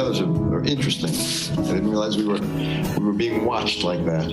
others are interesting. I didn't realize we were being watched like that.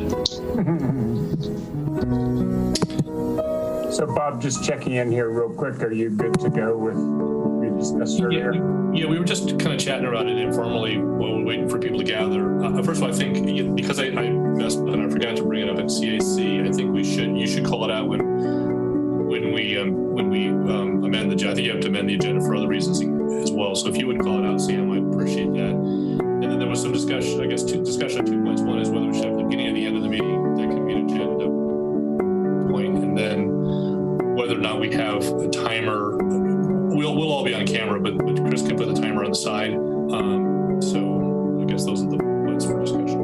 So Bob, just checking in here real quick. Are you good to go with what we discussed earlier? Yeah, we were just kind of chatting about it informally while we're waiting for people to gather. First of all, I think because I messed and I forgot to bring it up at CAC, I think you should call it out when we amend the agenda. I think you have to amend the agenda for other reasons as well. So if you would call it out, Sam, I'd appreciate that. And then there was some discussion, I guess, discussion on 2 points. One is whether we should have the beginning or the end of the meeting. That can be an agenda point. And then whether or not we have a timer. We'll all be on camera, but Chris can put the timer on the side. So I guess those are the points for discussion.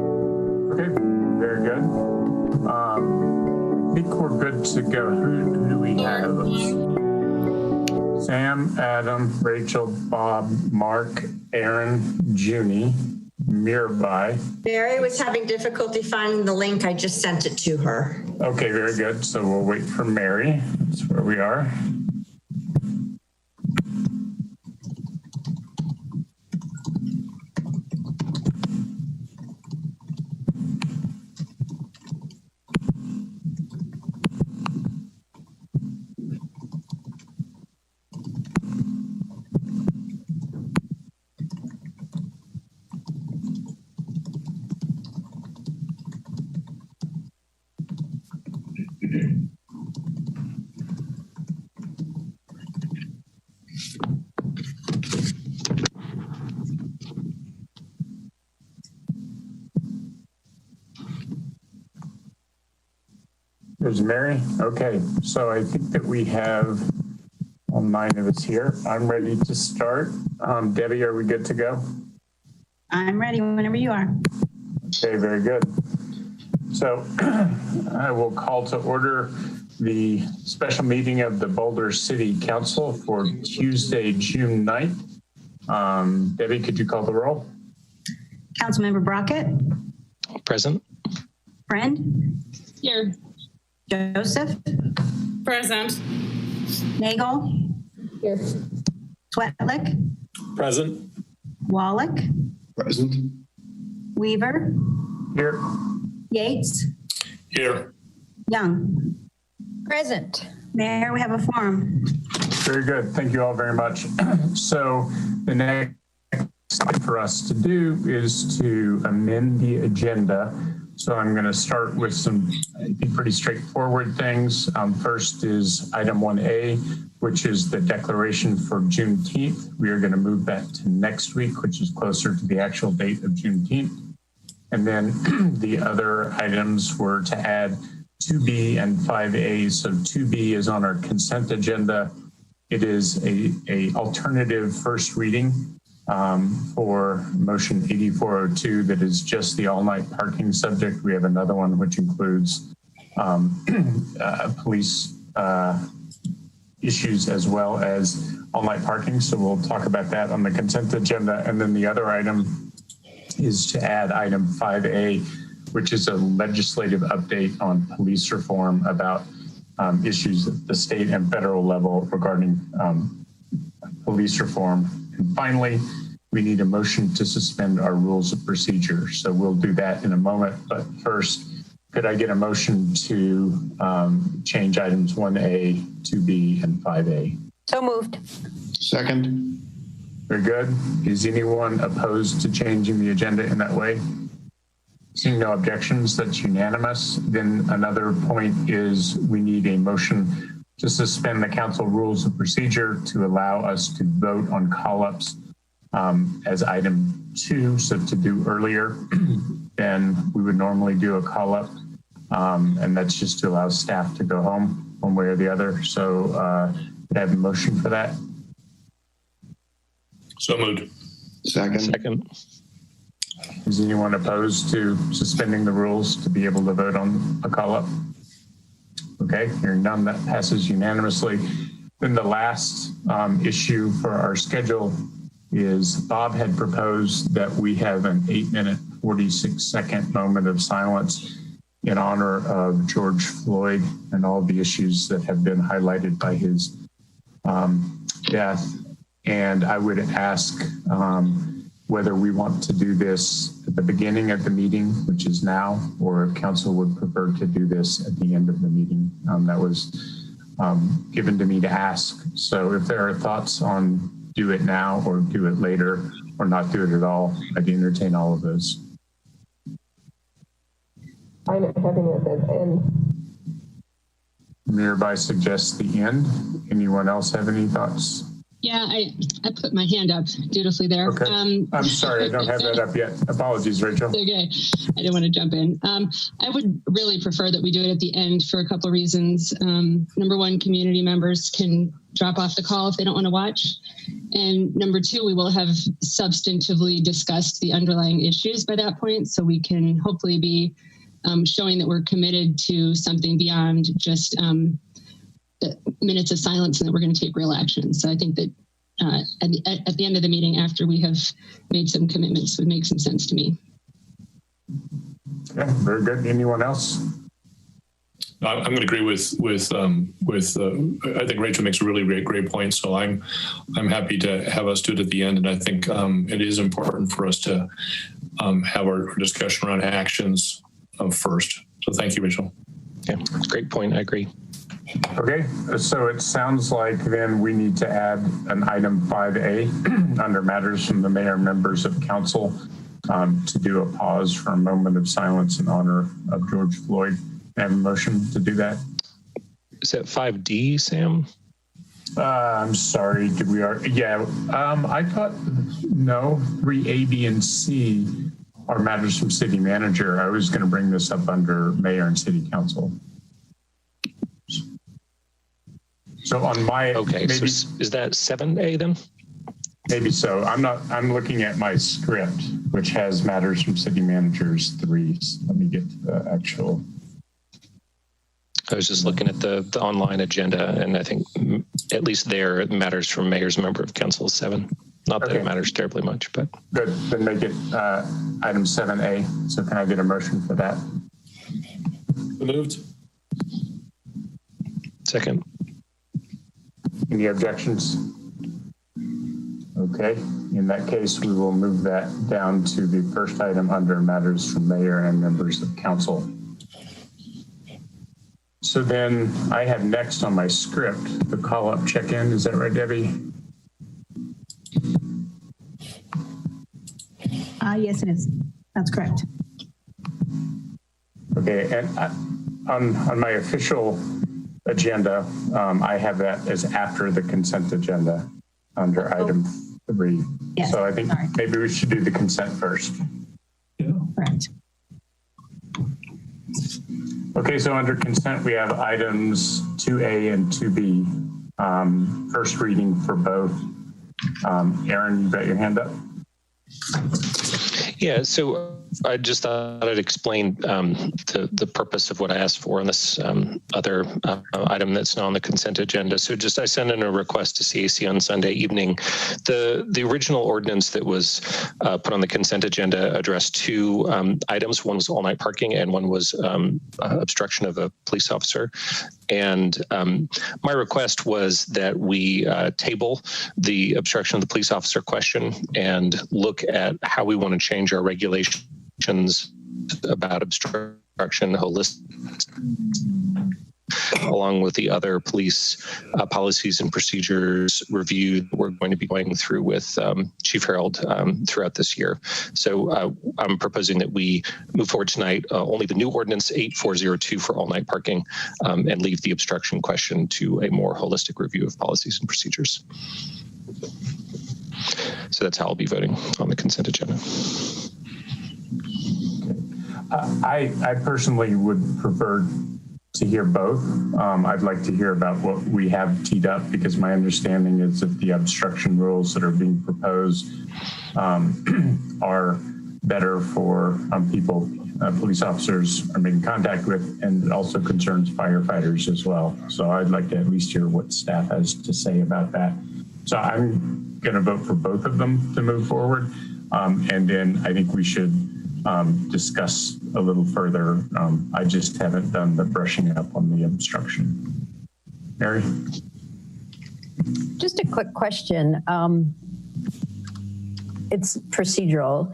Okay, very good. I think we're good to go. Who do we have? Sam, Adam, Rachel, Bob, Mark, Aaron, Junie, Mirabai. Mary was having difficulty finding the link. I just sent it to her. Okay, very good. So we'll wait for Mary. That's where we are. There's Mary. Okay, so I think that we have all 9 of us here. I'm ready to start. Debbie, are we good to go? I'm ready whenever you are. Okay, very good. So I will call to order the special meeting of the Boulder City Council for Tuesday, June 9th. Debbie, could you call the roll? Councilmember Brockett. Present. Friend. Here. Joseph. Present. Nagel. Here. Swetlick. Present. Wallach. Present. Weaver. Here. Yates. Here. Young. Present. Mayor, we have a forum. Very good. Thank you all very much. So the next thing for us to do is to amend the agenda. So I'm going to start with some pretty straightforward things. First is item 1A, which is the declaration for Juneteenth. We are going to move that to next week, which is closer to the actual date of Juneteenth. And then the other items were to add 2B and 5A. So 2B is on our consent agenda. It is a alternative first reading for motion 8402 that is just the all-night parking subject. We have another one which includes police issues as well as all-night parking. So we'll talk about that on the consent agenda. And then the other item is to add item 5A, which is a legislative update on police reform about issues at the state and federal level regarding police reform. And finally, we need a motion to suspend our rules of procedure. So we'll do that in a moment. But first, could I get a motion to change items 1A, 2B, and 5A? So moved. Second. Very good. Is anyone opposed to changing the agenda in that way? Seeing no objections, that's unanimous. Then another point is we need a motion to suspend the council rules of procedure to allow us to vote on call-ups as item 2. So to do earlier than we would normally do a call-up. And that's just to allow staff to go home one way or the other. So could I have a motion for that? So moved. Second. Is anyone opposed to suspending the rules to be able to vote on a call-up? Okay, hearing none, that passes unanimously. Then the last issue for our schedule is Bob had proposed that we have an 8-minute, 46-second moment of silence in honor of George Floyd and all the issues that have been highlighted by his death. And I would ask whether we want to do this at the beginning of the meeting, which is now, or if council would prefer to do this at the end of the meeting. That was given to me to ask. So if there are thoughts on do it now or do it later or not do it at all, I'd entertain all of those. I'm having it at the end. Nearby suggests the end. Anyone else have any thoughts? Yeah, I put my hand up dutifully there. Okay. I'm sorry, I don't have that up yet. Apologies, Rachel. Okay, I didn't want to jump in. I would really prefer that we do it at the end for a couple of reasons. Number one, community members can drop off the call if they don't want to watch. And number two, we will have substantively discussed the underlying issues by that point, so we can hopefully be showing that we're committed to something beyond just minutes of silence and that we're going to take real action. So I think that at the end of the meeting, after we have made some commitments, would make some sense to me. Okay, very good. Anyone else? I'm going to agree with I think Rachel makes a really great point. So I'm happy to have us do it at the end. And I think it is important for us to have our discussion around actions first. So thank you, Rachel. Yeah, great point. I agree. Okay, so it sounds like then we need to add an item 5A under matters from the mayor and members of council to do a pause for a moment of silence in honor of George Floyd. I have a motion to do that. Is that 5D, Sam? I'm sorry, did we already? Yeah, I thought, no, 3A, B, and C are matters from city manager. I was going to bring this up under mayor and city council. So on my, okay, maybe, so is that 7A then? Maybe so. I'm looking at my script, which has matters from city managers 3. Let me get to the actual. I was just looking at the online agenda, and I think at least there it matters from mayor's member of council 7. Not that it matters terribly much, but. Good, then make it item 7A. So can I get a motion for that? Moved. Second. Any objections? Okay, in that case, we will move that down to the first item under matters from mayor and members of council. So then I have next on my script, the call up check-in. Is that right, Debbie? Yes, it is. That's correct. Okay, and on my official agenda, I have that as after the consent agenda under item 3. Yes, so I think maybe we should do the consent first. Yeah. Correct. Okay, so under consent, we have items 2A and 2B. First reading for both. Aaron, you got your hand up? Yeah, so I just thought I'd explain the purpose of what I asked for on this other item that's now on the consent agenda. So I sent in a request to CAC on Sunday evening. The original ordinance that was put on the consent agenda addressed 2 items. One was all-night parking and one was obstruction of a police officer. And my request was that we table the obstruction of the police officer question and look at how we want to change our regulations about obstruction holistic, along with the other police policies and procedures review we're going to be going through with Chief Harold throughout this year. So I'm proposing that we move forward tonight, only the new ordinance 8402 for all-night parking, and leave the obstruction question to a more holistic review of policies and procedures. So that's how I'll be voting on the consent agenda. I personally would prefer to hear both. I'd like to hear about what we have teed up, because my understanding is that the obstruction rules that are being proposed are better for people, police officers are making contact with, and it also concerns firefighters as well. So I'd like to at least hear what staff has to say about that. So I'm going to vote for both of them to move forward. And then I think we should discuss a little further. I just haven't done the brushing up on the obstruction. Mary? Just a quick question. it's procedural.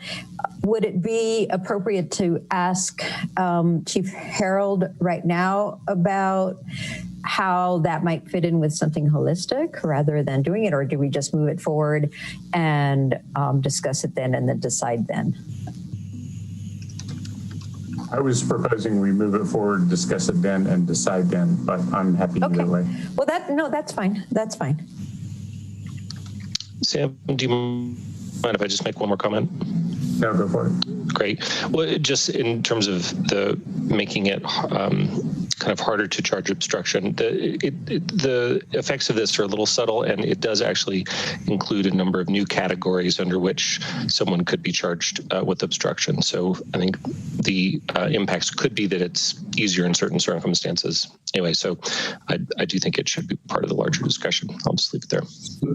Would it be appropriate to ask Chief Harold right now about how that might fit in with something holistic rather than doing it, or do we just move it forward and discuss it then and then decide then? I was proposing we move it forward, discuss it then, and decide then, but I'm happy either way. Well, that's fine. That's fine. Sam, do you mind if I just make one more comment? No, go for it. Great. Well, just in terms of the making it kind of harder to charge obstruction, the effects of this are a little subtle, and it does actually include a number of new categories under which someone could be charged with obstruction. So I think the impacts could be that it's easier in certain circumstances. Anyway, so I do think it should be part of the larger discussion. I'll just leave it there.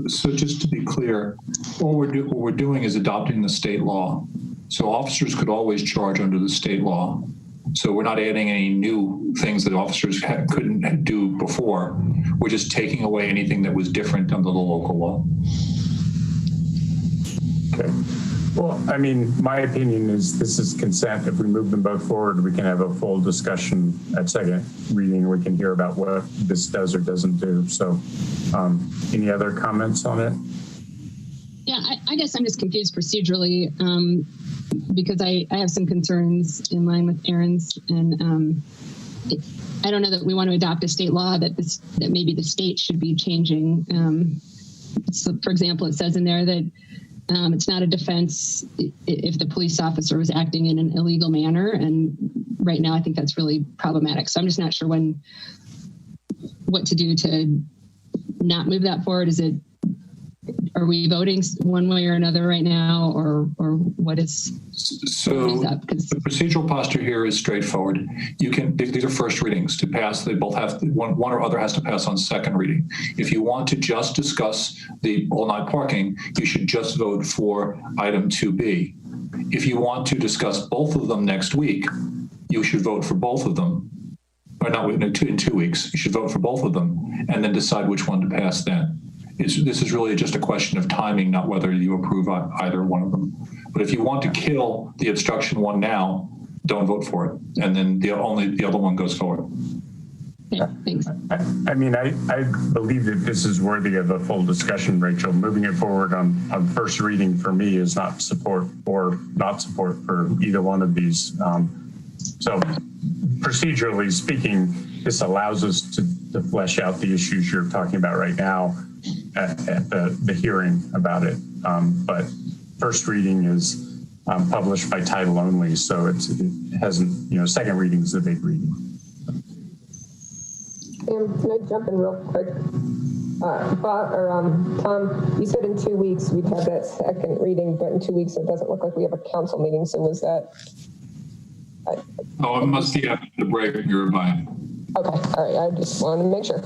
So just to be clear, what we're doing is adopting the state law. So officers could always charge under the state law. So we're not adding any new things that officers couldn't do before. We're just taking away anything that was different under the local law. Okay. Well, I mean, my opinion is this is consent. If we move them both forward, we can have a full discussion at second reading. We can hear about what this does or doesn't do. So any other comments on it? Yeah, I guess I'm just confused procedurally because I have some concerns in line with Aaron's, and I don't know that we want to adopt a state law that maybe the state should be changing. So, for example, it says in there that it's not a defense if the police officer was acting in an illegal manner, and right now I think that's really problematic. So I'm just not sure what to do to not move that forward. Are we voting one way or another right now, or what is? So the procedural posture here is straightforward. These are first readings to pass. They both have one or other has to pass on second reading. If you want to just discuss the all-night parking, you should just vote for item 2B. If you want to discuss both of them next week, you should vote for both of them. Or not in 2 weeks. You should vote for both of them and then decide which one to pass then. This is really just a question of timing, not whether you approve either one of them. But if you want to kill the obstruction one now, don't vote for it. And then the other one goes forward. Yeah, thanks. I mean, I believe that this is worthy of a full discussion, Rachel. Moving it forward on first reading for me is not support or not support for either one of these. So procedurally speaking, this allows us to flesh out the issues you're talking about right now at the hearing about it. But first reading is published by title only, so it hasn't, second reading is the big reading. Can I jump in real quick? Tom, you said in 2 weeks we'd have that second reading, but in 2 weeks it doesn't look like we have a council meeting. So was that? Oh, it must be after the break you're buying. Okay, all right. I just wanted to make sure.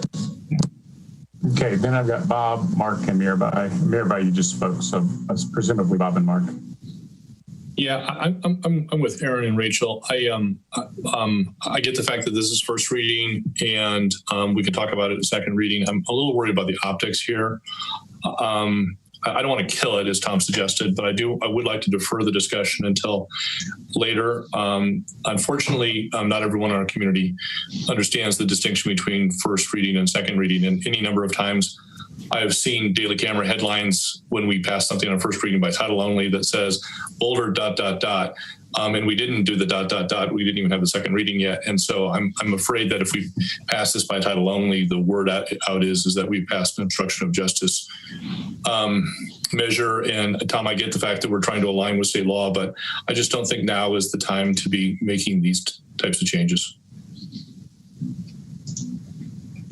Okay, then I've got Bob, Mark, and Mirabai. Mirabai, you just spoke, so that's presumably Bob and Mark. Yeah, I'm with Aaron and Rachel. I get the fact that this is first reading, and we can talk about it in second reading. I'm a little worried about the optics here. I don't want to kill it, as Tom suggested, but I would like to defer the discussion until later. Unfortunately, not everyone in our community understands the distinction between first reading and second reading. And any number of times I have seen Daily Camera headlines when we pass something on first reading by title only that says Boulder ... And we didn't do the ... We didn't even have the second reading yet. And so I'm afraid that if we pass this by title only, the word out is that we passed an obstruction of justice measure. And Tom, I get the fact that we're trying to align with state law, but I just don't think now is the time to be making these types of changes.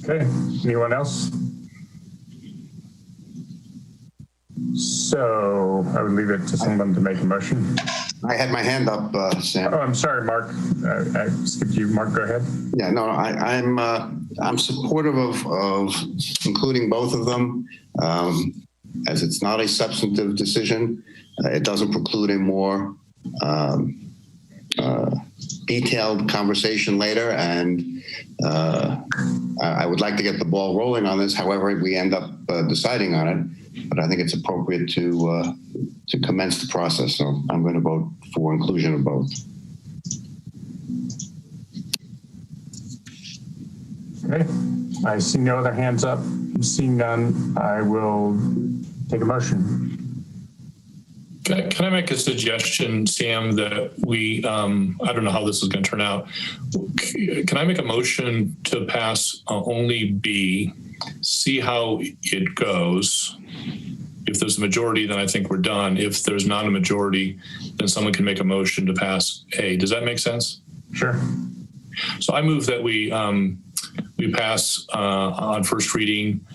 Okay, anyone else? So I would leave it to someone to make a motion. I had my hand up, Sam. Oh, I'm sorry, Mark. I skipped you. Mark, go ahead. Yeah, no, I'm supportive of including both of them, as it's not a substantive decision. It doesn't preclude a more detailed conversation later, and I would like to get the ball rolling on this. However, we end up deciding on it. But I think it's appropriate to commence the process. So I'm going to vote for inclusion of both. Okay, I see no other hands up. Seeing none, I will take a motion. Can I make a suggestion, Sam, that we, I don't know how this is going to turn out. Can I make a motion to pass only B, see how it goes? If there's a majority, then I think we're done. If there's not a majority, then someone can make a motion to pass A. Does that make sense? Sure. So I move that we pass on first reading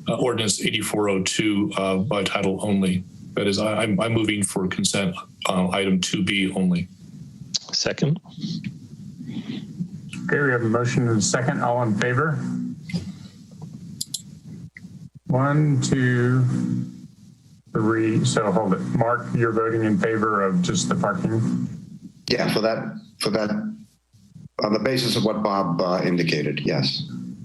ordinance 8402 by title only. That is, I'm moving for consent item 2B only. Second. Okay, we have a motion and a second. All in favor? 1, 2, 3. So hold it. Mark, you're voting in favor of just the parking? Yeah, for that, on the basis of what Bob indicated, yes.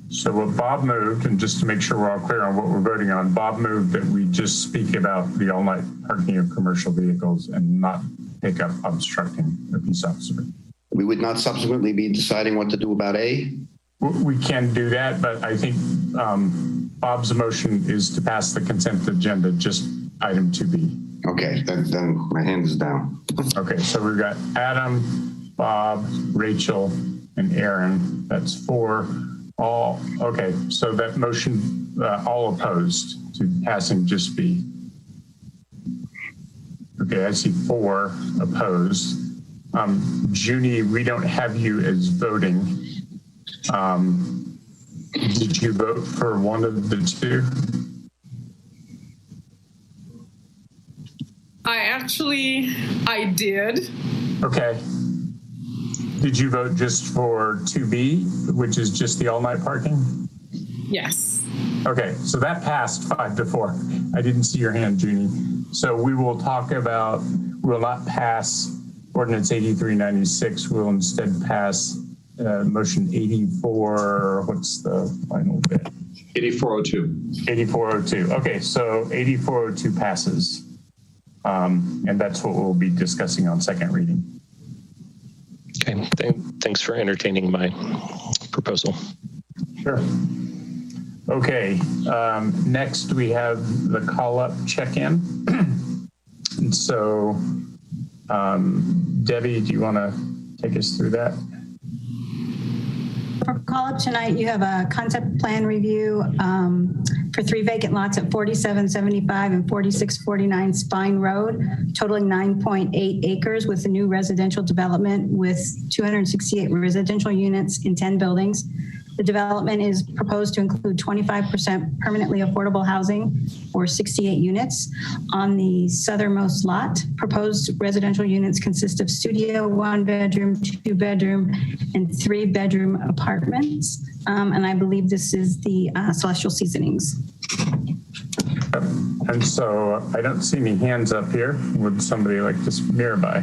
So what Bob moved, and just to make sure we're all clear on what we're voting on, Bob moved that we just speak about the all-night parking of commercial vehicles and not pick up obstructing a peace officer. We would not subsequently be deciding what to do about A? We can do that, but I think Bob's motion is to pass the consent agenda, just item 2B. Okay, then my hand is down. Okay, so we've got Adam, Bob, Rachel, and Aaron. That's 4. All, okay, so that motion, all opposed to passing just B. Okay, I see 4 opposed. Junie, we don't have you as voting. Did you vote for one of the two? I did. Okay. Did you vote just for 2B, which is just the all-night parking? Yes. Okay, so that passed 5-4. I didn't see your hand, Junie. So we will talk about, we'll not pass ordinance 8396. We'll instead pass motion 84, what's the final bit? 8402. 8402. Okay, so 8402 passes. And that's what we'll be discussing on second reading. Okay, thanks for entertaining my proposal. Sure. Okay, next we have the call-up check-in. And so, Debbie, do you want to take us through that? For call-up tonight, you have a concept plan review for 3 vacant lots at 4775 and 4649 Spine Road, totaling 9.8 acres with a new residential development with 268 residential units in 10 buildings. The development is proposed to include 25% permanently affordable housing or 68 units. On the southernmost lot, proposed residential units consist of studio, 1-bedroom, 2-bedroom, and 3-bedroom apartments. And I believe this is the Celestial Seasonings. And so I don't see any hands up here. Would somebody like to Mirabai?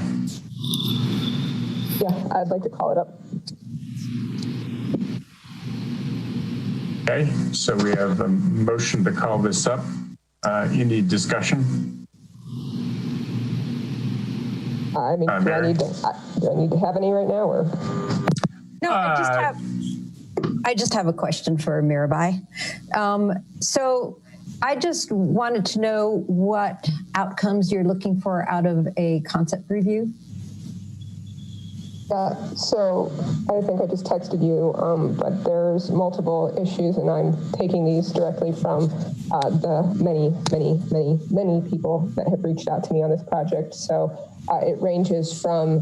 Yeah, I'd like to call it up. Okay, so we have a motion to call this up. Any discussion? I mean, do I need to have any right now, or? No, I just have a question for Mirabai. So I just wanted to know what outcomes you're looking for out of a concept review. So I think I just texted you, but there's multiple issues, and I'm taking these directly from the many people that have reached out to me on this project. So it ranges from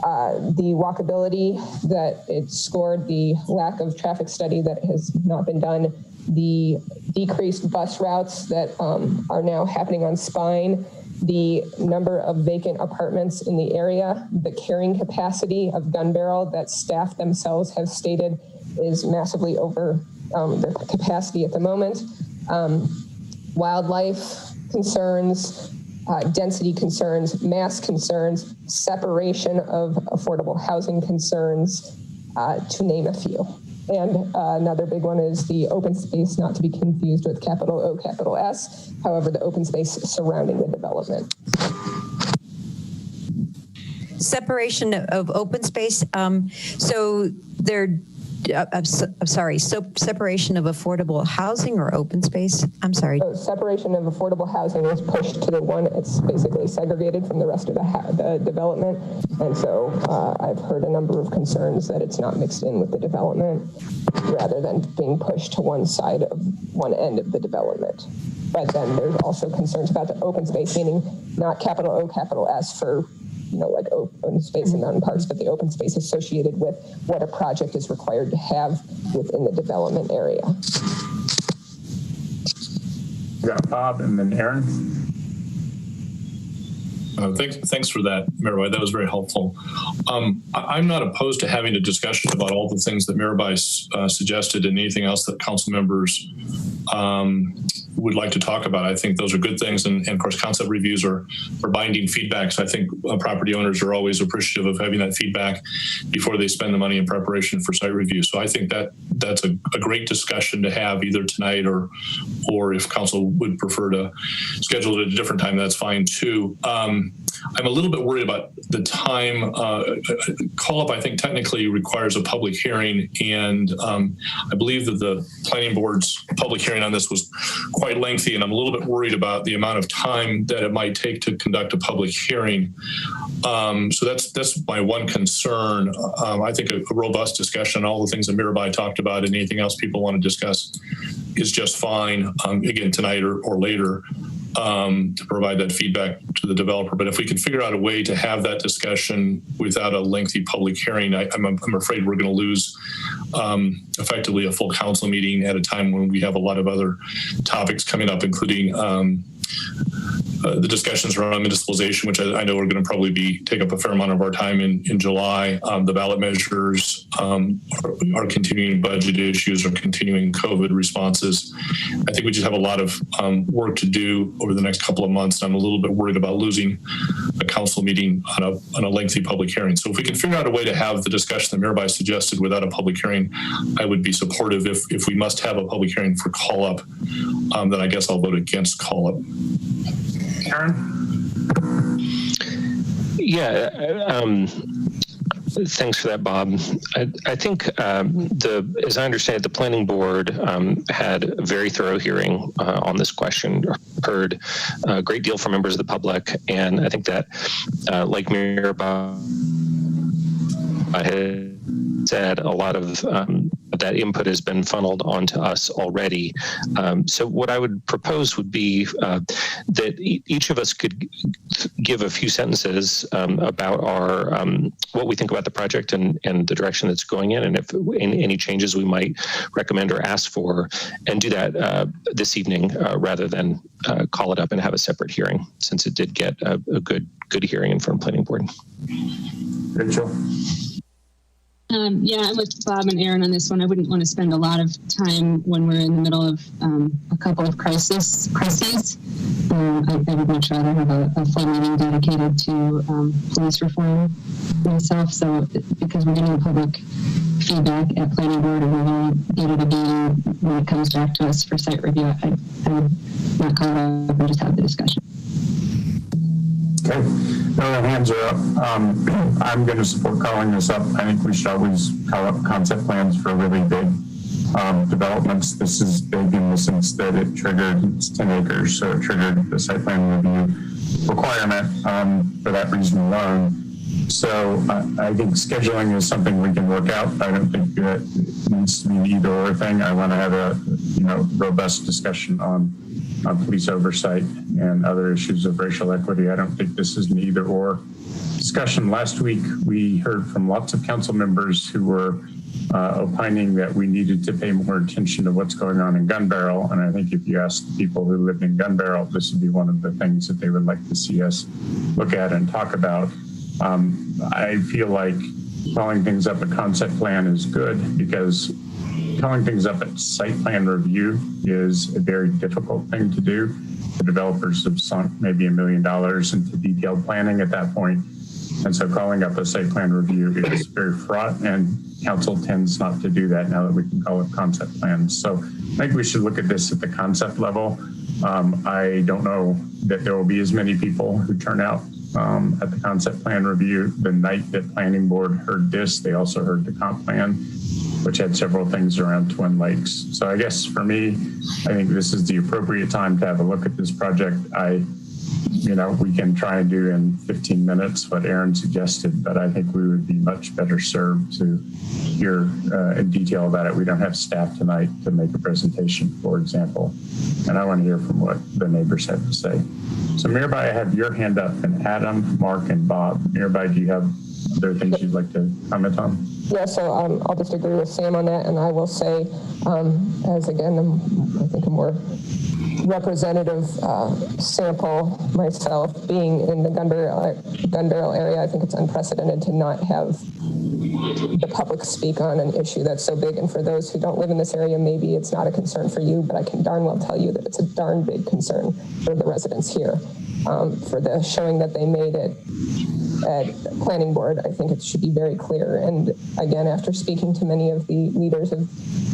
the walkability that it scored, the lack of traffic study that has not been done, the decreased bus routes that are now happening on Spine, the number of vacant apartments in the area, the carrying capacity of Gun Barrel that staff themselves have stated is massively over their capacity at the moment, wildlife concerns, density concerns, mass concerns, separation of affordable housing concerns, to name a few. And another big one is the open space, not to be confused with capital O, capital S. However, the open space surrounding the development. Separation of open space. So they're, I'm sorry, so separation of affordable housing or open space? I'm sorry. So separation of affordable housing is pushed to the one, it's basically segregated from the rest of the development. And so I've heard a number of concerns that it's not mixed in with the development rather than being pushed to one side of one end of the development. But then there's also concerns about the open space, meaning not capital O, capital S for like open space in mountain parks, but the open space associated with what a project is required to have within the development area. We got Bob and then Aaron. Thanks for that, Mirabai. That was very helpful. I'm not opposed to having a discussion about all the things that Mirabai suggested and anything else that council members would like to talk about. I think those are good things. And of course, concept reviews are binding feedback. So I think property owners are always appreciative of having that feedback before they spend the money in preparation for site review. So I think that's a great discussion to have either tonight or if council would prefer to schedule it at a different time, that's fine too. I'm a little bit worried about the time. Call up, I think, technically requires a public hearing. And I believe that the planning board's public hearing on this was quite lengthy. And I'm a little bit worried about the amount of time that it might take to conduct a public hearing. So that's my one concern. I think a robust discussion on all the things that Mirabai talked about and anything else people want to discuss is just fine, again, tonight or later. To provide that feedback to the developer. But if we can figure out a way to have that discussion without a lengthy public hearing, I'm afraid we're going to lose effectively a full council meeting at a time when we have a lot of other topics coming up, including the discussions around municipalization, which I know are going to probably take up a fair amount of our time in July. The ballot measures, our continuing budget issues, our continuing COVID responses. I think we just have a lot of work to do over the next couple of months. I'm a little bit worried about losing a council meeting on a lengthy public hearing. So if we can figure out a way to have the discussion that Mirabai suggested without a public hearing, I would be supportive. If we must have a public hearing for call up, then I guess I'll vote against call up. Aaron? Yeah, thanks for that, Bob. I think as I understand it, the planning board had a very thorough hearing on this question, heard a great deal from members of the public, and I think that, like Mirabai had said, a lot of that input has been funneled onto us already. So what I would propose would be that each of us could give a few sentences about our what we think about the project and the direction that's going in, and if any changes we might recommend or ask for, and do that this evening rather than call it up and have a separate hearing, since it did get a good hearing in front of planning board. Rachel? Yeah, I'm with Bob and Aaron on this one. I wouldn't want to spend a lot of time when we're in the middle of a couple of crises. I would much rather have a full meeting dedicated to police reform myself. So because we're getting public feedback at planning board and we're going to get it again when it comes back to us for site review, I would not call it up and just have the discussion. Okay, no other hands are up. I'm going to support calling this up. I think we should always call up concept plans for really big developments. This is big in the sense that it's 10 acres, so it triggered the site plan review requirement for that reason alone. So I think scheduling is something we can work out. I don't think that it needs to be an either or thing. I want to have a robust discussion on police oversight and other issues of racial equity. I don't think this is an either or discussion. Last week, we heard from lots of council members who were opining that we needed to pay more attention to what's going on in Gun Barrel. And I think if you ask the people who lived in Gun Barrel, this would be one of the things that they would like to see us look at and talk about. I feel like calling things up a concept plan is good, because calling things up at site plan review is a very difficult thing to do. The developers have sunk maybe $1 million into detailed planning at that point. And so calling up a site plan review is very fraught. And council tends not to do that now that we can call it concept plans. So I think we should look at this at the concept level. I don't know that there will be as many people who turn out at the concept plan review. The night that planning board heard this, they also heard the comp plan, which had several things around Twin Lakes. So I guess for me, I think this is the appropriate time to have a look at this project. We can try and do in 15 minutes what Aaron suggested, but I think we would be much better served to hear in detail about it. We don't have staff tonight to make a presentation, for example, and I want to hear from what the neighbors have to say. So Mirabai, I have your hand up, and Adam, Mark, and Bob. Mirabai, do you have other things you'd like to comment on? Yeah, so I'll just agree with Sam on that, and I will say, as again, I think a more representative sample myself, being in the gun barrel area, I think it's unprecedented to not have the public speak on an issue that's so big. And for those who don't live in this area, maybe it's not a concern for you, but I can darn well tell you that it's a darn big concern for the residents here. For the showing that they made it at planning board, I think it should be very clear. And again, after speaking to many of the leaders of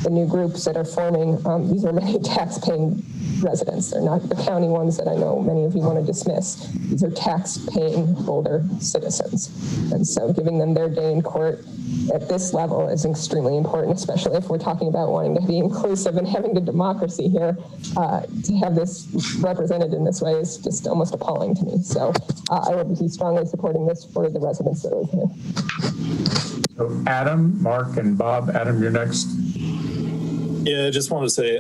the new groups that are forming, these are many tax-paying residents. They're not the county ones that I know many of you want to dismiss. These are tax-paying Boulder citizens. And so giving them their day in court at this level is extremely important, especially if we're talking about wanting to be inclusive and having the democracy here. To have this represented in this way is just almost appalling to me. So I would be strongly supporting this for the residents that live here. So Adam, Mark, and Bob. Adam, you're next. Yeah, I just want to say,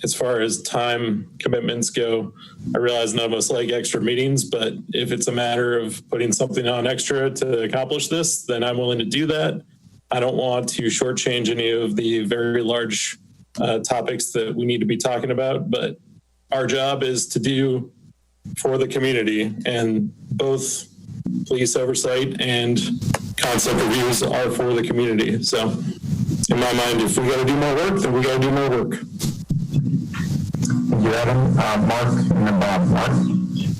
as far as time commitments go, I realize none of us like extra meetings, but if it's a matter of putting something on extra to accomplish this, then I'm willing to do that. I don't want to shortchange any of the very large topics that we need to be talking about, but our job is to do for the community, and both police oversight and concept reviews are for the community. So in my mind, if we got to do more work, then we got to do more work. Thank you, Adam. Mark, and then Bob. Mark?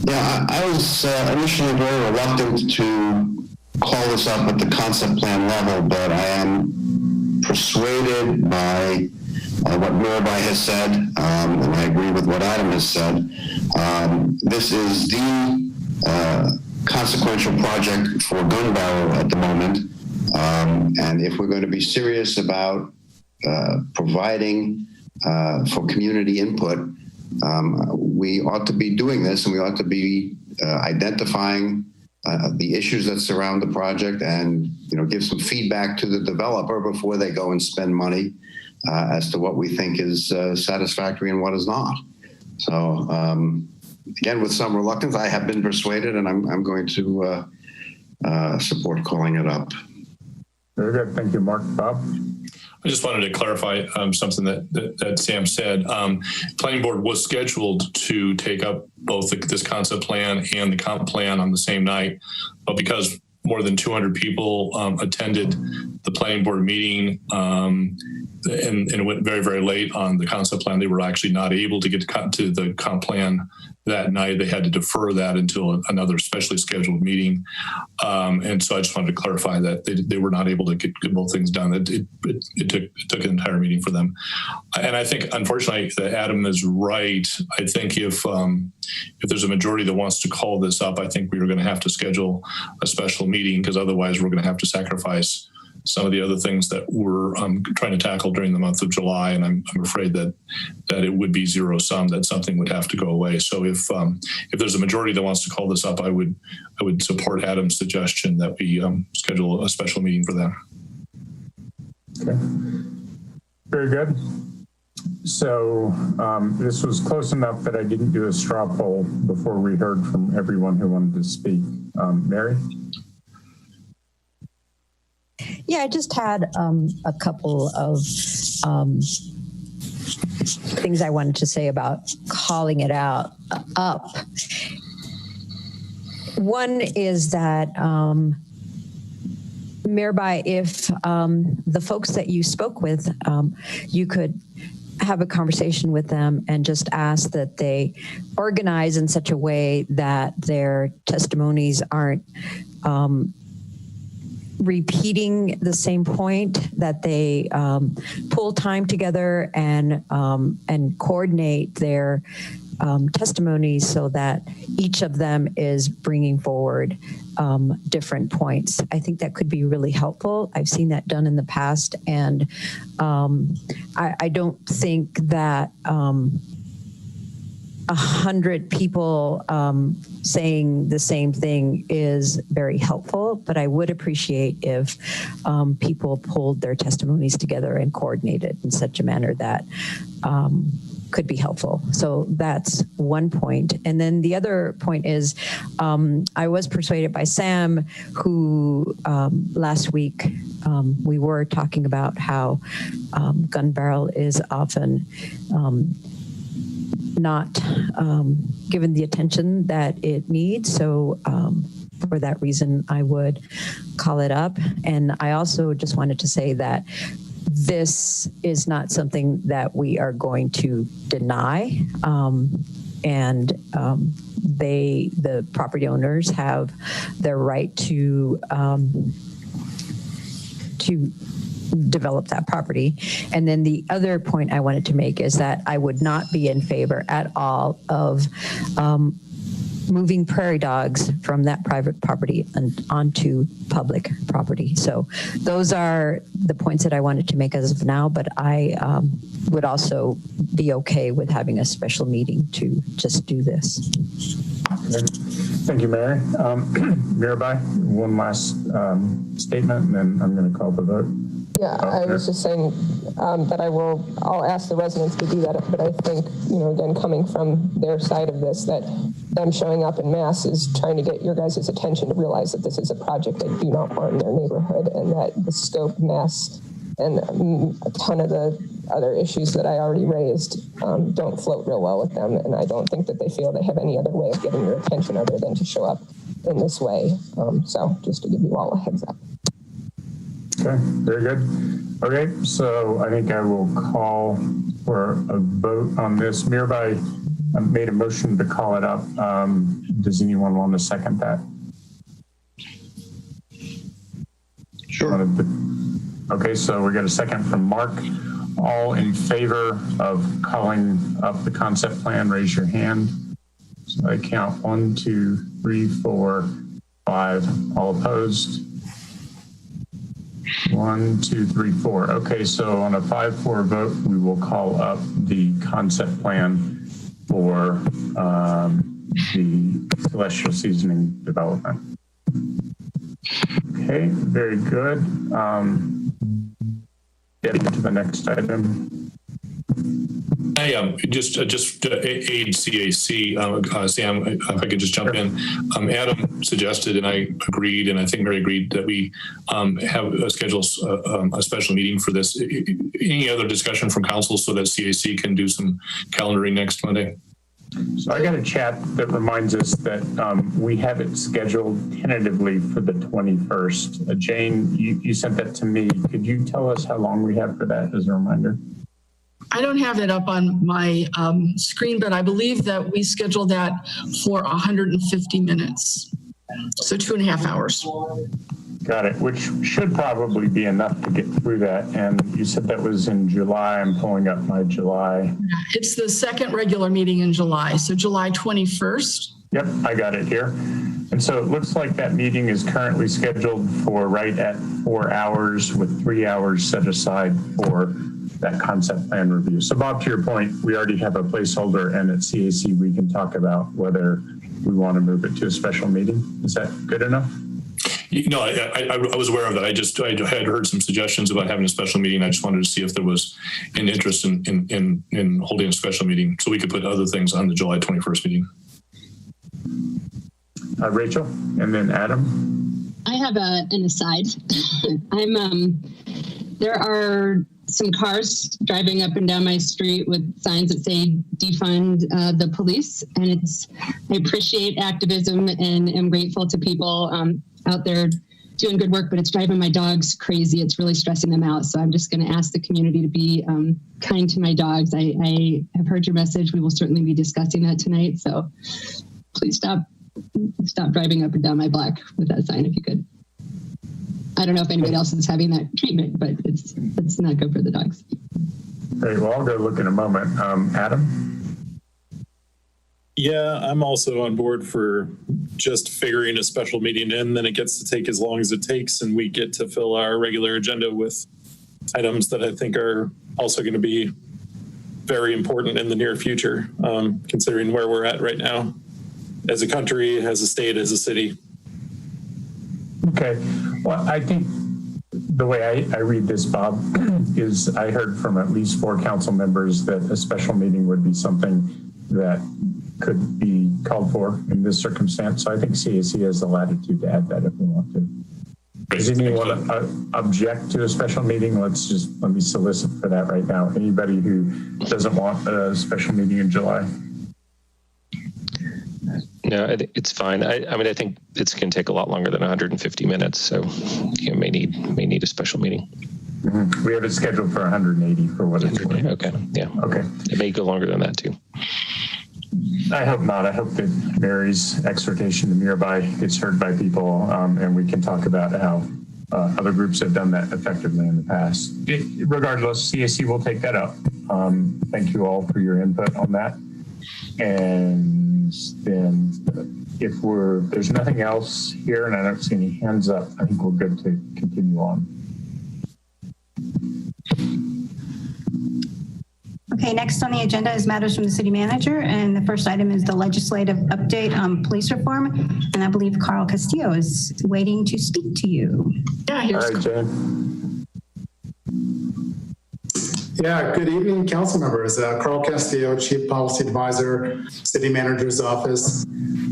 Yeah, I was initially very reluctant to call this up at the concept plan level, but I am persuaded by what Mirabai has said, and I agree with what Adam has said. This is the consequential project for gun barrel at the moment, and if we're going to be serious about providing for community input, we ought to be doing this, and we ought to be identifying the issues that surround the project, and give some feedback to the developer before they go and spend money as to what we think is satisfactory and what is not. So again, with some reluctance, I have been persuaded, and I'm going to support calling it up. Very good. Thank you, Mark. Bob? I just wanted to clarify something that Sam said. Planning board was scheduled to take up both this concept plan and the comp plan on the same night, but because more than 200 people attended the planning board meeting, and it went very, very late on the concept plan, they were actually not able to get to the comp plan that night. They had to defer that until another specially scheduled meeting. And so I just wanted to clarify that they were not able to get both things done. It took an entire meeting for them. And I think, unfortunately, that Adam is right. I think if there's a majority that wants to call this up, I think we are going to have to schedule a special meeting, because otherwise we're going to have to sacrifice some of the other things that we're trying to tackle during the month of July. And I'm afraid that it would be zero sum, that something would have to go away. So if there's a majority that wants to call this up, I would support Adam's suggestion that we schedule a special meeting for that. Okay. Very good. So this was close enough that I didn't do a straw poll before we heard from everyone who wanted to speak. Mary? Yeah, I just had a couple of things I wanted to say about calling it up. One is that, Mirabai, if the folks that you spoke with, you could have a conversation with them and just ask that they organize in such a way that their testimonies aren't repeating the same point, that they pull time together and coordinate their testimonies so that each of them is bringing forward different points. I think that could be really helpful. I've seen that done in the past, and I don't think that 100 people saying the same thing is very helpful, but I would appreciate if people pulled their testimonies together and coordinated in such a manner that could be helpful. So that's one point. And then the other point is I was persuaded by Sam, who last week we were talking about how gun barrel is often not given the attention that it needs. So for that reason, I would call it up. And I also just wanted to say that this is not something that we are going to deny. The property owners have their right to develop that property. And then the other point I wanted to make is that I would not be in favor at all of moving prairie dogs from that private property and onto public property. So those are the points that I wanted to make as of now, but I would also be okay with having a special meeting to just do this. Thank you, Mary. Mirabai, one last statement, and then I'm going to call the vote. Yeah, I was just saying that I'll ask the residents to do that, but I think, again, coming from their side of this, that them showing up in mass is trying to get your guys' attention to realize that this is a project that do not harm their neighborhood, and that the scope, mass, and a ton of the other issues that I already raised don't float real well with them, and I don't think that they feel they have any other way of getting your attention other than to show up in this way. So just to give you all a heads up. Okay, very good. Okay, so I think I will call for a vote on this. Mirabai made a motion to call it up. Does anyone want to second that? Sure. Okay, so we got a second from Mark. All in favor of calling up the concept plan, raise your hand. So I count 1, 2, 3, 4, 5. All opposed? 1, 2, 3, 4. Okay, so on a 5-4 vote, we will call up the concept plan for the Celestial Seasoning development. Okay, very good. Getting to the next item. I just aid CAC, Sam, if I could just jump in. Adam suggested, and I agreed, and I think Mary agreed, that we schedule a special meeting for this. Any other discussion from council so that CAC can do some calendaring next Monday? So I got a chat that reminds us that we have it scheduled tentatively for the 21st. Jane, you sent that to me. Could you tell us how long we have for that as a reminder? I don't have it up on my screen, but I believe that we scheduled that for 150 minutes. So 2.5 hours. Got it, which should probably be enough to get through that. And you said that was in July. I'm pulling up my July. It's the second regular meeting in July. So July 21st. Yep, I got it here. And so it looks like that meeting is currently scheduled for right at 4 hours with 3 hours set aside for that concept plan review. So Bob, to your point, we already have a placeholder, and at CAC we can talk about whether we want to move it to a special meeting. Is that good enough? No, I was aware of that. I had heard some suggestions about having a special meeting. I just wanted to see if there was an interest in holding a special meeting so we could put other things on the July 21st meeting. Rachel, and then Adam. I have an aside. There are some cars driving up and down my street with signs that say defund the police, and I appreciate activism and am grateful to people out there doing good work, but it's driving my dogs crazy. It's really stressing them out. So I'm just going to ask the community to be kind to my dogs. I have heard your message. We will certainly be discussing that tonight. So please stop driving up and down my block with that sign if you could. I don't know if anybody else is having that treatment, but it's not good for the dogs. Great. Well, I'll go look in a moment. Adam? Yeah, I'm also on board for just figuring a special meeting in, then it gets to take as long as it takes, and we get to fill our regular agenda with items that I think are also going to be very important in the near future, considering where we're at right now as a country, as a state, as a city. Okay. Well, I think the way I read this, Bob, is I heard from at least 4 council members that a special meeting would be something that could be called for in this circumstance. So I think CAC has the latitude to add that if we want to. Does anyone object to a special meeting? Let me solicit for that right now. Anybody who doesn't want a special meeting in July? No, it's fine. I mean, I think it's going to take a lot longer than 150 minutes, so you may need a special meeting. Mm-hmm. We have it scheduled for 180 for what it's worth. Okay, yeah. Okay. It may go longer than that too. I hope not. I hope that Mary's exhortation to Mirabai gets heard by people, and we can talk about how other groups have done that effectively in the past. Regardless, CAC will take that up. Thank you all for your input on that. And then if there's nothing else here and I don't see any hands up, I think we're good to continue on. Okay, next on the agenda is matters from the city manager. And the first item is the legislative update on police reform. And I believe Carl Castillo is waiting to speak to you. Yeah, here's all right, Jane. Yeah, good evening, council members. Carl Castillo, Chief Policy Advisor, City Manager's Office.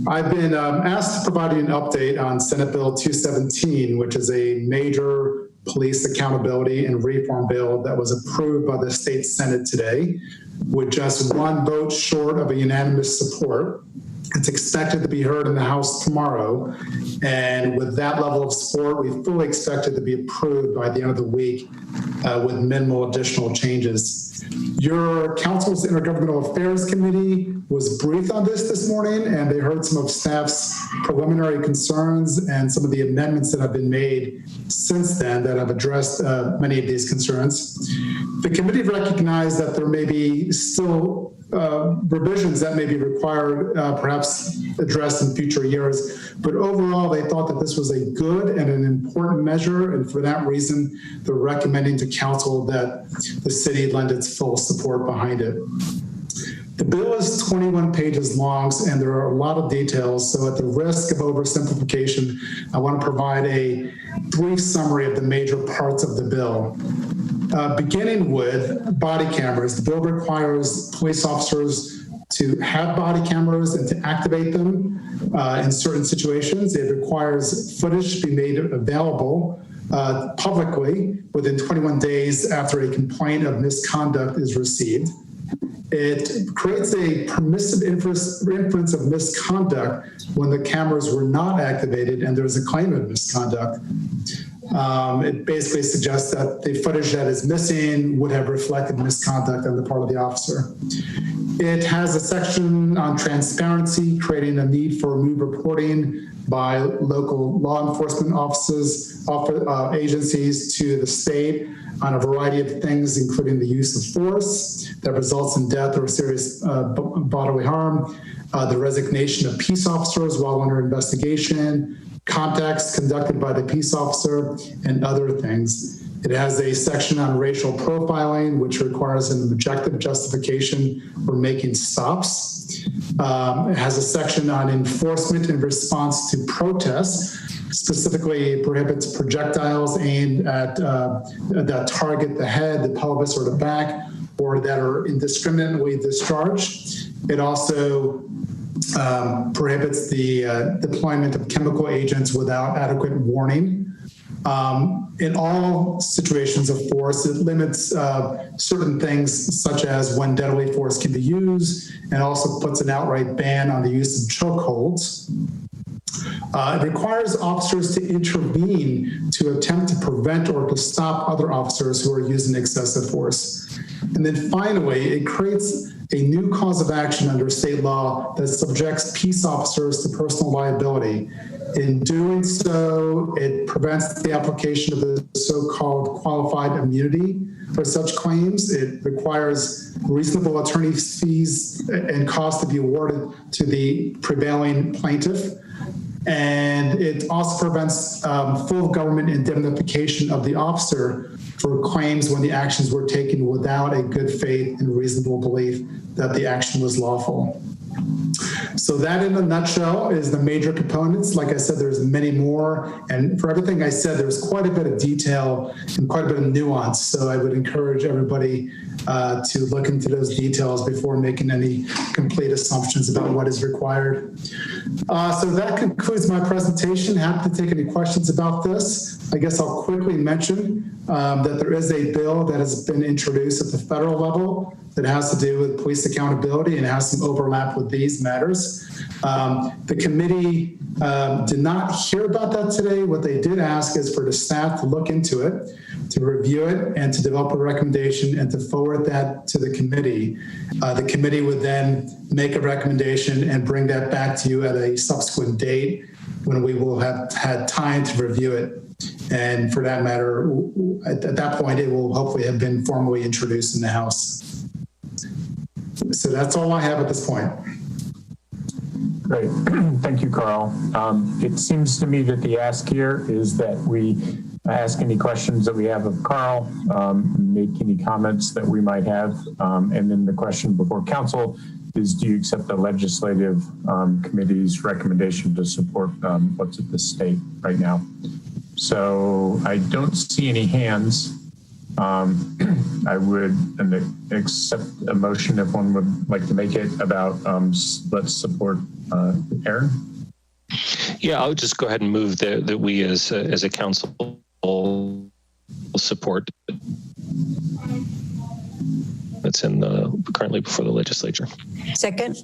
I've been asked to provide you an update on Senate Bill 217, which is a major police accountability and reform bill that was approved by the state Senate today with just 1 vote short of a unanimous support. It's expected to be heard in the House tomorrow. And with that level of support, we fully expect it to be approved by the end of the week with minimal additional changes. Your council's Intergovernmental Affairs Committee was briefed on this morning, and they heard some of staff's preliminary concerns and some of the amendments that have been made since then that have addressed many of these concerns. The committee recognized that there may be still revisions that may be required, perhaps addressed in future years. But overall, they thought that this was a good and an important measure. And for that reason, they're recommending to council that the city lend its full support behind it. The bill is 21 pages long, and there are a lot of details. So at the risk of oversimplification, I want to provide a brief summary of the major parts of the bill. Beginning with body cameras, the bill requires police officers to have body cameras and to activate them in certain situations. It requires footage to be made available publicly within 21 days after a complaint of misconduct is received. It creates a permissive inference of misconduct when the cameras were not activated and there's a claim of misconduct. It basically suggests that the footage that is missing would have reflected misconduct on the part of the officer. It has a section on transparency, creating a need for new reporting by local law enforcement offices, agencies to the state on a variety of things, including the use of force that results in death or serious bodily harm, the resignation of peace officers while under investigation, contacts conducted by the peace officer, and other things. It has a section on racial profiling, which requires an objective justification for making stops. It has a section on enforcement in response to protests. Specifically, it prohibits projectiles aimed at that target the head, the pelvis, or the back, or that are indiscriminately discharged. It also prohibits the deployment of chemical agents without adequate warning. In all situations of force, it limits certain things such as when deadly force can be used, and also puts an outright ban on the use of chokeholds. It requires officers to intervene to attempt to prevent or to stop other officers who are using excessive force. And then finally, it creates a new cause of action under state law that subjects peace officers to personal liability. In doing so, it prevents the application of the so-called qualified immunity for such claims. It requires reasonable attorney fees and costs to be awarded to the prevailing plaintiff. And it also prevents full government indemnification of the officer for claims when the actions were taken without a good faith and reasonable belief that the action was lawful. So that in a nutshell is the major components. Like I said, there's many more. And for everything I said, there's quite a bit of detail and quite a bit of nuance. So I would encourage everybody to look into those details before making any complete assumptions about what is required. So that concludes my presentation. Happy to take any questions about this. I guess I'll quickly mention that there is a bill that has been introduced at the federal level that has to do with police accountability and has some overlap with these matters. The committee did not hear about that today. What they did ask is for the staff to look into it, to review it, and to develop a recommendation and to forward that to the committee. The committee would then make a recommendation and bring that back to you at a subsequent date when we will have had time to review it. And for that matter, at that point, it will hopefully have been formally introduced in the House. So that's all I have at this point. Great. Thank you, Carl. It seems to me that the ask here is that we ask any questions that we have of Carl, make any comments that we might have, and then the question before council is, do you accept the legislative committee's recommendation to support what's at the state right now? So I don't see any hands. I would accept a motion if one would like to make it about let's support Aaron. Yeah, I'll just go ahead and move that we as a council support that's currently before the legislature. Second.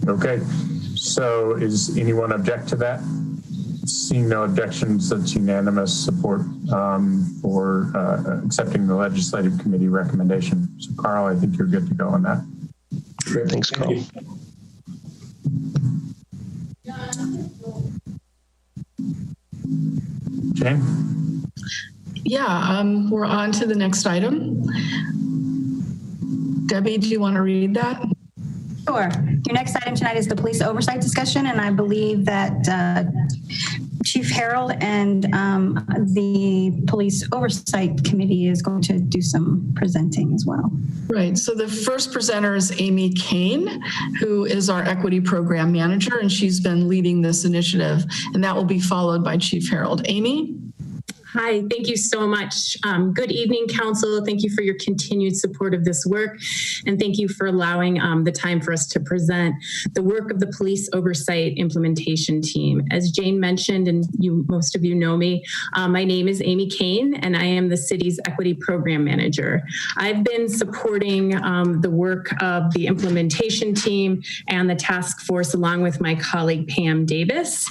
Okay, so is anyone object to that? Seeing no objections, that's unanimous support for accepting the legislative committee recommendation. So Carl, I think you're good to go on that. Great. Thanks, Carl. Jane? Yeah, we're on to the next item. Debbie, do you want to read that? Sure. Your next item tonight is the police oversight discussion, and I believe that Chief Harold and the Police Oversight Committee is going to do some presenting as well. Right. So the first presenter is Amy Kane, who is our Equity Program Manager, and she's been leading this initiative, and that will be followed by Chief Harold. Amy? Hi, thank you so much. Good evening, Council. Thank you for your continued support of this work, and thank you for allowing the time for us to present the work of the Police Oversight Implementation Team. As Jane mentioned, and most of you know me, my name is Amy Kane, and I am the city's Equity Program Manager. I've been supporting the work of the implementation team and the task force along with my colleague Pam Davis,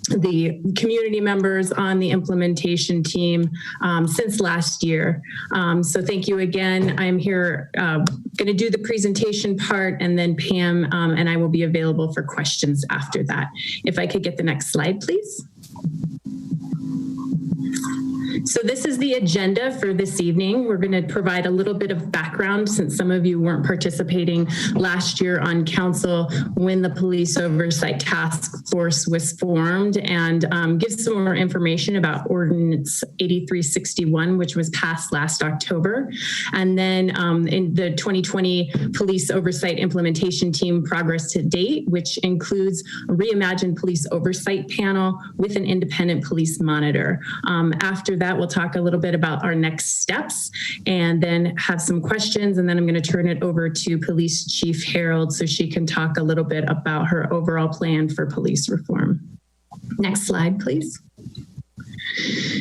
the community members on the implementation team since last year. So thank you again. I'm here going to do the presentation part, and then Pam and I will be available for questions after that. If I could get the next slide, please. So this is the agenda for this evening. We're going to provide a little bit of background since some of you weren't participating last year on council when the Police Oversight Task Force was formed, and give some more information about Ordinance 8361, which was passed last October. And then in the 2020 Police Oversight Implementation Team progress to date, which includes a reimagined police oversight panel with an independent police monitor. After that, we'll talk a little bit about our next steps and then have some questions. And then I'm going to turn it over to Police Chief Harold so she can talk a little bit about her overall plan for police reform. Next slide, please.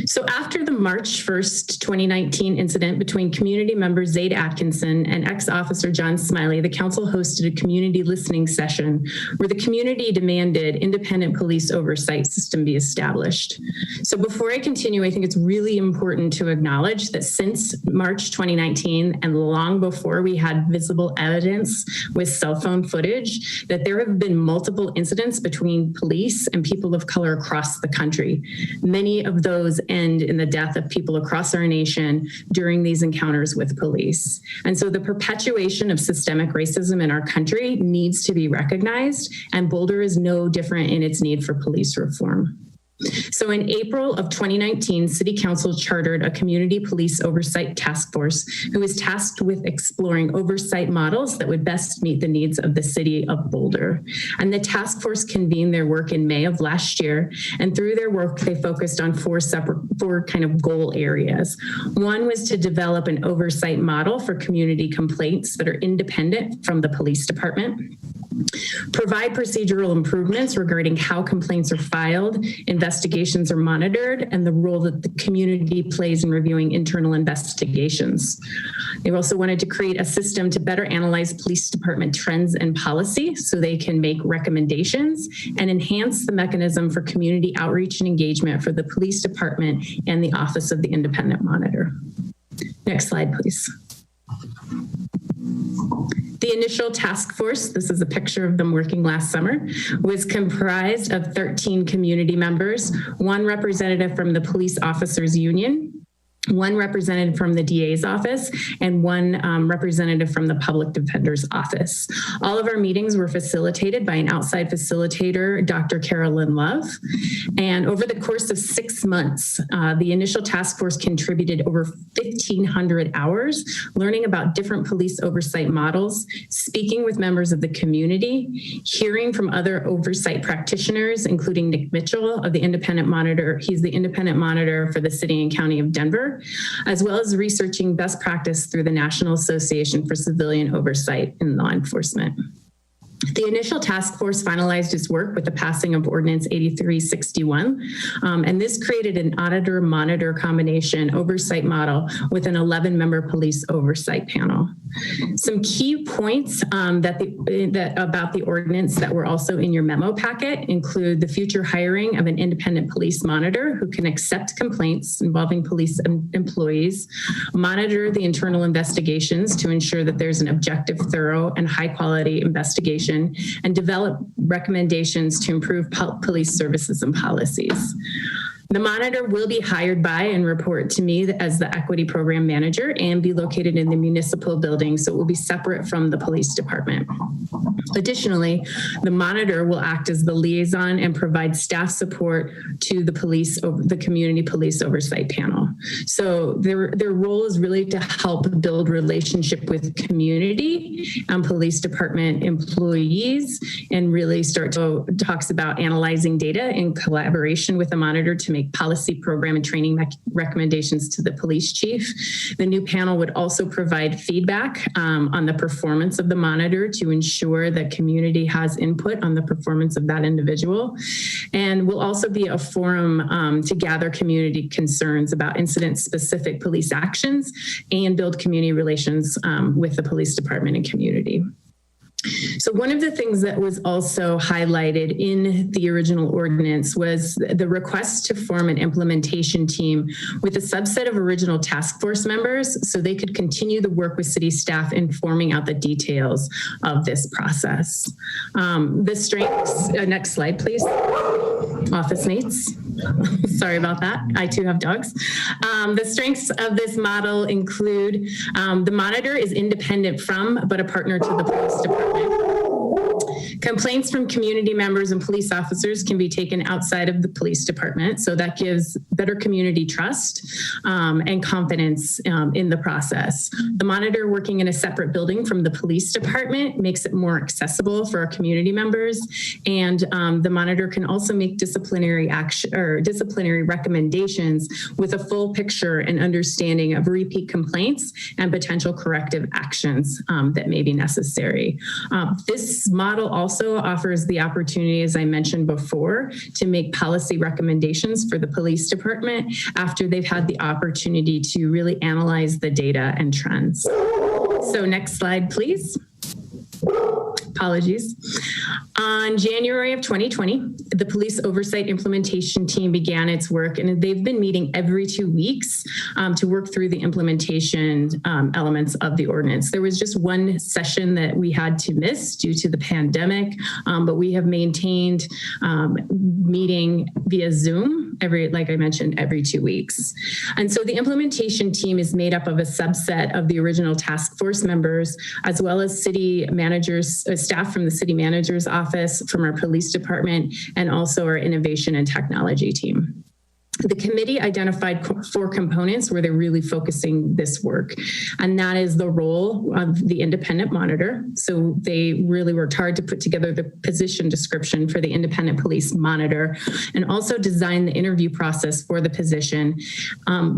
So after the March 1st, 2019 incident between community member Zaid Atkinson and ex-officer John Smiley, the council hosted a community listening session where the community demanded independent police oversight system be established. So before I continue, I think it's really important to acknowledge that since March 2019 and long before we had visible evidence with cell phone footage, that there have been multiple incidents between police and people of color across the country. Many of those end in the death of people across our nation during these encounters with police. And so the perpetuation of systemic racism in our country needs to be recognized, and Boulder is no different in its need for police reform. So in April of 2019, City Council chartered a community police oversight task force who was tasked with exploring oversight models that would best meet the needs of the city of Boulder. And the task force convened their work in May of last year. And through their work, they focused on four kind of goal areas. One was to develop an oversight model for community complaints that are independent from the police department. Provide procedural improvements regarding how complaints are filed, investigations are monitored, and the role that the community plays in reviewing internal investigations. They also wanted to create a system to better analyze police department trends and policy so they can make recommendations and enhance the mechanism for community outreach and engagement for the police department and the Office of the Independent Monitor. Next slide, please. The initial task force, this is a picture of them working last summer, was comprised of 13 community members, one representative from the Police Officers Union, one representative from the DA's office, and one representative from the Public Defender's office. All of our meetings were facilitated by an outside facilitator, Dr. Carolyn Love. And over the course of 6 months, the initial task force contributed over 1,500 hours learning about different police oversight models, speaking with members of the community, hearing from other oversight practitioners, including Nick Mitchell of the Independent Monitor. He's the Independent Monitor for the City and County of Denver, as well as researching best practice through the National Association for Civilian Oversight in Law Enforcement. The initial task force finalized its work with the passing of Ordinance 8361, and this created an auditor-monitor combination oversight model with an 11-member police oversight panel. Some key points about the ordinance that were also in your memo packet include the future hiring of an independent police monitor who can accept complaints involving police employees, monitor the internal investigations to ensure that there's an objective, thorough, and high-quality investigation, and develop recommendations to improve police services and policies. The monitor will be hired by and report to me as the equity program manager and be located in the municipal building, so it will be separate from the police department. Additionally, the monitor will act as the liaison and provide staff support to the community police oversight panel. So their role is really to help build relationship with community and police department employees, and really talks about analyzing data in collaboration with the monitor to make policy, program, and training recommendations to the police chief. The new panel would also provide feedback on the performance of the monitor to ensure that community has input on the performance of that individual, and will also be a forum to gather community concerns about incident-specific police actions and build community relations with the police department and community. So one of the things that was also highlighted in the original ordinance was the request to form an implementation team with a subset of original task force members so they could continue the work with city staff in forming out the details of this process. The strengths, next slide, please. Office mates. Sorry about that. I too have dogs. The strengths of this model include the monitor is independent from, but a partner to the police department. Complaints from community members and police officers can be taken outside of the police department, so that gives better community trust and confidence in the process. The monitor working in a separate building from the police department makes it more accessible for our community members, and the monitor can also make disciplinary action or disciplinary recommendations with a full picture and understanding of repeat complaints and potential corrective actions that may be necessary. This model also offers the opportunity, as I mentioned before, to make policy recommendations for the police department after they've had the opportunity to really analyze the data and trends. So next slide, please. Apologies. On January of 2020, the Police Oversight Implementation Team began its work, and they've been meeting every 2 weeks to work through the implementation elements of the ordinance. There was just one session that we had to miss due to the pandemic, but we have maintained meeting via Zoom like I mentioned, every 2 weeks. And so the implementation team is made up of a subset of the original task force members, as well as city managers, staff from the city manager's office, from our police department, and also our innovation and technology team. The committee identified 4 components where they're really focusing this work, and that is the role of the independent monitor. So they really worked hard to put together the position description for the independent police monitor, and also design the interview process for the position.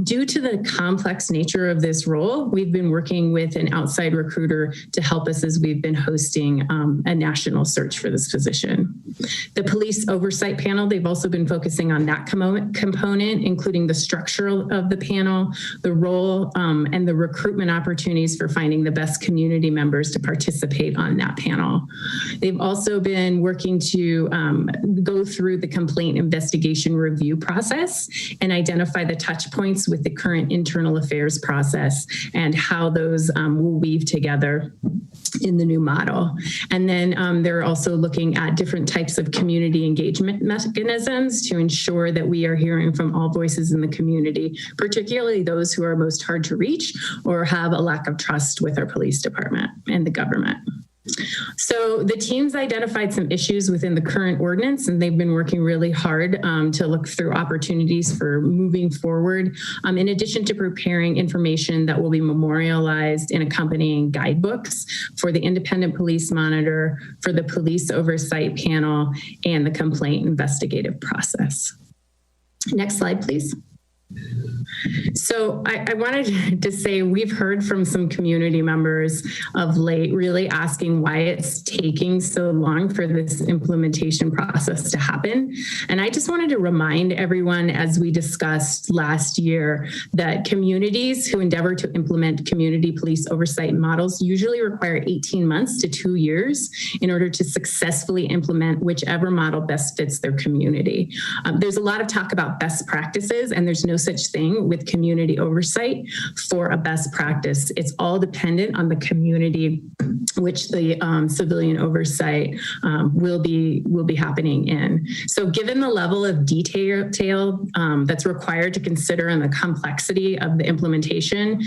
Due to the complex nature of this role, we've been working with an outside recruiter to help us as we've been hosting a national search for this position. The police oversight panel, they've also been focusing on that component, including the structure of the panel, the role, and the recruitment opportunities for finding the best community members to participate on that panel. They've also been working to go through the complaint investigation review process and identify the touch points with the current internal affairs process and how those will weave together in the new model. And then they're also looking at different types of community engagement mechanisms to ensure that we are hearing from all voices in the community, particularly those who are most hard to reach or have a lack of trust with our police department and the government. So the teams identified some issues within the current ordinance, and they've been working really hard to look through opportunities for moving forward, in addition to preparing information that will be memorialized in accompanying guidebooks for the independent police monitor, for the police oversight panel, and the complaint investigative process. Next slide, please. So I wanted to say we've heard from some community members of late really asking why it's taking so long for this implementation process to happen. And I just wanted to remind everyone, as we discussed last year, that communities who endeavor to implement community police oversight models usually require 18 months to 2 years in order to successfully implement whichever model best fits their community. There's a lot of talk about best practices, and there's no such thing with community oversight for a best practice. It's all dependent on the community which the civilian oversight will be happening in. So given the level of detail that's required to consider and the complexity of the implementation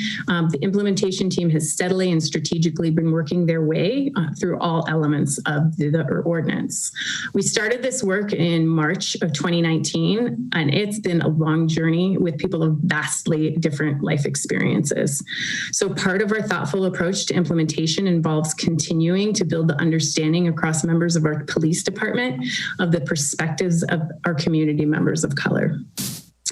team has steadily and strategically been working their way through all elements of the ordinance. We started this work in March of 2019, and it's been a long journey with people of vastly different life experiences. So part of our thoughtful approach to implementation involves continuing to build the understanding across members of our police department of the perspectives of our community members of color.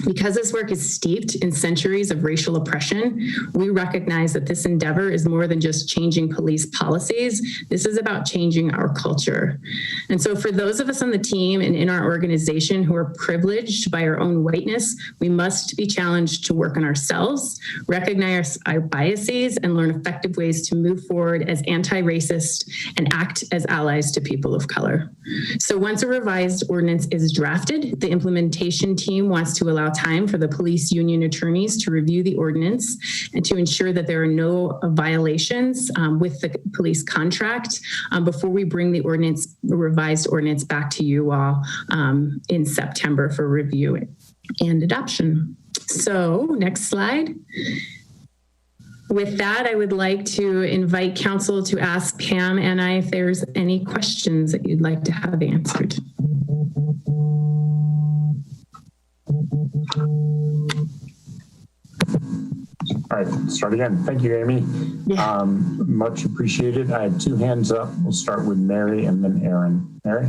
Because this work is steeped in centuries of racial oppression, we recognize that this endeavor is more than just changing police policies. This is about changing our culture. And so for those of us on the team and in our organization who are privileged by our own whiteness, we must be challenged to work on ourselves, recognize our biases, and learn effective ways to move forward as anti-racist and act as allies to people of color. So once a revised ordinance is drafted, the implementation team wants to allow time for the police union attorneys to review the ordinance and to ensure that there are no violations with the police contract before we bring the revised ordinance back to you all in September for review and adoption. So next slide. With that, I would like to invite council to ask Pam and I if there's any questions that you'd like to have answered. All right, start again. Thank you, Amy. Yeah. Much appreciated. I have 2 hands up. We'll start with Mary and then Aaron. Mary?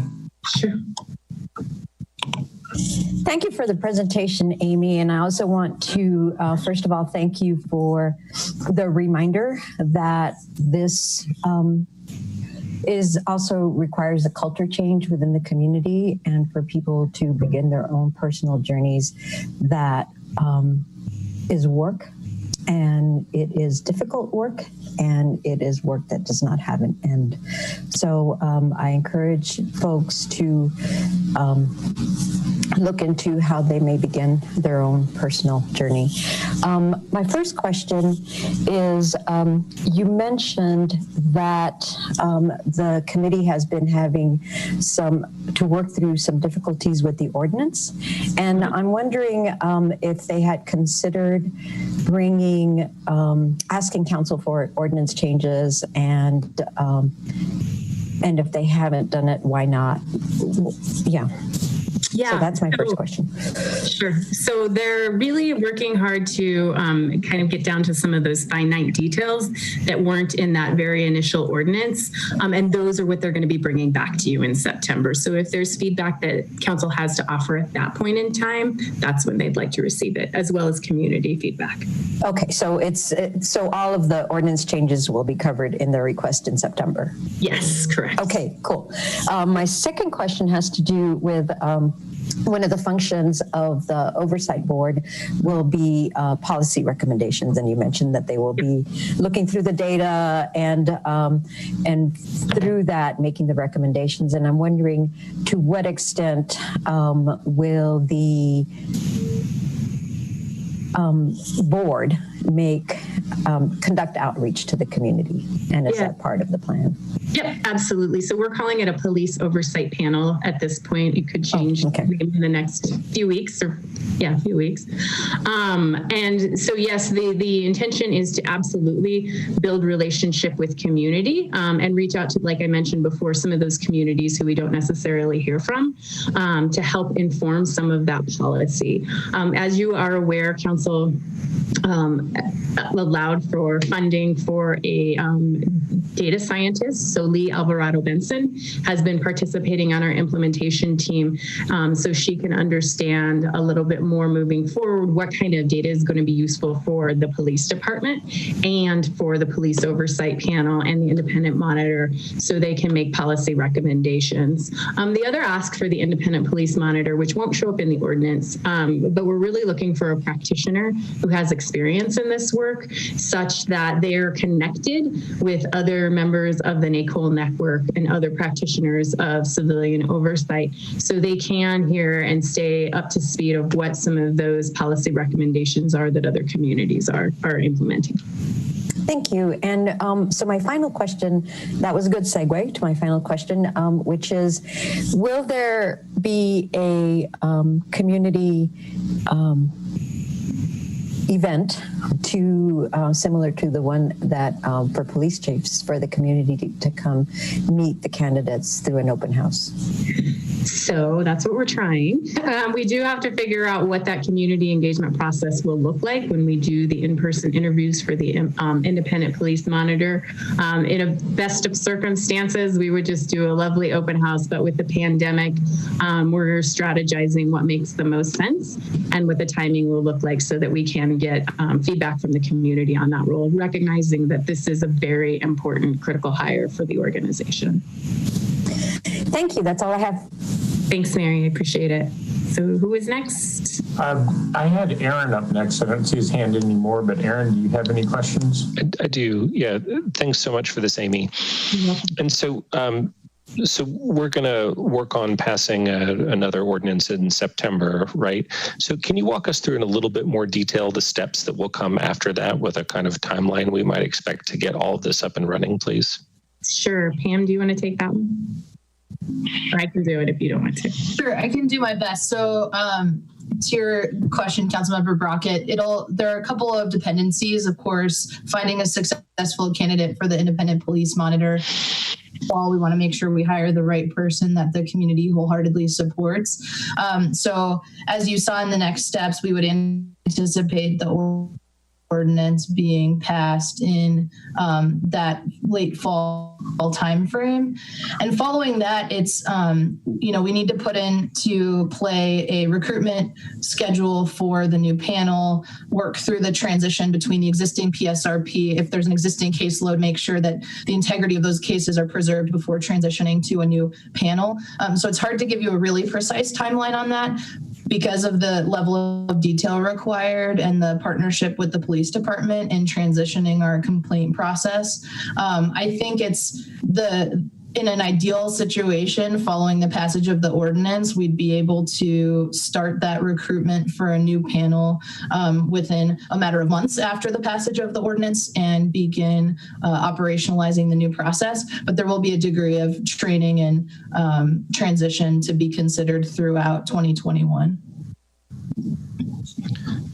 Sure. Thank you for the presentation, Amy. And I also want to, first of all, thank you for the reminder that this is also requires a culture change within the community and for people to begin their own personal journeys that is work, and it is difficult work, and it is work that does not have an end. So I encourage folks to look into how they may begin their own personal journey. My first question is, you mentioned that the committee has been having to work through some difficulties with the ordinance. And I'm wondering if they had considered asking council for ordinance changes, and if they haven't done it, why not? Yeah. Yeah. So that's my first question. Sure. So they're really working hard to kind of get down to some of those finite details that weren't in that very initial ordinance. And those are what they're going to be bringing back to you in September. So if there's feedback that council has to offer at that point in time, that's when they'd like to receive it, as well as community feedback. Okay. So so all of the ordinance changes will be covered in the request in September? Yes, correct. Okay, cool. My second question has to do with one of the functions of the oversight board will be policy recommendations, and you mentioned that they will be looking through the data and through that making the recommendations. And I'm wondering, to what extent will the board conduct outreach to the community, and is that part of the plan? Yep, absolutely. So we're calling it a police oversight panel at this point. It could change in the next few weeks, few weeks. And so yes, the intention is to absolutely build relationship with community and reach out to, like I mentioned before, some of those communities who we don't necessarily hear from to help inform some of that policy. As you are aware, council allowed for funding for a data scientist. So Lee Alvarado Benson has been participating on our implementation team, so she can understand a little bit more moving forward what kind of data is going to be useful for the police department and for the police oversight panel and the independent monitor, so they can make policy recommendations. The other ask for the independent police monitor, which won't show up in the ordinance, but we're really looking for a practitioner who has experience in this work, such that they're connected with other members of the NACOL network and other practitioners of civilian oversight, so they can hear and stay up to speed of what some of those policy recommendations are that other communities are implementing. Thank you. And so my final question, that was a good segue to my final question, which is, will there be a community event similar to the one that for police chiefs, for the community to come meet the candidates through an open house? So that's what we're trying. We do have to figure out what that community engagement process will look like when we do the in-person interviews for the independent police monitor. In a best of circumstances, we would just do a lovely open house, but with the pandemic, we're strategizing what makes the most sense and what the timing will look like so that we can get feedback from the community on that role, recognizing that this is a very important critical hire for the organization. Thank you. That's all I have. Thanks, Mary. I appreciate it. So who is next? I had Aaron up next. I don't see his hand anymore, but Aaron, do you have any questions? I do. Yeah. Thanks so much for this, Amy. And so, so we're going to work on passing another ordinance in September, right? So can you walk us through in a little bit more detail the steps that will come after that, with a kind of timeline we might expect to get all of this up and running, please? Sure. Pam, do you want to take that one? Or I can do it if you don't want to. Sure, I can do my best. So to your question, Councilmember Brockett, there are a couple of dependencies, of course, finding a successful candidate for the independent police monitor. We want to make sure we hire the right person that the community wholeheartedly supports. So as you saw in the next steps, we would anticipate the ordinance being passed in that late fall timeframe. And following that, it's, we need to put into play a recruitment schedule for the new panel, work through the transition between the existing PSRP. If there's an existing caseload, make sure that the integrity of those cases are preserved before transitioning to a new panel. So it's hard to give you a really precise timeline on that, because of the level of detail required and the partnership with the police department in transitioning our complaint process. I think it's in an ideal situation, following the passage of the ordinance, we'd be able to start that recruitment for a new panel within a matter of months after the passage of the ordinance and begin operationalizing the new process. But there will be a degree of training and transition to be considered throughout 2021.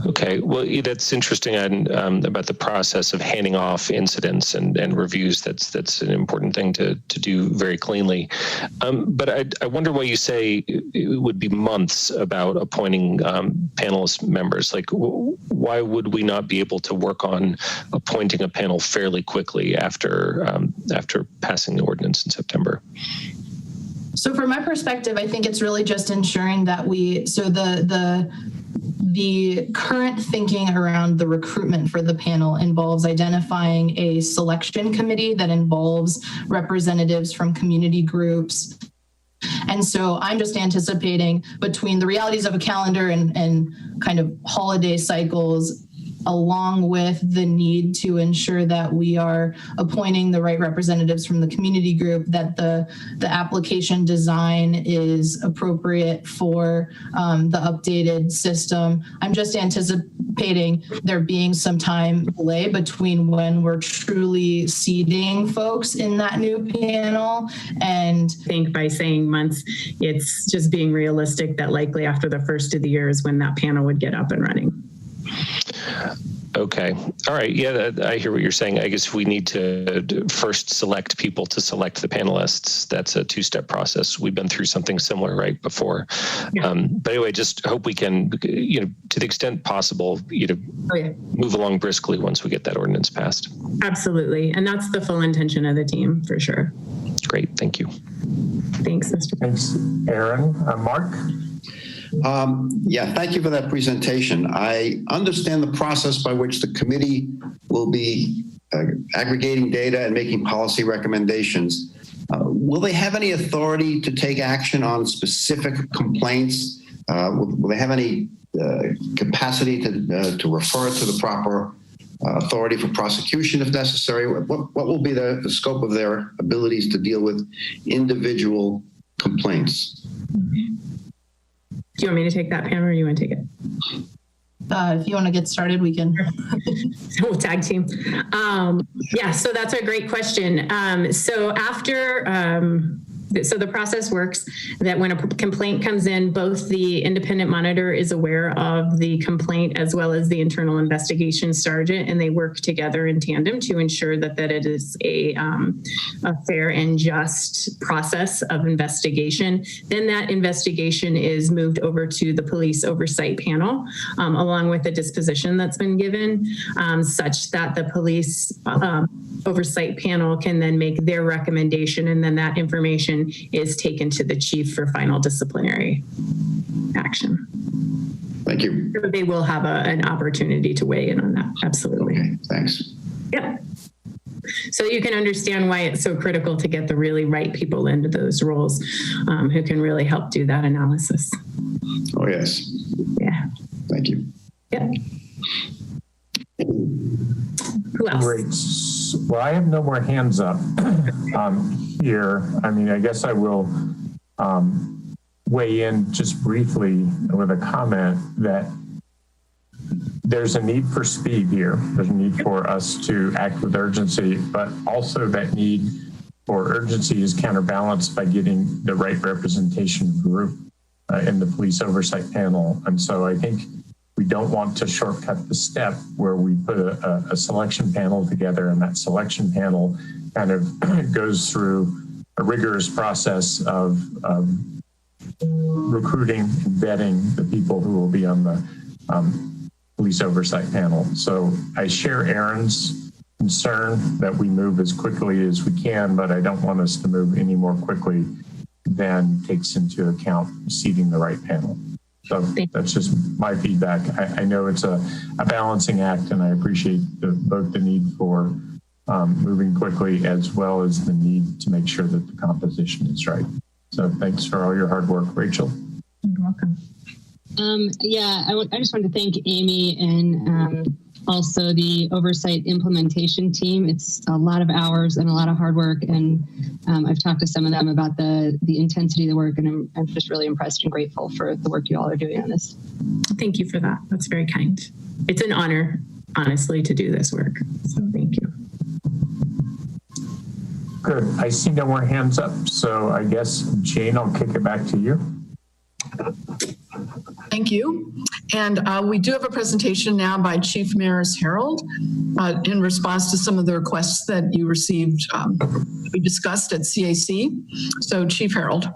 Okay, well, that's interesting about the process of handing off incidents and reviews. That's an important thing to do very cleanly. But I wonder why you say it would be months about appointing panelist members. Like, why would we not be able to work on appointing a panel fairly quickly after passing the ordinance in September? So from my perspective, I think it's really just ensuring that the current thinking around the recruitment for the panel involves identifying a selection committee that involves representatives from community groups. And so I'm just anticipating, between the realities of a calendar and kind of holiday cycles, along with the need to ensure that we are appointing the right representatives from the community group, that the application design is appropriate for the updated system. I'm just anticipating there being some time delay between when we're truly seating folks in that new panel. And I think by saying months, it's just being realistic that likely after the first of the year is when that panel would get up and running. Okay. All right. Yeah, I hear what you're saying. I guess we need to first select people to select the panelists. That's a two-step process. We've been through something similar right before. Yeah. But anyway, just hope we can, to the extent possible, move along briskly once we get that ordinance passed. Absolutely. And that's the full intention of the team, for sure. Great. Thank you. Thanks, Mr. Thanks, Aaron. Mark? Yeah, thank you for that presentation. I understand the process by which the committee will be aggregating data and making policy recommendations. Will they have any authority to take action on specific complaints? Will they have any capacity to refer to the proper authority for prosecution if necessary? What will be the scope of their abilities to deal with individual complaints? Do you want me to take that, Pam, or you want to take it? If you want to get started, we can. We'll tag team. Yeah, so that's a great question. So the process works that when a complaint comes in, both the independent monitor is aware of the complaint as well as the internal investigation sergeant, and they work together in tandem to ensure that it is a fair and just process of investigation. Then that investigation is moved over to the police oversight panel, along with a disposition that's been given, such that the police oversight panel can then make their recommendation, and then that information is taken to the chief for final disciplinary action. Thank you. They will have an opportunity to weigh in on that. Absolutely. Okay, thanks. Yep. So you can understand why it's so critical to get the really right people into those roles who can really help do that analysis. Oh, yes. Yeah. Thank you. Yep. Who else? Great. Well, I have no more hands up here. I mean, I guess I will weigh in just briefly with a comment that there's a need for speed here. There's a need for us to act with urgency, but also that need for urgency is counterbalanced by getting the right representation group in the police oversight panel. And so I think we don't want to shortcut the step where we put a selection panel together, and that selection panel kind of goes through a rigorous process of recruiting and vetting the people who will be on the police oversight panel. So I share Aaron's concern that we move as quickly as we can, but I don't want us to move any more quickly than takes into account seating the right panel. So that's just my feedback. I know it's a balancing act, and I appreciate both the need for moving quickly as well as the need to make sure that the composition is right. So thanks for all your hard work, Rachel. You're welcome. I just wanted to thank Amy and also the oversight implementation team. It's a lot of hours and a lot of hard work, and I've talked to some of them about the intensity of the work, and I'm just really impressed and grateful for the work you all are doing on this. Thank you for that. That's very kind. It's an honor, honestly, to do this work. So thank you. Good. I see no more hands up. So I guess, Jane, I'll kick it back to you. Thank you. And we do have a presentation now by Chief Maris Harold in response to some of the requests that you received, we discussed at CAC. So Chief Harold.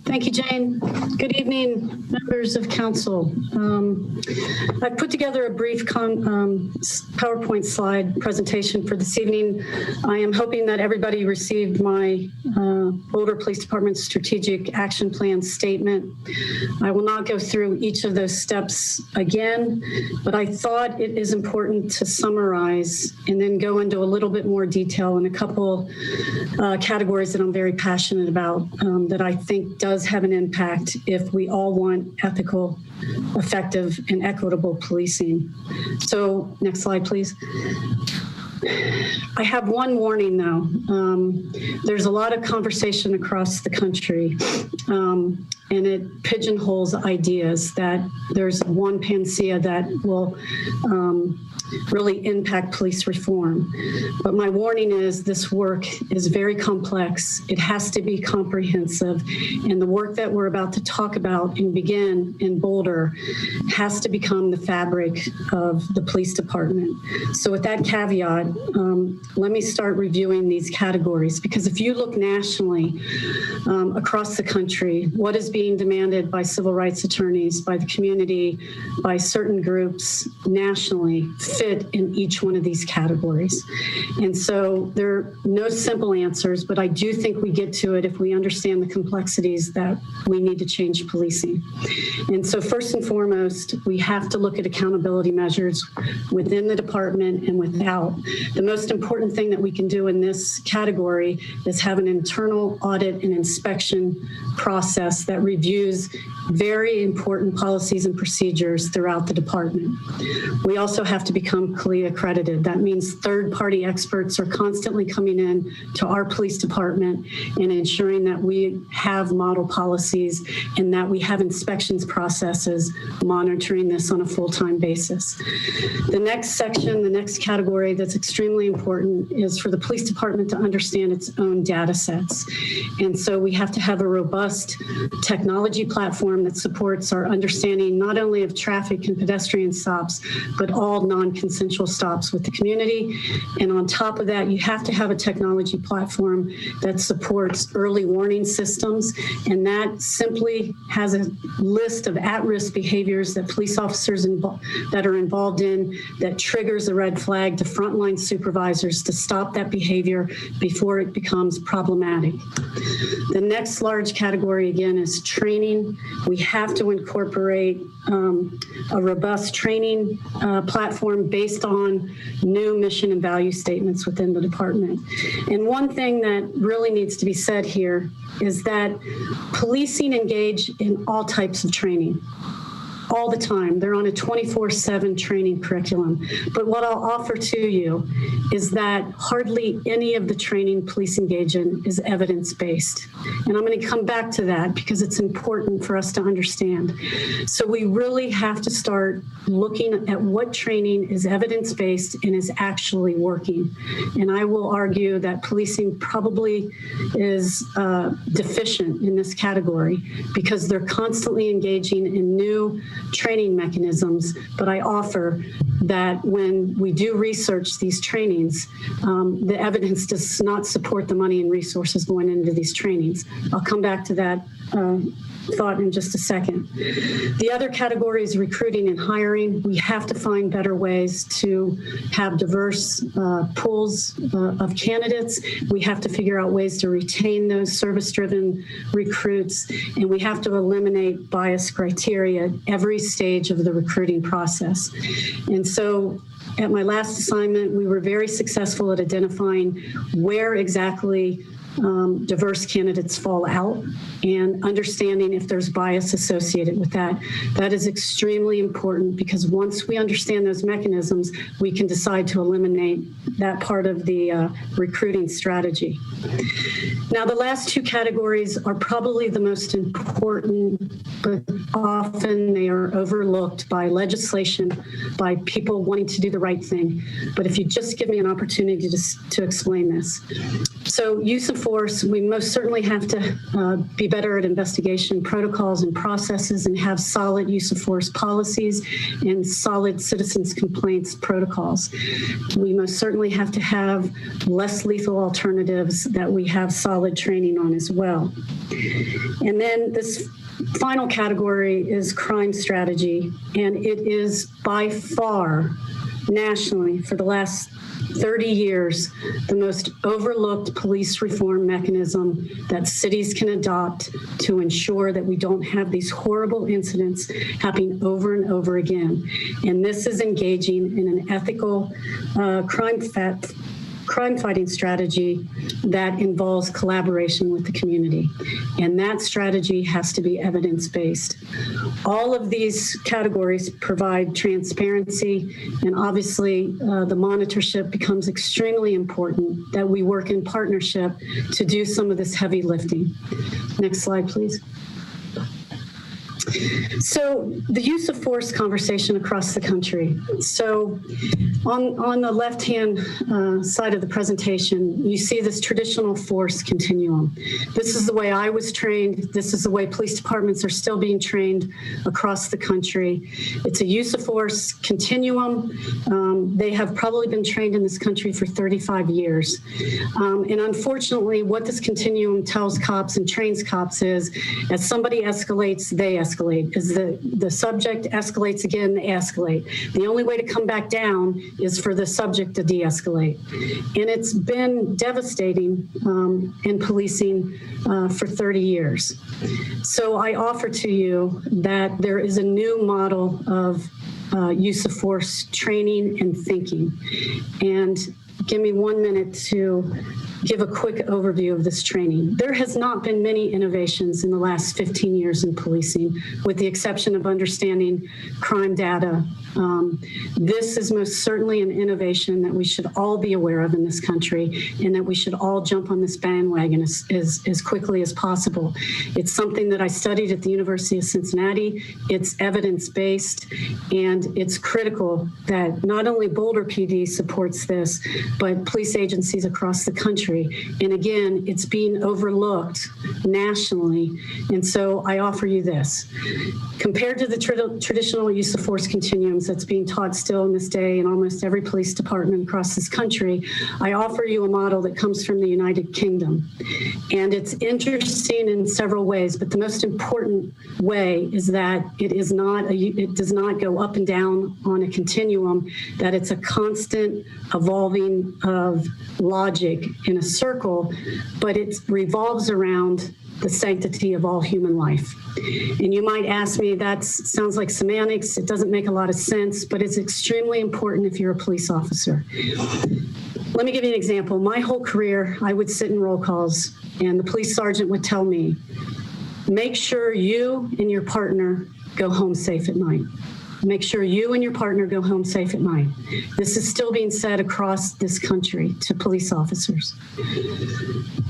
Thank you, Jane. Good evening, members of council. I've put together a brief PowerPoint slide presentation for this evening. I am hoping that everybody received my Boulder Police Department Strategic Action Plan statement. I will not go through each of those steps again, but I thought it is important to summarize and then go into a little bit more detail in a couple categories that I'm very passionate about that I think does have an impact if we all want ethical, effective, and equitable policing. So next slide, please. I have one warning though. There's a lot of conversation across the country and it pigeonholes ideas that there's one panacea that will really impact police reform. But my warning is this work is very complex. It has to be comprehensive. And the work that we're about to talk about and begin in Boulder has to become the fabric of the police department. So with that caveat, let me start reviewing these categories, because if you look nationally across the country, what is being demanded by civil rights attorneys, by the community, by certain groups nationally fit in each one of these categories. And so there are no simple answers, but I do think we get to it if we understand the complexities that we need to change policing. And so first and foremost, we have to look at accountability measures within the department and without. The most important thing that we can do in this category is have an internal audit and inspection process that reviews very important policies and procedures throughout the department. We also have to become CLIA accredited. That means third-party experts are constantly coming in to our police department and ensuring that we have model policies and that we have inspections processes monitoring this on a full-time basis. The next section, the next category that's extremely important is for the police department to understand its own data sets. And so we have to have a robust technology platform that supports our understanding not only of traffic and pedestrian stops, but all non-consensual stops with the community. And on top of that, you have to have a technology platform that supports early warning systems. And that simply has a list of at-risk behaviors that police officers that are involved in that triggers a red flag to frontline supervisors to stop that behavior before it becomes problematic. The next large category, again, is training. We have to incorporate a robust training platform based on new mission and value statements within the department. And one thing that really needs to be said here is that policing engage in all types of training. All the time. They're on a 24/7 training curriculum. But what I'll offer to you is that hardly any of the training police engage in is evidence-based. And I'm going to come back to that because it's important for us to understand. So we really have to start looking at what training is evidence-based and is actually working. And I will argue that policing probably is deficient in this category because they're constantly engaging in new training mechanisms, but I offer that when we do research these trainings, the evidence does not support the money and resources going into these trainings. I'll come back to that thought in just a second. The other category is recruiting and hiring. We have to find better ways to have diverse pools of candidates. We have to figure out ways to retain those service-driven recruits, and we have to eliminate bias criteria at every stage of the recruiting process. And so at my last assignment, we were very successful at identifying where exactly diverse candidates fall out and understanding if there's bias associated with that. That is extremely important because once we understand those mechanisms, we can decide to eliminate that part of the recruiting strategy. Now, the last two categories are probably the most important, but often they are overlooked by legislation, by people wanting to do the right thing. But if you just give me an opportunity to explain this. So use of force, we most certainly have to be better at investigation protocols and processes and have solid use of force policies and solid citizens complaints protocols. We most certainly have to have less lethal alternatives that we have solid training on as well. And then this final category is crime strategy, and it is by far nationally for the last 30 years, the most overlooked police reform mechanism that cities can adopt to ensure that we don't have these horrible incidents happening over and over again. And this is engaging in an ethical crime fighting strategy that involves collaboration with the community. And that strategy has to be evidence-based. All of these categories provide transparency, and obviously the monitorship becomes extremely important that we work in partnership to do some of this heavy lifting. Next slide, please. So the use of force conversation across the country. So on the left-hand side of the presentation, you see this traditional force continuum. This is the way I was trained. This is the way police departments are still being trained across the country. It's a use of force continuum. They have probably been trained in this country for 35 years. And unfortunately, what this continuum tells cops and trains cops is, as somebody escalates, they escalate. As the subject escalates again, they escalate. The only way to come back down is for the subject to de-escalate. And it's been devastating in policing for 30 years. So I offer to you that there is a new model of use of force training and thinking. And give me 1 minute to give a quick overview of this training. There has not been many innovations in the last 15 years in policing, with the exception of understanding crime data. This is most certainly an innovation that we should all be aware of in this country, and that we should all jump on this bandwagon as quickly as possible. It's something that I studied at the University of Cincinnati. It's evidence-based, and it's critical that not only Boulder PD supports this, but police agencies across the country. And again, it's being overlooked nationally. And so I offer you this. Compared to the traditional use of force continuums that's being taught still in this day in almost every police department across this country, I offer you a model that comes from the United Kingdom. And it's interesting in several ways, but the most important way is that it does not go up and down on a continuum, that it's a constant evolving of logic in a circle, but it revolves around the sanctity of all human life. And you might ask me, that sounds like semantics. It doesn't make a lot of sense, but it's extremely important if you're a police officer. Let me give you an example. My whole career, I would sit in roll calls, and the police sergeant would tell me, make sure you and your partner go home safe at night. Make sure you and your partner go home safe at night. This is still being said across this country to police officers.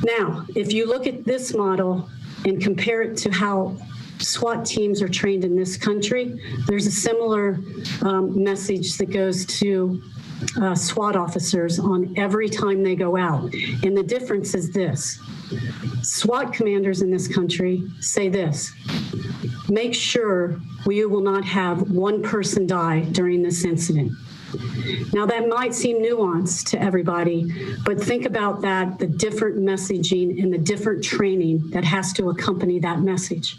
Now, if you look at this model and compare it to how SWAT teams are trained in this country, there's a similar message that goes to SWAT officers on every time they go out. And the difference is this. SWAT commanders in this country say this: make sure we will not have one person die during this incident. Now, that might seem nuanced to everybody, but think about that, the different messaging and the different training that has to accompany that message.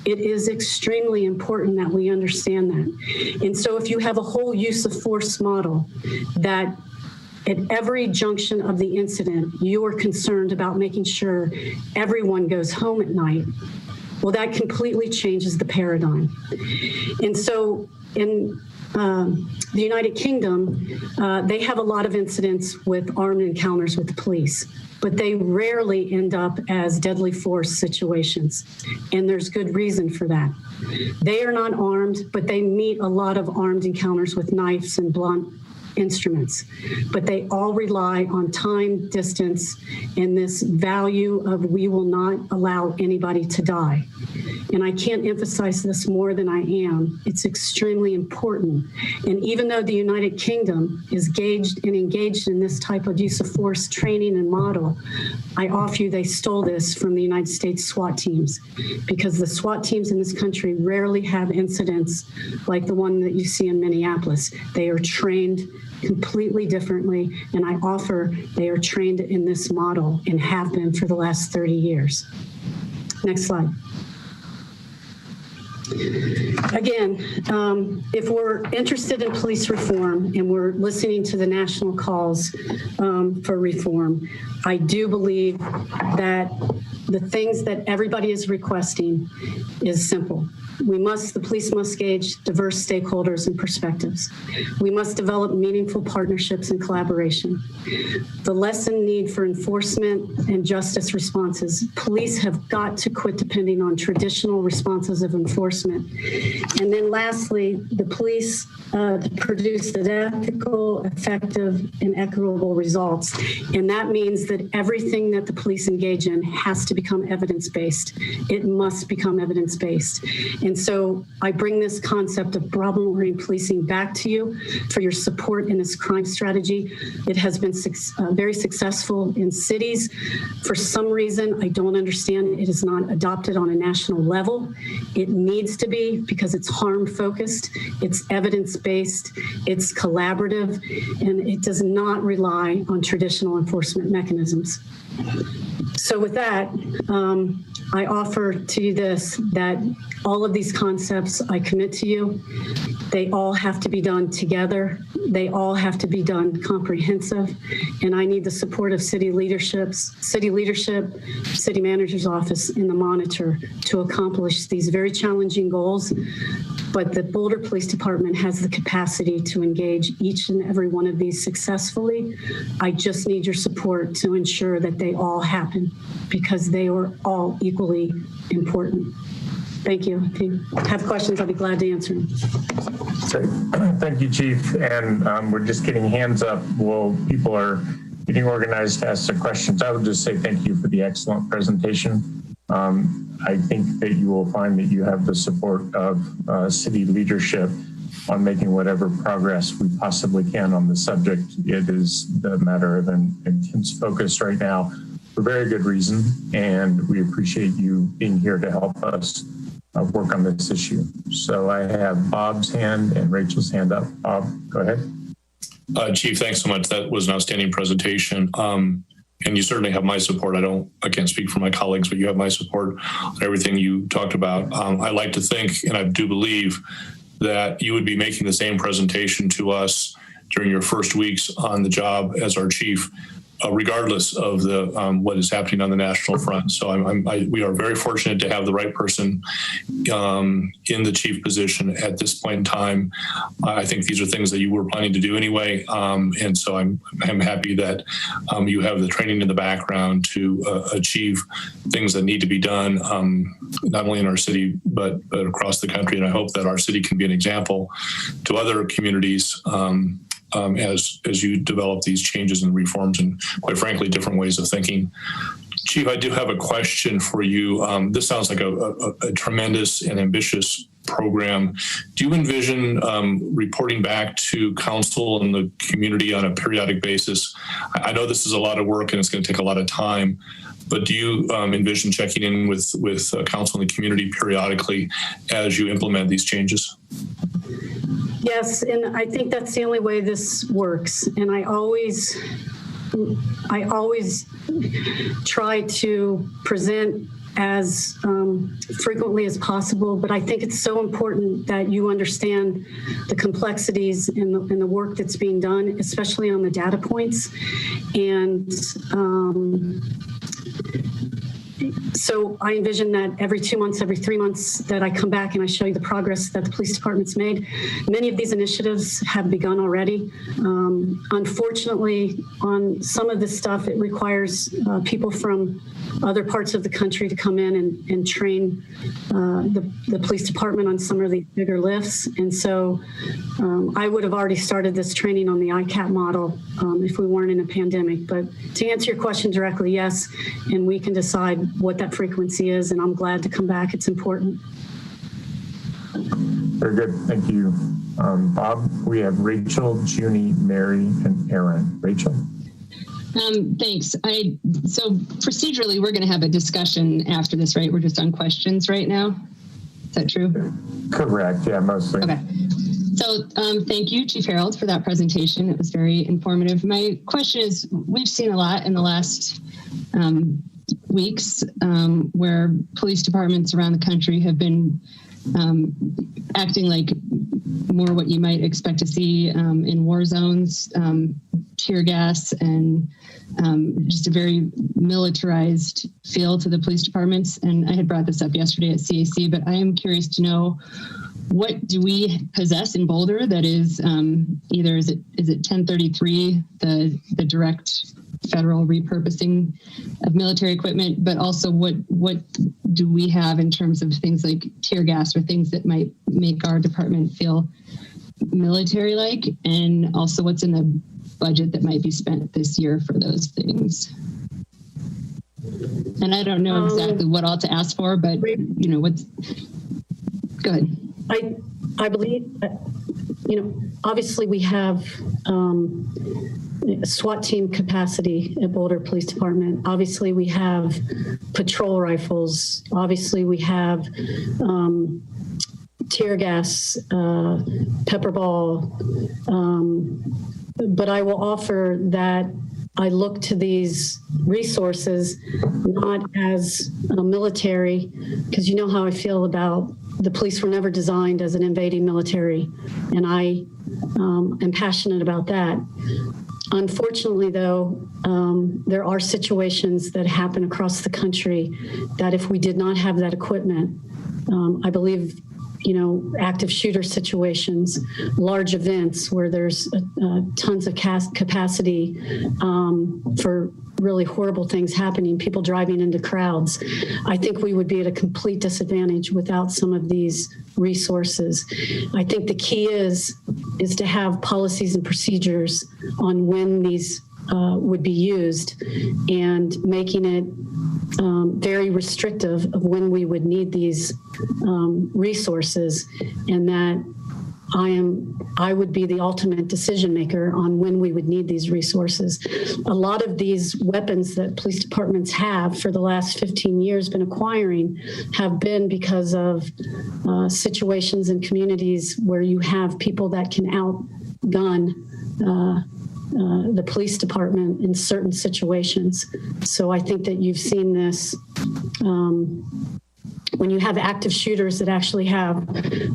It is extremely important that we understand that. And so if you have a whole use of force model that at every junction of the incident, you are concerned about making sure everyone goes home at night, well, that completely changes the paradigm. And so in the United Kingdom, they have a lot of incidents with armed encounters with the police, but they rarely end up as deadly force situations. And there's good reason for that. They are not armed, but they meet a lot of armed encounters with knives and blunt instruments, but they all rely on time, distance, and this value of we will not allow anybody to die. And I can't emphasize this more than I am. It's extremely important. And even though the United Kingdom is engaged in this type of use of force training and model, I offer you they stole this from the United States SWAT teams, because the SWAT teams in this country rarely have incidents like the one that you see in Minneapolis. They are trained completely differently, and I offer they are trained in this model and have been for the last 30 years. Next slide. Again, if we're interested in police reform and we're listening to the national calls for reform, I do believe that the things that everybody is requesting is simple. The police must engage diverse stakeholders and perspectives. We must develop meaningful partnerships and collaboration. The lessened need for enforcement and justice responses. Police have got to quit depending on traditional responses of enforcement. And then lastly, the police produce ethical, effective, and equitable results. And that means that everything that the police engage in has to become evidence-based. It must become evidence-based. And so I bring this concept of problem-oriented policing back to you for your support in this crime strategy. It has been very successful in cities. For some reason, I don't understand it is not adopted on a national level. It needs to be, because it's harm-focused, it's evidence-based, it's collaborative, and it does not rely on traditional enforcement mechanisms. So with that, I offer to you this, that all of these concepts I commit to you. They all have to be done together. They all have to be done comprehensive. And I need the support of city leadership, city manager's office, and the monitor to accomplish these very challenging goals. But the Boulder Police Department has the capacity to engage each and every one of these successfully. I just need your support to ensure that they all happen, because they are all equally important. Thank you. If you have questions, I'll be glad to answer them. Thank you, Chief. And we're just getting hands up while people are getting organized to ask their questions. I would just say thank you for the excellent presentation. I think that you will find that you have the support of city leadership on making whatever progress we possibly can on the subject. It is the matter of an intense focus right now for very good reason, and we appreciate you being here to help us work on this issue. So I have Bob's hand and Rachel's hand up. Bob, go ahead. Chief, thanks so much. That was an outstanding presentation. And you certainly have my support. I can't speak for my colleagues, but you have my support on everything you talked about. I like to think, and I do believe, that you would be making the same presentation to us during your first weeks on the job as our chief, regardless of the what is happening on the national front. So we are very fortunate to have the right person in the chief position at this point in time. I think these are things that you were planning to do anyway, and so I'm happy that you have the training in the background to achieve things that need to be done, not only in our city but across the country. And I hope that our city can be an example to other communities. As you develop these changes and reforms and, quite frankly, different ways of thinking. Chief, I do have a question for you. This sounds like a tremendous and ambitious program. Do you envision reporting back to council and the community on a periodic basis? I know this is a lot of work and it's going to take a lot of time, but do you envision checking in with council and the community periodically as you implement these changes? Yes, and I think that's the only way this works. And I always try to present as frequently as possible, but I think it's so important that you understand the complexities in the work that's being done, especially on the data points. And so I envision that every 2 months, every 3 months that I come back and I show you the progress that the police department's made. Many of these initiatives have begun already. Unfortunately, on some of this stuff, it requires people from other parts of the country to come in and train the police department on some of these bigger lifts. And so I would have already started this training on the ICAP model if we weren't in a pandemic. But to answer your question directly, yes, and we can decide what that frequency is, and I'm glad to come back. It's important. Very good. Thank you. Bob, we have Rachel, Junie, Mary, and Aaron. Rachel. Thanks. So procedurally, we're going to have a discussion after this, right? We're just on questions right now. Is that true? Correct. Yeah, mostly. Okay. So thank you, Chief Harold, for that presentation. It was very informative. My question is, we've seen a lot in the last weeks where police departments around the country have been acting like more what you might expect to see in war zones, tear gas, and just a very militarized feel to the police departments. And I had brought this up yesterday at CAC, but I am curious to know, what do we possess in Boulder that is either is it 1033, the direct federal repurposing of military equipment, but also what do we have in terms of things like tear gas or things that might make our department feel military-like, and also what's in the budget that might be spent this year for those things. And I don't know exactly what all to ask for, but you know, what's good. I believe, obviously we have SWAT team capacity at Boulder Police Department. Obviously we have patrol rifles. Obviously we have tear gas, pepper ball. But I will offer that I look to these resources not as a military, because you know how I feel about the police were never designed as an invading military, and I am passionate about that. Unfortunately, though, there are situations that happen across the country that if we did not have that equipment, I believe, active shooter situations, large events where there's tons of capacity for really horrible things happening, people driving into crowds. I think we would be at a complete disadvantage without some of these resources. I think the key is to have policies and procedures on when these would be used, and making it very restrictive of when we would need these resources, and that I would be the ultimate decision maker on when we would need these resources. A lot of these weapons that police departments have for the last 15 years been acquiring have been because of situations in communities where you have people that can outgun the police department in certain situations. So I think that you've seen this when you have active shooters that actually have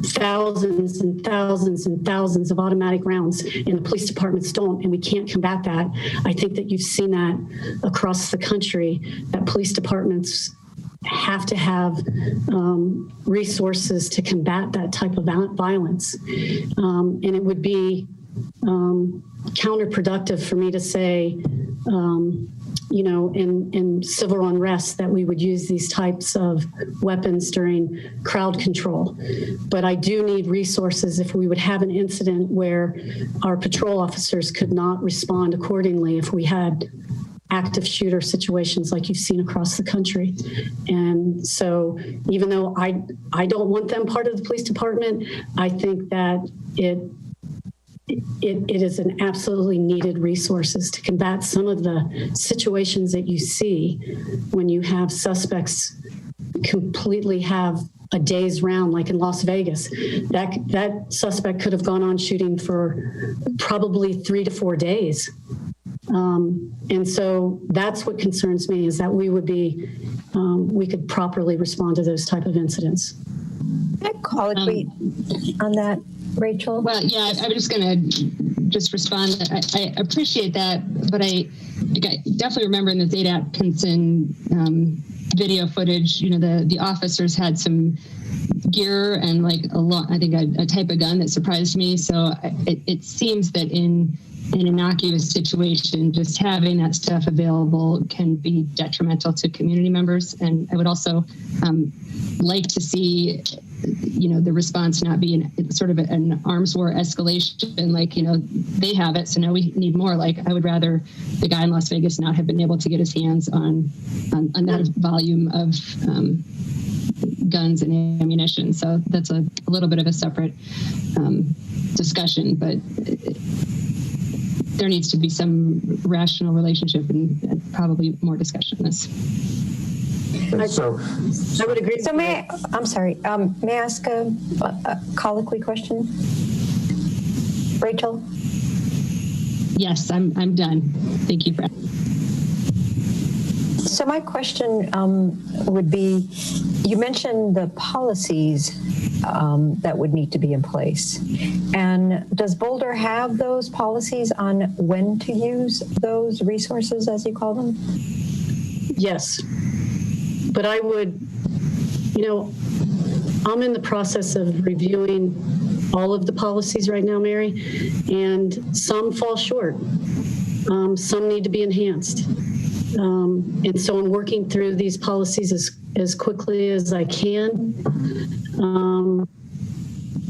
thousands and thousands and thousands of automatic rounds, and the police departments don't, and we can't combat that. I think that you've seen that across the country, that police departments have to have resources to combat that type of violence. And it would be counterproductive for me to say, in civil unrest, that we would use these types of weapons during crowd control. But I do need resources if we would have an incident where our patrol officers could not respond accordingly, if we had active shooter situations like you've seen across the country. And so even though I don't want them part of the police department, I think that it is an absolutely needed resources to combat some of the situations that you see when you have suspects completely have a day's round, like in Las Vegas. That suspect could have gone on shooting for probably 3 to 4 days. And so that's what concerns me, is that we could properly respond to those type of incidents. Colloquy on that, Rachel? Well, yeah, I'm just going to respond. I appreciate that, but I definitely remember in the Zeta Atkinson video footage, the officers had some gear and a type of gun that surprised me. So it seems that in an innocuous situation, just having that stuff available can be detrimental to community members. And I would also like to see, the response not be sort of an arms war escalation, they have it, so now we need more. I would rather the guy in Las Vegas not have been able to get his hands on that volume of guns and ammunition. So that's a little bit of a separate discussion, but there needs to be some rational relationship and probably more discussion on this. So I would agree. So may I ask a colloquy question? Rachel? Yes, I'm done. Thank you, Brad. So my question would be, you mentioned the policies that would need to be in place. And does Boulder have those policies on when to use those resources, as you call them? Yes. But I would, I'm in the process of reviewing all of the policies right now, Mary, and some fall short. Some need to be enhanced. And so I'm working through these policies as quickly as I can.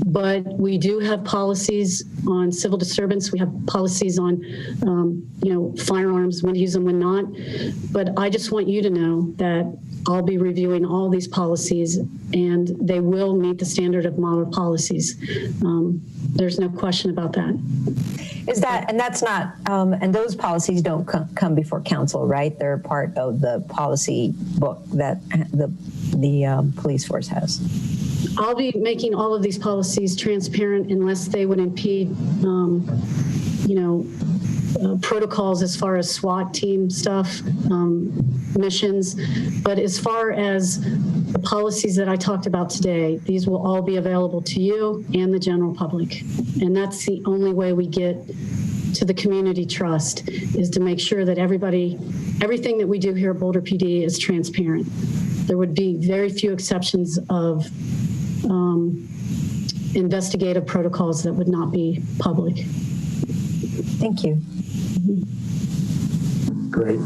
But we do have policies on civil disturbance. We have policies on, firearms, when to use them, when not. But I just want you to know that I'll be reviewing all these policies, and they will meet the standard of model policies. There's no question about that. Is that, and that's not, and those policies don't come before council, right? They're part of the policy book that the police force has. I'll be making all of these policies transparent unless they would impede, protocols as far as SWAT team stuff, missions. But as far as the policies that I talked about today, these will all be available to you and the general public. And that's the only way we get to the community trust, is to make sure that everything that we do here at Boulder PD is transparent. There would be very few exceptions of investigative protocols that would not be public. Thank you. Great.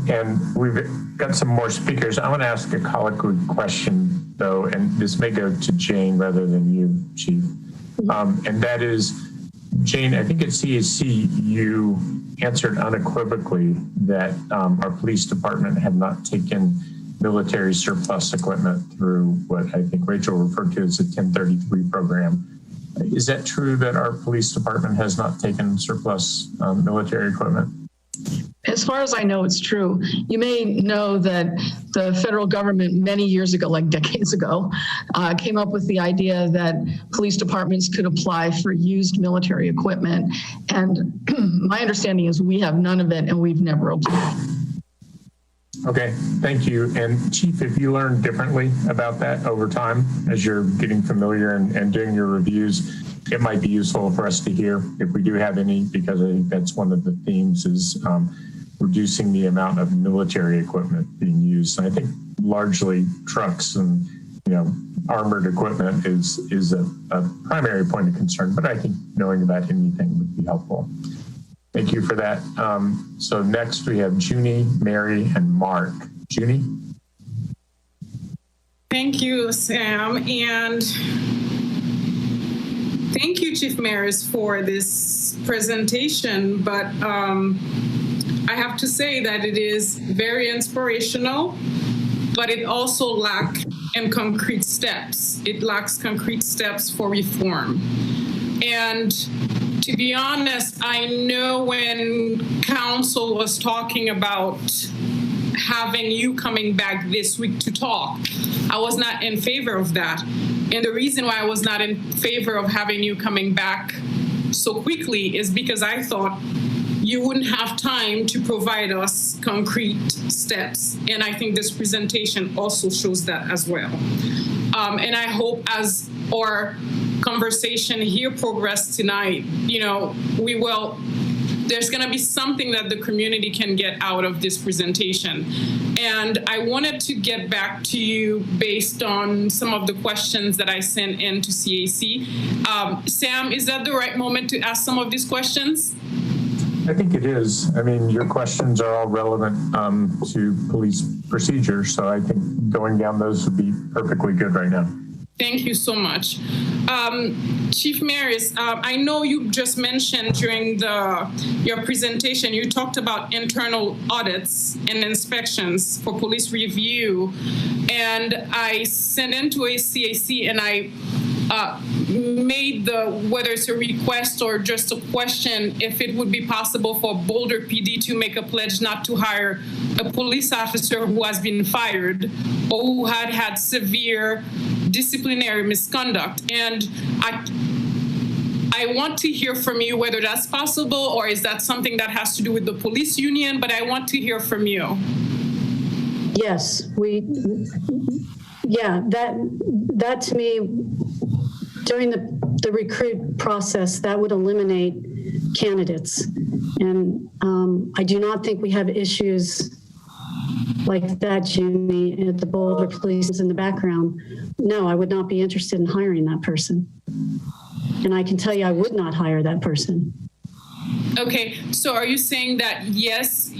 And we've got some more speakers. I want to ask a colloquy question, though, and this may go to Jane rather than you, Chief. And that is, Jane, I think at CAC you answered unequivocally that our police department had not taken military surplus equipment through what I think Rachel referred to as a 1033 program. Is that true that our police department has not taken surplus military equipment? As far as I know, it's true. You may know that the federal government many years ago, like decades ago, came up with the idea that police departments could apply for used military equipment. And my understanding is we have none of it and we've never applied. Okay, thank you. And Chief, if you learn differently about that over time as you're getting familiar and doing your reviews, it might be useful for us to hear if we do have any, because I think that's one of the themes is reducing the amount of military equipment being used. And I think largely trucks and armored equipment is a primary point of concern, but I think knowing about anything would be helpful. Thank you for that. So next we have Junie, Mary, and Mark. Junie? Thank you, Sam. And thank you, Chief Maris, for this presentation. But I have to say that it is very inspirational, but it also lacks concrete steps. It lacks concrete steps for reform. And to be honest, I know when council was talking about having you coming back this week to talk. I was not in favor of that. And the reason why I was not in favor of having you coming back so quickly is because I thought you wouldn't have time to provide us concrete steps. And I think this presentation also shows that as well. And I hope as our conversation here progress tonight, there's going to be something that the community can get out of this presentation. And I wanted to get back to you based on some of the questions that I sent in to CAC. Sam, is that the right moment to ask some of these questions? I think it is. I mean, your questions are all relevant to police procedures, so I think going down those would be perfectly good right now. Thank you so much. Chief Maris, I know you just mentioned during your presentation, you talked about internal audits and inspections for police review. And I sent into a CAC and I made whether it's a request or just a question, if it would be possible for Boulder PD to make a pledge not to hire a police officer who has been fired or who had severe disciplinary misconduct. And I want to hear from you whether that's possible or is that something that has to do with the police union, but I want to hear from you. Yes, that to me, during the recruit process, that would eliminate candidates. And I do not think we have issues like that, Jimmy, at the Boulder Police in the background. No, I would not be interested in hiring that person. And I can tell you I would not hire that person. Okay, so are you saying that yes,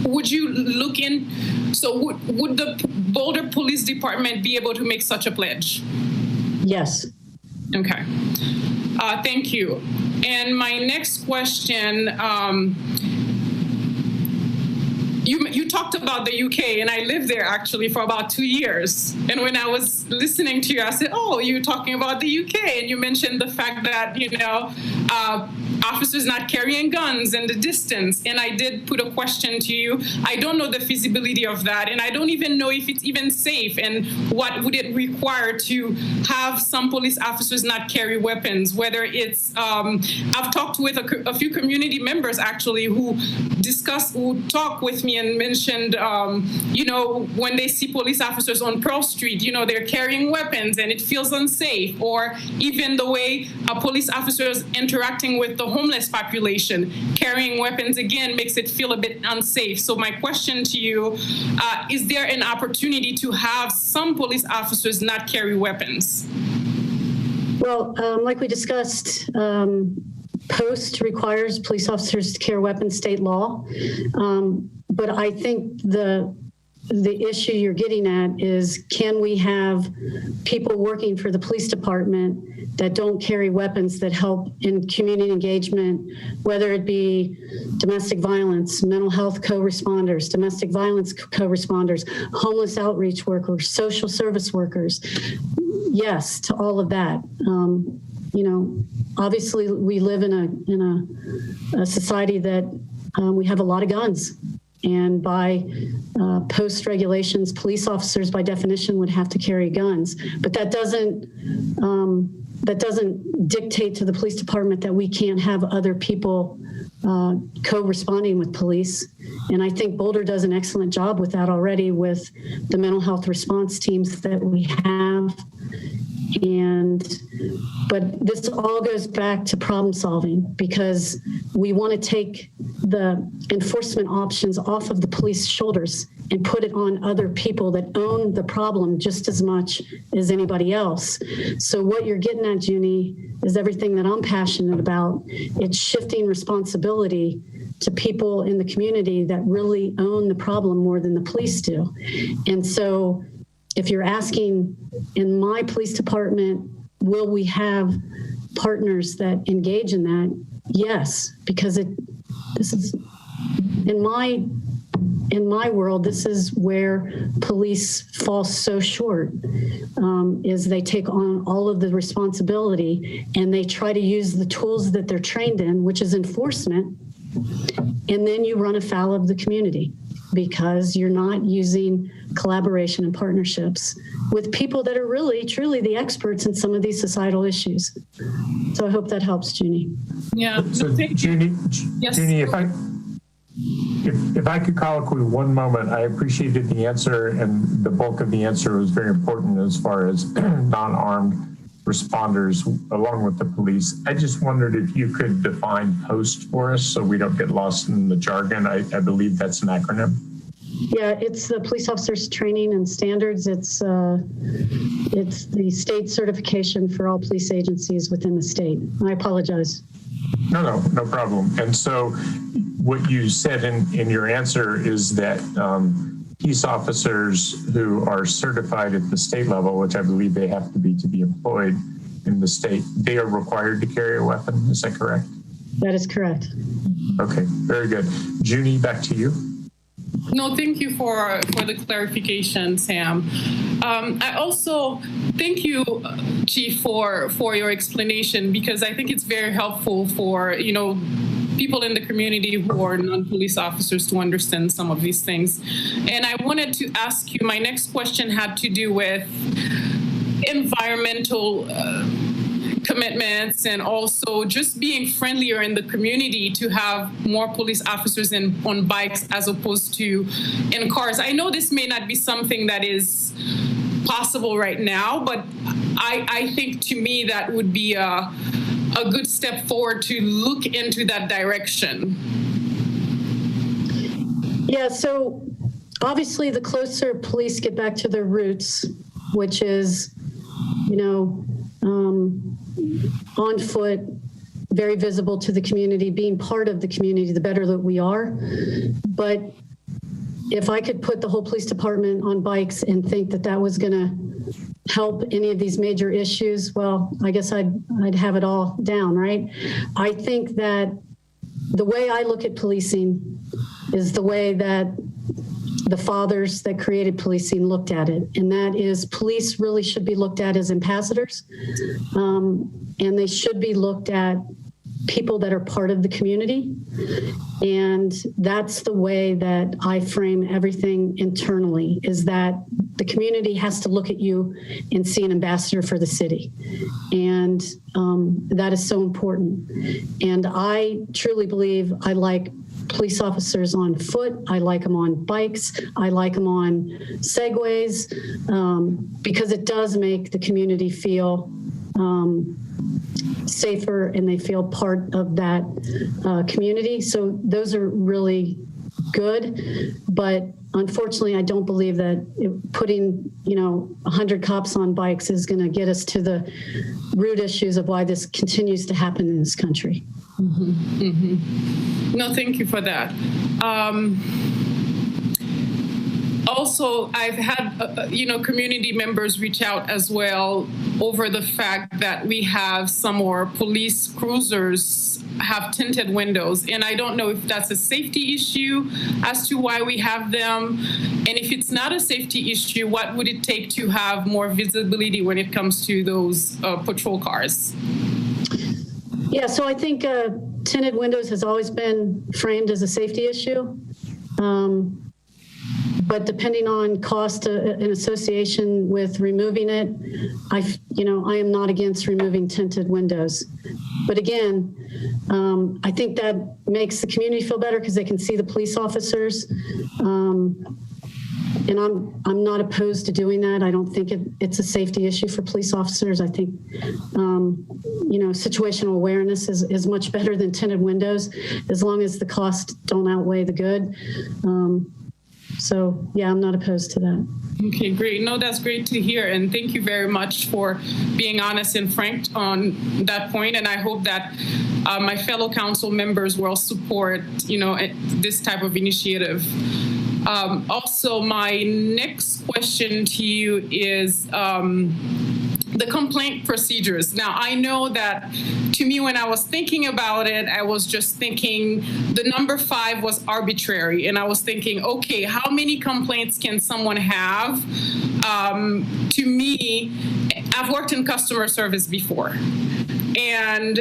would you look in, so would the Boulder Police Department be able to make such a pledge? Yes. Okay, thank you. And my next question, you talked about the UK, and I lived there actually for about 2 years. And when I was listening to you, I said, oh, you're talking about the UK. And you mentioned the fact that, officers not carrying guns and the distance. And I did put a question to you. I don't know the feasibility of that. And I don't even know if it's even safe. And what would it require to have some police officers not carry weapons, whether it's, I've talked with a few community members actually who talk with me and mentioned, when they see police officers on Pearl Street, they're carrying weapons and it feels unsafe. Or even the way police officers interacting with the homeless population, carrying weapons again makes it feel a bit unsafe. So my question to you, is there an opportunity to have some police officers not carry weapons? Well, like we discussed, post requires police officers to carry weapons, state law. But I think the issue you're getting at is, can we have people working for the police department that don't carry weapons that help in community engagement, whether it be domestic violence, mental health co-responders, domestic violence co-responders, homeless outreach workers, social service workers? Yes, to all of that. Obviously we live in a society that we have a lot of guns. And by post regulations, police officers by definition would have to carry guns. But that doesn't dictate to the police department that we can't have other people co-responding with police. And I think Boulder does an excellent job with that already with the mental health response teams that we have. But this all goes back to problem solving, because we want to take the enforcement options off of the police shoulders and put it on other people that own the problem just as much as anybody else. So what you're getting at, Junie, is everything that I'm passionate about. It's shifting responsibility to people in the community that really own the problem more than the police do. And so if you're asking, in my police department, will we have partners that engage in that? Yes, because this is in my world, this is where police fall so short, is they take on all of the responsibility and they try to use the tools that they're trained in, which is enforcement, and then you run afoul of the community. because you're not using collaboration and partnerships with people that are really, truly the experts in some of these societal issues. So I hope that helps, Junie. Yeah. So Junie, Yes. Junie, if I could colloquy one moment, I appreciated the answer, and the bulk of the answer was very important as far as non-armed responders along with the police. I just wondered if you could define POST for us so we don't get lost in the jargon. I believe that's an acronym. Yeah, it's the Police Officers Training and Standards. It's the state certification for all police agencies within the state. I apologize. No problem. And so what you said in your answer is that peace officers who are certified at the state level, which I believe they have to be employed in the state, they are required to carry a weapon. Is that correct? That is correct. Okay, very good. Junie, back to you. No, thank you for the clarification, Sam. I also thank you, Chief, for your explanation, because I think it's very helpful for, people in the community who are non-police officers to understand some of these things. And I wanted to ask you, my next question had to do with environmental commitments and also just being friendlier in the community to have more police officers on bikes as opposed to in cars. I know this may not be something that is possible right now, but I think to me that would be a good step forward to look into that direction. Yeah, so obviously the closer police get back to their roots, which is, on foot, very visible to the community, being part of the community, the better that we are. But if I could put the whole police department on bikes and think that that was going to help any of these major issues, well, I guess I'd have it all down, right? I think that the way I look at policing is the way that the fathers that created policing looked at it. And that is, police really should be looked at as ambassadors. And they should be looked at people that are part of the community. And that's the way that I frame everything internally, is that the community has to look at you and see an ambassador for the city. And that is so important. And I truly believe I like police officers on foot. I like them on bikes. I like them on Segways, because it does make the community feel safer and they feel part of that community. So those are really good. But unfortunately, I don't believe that putting, 100 cops on bikes is going to get us to the root issues of why this continues to happen in this country. Mm-hmm. Mm-hmm. No, thank you for that. Also, I've had, community members reach out as well over the fact that we have some more police cruisers have tinted windows. And I don't know if that's a safety issue as to why we have them. And if it's not a safety issue, what would it take to have more visibility when it comes to those patrol cars? Yeah, so I think tinted windows has always been framed as a safety issue. But depending on cost in association with removing it, I am not against removing tinted windows. But again, I think that makes the community feel better because they can see the police officers. And I'm not opposed to doing that. I don't think it's a safety issue for police officers. I think, situational awareness is much better than tinted windows, as long as the costs don't outweigh the good. So, yeah, I'm not opposed to that. Okay, great. No, that's great to hear. And thank you very much for being honest and frank on that point. And I hope that my fellow council members will support, this type of initiative. Also, my next question to you is the complaint procedures. Now, I know that to me, when I was thinking about it, I was just thinking the number 5 was arbitrary. And I was thinking, okay, how many complaints can someone have? To me, I've worked in customer service before. And,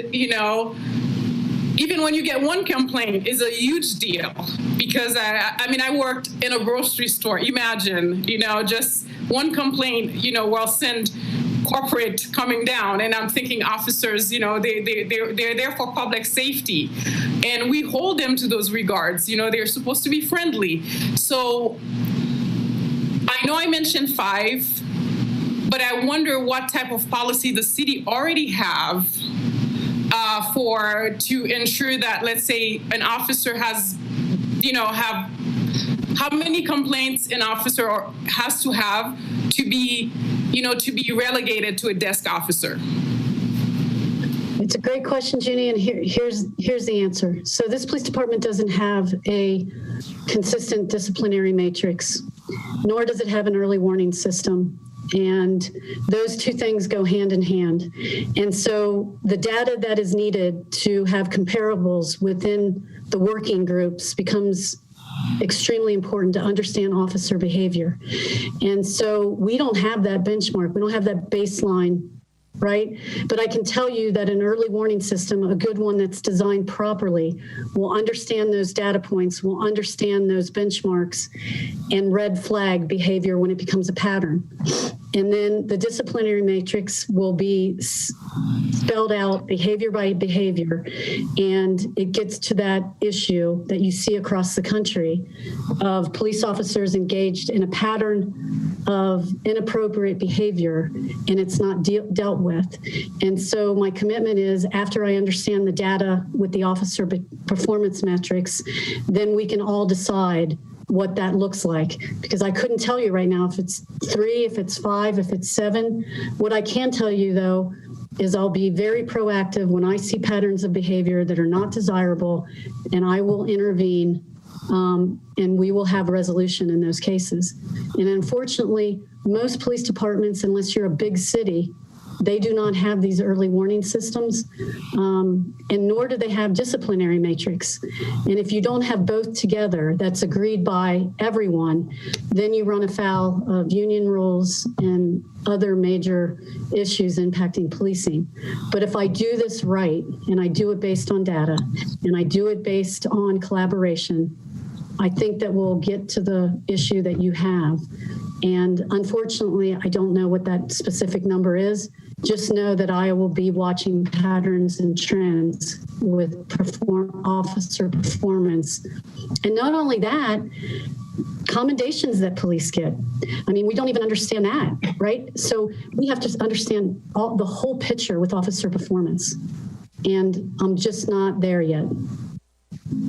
even when you get one complaint, is a huge deal, because I worked in a grocery store. Imagine, just one complaint, will send corporate coming down, and I'm thinking officers, they're there for public safety, and we hold them to those regards. They're supposed to be friendly. So I know I mentioned 5, but I wonder what type of policy the city already have to ensure that, let's say, an officer has, have how many complaints an officer has to have to be, to be relegated to a desk officer. It's a great question, Ginny, and here's the answer. So this police department doesn't have a consistent disciplinary matrix, nor does it have an early warning system. And those two things go hand in hand. And so the data that is needed to have comparables within the working groups becomes extremely important to understand officer behavior. And so we don't have that benchmark. We don't have that baseline, right? But I can tell you that an early warning system, a good one that's designed properly, will understand those data points, will understand those benchmarks and red flag behavior when it becomes a pattern. And then the disciplinary matrix will be spelled out behavior by behavior. And it gets to that issue that you see across the country of police officers engaged in a pattern of inappropriate behavior, and it's not dealt with. And so my commitment is, after I understand the data with the officer performance metrics, then we can all decide what that looks like, because I couldn't tell you right now if it's 3, if it's 5, if it's 7. What I can tell you, though, is I'll be very proactive when I see patterns of behavior that are not desirable, and I will intervene, and we will have resolution in those cases. And unfortunately, most police departments, unless you're a big city, they do not have these early warning systems, and nor do they have disciplinary matrix. And if you don't have both together, that's agreed by everyone, then you run afoul of union rules and other major issues impacting policing. But if I do this right, and I do it based on data, and I do it based on collaboration, I think that we'll get to the issue that you have. And unfortunately, I don't know what that specific number is. Just know that I will be watching patterns and trends with officer performance. And not only that, commendations that police get. I mean, we don't even understand that, right? So we have to understand the whole picture with officer performance. And I'm just not there yet.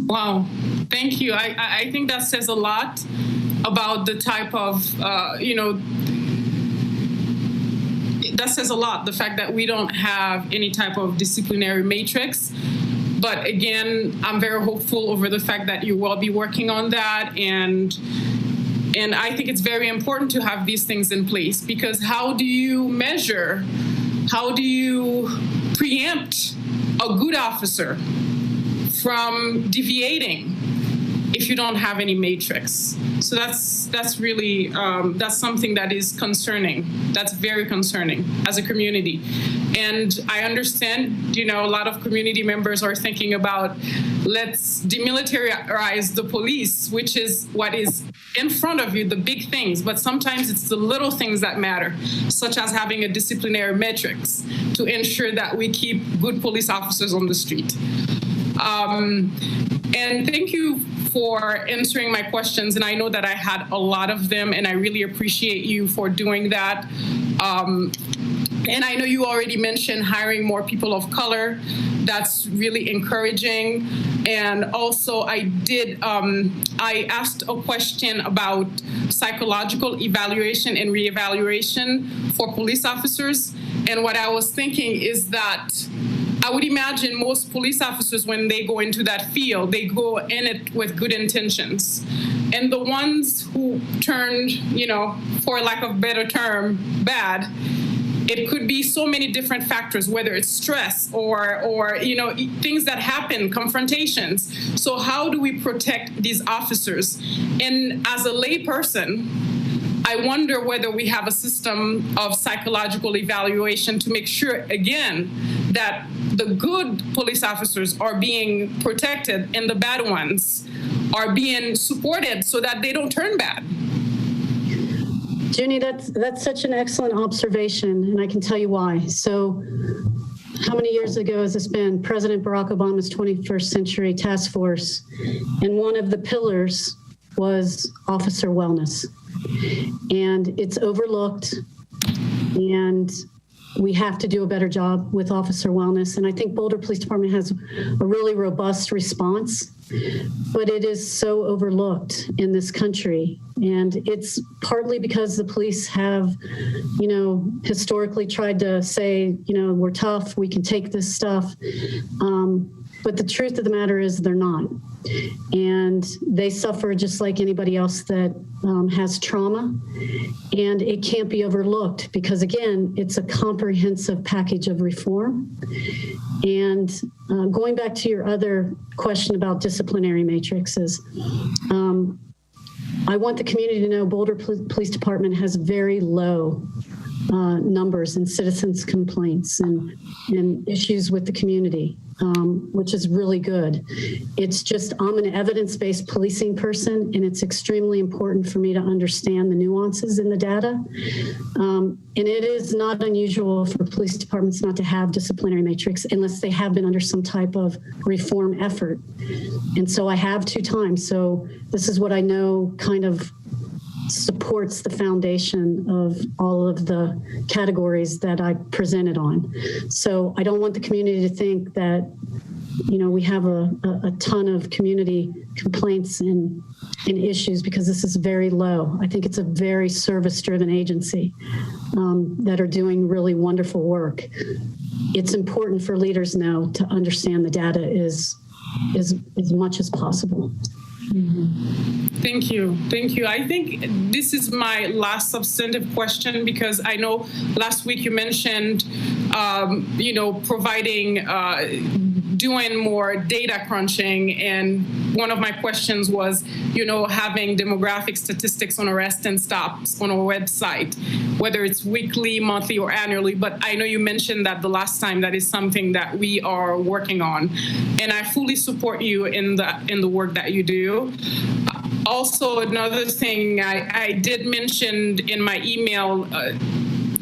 Wow, thank you. I think that says a lot about the type of, that says a lot, the fact that we don't have any type of disciplinary matrix. But again, I'm very hopeful over the fact that you will be working on that. And I think it's very important to have these things in place, because how do you measure, how do you preempt a good officer from deviating if you don't have any matrix? So that's really, that's something that is concerning. That's very concerning as a community. And I understand, a lot of community members are thinking about, let's demilitarize the police, which is what is in front of you, the big things. But sometimes it's the little things that matter, such as having a disciplinary matrix to ensure that we keep good police officers on the street. And thank you for answering my questions. And I know that I had a lot of them, and I really appreciate you for doing that. And I know you already mentioned hiring more people of color. That's really encouraging. And also I asked a question about psychological evaluation and reevaluation for police officers. And what I was thinking is that I would imagine most police officers, when they go into that field, they go in it with good intentions. And the ones who turned, for lack of a better term, bad, it could be so many different factors, whether it's stress or things that happen, confrontations. So how do we protect these officers? And as a layperson, I wonder whether we have a system of psychological evaluation to make sure, again, that the good police officers are being protected and the bad ones are being supported so that they don't turn bad. Junie, that's such an excellent observation, and I can tell you why. So how many years ago has this been? President Barack Obama's 21st Century Task Force, and one of the pillars was officer wellness. And it's overlooked, and we have to do a better job with officer wellness. And I think Boulder Police Department has a really robust response, but it is so overlooked in this country. And it's partly because the police have, historically tried to say, we're tough, we can take this stuff. But the truth of the matter is they're not. And they suffer just like anybody else that has trauma. And it can't be overlooked because, again, it's a comprehensive package of reform. And going back to your other question about disciplinary matrices, I want the community to know Boulder Police Department has very low numbers in citizens' complaints and issues with the community, which is really good. It's just, I'm an evidence-based policing person, and it's extremely important for me to understand the nuances in the data. And it is not unusual for police departments not to have disciplinary matrix unless they have been under some type of reform effort. And so I have 2 times. So this is what I know kind of supports the foundation of all of the categories that I presented on. So I don't want the community to think that, we have a ton of community complaints and issues, because this is very low. I think it's a very service-driven agency that are doing really wonderful work. It's important for leaders now to understand the data is as much as possible. Mm-hmm. Thank you. I think this is my last substantive question, because I know last week you mentioned, providing, doing more data crunching. And one of my questions was, having demographic statistics on arrests and stops on our website, whether it's weekly, monthly, or annually. But I know you mentioned that the last time. That is something that we are working on. And I fully support you in the work that you do. Also, another thing I did mention in my email,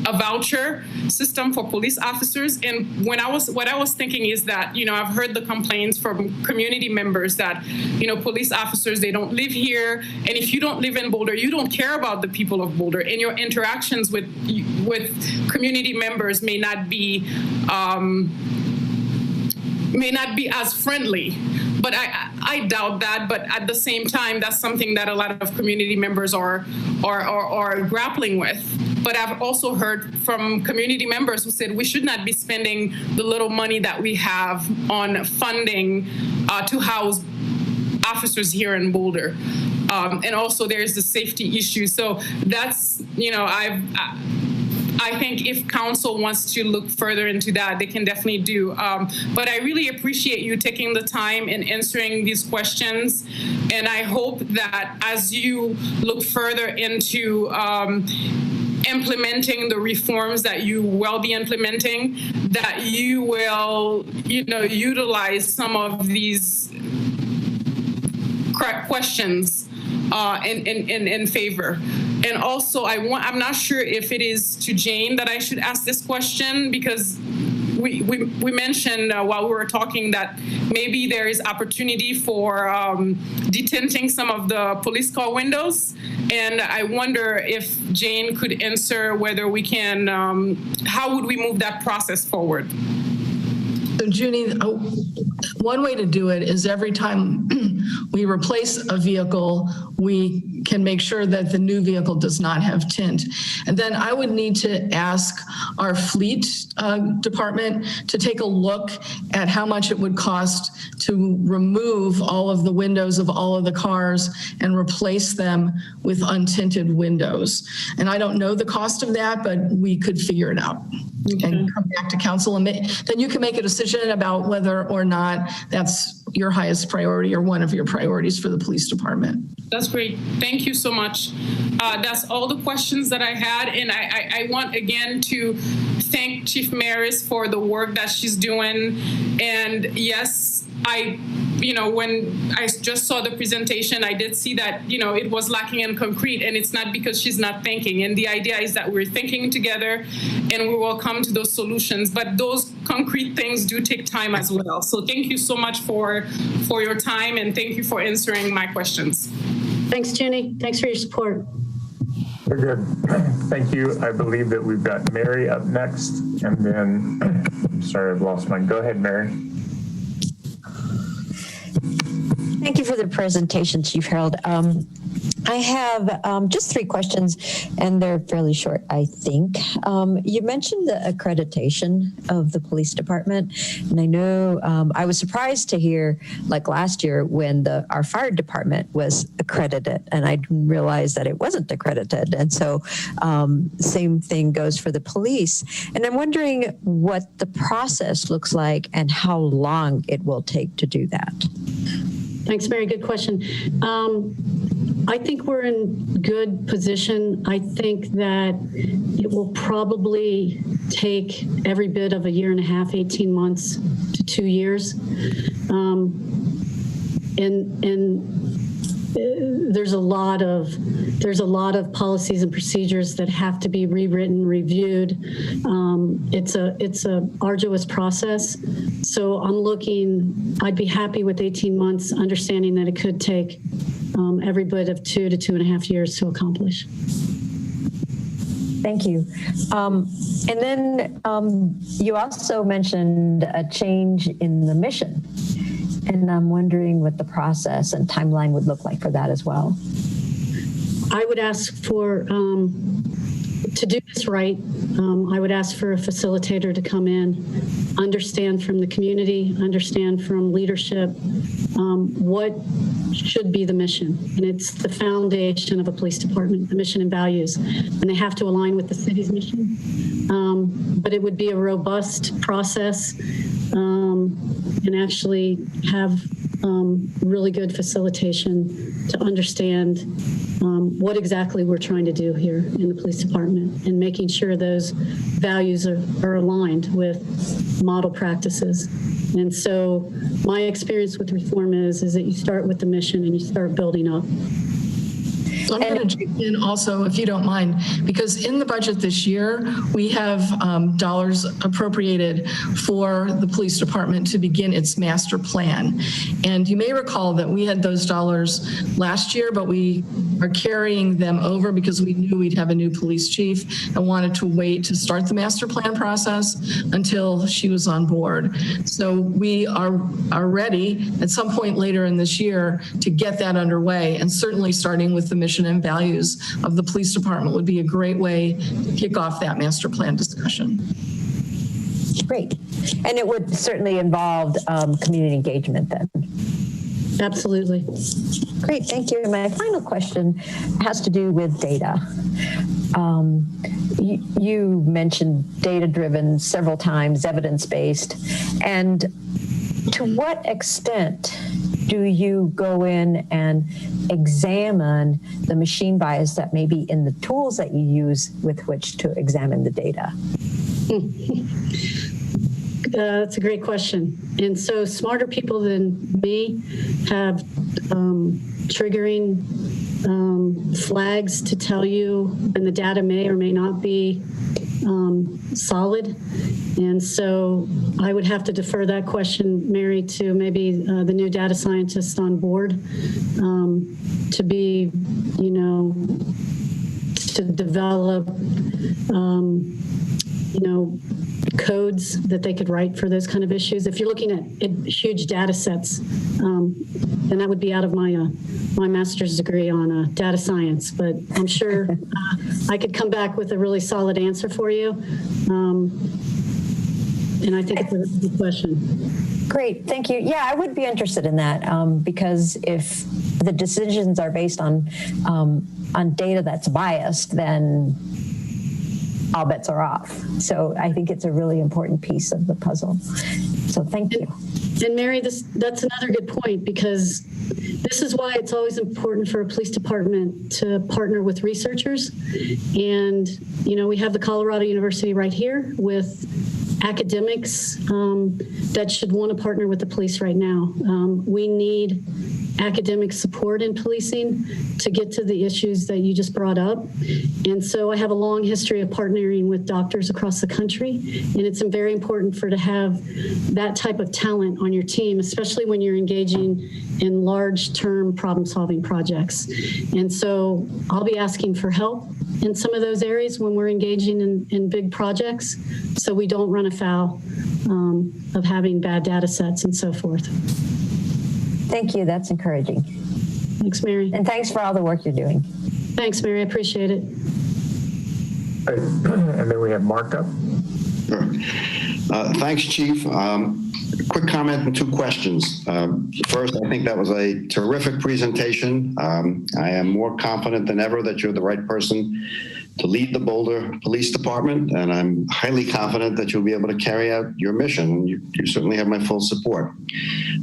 a voucher system for police officers. And what I was thinking is that, I've heard the complaints from community members that, police officers, they don't live here. And if you don't live in Boulder, you don't care about the people of Boulder, and your interactions with community members may not be as friendly. But I doubt that. But at the same time, that's something that a lot of community members are grappling with. But I've also heard from community members who said we should not be spending the little money that we have on funding to house officers here in Boulder. And also there's the safety issue. So that's, I think if council wants to look further into that, they can definitely do. But I really appreciate you taking the time and answering these questions. And I hope that as you look further into implementing the reforms that you will be implementing, that you will, utilize some of these questions in favor. And also, I'm not sure if it is to Jane that I should ask this question, because we mentioned while we were talking that maybe there is opportunity for detinting some of the police car windows. And I wonder if Jane could answer whether we can, how would we move that process forward? So Junie, one way to do it is every time we replace a vehicle, we can make sure that the new vehicle does not have tint. And then I would need to ask our fleet department to take a look at how much it would cost to remove all of the windows of all of the cars and replace them with untinted windows. And I don't know the cost of that, but we could figure it out. Okay. And come back to council, and then you can make a decision about whether or not that's your highest priority or one of your priorities for the police department. That's great. Thank you so much. That's all the questions that I had. And I want again to thank Chief Maris for the work that she's doing. And yes, when I just saw the presentation, I did see that, it was lacking in concrete, and it's not because she's not thinking. And the idea is that we're thinking together and we will come to those solutions. But those concrete things do take time as well. So thank you so much for your time, and thank you for answering my questions. Thanks, Jenny. Thanks for your support. Very good. Thank you. I believe that we've got Mary up next, and then, I'm sorry, I've lost mine. Go ahead, Mary. Thank you for the presentation, Chief Harold. I have just 3 questions, and they're fairly short, I think. You mentioned the accreditation of the police department, and I know I was surprised to hear, like last year, when our fire department was accredited, and I didn't realize that it wasn't accredited. And so same thing goes for the police. And I'm wondering what the process looks like and how long it will take to do that. Thanks, Mary. Good question. I think we're in good position. I think that it will probably take every bit of a year and a half, 18 months to 2 years. There's a lot of policies and procedures that have to be rewritten, reviewed. It's a arduous process. So I'd be happy with 18 months, understanding that it could take every bit of 2 to 2.5 years to accomplish. Thank you. And then you also mentioned a change in the mission. And I'm wondering what the process and timeline would look like for that as well. I would ask for, to do this right, I would ask for a facilitator to come in, understand from the community, understand from leadership what should be the mission. And it's the foundation of a police department, the mission and values. And they have to align with the city's mission. But it would be a robust process and actually have really good facilitation to understand what exactly we're trying to do here in the police department, and making sure those values are aligned with model practices. And so my experience with reform is that you start with the mission and you start building up. So I'm going to jump in also, if you don't mind, because in the budget this year, we have dollars appropriated for the police department to begin its master plan. And you may recall that we had those dollars last year, but we are carrying them over because we knew we'd have a new police chief and wanted to wait to start the master plan process until she was on board. So we are ready at some point later in this year to get that underway, and certainly starting with the mission and values of the police department would be a great way to kick off that master plan discussion. Great. And it would certainly involve community engagement then. Absolutely. Great, thank you. And my final question has to do with data. You mentioned data-driven several times, evidence-based. And to what extent do you go in and examine the machine bias that may be in the tools that you use with which to examine the data? That's a great question. And so smarter people than me have triggering flags to tell you, and the data may or may not be solid. And so I would have to defer that question, Mary, to maybe the new data scientist on board to be, to develop, codes that they could write for those kind of issues. If you're looking at huge data sets, then that would be out of my my master's degree on data science. But I'm sure I could come back with a really solid answer for you. And I think it's a good question. Great, thank you. Yeah, I would be interested in that because if the decisions are based on data that's biased, then all bets are off. So I think it's a really important piece of the puzzle. So thank you. And Mary, that's another good point, because this is why it's always important for a police department to partner with researchers. And, we have the Colorado University right here with academics that should want to partner with the police right now. We need academic support in policing to get to the issues that you just brought up. And so I have a long history of partnering with doctors across the country. And it's very important to have that type of talent on your team, especially when you're engaging in large-term problem-solving projects. And so I'll be asking for help in some of those areas when we're engaging in big projects, so we don't run afoul of having bad data sets and so forth. Thank you. That's encouraging. Thanks, Mary. And thanks for all the work you're doing. Thanks, Mary. I appreciate it. And then we have Mark up. Sure. Thanks, Chief. Quick comment and 2 questions. First, I think that was a terrific presentation. I am more confident than ever that you're the right person to lead the Boulder Police Department, and I'm highly confident that you'll be able to carry out your mission. You certainly have my full support.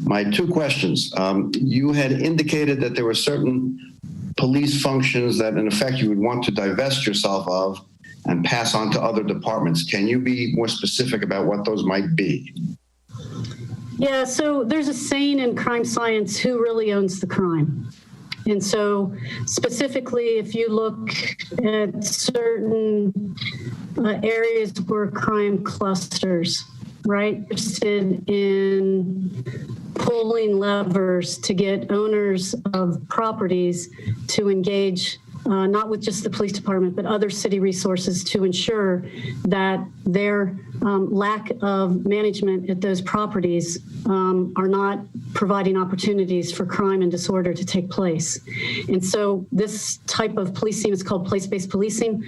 My 2 questions. You had indicated that there were certain police functions that, in effect, you would want to divest yourself of and pass on to other departments. Can you be more specific about what those might be? Yeah, so there's a saying in crime science, who really owns the crime? And so specifically, if you look at certain areas where crime clusters, right, interested in pulling levers to get owners of properties to engage not with just the police department, but other city resources to ensure that their lack of management at those properties are not providing opportunities for crime and disorder to take place. And so this type of policing is called place-based policing.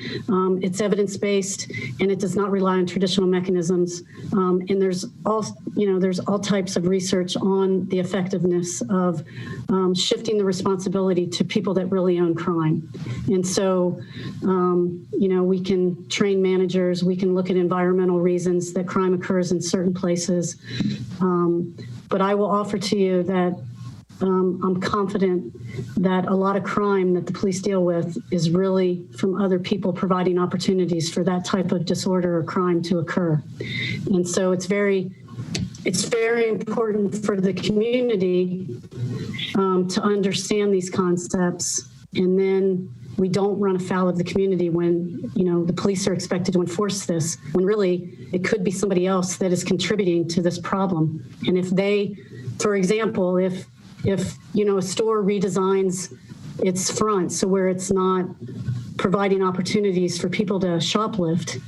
It's evidence-based, and it does not rely on traditional mechanisms. And there's all types of research on the effectiveness of shifting the responsibility to people that really own crime. And so, we can train managers, we can look at environmental reasons that crime occurs in certain places. But I will offer to you that I'm confident that a lot of crime that the police deal with is really from other people providing opportunities for that type of disorder or crime to occur. And so it's very important for the community to understand these concepts, and then we don't run afoul of the community when, the police are expected to enforce this, when really it could be somebody else that is contributing to this problem. And if they, for example, if a store redesigns its front so where it's not providing opportunities for people to shoplift,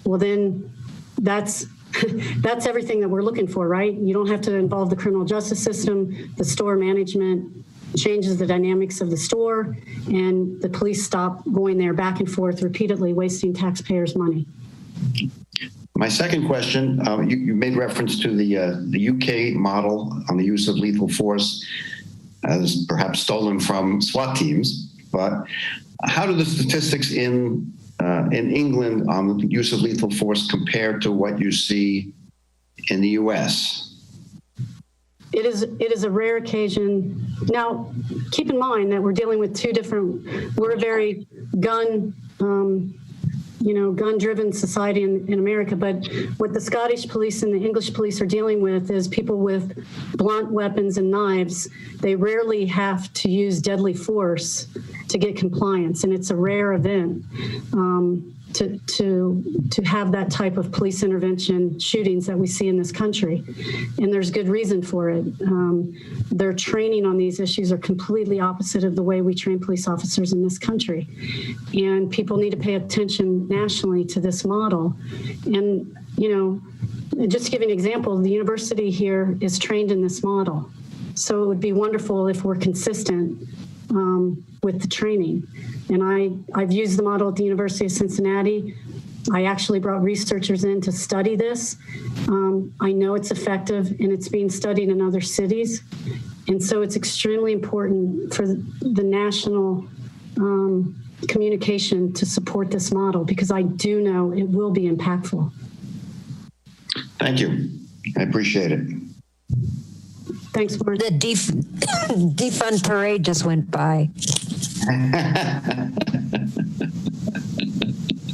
well, then that's everything that we're looking for, right? You don't have to involve the criminal justice system, the store management changes the dynamics of the store, and the police stop going there back and forth repeatedly, wasting taxpayers' money. My second question, you made reference to the UK model on the use of lethal force as perhaps stolen from SWAT teams, but how do the statistics in England on the use of lethal force compare to what you see in the US? It is a rare occasion. Now, keep in mind that we're dealing with we're a very gun-driven society in America, but what the Scottish police and the English police are dealing with is people with blunt weapons and knives. They rarely have to use deadly force to get compliance, and it's a rare event to have that type of police intervention shootings that we see in this country. And there's good reason for it. Their training on these issues are completely opposite of the way we train police officers in this country. And people need to pay attention nationally to this model. And, just to give you an example, the university here is trained in this model. So it would be wonderful if we're consistent with the training. And I've used the model at the University of Cincinnati. I actually brought researchers in to study this. I know it's effective, and it's being studied in other cities. And so it's extremely important for the national communication to support this model, because I do know it will be impactful. Thank you. I appreciate it. Thanks, Mark. The defund parade just went by.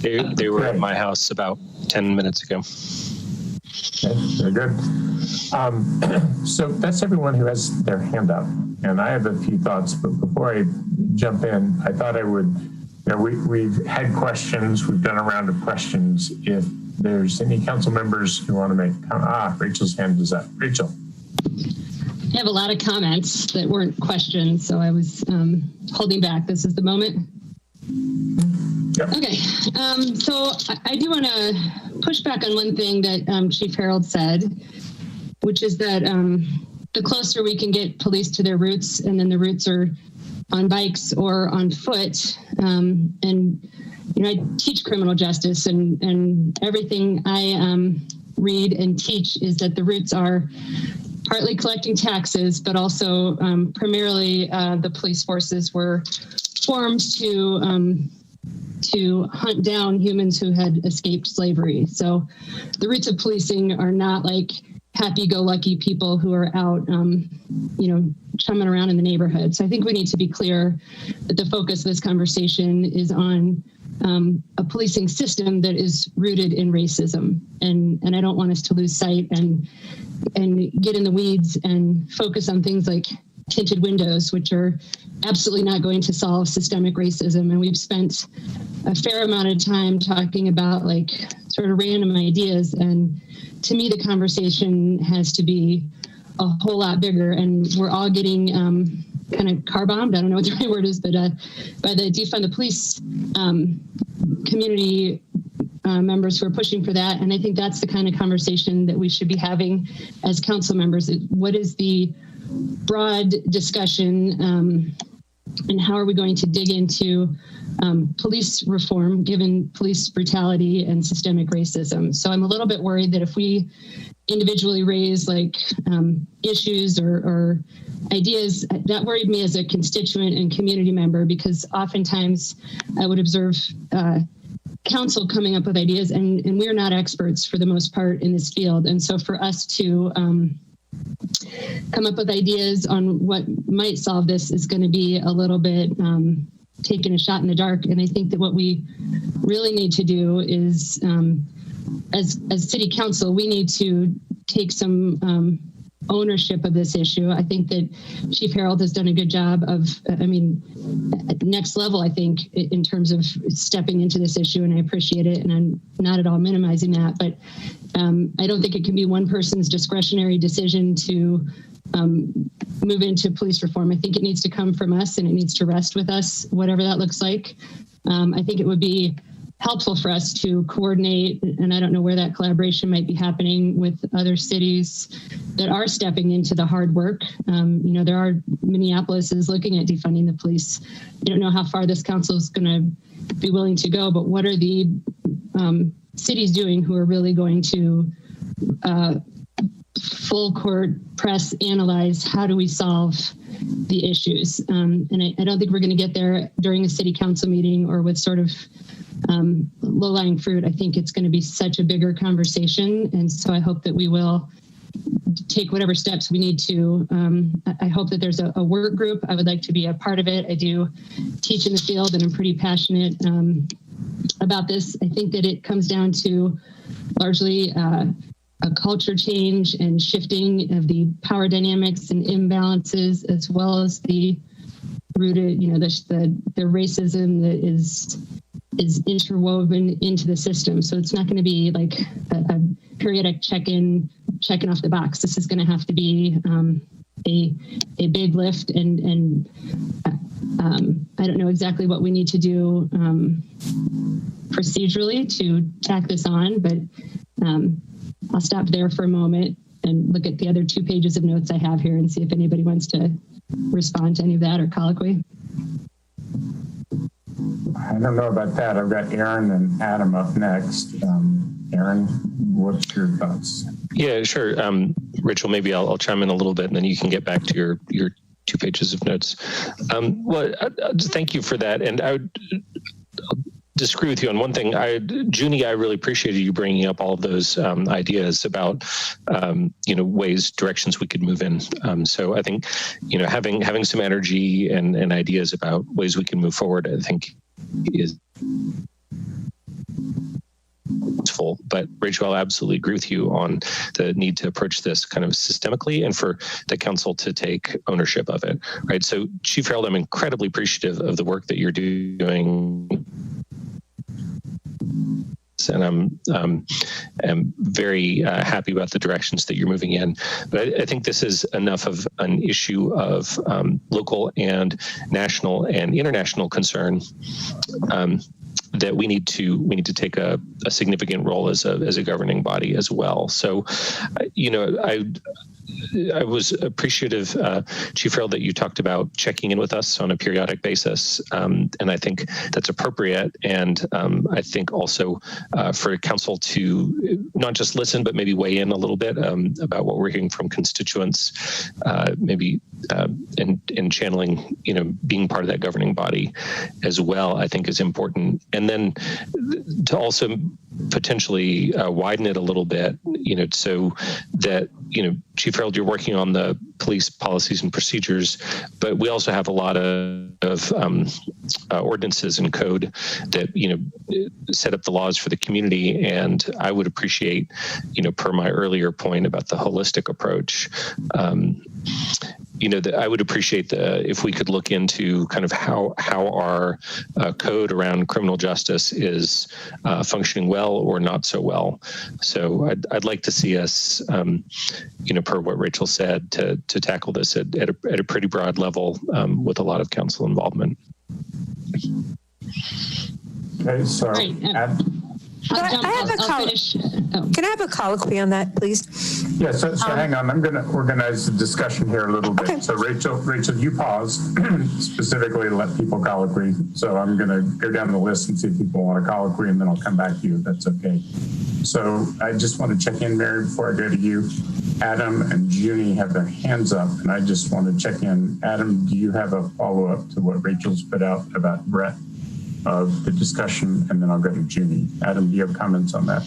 They were at my house about 10 minutes ago. Okay, very good. So that's everyone who has their hand up. And I have a few thoughts, but before I jump in, I thought I would, we've had questions, we've done a round of questions. If there's any council members who want to make, Rachel's hand is up. Rachel. I have a lot of comments that weren't questions, so I was holding back. This is the moment. Yep. Okay, so I do want to push back on one thing that Chief Harold said, which is that the closer we can get police to their roots, and then the roots are on bikes or on foot. And, I teach criminal justice, and everything I read and teach is that the roots are partly collecting taxes, but also primarily the police forces were formed to hunt down humans who had escaped slavery. So the roots of policing are not like happy-go-lucky people who are out, chumming around in the neighborhood. So I think we need to be clear that the focus of this conversation is on a policing system that is rooted in racism. And I don't want us to lose sight and get in the weeds and focus on things like tinted windows, which are absolutely not going to solve systemic racism. And we've spent a fair amount of time talking about like sort of random ideas. And to me, the conversation has to be a whole lot bigger. And we're all getting kind of car bombed. I don't know what the right word is, but by the defund the police community members who are pushing for that. And I think that's the kind of conversation that we should be having as council members. What is the broad discussion and how are we going to dig into police reform given police brutality and systemic racism? So I'm a little bit worried that if we individually raise like issues or ideas, that worried me as a constituent and community member, because oftentimes I would observe council coming up with ideas and we're not experts for the most part in this field. And so for us to come up with ideas on what might solve this is going to be a little bit taking a shot in the dark. And I think that what we really need to do is, as city council, we need to take some ownership of this issue. I think that Chief Harold has done a good job of, next level, I think, in terms of stepping into this issue, and I appreciate it, and I'm not at all minimizing that, but I don't think it can be one person's discretionary decision to move into police reform. I think it needs to come from us, and it needs to rest with us, whatever that looks like. I think it would be helpful for us to coordinate, and I don't know where that collaboration might be happening with other cities that are stepping into the hard work. There are, Minneapolis is looking at defunding the police. I don't know how far this council is going to be willing to go, but what are the cities doing who are really going to full court press analyze how do we solve the issues? And I don't think we're going to get there during a city council meeting or with sort of low-lying fruit. I think it's going to be such a bigger conversation. And so I hope that we will take whatever steps we need to. I hope that there's a work group. I would like to be a part of it. I do teach in the field and I'm pretty passionate about this. I think that it comes down to largely a culture change and shifting of the power dynamics and imbalances, as well as the rooted, the racism that is interwoven into the system. So it's not going to be like a periodic checking off the box. This is going to have to be a big lift, and I don't know exactly what we need to do procedurally to tack this on, but I'll stop there for a moment and look at the other 2 pages of notes I have here and see if anybody wants to respond to any of that or colloquy. I don't know about that. I've got Aaron and Adam up next. Aaron, what's your thoughts? Yeah, sure. Rachel, maybe I'll chime in a little bit and then you can get back to your 2 pages of notes. Thank you for that. And disagree with you on one thing. Junie, I really appreciated you bringing up all of those ideas about, ways, directions we could move in. So I think, having some energy and ideas about ways we can move forward, I think is useful. But Rachel, I'll absolutely agree with you on the need to approach this kind of systemically and for the council to take ownership of it, right? So Chief Harold, I'm incredibly appreciative of the work that you're doing. And I'm very happy about the directions that you're moving in. But I think this is enough of an issue of local and national and international concern that we need to take a significant role as a governing body as well. So, I was appreciative, Chief Harold, that you talked about checking in with us on a periodic basis, and I think that's appropriate. And I think also for council to not just listen, but maybe weigh in a little bit about what we're hearing from constituents, maybe and channeling, being part of that governing body as well, I think is important. And then to also potentially widen it a little bit, so that, Chief Harold, you're working on the police policies and procedures, but we also have a lot of ordinances and code that, set up the laws for the community. And I would appreciate, per my earlier point about the holistic approach, that I would appreciate if we could look into kind of how our code around criminal justice is functioning well or not so well. So I'd like to see us, per what Rachel said, to tackle this at a pretty broad level with a lot of council involvement. Okay, so Can I have a colloquy on that, please? Yeah, so hang on. I'm going to organize the discussion here a little bit. Okay. So Rachel, you pause specifically to let people colloquy. So I'm going to go down the list and see if people want to colloquy, and then I'll come back to you if that's okay. So I just want to check in, Mary, before I go to you. Adam and Junie have their hands up, and I just want to check in. Adam, do you have a follow-up to what Rachel's put out about breadth of the discussion? And then I'll go to Junie. Adam, do you have comments on that?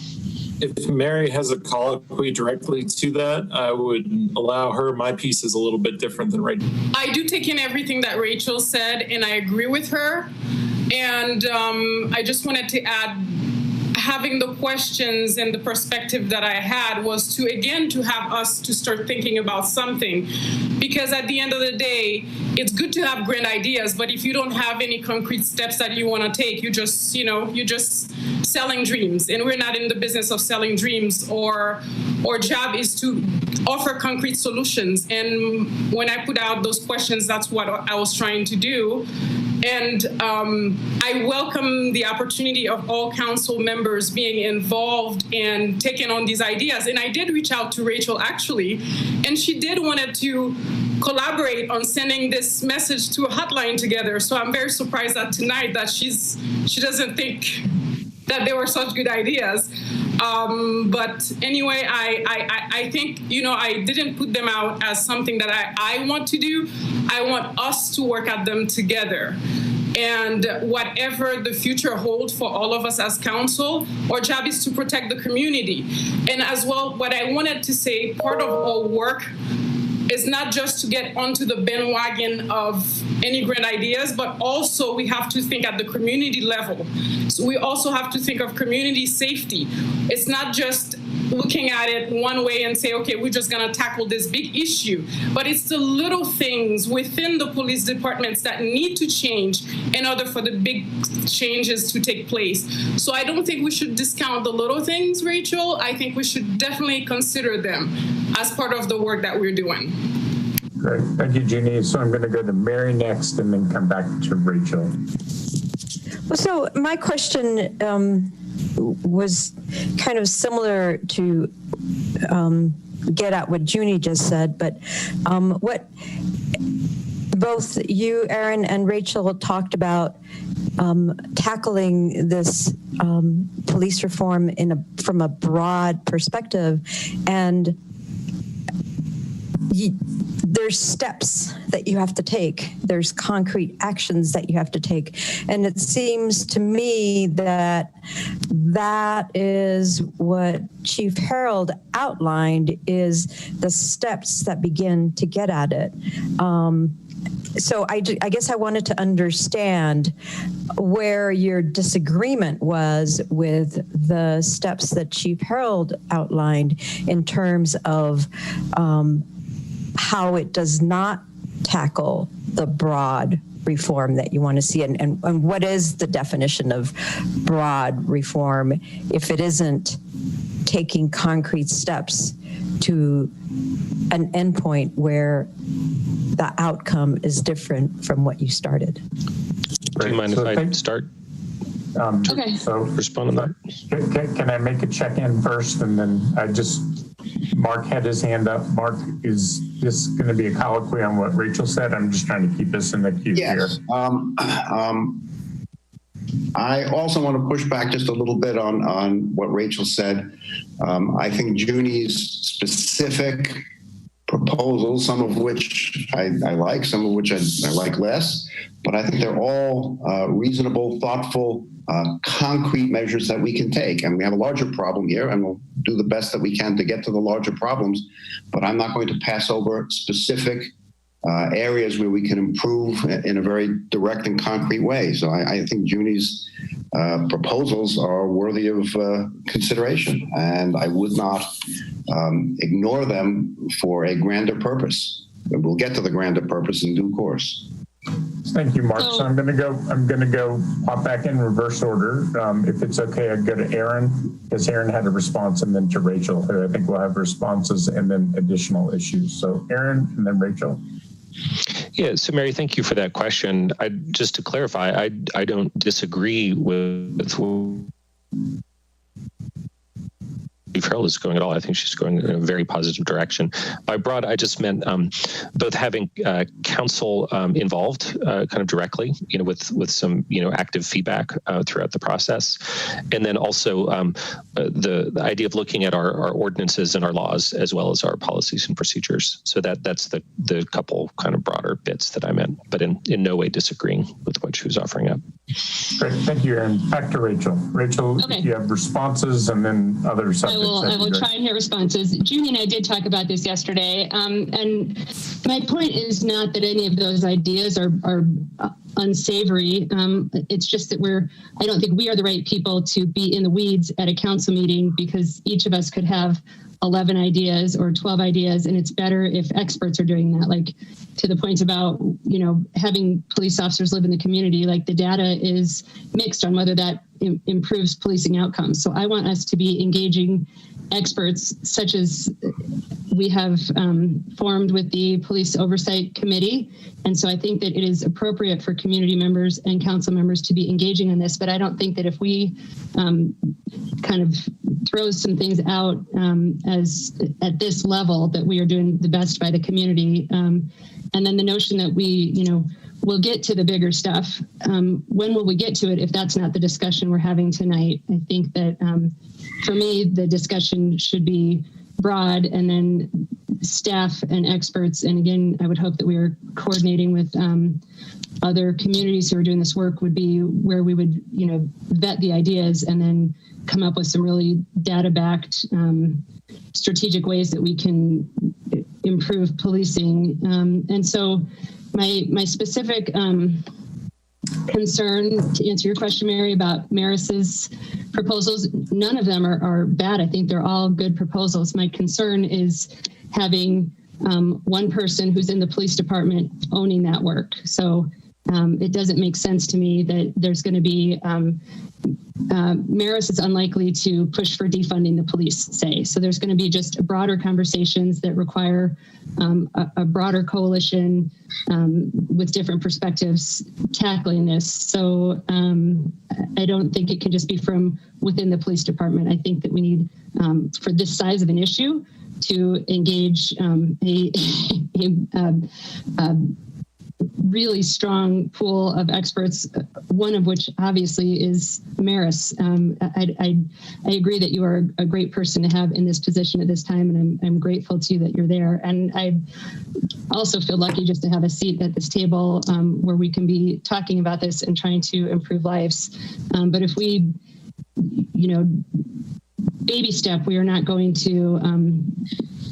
If Mary has a colloquy directly to that, I would allow her. My piece is a little bit different than Rachel. I do take in everything that Rachel said, and I agree with her. And I just wanted to add, having the questions and the perspective that I had was to have us to start thinking about something. Because at the end of the day, it's good to have grand ideas, but if you don't have any concrete steps that you want to take, you're just selling dreams. And we're not in the business of selling dreams. Our job is to offer concrete solutions. And when I put out those questions, that's what I was trying to do. And I welcome the opportunity of all council members being involved and taking on these ideas. And I did reach out to Rachel, actually, and she did wanted to collaborate on sending this message to a hotline together. So I'm very surprised that tonight that she doesn't think that they were such good ideas. But anyway, I think, I didn't put them out as something that I want to do. I want us to work at them together. And whatever the future holds for all of us as council, our job is to protect the community. And as well, what I wanted to say, part of our work is not just to get onto the bandwagon of any grand ideas, but also we have to think at the community level. So we also have to think of community safety. It's not just looking at it one way and say, okay, we're just gonna tackle this big issue, but it's the little things within the police departments that need to change in order for the big changes to take place. So I don't think we should discount the little things, Rachel. I think we should definitely consider them as part of the work that we're doing. Great, thank you, Junie. So I'm gonna go to Mary next and then come back to Rachel. Well, so my question was kind of similar to get at what Junie just said, but what both you, Aaron, and Rachel talked about tackling this police reform from a broad perspective, and there's steps that you have to take. There's concrete actions that you have to take. And it seems to me that that is what Chief Harold outlined, is the steps that begin to get at it. So I guess I wanted to understand where your disagreement was with the steps that Chief Harold outlined in terms of how it does not tackle the broad reform that you want to see, and what is the definition of broad reform if it isn't taking concrete steps to an endpoint where the outcome is different from what you started. Do you mind if I start? Okay. So respond to that. Can I make a check-in first, and then Mark had his hand up. Mark, is this going to be a colloquy on what Rachel said? I'm just trying to keep us in the queue here. I also want to push back just a little bit on what Rachel said. I think Junie's specific proposals, some of which I like, some of which I like less, but I think they're all reasonable, thoughtful, concrete measures that we can take. And we have a larger problem here, and we'll do the best that we can to get to the larger problems, but I'm not going to pass over specific areas where we can improve in a very direct and concrete way. So I think Junie's proposals are worthy of consideration, and I would not ignore them for a grander purpose. We'll get to the grander purpose in due course. Thank you, Mark. So I'm going to go pop back in reverse order. If it's okay, I'd go to Aaron, because Aaron had a response, and then to Rachel, who I think will have responses and then additional issues. So Aaron and then Rachel. Yeah, so Mary, thank you for that question. Just to clarify, I don't disagree with Chief Harold is going at all. I think she's going in a very positive direction. By broad, I just meant both having council involved kind of directly, with some, active feedback throughout the process. And then also the idea of looking at our ordinances and our laws, as well as our policies and procedures. So that's the couple kind of broader bits that I meant, but in no way disagreeing with what she was offering up. Great, thank you, Aaron. Back to Rachel. Rachel, okay. You have responses and then other subjects. I will try and hit responses. Junie and I did talk about this yesterday, and my point is not that any of those ideas are unsavory. It's just that I don't think we are the right people to be in the weeds at a council meeting, because each of us could have 11 ideas or 12 ideas, and it's better if experts are doing that. Like, to the point about, having police officers live in the community, like, the data is mixed on whether that improves policing outcomes. So I want us to be engaging experts, such as we have formed with the Police Oversight Committee. And so I think that it is appropriate for community members and council members to be engaging in this. But I don't think that if we kind of throw some things out as at this level, that we are doing the best by the community. And then the notion that we'll get to the bigger stuff. When will we get to it if that's not the discussion we're having tonight? I think that for me, the discussion should be broad, and then staff and experts. And again, I would hope that we are coordinating with other communities who are doing this work, would be where we would, vet the ideas and then come up with some really data-backed strategic ways that we can improve policing. And so my specific concern, to answer your question, Mary, about Maris's proposals, none of them are bad. I think they're all good proposals. My concern is having one person who's in the police department owning that work. So it doesn't make sense to me that there's going to be Maris is unlikely to push for defunding the police, say. So there's going to be just broader conversations that require a broader coalition with different perspectives tackling this. So I don't think it can just be from within the police department. I think that we need, for this size of an issue, to engage really strong pool of experts, one of which obviously is Maris. I agree that you are a great person to have in this position at this time, and I'm grateful to you that you're there. And I also feel lucky just to have a seat at this table where we can be talking about this and trying to improve lives. But if we, baby step, we are not going to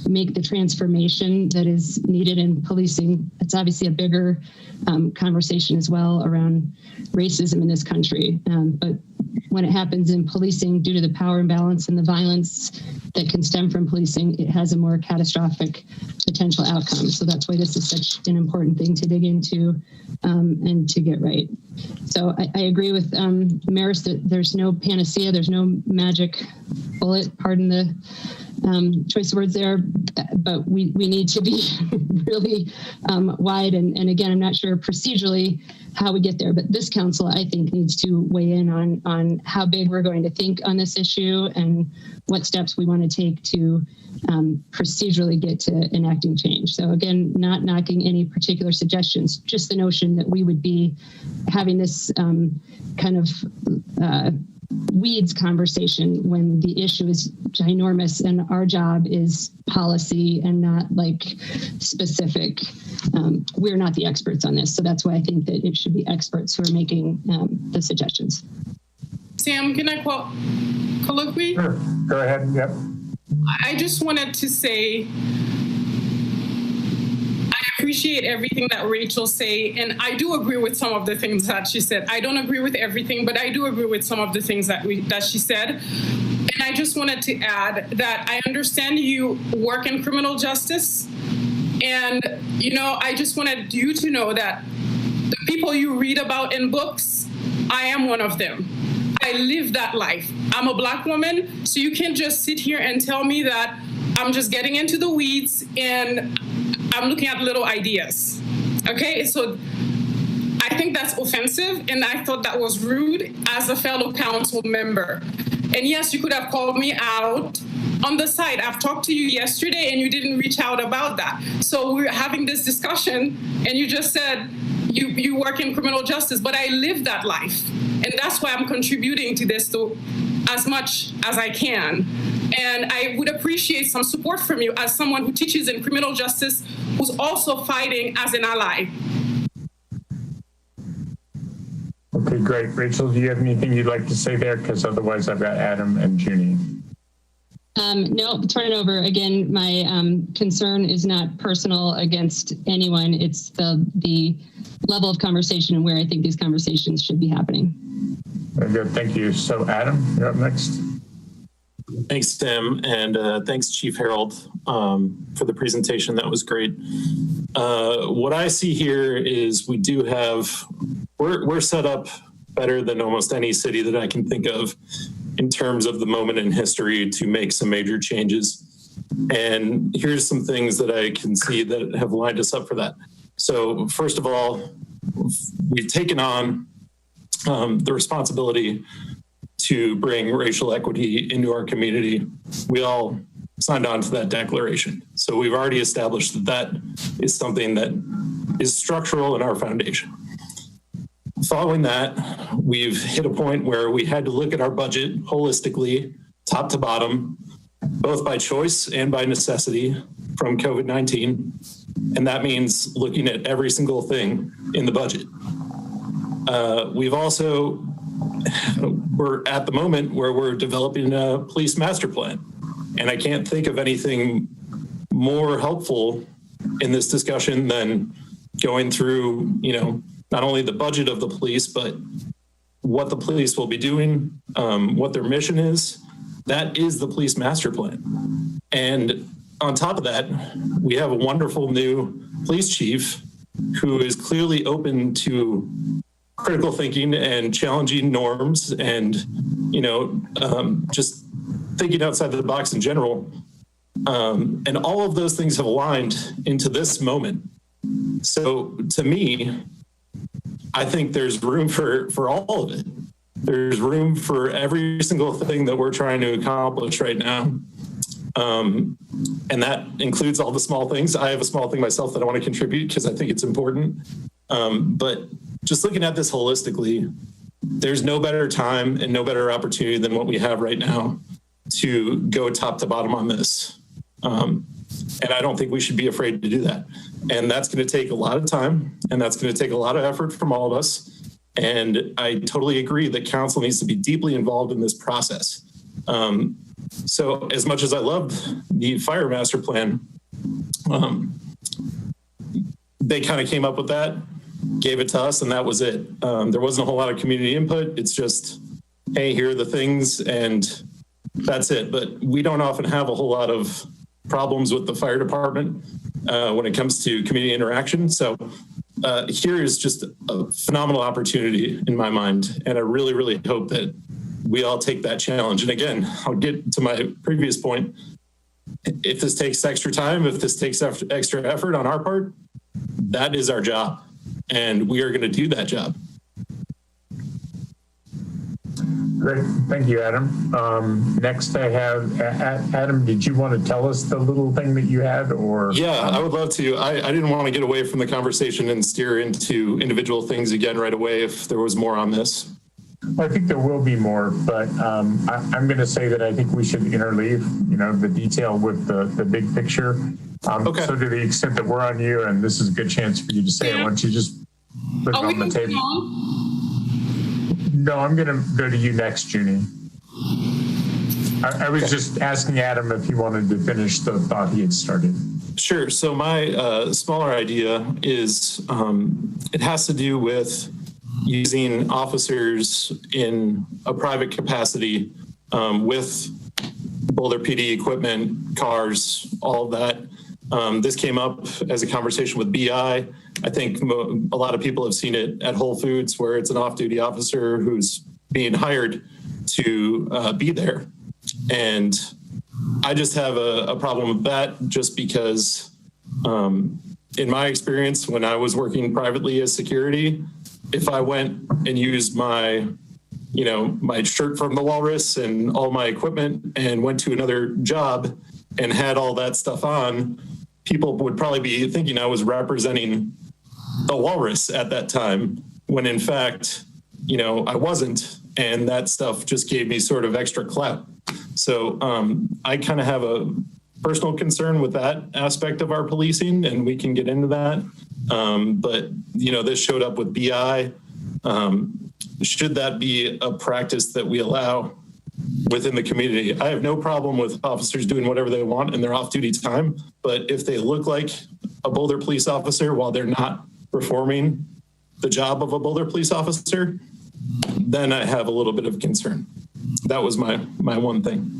make the transformation that is needed in policing. It's obviously a bigger conversation as well around racism in this country. But when it happens in policing, due to the power imbalance and the violence that can stem from policing, it has a more catastrophic potential outcome. So that's why this is such an important thing to dig into and to get right. So I agree with Maris that there's no panacea, there's no magic bullet, pardon the choice of words there, but we need to be really wide. And again, I'm not sure procedurally how we get there, but this council, I think, needs to weigh in on how big we're going to think on this issue and what steps we want to take to procedurally get to enacting change. So again, not knocking any particular suggestions, just the notion that we would be having this kind of weeds conversation when the issue is ginormous and our job is policy and not like specific. We're not the experts on this. So that's why I think that it should be experts who are making the suggestions. Sam, can I quote colloquy? Sure, go ahead, yep. I just wanted to say, I appreciate everything that Rachel say, and I do agree with some of the things that she said. I don't agree with everything, but I do agree with some of the things that she said. And I just wanted to add that I understand you work in criminal justice, and I just wanted you to know that the people you read about in books, I am one of them. I live that life. I'm a Black woman, so you can't just sit here and tell me that I'm just getting into the weeds and I'm looking at little ideas. Okay, so I think that's offensive, and I thought that was rude as a fellow council member. And yes, you could have called me out on the side. I've talked to you yesterday and you didn't reach out about that. So we're having this discussion and you just said you work in criminal justice, but I live that life. And that's why I'm contributing to this as much as I can. And I would appreciate some support from you as someone who teaches in criminal justice, who's also fighting as an ally. Okay, great. Rachel, do you have anything you'd like to say there? Because otherwise I've got Adam and Junie. No, turn it over. Again, my concern is not personal against anyone. It's the level of conversation and where I think these conversations should be happening. Very good. Thank you. So Adam, you're up next. Thanks, Tim, and thanks, Chief Harold, for the presentation. That was great. What I see here is we do have, we're set up better than almost any city that I can think of in terms of the moment in history to make some major changes. And here's some things that I can see that have lined us up for that. So first of all, we've taken on the responsibility to bring racial equity into our community. We all signed on to that declaration. So we've already established that that is something that is structural in our foundation. Following that, we've hit a point where we had to look at our budget holistically, top to bottom, both by choice and by necessity from COVID-19. And that means looking at every single thing in the budget. We've also, we're at the moment where we're developing a police master plan. And I can't think of anything more helpful in this discussion than going through, not only the budget of the police, but what the police will be doing, what their mission is. That is the police master plan. And on top of that, we have a wonderful new police chief who is clearly open to critical thinking and challenging norms and, just thinking outside the box in general. And all of those things have aligned into this moment. So to me, I think there's room for all of it. There's room for every single thing that we're trying to accomplish right now. And that includes all the small things. I have a small thing myself that I want to contribute because I think it's important. But just looking at this holistically, there's no better time and no better opportunity than what we have right now to go top to bottom on this. And I don't think we should be afraid to do that. And that's going to take a lot of time, and that's going to take a lot of effort from all of us. And I totally agree that council needs to be deeply involved in this process. So as much as I love the fire master plan, they kind of came up with that, gave it to us, and that was it. There wasn't a whole lot of community input. It's just, hey, here are the things, and that's it. But we don't often have a whole lot of problems with the fire department when it comes to community interaction. So here is just a phenomenal opportunity in my mind. And I really, really hope that we all take that challenge. And again, I'll get to my previous point. If this takes extra time, if this takes extra effort on our part, that is our job. And we are going to do that job. Great. Thank you, Adam. Next I have, Adam, did you want to tell us the little thing that you had, or? Yeah, I would love to. I didn't want to get away from the conversation and steer into individual things again right away if there was more on this. I think there will be more, but I'm going to say that I think we should interleave, the detail with the big picture. Okay. So to the extent that we're on you, and this is a good chance for you to say it, why don't you just put it on the table? No, I'm going to go to you next, Junie. I was just asking Adam if he wanted to finish the thought he had started. Sure. So my smaller idea is it has to do with using officers in a private capacity with Boulder PD equipment, cars, all of that. This came up as a conversation with BI. I think a lot of people have seen it at Whole Foods, where it's an off-duty officer who's being hired to be there. And I just have a problem with that, just because in my experience, when I was working privately as security, if I went and used my shirt from the Walrus and all my equipment and went to another job and had all that stuff on, people would probably be thinking I was representing a Walrus at that time, when in fact, I wasn't. And that stuff just gave me sort of extra clout. So I kind of have a personal concern with that aspect of our policing, and we can get into that. But, this showed up with BI. Should that be a practice that we allow within the community? I have no problem with officers doing whatever they want in their off-duty time, but if they look like a Boulder police officer while they're not performing the job of a Boulder police officer, then I have a little bit of concern. That was my one thing.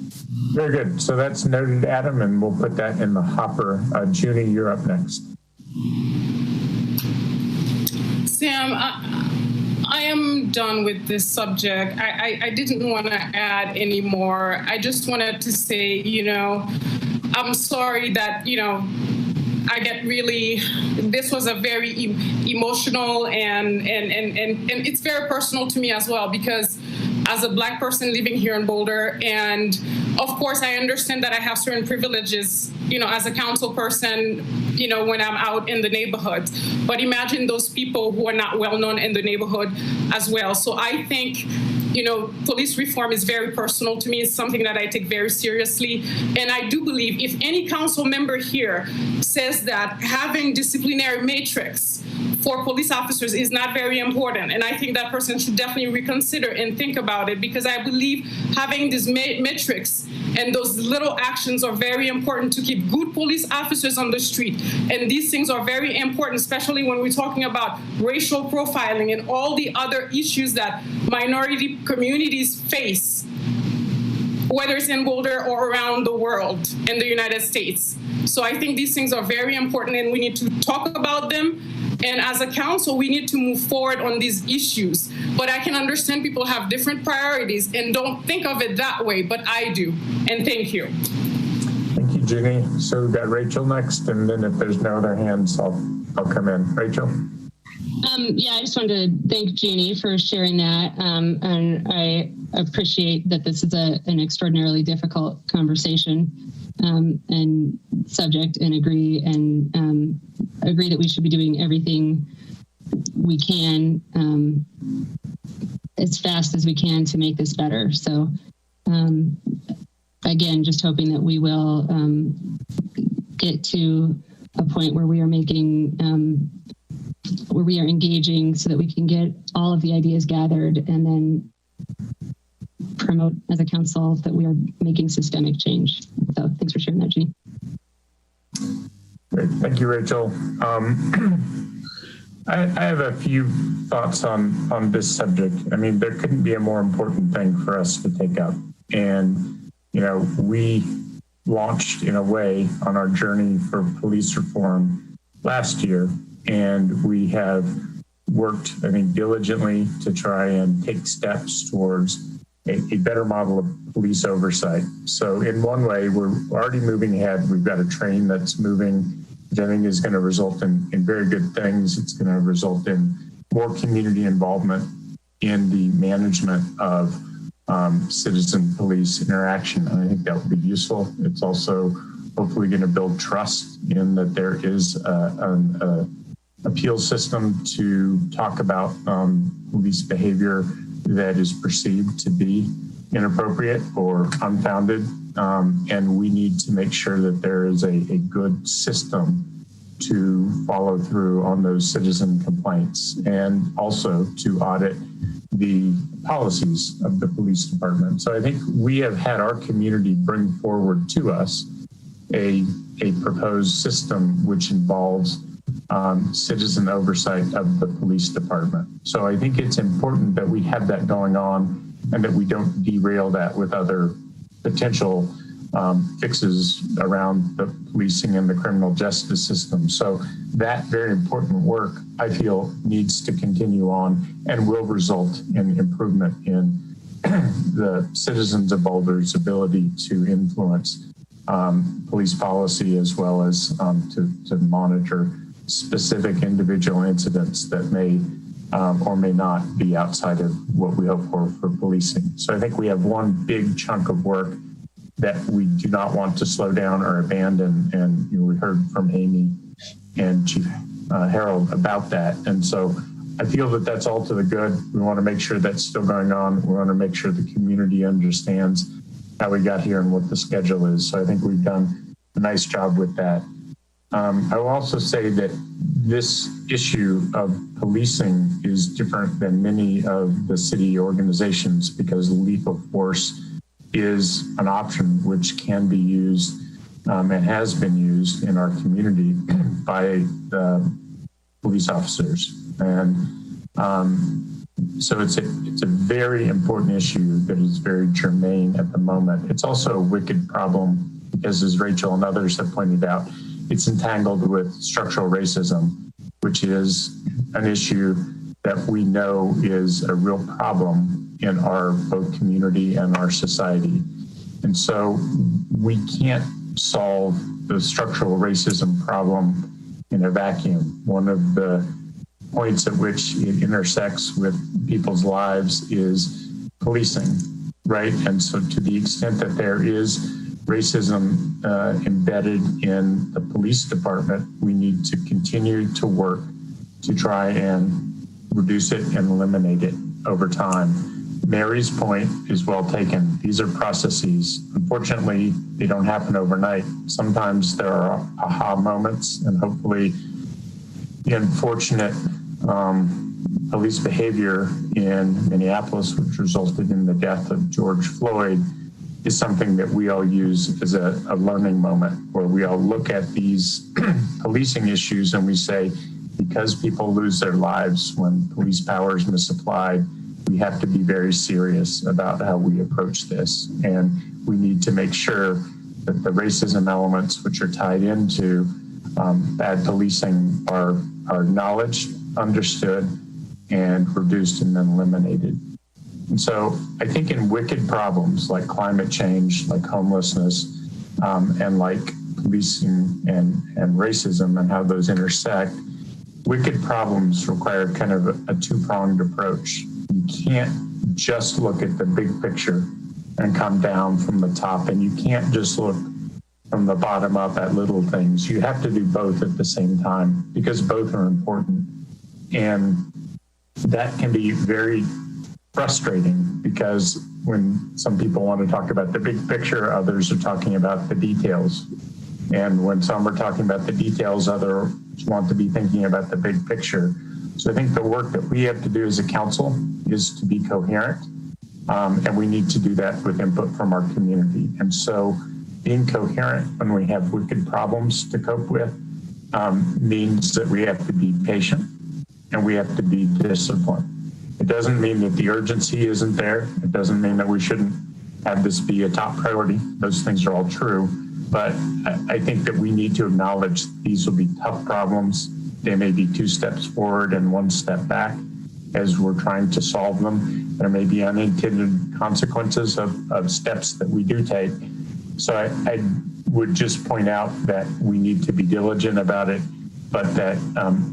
Very good. So that's noted, Adam, and we'll put that in the hopper. Junie, you're up next. Sam, I am done with this subject. I didn't want to add any more. I just wanted to say, I'm sorry that, I get really, this was a very emotional and it's very personal to me as well, because as a Black person living here in Boulder, and of course I understand that I have certain privileges, as a council person, when I'm out in the neighborhood. But imagine those people who are not well known in the neighborhood as well. So I think, police reform is very personal to me. It's something that I take very seriously. And I do believe if any council member here says that having disciplinary matrix for police officers is not very important, and I think that person should definitely reconsider and think about it, because I believe having this matrix and those little actions are very important to keep good police officers on the street. And these things are very important, especially when we're talking about racial profiling and all the other issues that minority communities face, whether it's in Boulder or around the world in the United States. So I think these things are very important, and we need to talk about them. And as a council, we need to move forward on these issues. But I can understand people have different priorities and don't think of it that way, but I do. And thank you. Thank you, Junie. So we've got Rachel next, and then if there's no other hands, I'll come in. Rachel? I just wanted to thank Junie for sharing that. And I appreciate that this is an extraordinarily difficult conversation and subject, and agree that we should be doing everything we can as fast as we can to make this better. So again, just hoping that we will get to a point where we are making, where we are engaging so that we can get all of the ideas gathered and then promote as a council that we are making systemic change. So thanks for sharing that, Jeannie. Great. Thank you, Rachel. I have a few thoughts on this subject. I mean, there couldn't be a more important thing for us to take up. And, you know, we launched in a way on our journey for police reform last year, and we have worked, I think, diligently to try and take steps towards a better model of police oversight. So in one way, we're already moving ahead. We've got a train that's moving, which I think is going to result in very good things. It's going to result in more community involvement in the management of citizen police interaction. And I think that would be useful. It's also hopefully going to build trust in that there is an appeal system to talk about police behavior that is perceived to be inappropriate or unfounded. And we need to make sure that there is a good system to follow through on those citizen complaints, and also to audit the policies of the police department. So I think we have had our community bring forward to us a proposed system which involves citizen oversight of the police department. So I think it's important that we have that going on and that we don't derail that with other potential fixes around the policing and the criminal justice system. So that very important work, I feel, needs to continue on and will result in improvement in the citizens of Boulder's ability to influence police policy, as well as to monitor specific individual incidents that may or may not be outside of what we hope for policing. So I think we have one big chunk of work that we do not want to slow down or abandon. And you know, we heard from Amy and Chief Harold about that. And so I feel that that's all to the good. We want to make sure that's still going on. We want to make sure the community understands how we got here and what the schedule is. So I think we've done a nice job with that. I will also say that this issue of policing is different than many of the city organizations, because lethal force is an option which can be used and has been used in our community by police officers. And so it's a very important issue that is very germane at the moment. It's also a wicked problem because, as Rachel and others have pointed out, it's entangled with structural racism, which is an issue that we know is a real problem in our both community and our society. And so we can't solve the structural racism problem in a vacuum. One of the points at which it intersects with people's lives is policing, right? And so to the extent that there is racism embedded in the police department, we need to continue to work to try and reduce it and eliminate it over time. Mary's point is well taken. These are processes. Unfortunately, they don't happen overnight. Sometimes there are aha moments, and hopefully the unfortunate police behavior in Minneapolis, which resulted in the death of George Floyd, is something that we all use as a learning moment, where we all look at these policing issues and we say, because people lose their lives when police power is misapplied, we have to be very serious about how we approach this. And we need to make sure that the racism elements which are tied into bad policing are acknowledged, understood, and reduced and then eliminated. And so I think in wicked problems like climate change, like homelessness, and like policing and racism and how those intersect, wicked problems require kind of a two-pronged approach. You can't just look at the big picture and come down from the top, and you can't just look from the bottom up at little things. You have to do both at the same time, because both are important. And that can be very frustrating because when some people want to talk about the big picture, others are talking about the details. And when some are talking about the details, others want to be thinking about the big picture. So I think the work that we have to do as a council is to be coherent. And we need to do that with input from our community. And so being coherent when we have wicked problems to cope with means that we have to be patient and we have to be disciplined. It doesn't mean that the urgency isn't there. It doesn't mean that we shouldn't have this be a top priority. Those things are all true. But I think that we need to acknowledge these will be tough problems. They may be 2 steps forward and 1 step back as we're trying to solve them. There may be unintended consequences of steps that we do take. So I would just point out that we need to be diligent about it, but that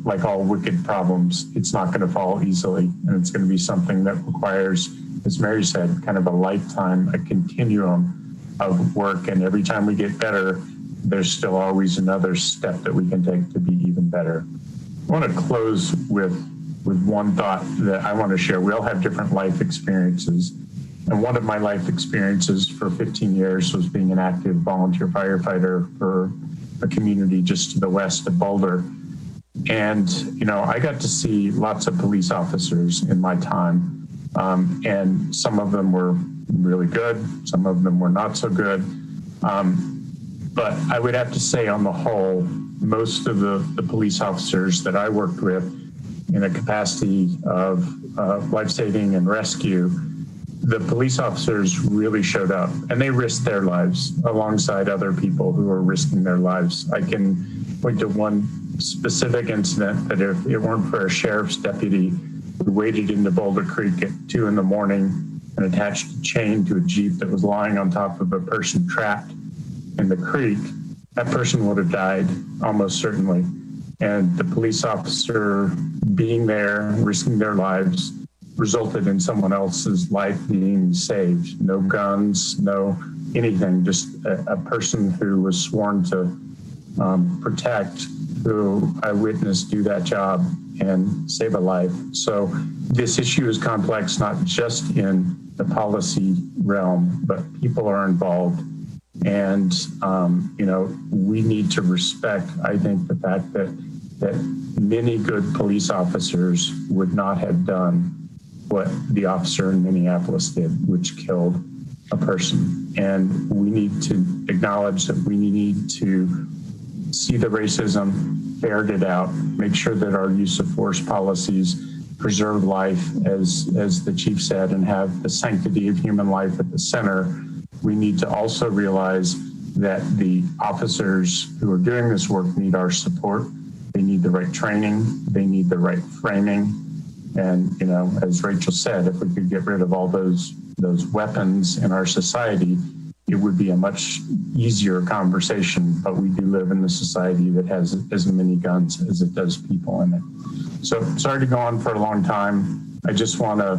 like all wicked problems, it's not going to fall easily. And it's going to be something that requires, as Mary said, kind of a lifetime, a continuum of work. And every time we get better, there's still always another step that we can take to be even better. I want to close with one thought that I want to share. We all have different life experiences. And one of my life experiences for 15 years was being an active volunteer firefighter for a community just to the west of Boulder. And, you know, I got to see lots of police officers in my time. And some of them were really good. Some of them were not so good. But I would have to say on the whole, most of the police officers that I worked with in a capacity of life-saving and rescue, the police officers really showed up and they risked their lives alongside other people who are risking their lives. I can point to one specific incident that if it weren't for a sheriff's deputy who waded into Boulder Creek at 2 a.m. and attached a chain to a Jeep that was lying on top of a person trapped in the creek, that person would have died almost certainly. And the police officer being there, risking their lives, resulted in someone else's life being saved. No guns, no anything, just a person who was sworn to protect, who I witnessed do that job and save a life. So this issue is complex, not just in the policy realm, but people are involved. And, you know, we need to respect, I think, the fact that many good police officers would not have done what the officer in Minneapolis did, which killed a person. And we need to acknowledge that we need to see the racism, ferret it out, make sure that our use of force policies preserve life, as the chief said, and have the sanctity of human life at the center. We need to also realize that the officers who are doing this work need our support. They need the right training. They need the right framing. And, you know, as Rachel said, if we could get rid of all those weapons in our society, it would be a much easier conversation. But we do live in a society that has as many guns as it does people in it. So sorry to go on for a long time. I just want to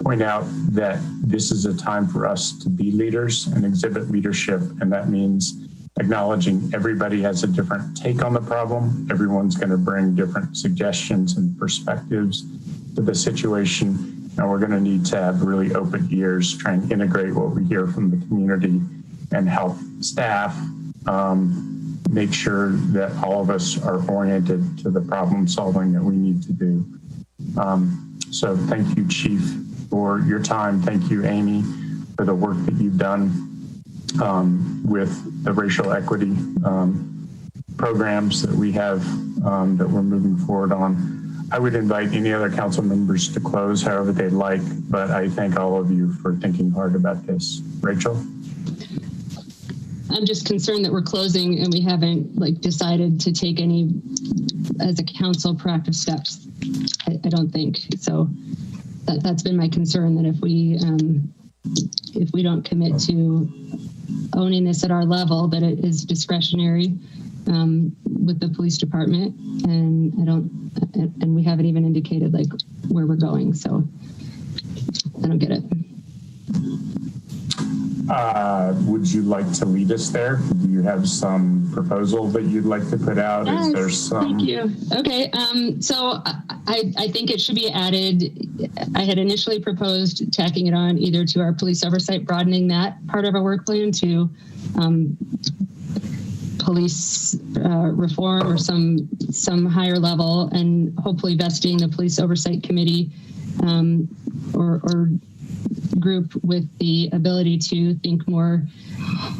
point out that this is a time for us to be leaders and exhibit leadership. And that means acknowledging everybody has a different take on the problem. Everyone's going to bring different suggestions and perspectives to the situation. And we're going to need to have really open ears, try and integrate what we hear from the community and help staff make sure that all of us are oriented to the problem solving that we need to do. So thank you, Chief, for your time. Thank you, Amy, for the work that you've done with the racial equity programs that we have that we're moving forward on. I would invite any other council members to close however they'd like, but I thank all of you for thinking hard about this. Rachel? I'm just concerned that we're closing and we haven't decided to take any, as a council, proactive steps. I don't think so. That's been my concern, that if we don't commit to owning this at our level, that it is discretionary with the police department, and we haven't even indicated where we're going. So I don't get it. Would you like to lead us there? Do you you have some proposal that you'd like to put out? Yes, is there some? Thank you. Okay, so I think it should be added. I had initially proposed tacking it on either to our police oversight, broadening that part of our work plan to police reform or some higher level, and hopefully vesting the police oversight committee or group with the ability to think more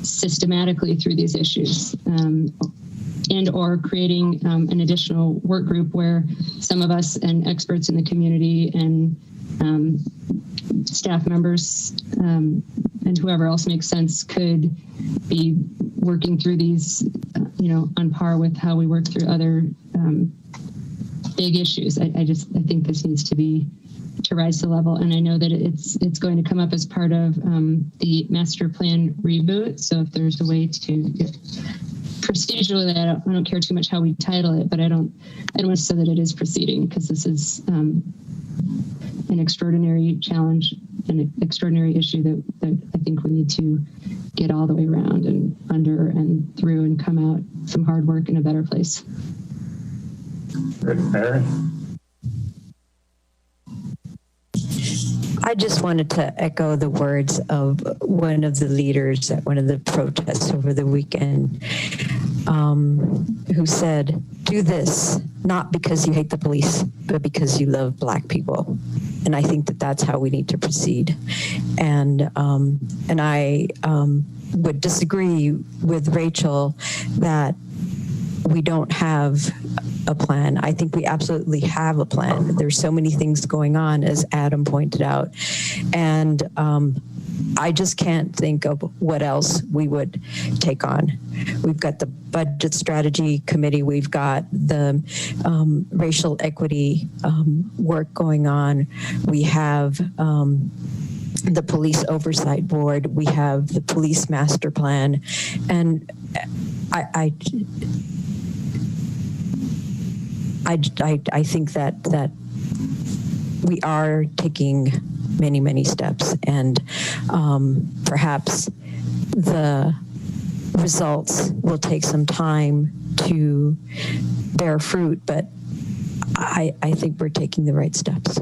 systematically through these issues, and or creating an additional work group where some of us and experts in the community and staff members and whoever else makes sense could be working through these, on par with how we work through other big issues. I think this needs to rise to level, and I know that it's going to come up as part of the master plan reboot. So if there's a way to procedurally, I don't care too much how we title it, but I don't want to say that it is proceeding, because this is an extraordinary challenge, an extraordinary issue that I think we need to get all the way around and under and through and come out some hard work in a better place. Good, Mary. I just wanted to echo the words of one of the leaders at one of the protests over the weekend, who said, "Do this, not because you hate the police, but because you love Black people." And I think that that's how we need to proceed. And I would disagree with Rachel that we don't have a plan. I think we absolutely have a plan. There's so many things going on, as Adam pointed out. And I just can't think of what else we would take on. We've got the budget strategy committee. We've got the racial equity work going on. We have the police oversight board. We have the police master plan. And I think that we are taking many, many steps, and perhaps the results will take some time to bear fruit, but I think we're taking the right steps.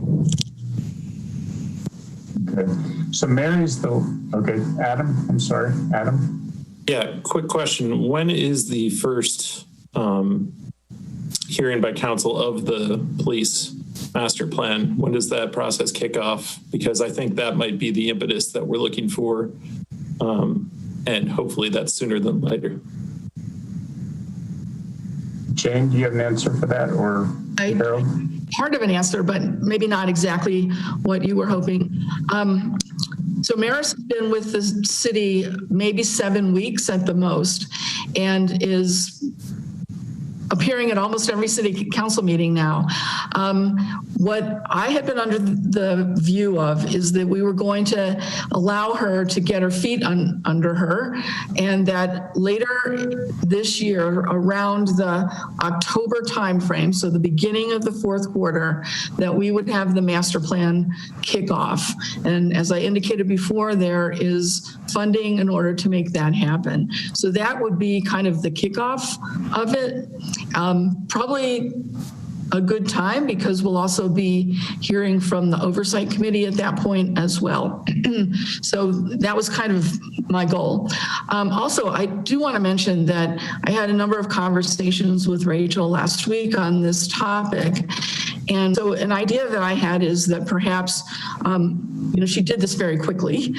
Good. So Mary's okay. Adam, I'm sorry, Adam. Yeah, quick question. When is the first hearing by council of the police master plan? When does that process kick off? Because I think that might be the impetus that we're looking for. And hopefully that's sooner than later. Jane, do you have an answer for that, or Harold? Part of an answer, but maybe not exactly what you were hoping. So Maris has been with the city maybe 7 weeks at the most, and is appearing at almost every city council meeting now. What I had been under the view of is that we were going to allow her to get her feet under her, and that later this year, around the October timeframe, so the beginning of the fourth quarter, that we would have the master plan kick off. And as I indicated before, there is funding in order to make that happen. So that would be kind of the kickoff of it. Probably a good time, because we'll also be hearing from the oversight committee at that point as well. So that was kind of my goal. Also, I do want to mention that I had a number of conversations with Rachel last week on this topic. And so an idea that I had is that perhaps, she did this very quickly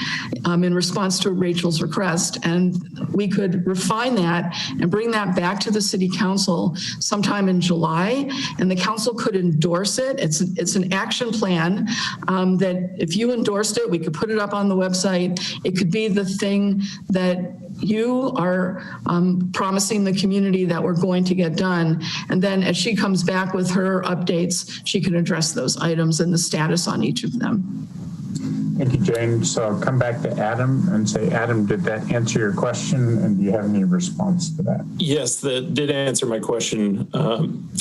in response to Rachel's request, and we could refine that and bring that back to the city council sometime in July, and the council could endorse it. It's an action plan that if you endorsed it, we could put it up on the website. It could be the thing that you are promising the community that we're going to get done. And then as she comes back with her updates, she can address those items and the status on each of them. Thank you, Jane. So I'll come back to Adam and say, Adam, did that answer your question? And do you have any response to that? Yes, that did answer my question.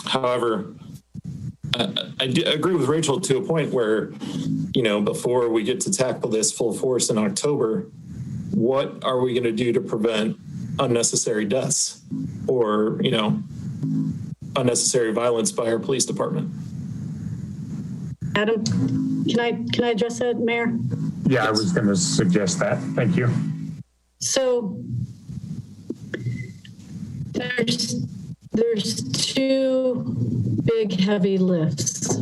However, I agree with Rachel to a point where, before we get to tackle this full force in October, what are we going to do to prevent unnecessary deaths or, you know, unnecessary violence by our police department. Adam, can I address that, Mayor? Yeah, I was going to suggest that. Thank you. So there's two big heavy lifts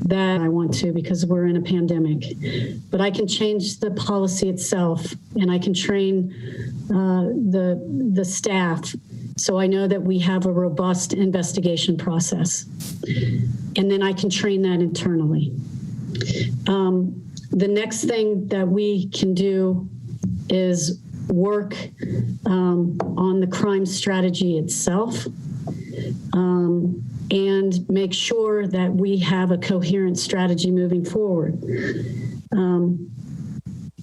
that I want to, because we're in a pandemic, but I can change the policy itself, and I can train the staff. So I know that we have a robust investigation process, and then I can train that internally. The next thing that we can do is work on the crime strategy itself, and make sure that we have a coherent strategy moving forward.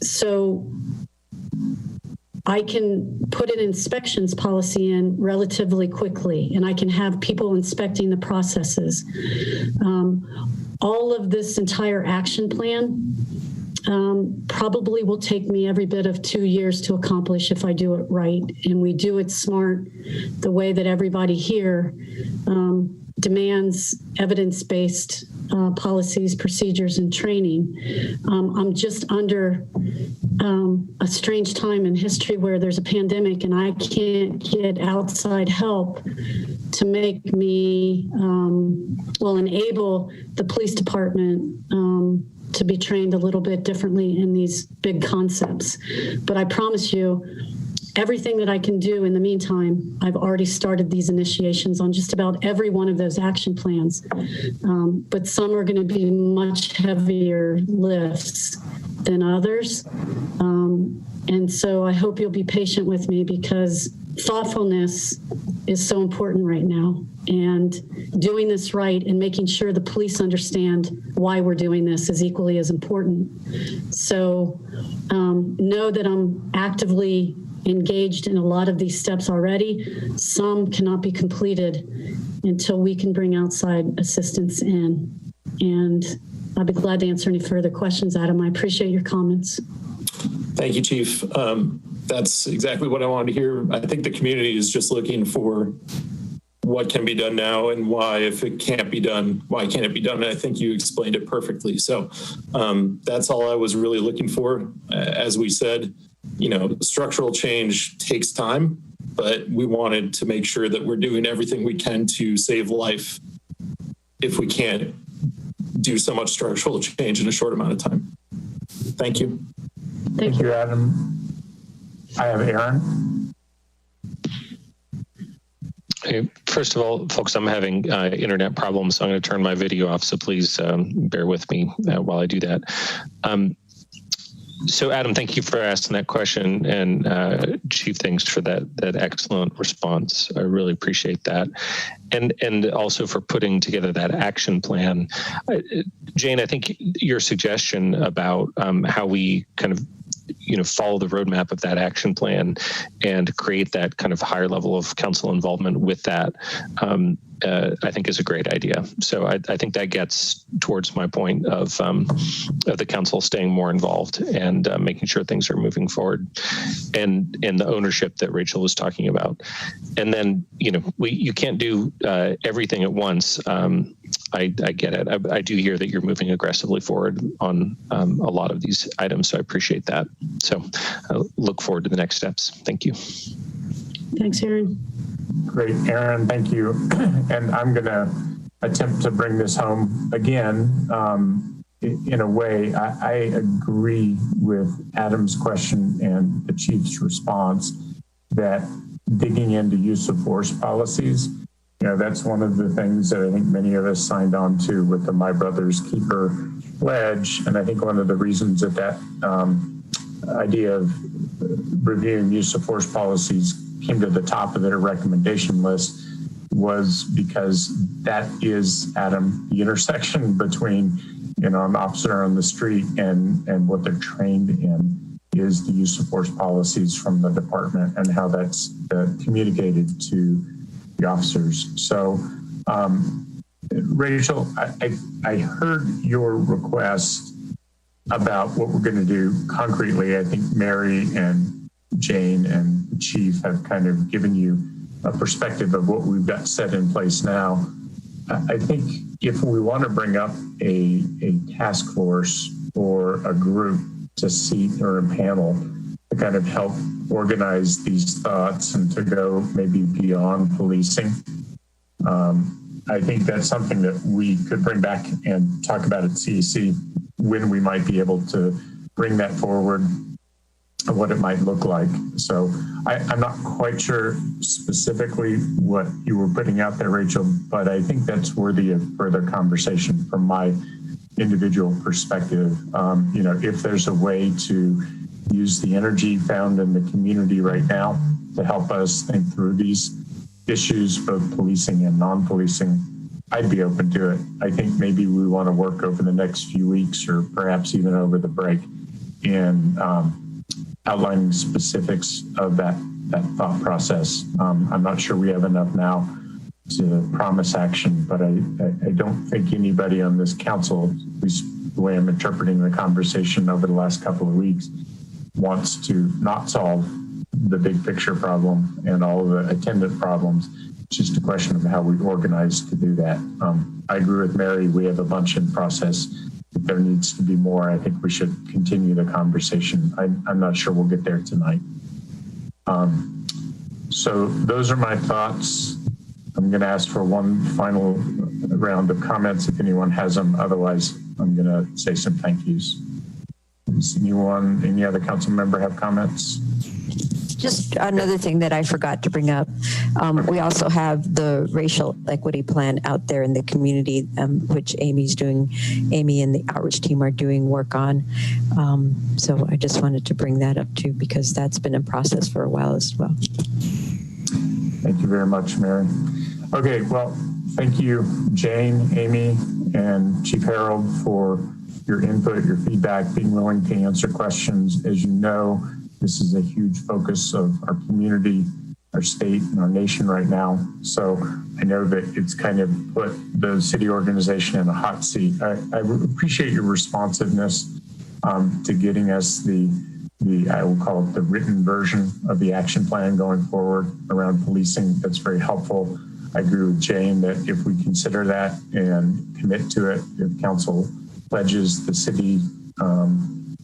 So I can put an inspections policy in relatively quickly, and I can have people inspecting the processes. All of this entire action plan probably will take me every bit of 2 years to accomplish if I do it right, and we do it smart, the way that everybody here demands evidence-based policies, procedures, and training. I'm just under a strange time in history where there's a pandemic and I can't get outside help to make me, enable the police department to be trained a little bit differently in these big concepts. But I promise you, everything that I can do in the meantime, I've already started these initiations on just about every one of those action plans. But some are going to be much heavier lifts than others. And so I hope you'll be patient with me, because thoughtfulness is so important right now. And doing this right and making sure the police understand why we're doing this is equally as important. So know that I'm actively engaged in a lot of these steps already. Some cannot be completed until we can bring outside assistance in. And I'll be glad to answer any further questions, Adam. I appreciate your comments. Thank you, Chief. That's exactly what I wanted to hear. I think the community is just looking for what can be done now and why, if it can't be done, why can't it be done? And I think you explained it perfectly. So that's all I was really looking for. As we said, you know, structural change takes time, but we wanted to make sure that we're doing everything we can to save life if we can't do so much structural change in a short amount of time. Thank you. Thank you, Adam. I have Aaron. Hey, first of all, folks, I'm having internet problems, so I'm going to turn my video off, so please bear with me while I do that. So Adam, thank you for asking that question, and Chief, thanks for that excellent response. I really appreciate that. And also for putting together that action plan. Jane, I think your suggestion about how we kind of follow the roadmap of that action plan and create that kind of higher level of council involvement with that, I think is a great idea. So I think that gets towards my point of the council staying more involved and making sure things are moving forward, and the ownership that Rachel was talking about. And then, you can't do everything at once. I get it. I do hear that you're moving aggressively forward on a lot of these items, so I appreciate that. So I look forward to the next steps. Thank you. Thanks, Aaron. Great, Aaron, thank you. And I'm going to attempt to bring this home again. In a way, I agree with Adam's question and the Chief's response that digging into use of force policies, that's one of the things that I think many of us signed on to with the My Brother's Keeper pledge. And I think one of the reasons that idea of reviewing use of force policies came to the top of their recommendation list was because that is, Adam, the intersection between, an officer on the street and what they're trained in is the use of force policies from the department and how that's communicated to the officers. So, Rachel, I heard your request about what we're going to do concretely. I think Mary and Jane and chief have kind of given you a perspective of what we've got set in place now. I think if we want to bring up a task force or a group to seat or a panel to kind of help organize these thoughts and to go maybe beyond policing, I think that's something that we could bring back and talk about at CEC when we might be able to bring that forward, what it might look like. So I'm not quite sure specifically what you were putting out there, Rachel, but I think that's worthy of further conversation from my individual perspective. You know, if there's a way to use the energy found in the community right now to help us think through these issues, both policing and non-policing, I'd be open to it. I think maybe we want to work over the next few weeks or perhaps even over the break in outlining specifics of that thought process. I'm not sure we have enough now to promise action, but I don't think anybody on this council, at least the way I'm interpreting the conversation over the last couple of weeks, wants to not solve the big picture problem and all of the attendant problems. It's just a question of how we organize to do that. I agree with Mary. We have a bunch in process. If there needs to be more, I think we should continue the conversation. I'm not sure we'll get there tonight. So those are my thoughts. I'm going to ask for one final round of comments if anyone has them. Otherwise, I'm going to say some thank yous. Does anyone, any other council member have comments? Just another thing that I forgot to bring up. We also have the racial equity plan out there in the community, which Amy and the outreach team are doing work on. So I just wanted to bring that up too, because that's been in process for a while as well. Thank you very much, Mary. Okay, well, thank you, Jane, Amy, and Chief Harold for your input, your feedback, being willing to answer questions. As you know, this is a huge focus of our community, our state, and our nation right now. So I know that it's kind of put the city organization in a hot seat. I appreciate your responsiveness to getting us the I will call it the written version of the action plan going forward around policing. That's very helpful. I agree with Jane that if we consider that and commit to it, if council pledges, the city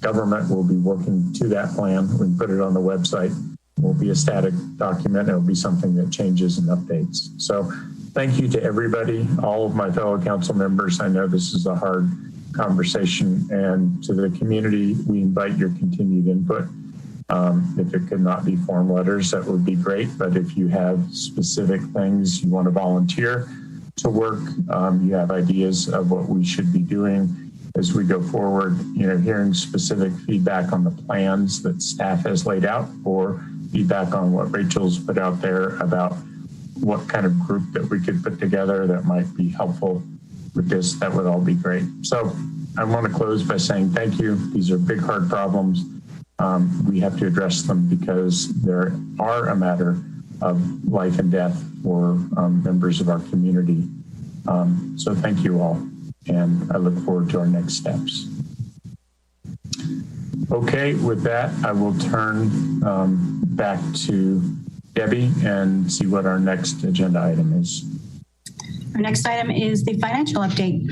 government will be working to that plan. We can put it on the website. It won't be a static document. It'll be something that changes and updates. So thank you to everybody, all of my fellow council members. I know this is a hard conversation, and to the community, we invite your continued input. If it could not be form letters, that would be great. But if you have specific things you want to volunteer to work, you have ideas of what we should be doing as we go forward, you know, hearing specific feedback on the plans that staff has laid out, or feedback on what Rachel's put out there about what kind of group that we could put together that might be helpful with this, that would all be great. So I want to close by saying thank you. These are big, hard problems. We have to address them because there are a matter of life and death for members of our community. So thank you all. And I look forward to our next steps. Okay, with that, I will turn back to Debbie and see what our next agenda item is. Our next item is the financial update.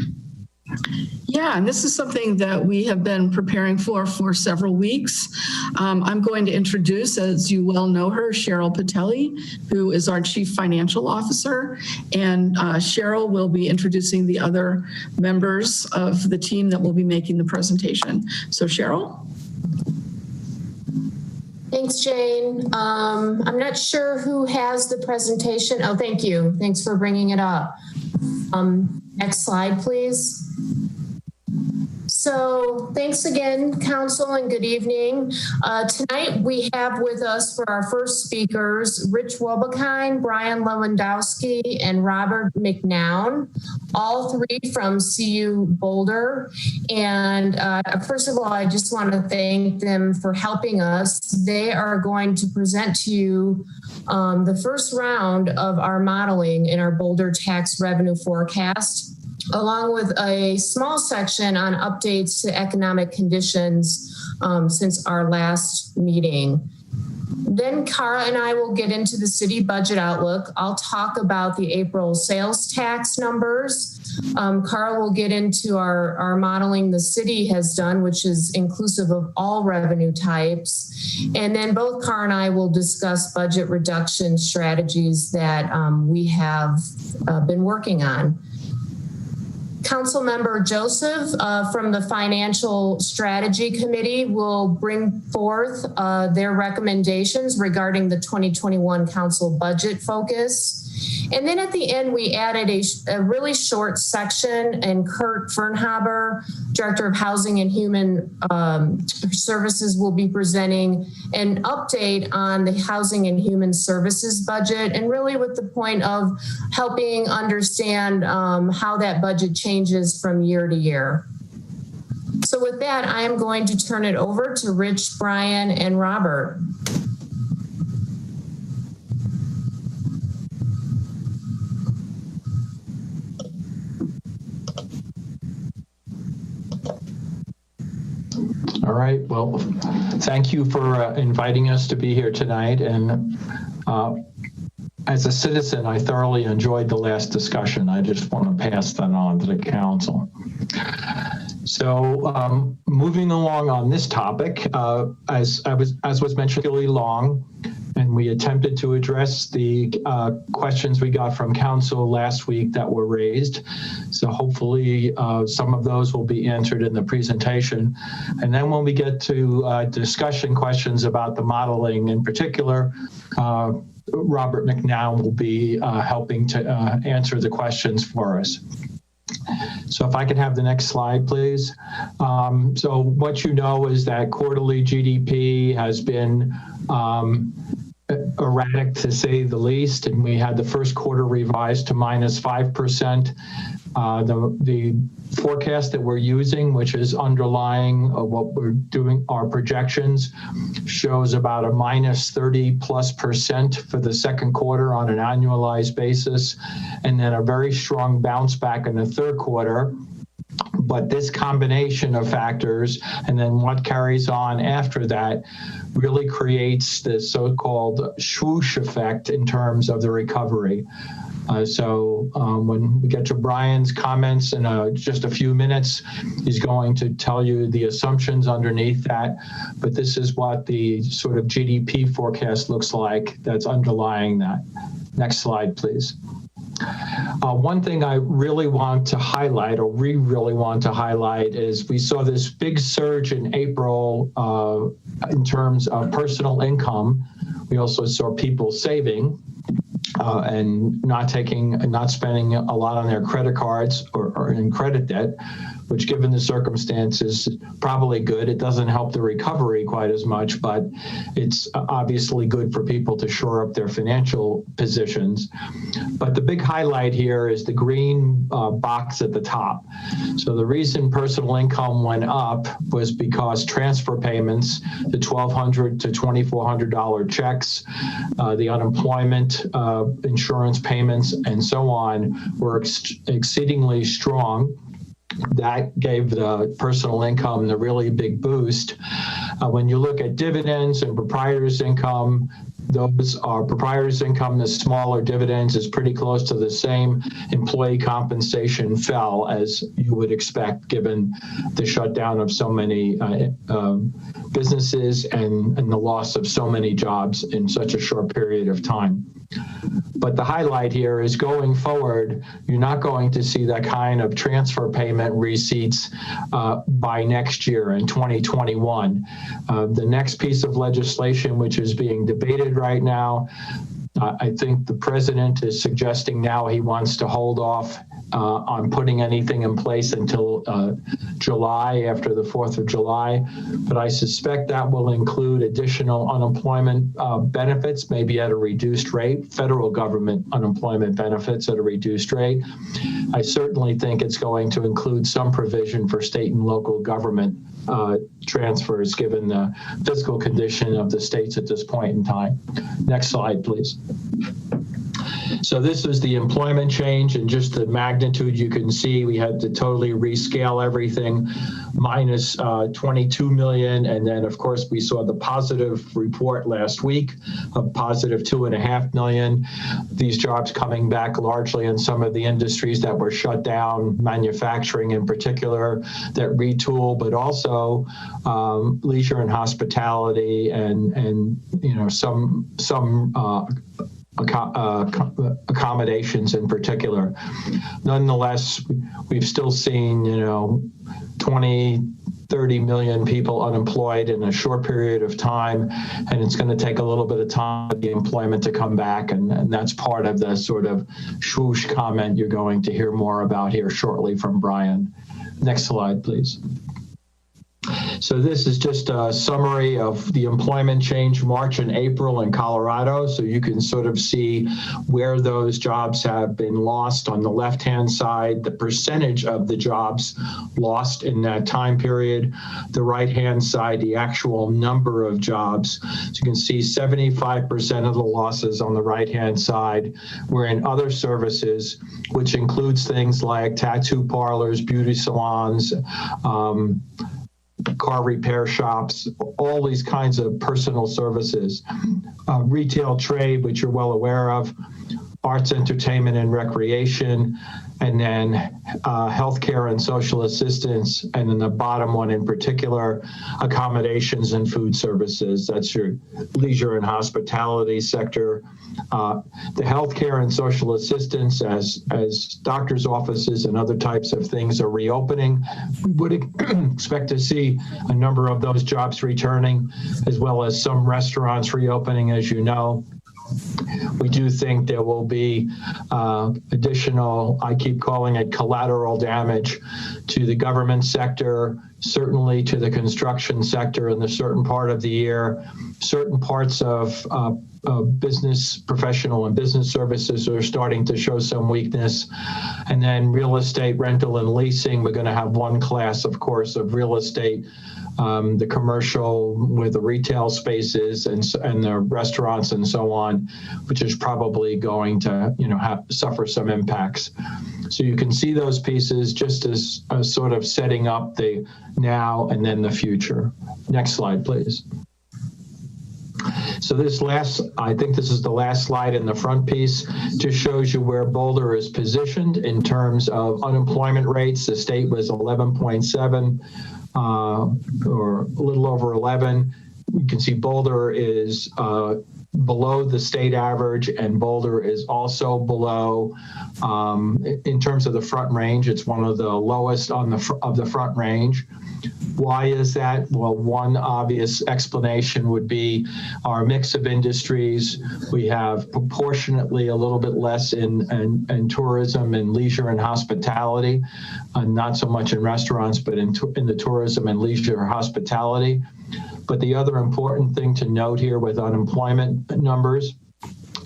Yeah, and this is something that we have been preparing for several weeks. I'm going to introduce, as you well know her, Cheryl Patelli, who is our Chief Financial Officer. And Cheryl will be introducing the other members of the team that will be making the presentation. So Cheryl? Thanks, Jane. I'm not sure who has the presentation. Oh, thank you. Thanks for bringing it up. Next slide, please. So thanks again, Council, and good evening. Tonight we have with us for our first speakers, Rich Wobbekind, Brian Lewandowski, and Robert McNown, all three from CU Boulder. And first of all, I just want to thank them for helping us. They are going to present to you the first round of our modeling in our Boulder tax revenue forecast, along with a small section on updates to economic conditions since our last meeting. Then Cara and I will get into the city budget outlook. I'll talk about the April sales tax numbers. Cara will get into our modeling the city has done, which is inclusive of all revenue types. And then both Cara and I will discuss budget reduction strategies that we have been working on. Councilmember Joseph from the Financial Strategy Committee will bring forth their recommendations regarding the 2021 council budget focus. And then at the end, we added a really short section, and Kurt Fernhaber, Director of Housing and Human Services, will be presenting an update on the Housing and Human Services budget, and really with the point of helping understand how that budget changes from year to year. So with that, I am going to turn it over to Rich, Brian, and Robert. All right. Well, thank you for inviting us to be here tonight. And as a citizen, I thoroughly enjoyed the last discussion. I just want to pass that on to the council. So moving along on this topic, as was mentioned, really long, and we attempted to address the questions we got from council last week that were raised. So hopefully some of those will be answered in the presentation. And then when we get to discussion questions about the modeling in particular, Robert McNown will be helping to answer the questions for us. So if I could have the next slide, please. So what you know is that quarterly GDP has been erratic, to say the least, and we had the first quarter revised to -5%. The forecast that we're using, which is underlying what we're doing, our projections, shows about a -30+% for the second quarter on an annualized basis, and then a very strong bounce back in the third quarter. But this combination of factors and then what carries on after that really creates the so-called swoosh effect in terms of the recovery. So when we get to Brian's comments in just a few minutes, he's going to tell you the assumptions underneath that. But this is what the sort of GDP forecast looks like that's underlying that. Next slide, please. One thing I really want to highlight, or we really want to highlight, is we saw this big surge in April in terms of personal income. We also saw people saving and not spending a lot on their credit cards or in credit debt, which given the circumstances, probably good. It doesn't help the recovery quite as much, but it's obviously good for people to shore up their financial positions. But the big highlight here is the green box at the top. So the reason personal income went up was because transfer payments, the $1,200 to $2,400 checks, the unemployment insurance payments, and so on, were exceedingly strong. That gave the personal income the really big boost. When you look at dividends and proprietor's income, those are proprietor's income, the smaller dividends is pretty close to the same. Employee compensation fell, as you would expect, given the shutdown of so many businesses and the loss of so many jobs in such a short period of time. But the highlight here is going forward, you're not going to see that kind of transfer payment receipts by next year in 2021. The next piece of legislation, which is being debated right now, I think the president is suggesting now he wants to hold off on putting anything in place until July, after the 4th of July. But I suspect that will include additional unemployment benefits, maybe at a reduced rate, federal government unemployment benefits at a reduced rate. I certainly think it's going to include some provision for state and local government transfers, given the fiscal condition of the states at this point in time. Next slide, please. So this is the employment change, and just the magnitude you can see. We had to totally rescale everything, minus 22 million. And then of course we saw the positive report last week of positive 2.5 million. These jobs coming back largely in some of the industries that were shut down, manufacturing in particular, that retool, but also leisure and hospitality, and you know, some accommodations in particular. Nonetheless, we've still seen, you know, 30 million people unemployed in a short period of time, and it's going to take a little bit of time for the employment to come back, and that's part of the sort of swoosh comment you're going to hear more about here shortly from Brian. Next slide, please. So this is just a summary of the employment change March and April in Colorado. So you can sort of see where those jobs have been lost on the left-hand side, the percentage of the jobs lost in that time period. The right-hand side, the actual number of jobs. So you can see 75% of the losses on the right-hand side were in other services, which includes things like tattoo parlors, beauty salons, car repair shops, all these kinds of personal services, retail trade, which you're well aware of, arts, entertainment, and recreation, and then healthcare and social assistance, and then the bottom one in particular, accommodations and food services. That's your leisure and hospitality sector. The healthcare and social assistance, as doctors' offices and other types of things are reopening, we would expect to see a number of those jobs returning, as well as some restaurants reopening, as you know. We do think there will be additional, I keep calling it collateral damage, to the government sector, certainly to the construction sector in a certain part of the year. Certain parts of business, professional and business services are starting to show some weakness. And then real estate, rental, and leasing, we're going to have one class, of course, of real estate, the commercial with the retail spaces and the restaurants and so on, which is probably going to, you know, suffer some impacts. So you can see those pieces just as sort of setting up the now and then the future. Next slide, please. So I think this is the last slide in the front piece, just shows you where Boulder is positioned in terms of unemployment rates. The state was 11.7 or a little over 11. You can see Boulder is below the state average, and Boulder is also below, in terms of the front range, it's one of the lowest of the front range. Why is that? Well, one obvious explanation would be our mix of industries. We have proportionately a little bit less in tourism and leisure and hospitality, not so much in restaurants, but in the tourism and leisure hospitality. But the other important thing to note here with unemployment numbers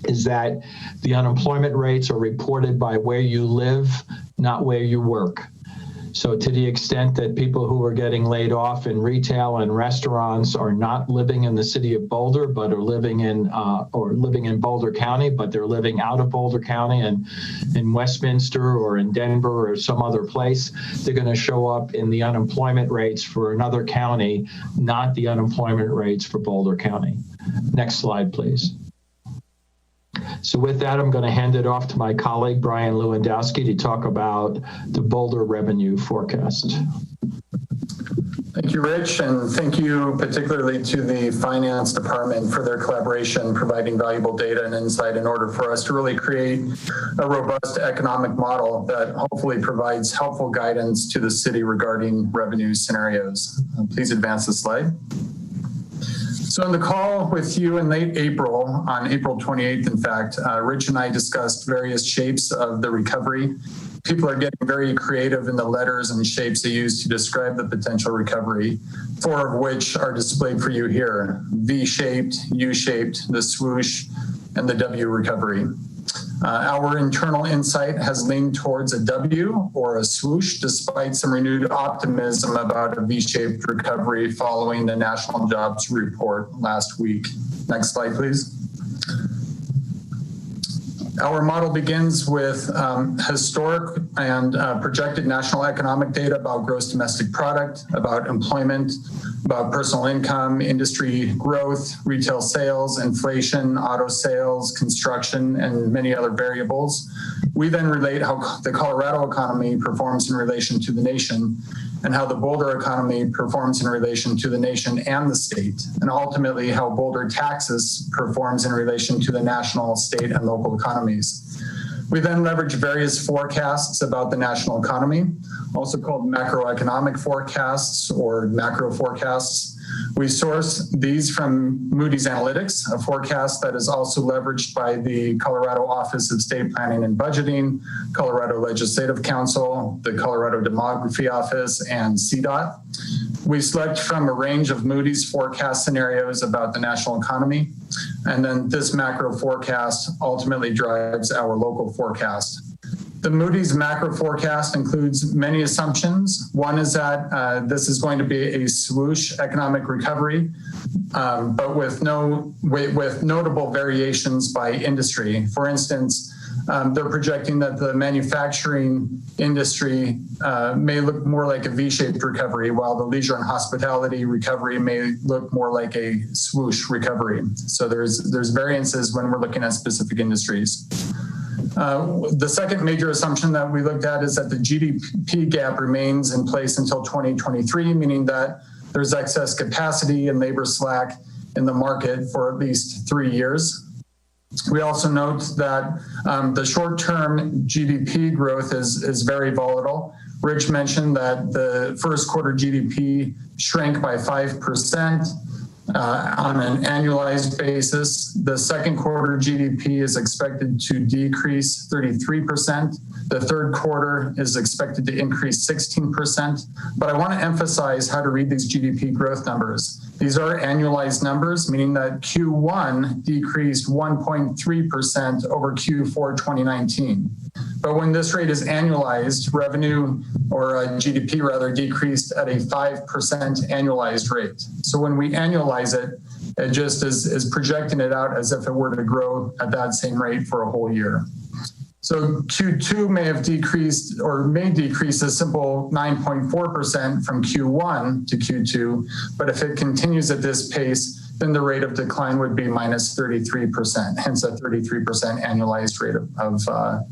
is that the unemployment rates are reported by where you live, not where you work. So to the extent that people who are getting laid off in retail and restaurants are not living in the city of Boulder, but are living in Boulder County, but they're living out of Boulder County and in Westminster or in Denver or some other place, they're going to show up in the unemployment rates for another county, not the unemployment rates for Boulder County. Next slide, please. So with that, I'm going to hand it off to my colleague, Brian Lewandowski, to talk about the Boulder revenue forecast. Thank you, Rich, and thank you particularly to the Finance Department for their collaboration, providing valuable data and insight in order for us to really create a robust economic model that hopefully provides helpful guidance to the city regarding revenue scenarios. Please advance the slide. So in the call with you in late April, on April 28th, in fact, Rich and I discussed various shapes of the recovery. People are getting very creative in the letters and shapes they use to describe the potential recovery, 4 of which are displayed for you here: V-shaped, U-shaped, the swoosh, and the W recovery. Our internal insight has leaned towards a W or a swoosh, despite some renewed optimism about a V-shaped recovery following the national jobs report last week. Next slide, please. Our model begins with historic and projected national economic data about gross domestic product, about employment, about personal income, industry growth, retail sales, inflation, auto sales, construction, and many other variables. We then relate how the Colorado economy performs in relation to the nation, and how the Boulder economy performs in relation to the nation and the state, and ultimately how Boulder taxes performs in relation to the national, state, and local economies. We then leverage various forecasts about the national economy, also called macroeconomic forecasts or macro forecasts. We source these from Moody's Analytics, a forecast that is also leveraged by the Colorado Office of State Planning and Budgeting, Colorado Legislative Council, the Colorado Demography Office, and CDOT. We select from a range of Moody's forecast scenarios about the national economy, and then this macro forecast ultimately drives our local forecast. The Moody's macro forecast includes many assumptions. One is that this is going to be a swoosh economic recovery, but with notable variations by industry. For instance, they're projecting that the manufacturing industry may look more like a V-shaped recovery, while the leisure and hospitality recovery may look more like a swoosh recovery. So there's variances when we're looking at specific industries. The second major assumption that we looked at is that the GDP gap remains in place until 2023, meaning that there's excess capacity and labor slack in the market for at least 3 years. We also note that the short-term GDP growth is very volatile. Rich mentioned that the first quarter GDP shrank by 5%. On an annualized basis. The second quarter GDP is expected to decrease 33%. The third quarter is expected to increase 16%. But I want to emphasize how to read these GDP growth numbers. These are annualized numbers, meaning that Q1 decreased 1.3% over Q4 2019. But when this rate is annualized, revenue, or GDP rather, decreased at a 5% annualized rate. So when we annualize it, it just is projecting it out as if it were to grow at that same rate for a whole year. So Q2 may have decreased or may decrease a simple 9.4% from Q1 to Q2, but if it continues at this pace, then the rate of decline would be minus 33%, hence a 33% annualized rate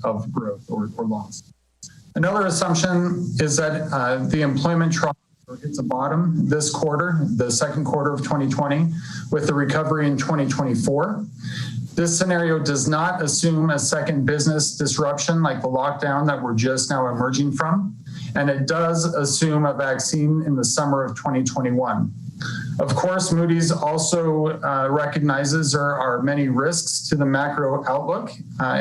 of growth or loss. Another assumption is that the employment trough hits a bottom this quarter, the second quarter of 2020, with the recovery in 2024. This scenario does not assume a second business disruption like the lockdown that we're just now emerging from, and it does assume a vaccine in the summer of 2021. Of course, Moody's also recognizes there are many risks to the macro outlook,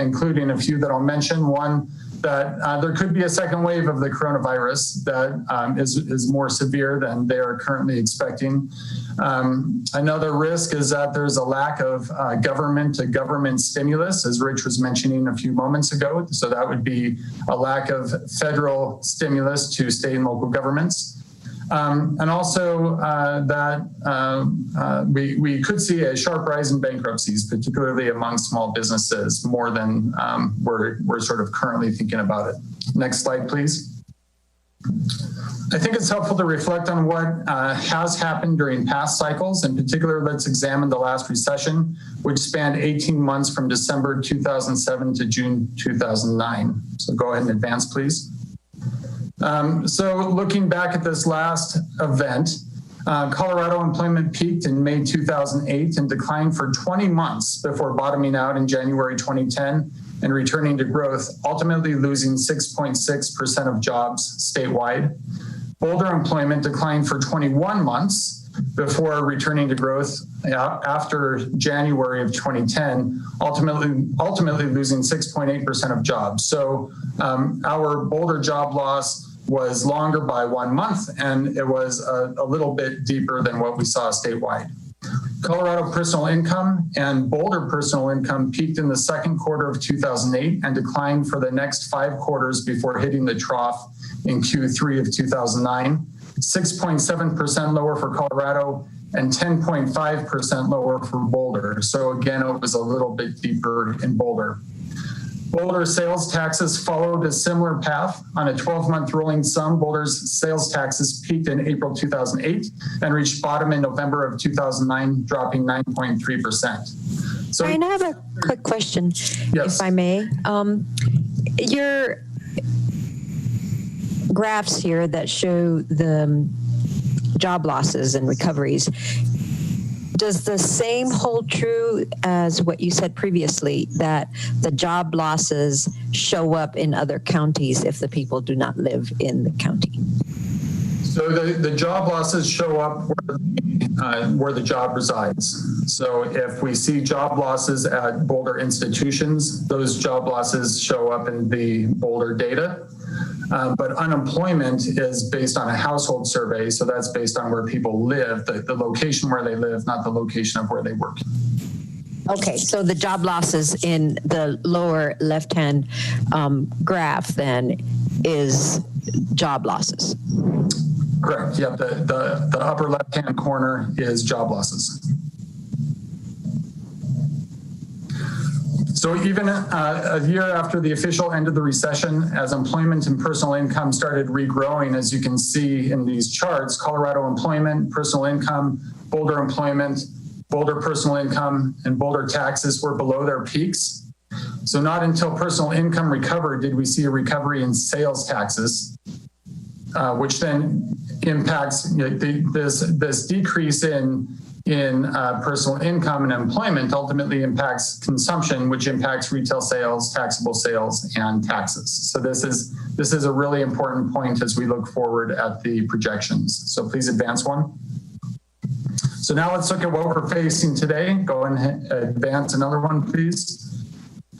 including a few that I'll mention. One, that there could be a second wave of the coronavirus that is more severe than they are currently expecting. Another risk is that there's a lack of government-to-government stimulus, as Rich was mentioning a few moments ago. So that would be a lack of federal stimulus to state and local governments. And also that we could see a sharp rise in bankruptcies, particularly among small businesses, more than we're sort of currently thinking about it. Next slide, please. I think it's helpful to reflect on what has happened during past cycles. In particular, let's examine the last recession, which spanned 18 months from December 2007 to June 2009. So go ahead and advance, please. So looking back at this last event, Colorado employment peaked in May 2008 and declined for 20 months before bottoming out in January 2010 and returning to growth, ultimately losing 6.6% of jobs statewide. Boulder employment declined for 21 months before returning to growth after January of 2010, ultimately losing 6.8% of jobs. So our Boulder job loss was longer by 1 month, and it was a little bit deeper than what we saw statewide. Colorado personal income and Boulder personal income peaked in the second quarter of 2008 and declined for the next 5 quarters before hitting the trough in Q3 of 2009, 6.7% lower for Colorado and 10.5% lower for Boulder. So again, it was a little bit deeper in Boulder. Boulder sales taxes followed a similar path. On a 12-month rolling sum, Boulder's sales taxes peaked in April 2008 and reached bottom in November of 2009, dropping 9.3%. So, Brian, I have a quick question, if I may. Your graphs here that show the job losses and recoveries, does the same hold true as what you said previously, that the job losses show up in other counties if the people do not live in the county? So the job losses show up where the job resides. So if we see job losses at Boulder institutions, those job losses show up in the Boulder data. But unemployment is based on a household survey. So that's based on where people live, the location where they live, not the location of where they work. Okay, so the job losses in the lower left-hand graph then is job losses. Correct. Yep. The upper left-hand corner is job losses. So even a year after the official end of the recession, as employment and personal income started regrowing, as you can see in these charts, Colorado employment, personal income, Boulder employment, Boulder personal income, and Boulder taxes were below their peaks. So not until personal income recovered did we see a recovery in sales taxes, which then impacts this decrease in personal income and employment ultimately impacts consumption, which impacts retail sales, taxable sales, and taxes. So this is a really important point as we look forward at the projections. So please advance one. So now let's look at what we're facing today. Go and advance another one, please.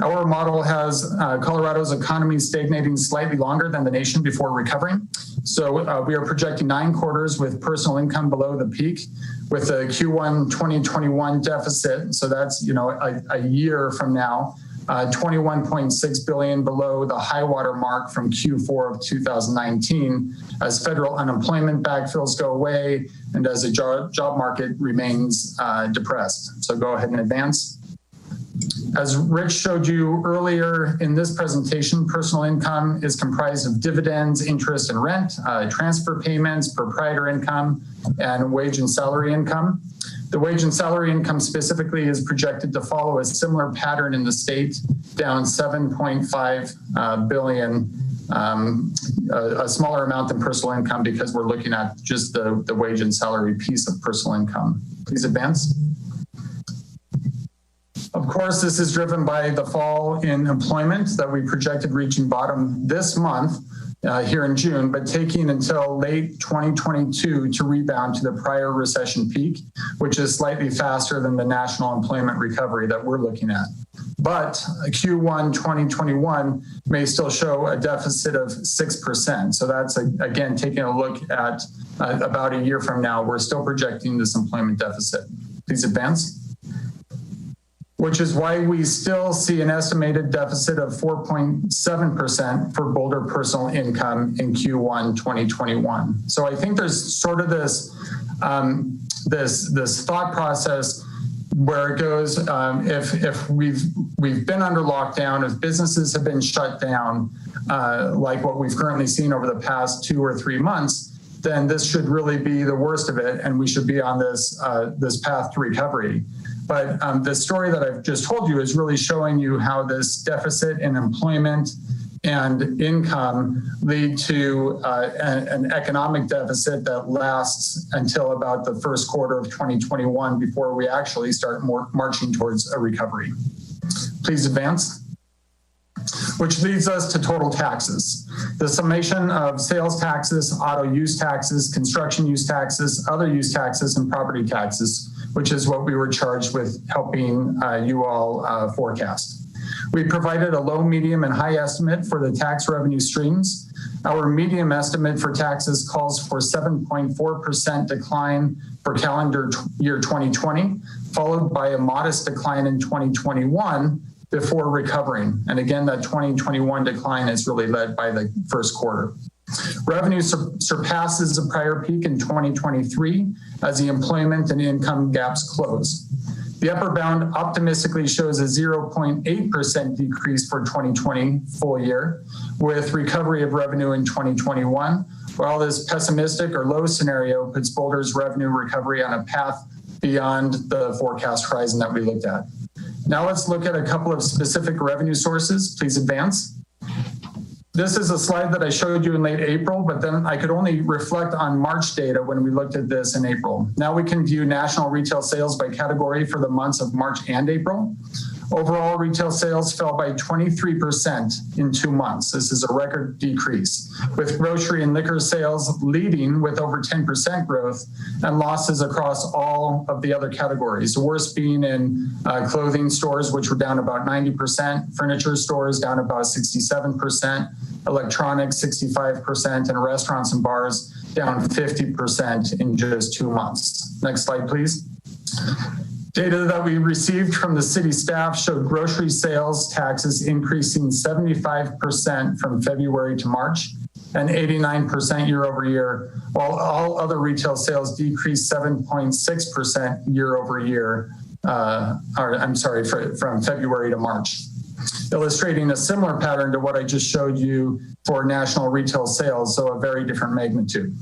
Our model has Colorado's economy stagnating slightly longer than the nation before recovering. So we are projecting 9 quarters with personal income below the peak, with a Q1 2021 deficit. So that's a year from now, 21.6 billion below the high water mark from Q4 of 2019, as federal unemployment backfills go away and as the job market remains depressed. So go ahead and advance. As Rich showed you earlier in this presentation, personal income is comprised of dividends, interest and rent, transfer payments, proprietor income, and wage and salary income. The wage and salary income specifically is projected to follow a similar pattern in the state, down 7.5 billion, a smaller amount than personal income because we're looking at just the wage and salary piece of personal income. Please advance. Of course, this is driven by the fall in employment that we projected reaching bottom this month here in June, but taking until late 2022 to rebound to the prior recession peak, which is slightly faster than the national employment recovery that we're looking at. But Q1 2021 may still show a deficit of 6%. So that's, again, taking a look at about a year from now, we're still projecting this employment deficit. Please advance. Which is why we still see an estimated deficit of 4.7% for Boulder personal income in Q1 2021. So I think there's sort of this thought process where it goes, if we've been under lockdown, if businesses have been shut down, like what we've currently seen over the past 2 or 3 months, then this should really be the worst of it, and we should be on this path to recovery. But the story that I've just told you is really showing you how this deficit in employment and income lead to an economic deficit that lasts until about the first quarter of 2021 before we actually start marching towards a recovery. Please advance. Which leads us to total taxes. The summation of sales taxes, auto use taxes, construction use taxes, other use taxes, and property taxes, which is what we were charged with helping you all forecast. We provided a low, medium, and high estimate for the tax revenue streams. Our medium estimate for taxes calls for 7.4% decline for calendar year 2020, followed by a modest decline in 2021 before recovering. And again, that 2021 decline is really led by the first quarter. Revenue surpasses the prior peak in 2023 as the employment and income gaps close. The upper bound optimistically shows a 0.8% decrease for 2020 full year, with recovery of revenue in 2021, while this pessimistic or low scenario puts Boulder's revenue recovery on a path beyond the forecast horizon that we looked at. Now let's look at a couple of specific revenue sources. Please advance. This is a slide that I showed you in late April, but then I could only reflect on March data when we looked at this in April. Now we can view national retail sales by category for the months of March and April. Overall, retail sales fell by 23% in 2 months. This is a record decrease, with grocery and liquor sales leading with over 10% growth and losses across all of the other categories. The worst being in clothing stores, which were down about 90%, furniture stores down about 67%, electronics 65%, and restaurants and bars down 50% in just 2 months. Next slide, please. Data that we received from the city staff showed grocery sales taxes increasing 75% from February to March and 89% year over year, while all other retail sales decreased 7.6% year over year, from February to March, illustrating a similar pattern to what I just showed you for national retail sales, so a very different magnitude.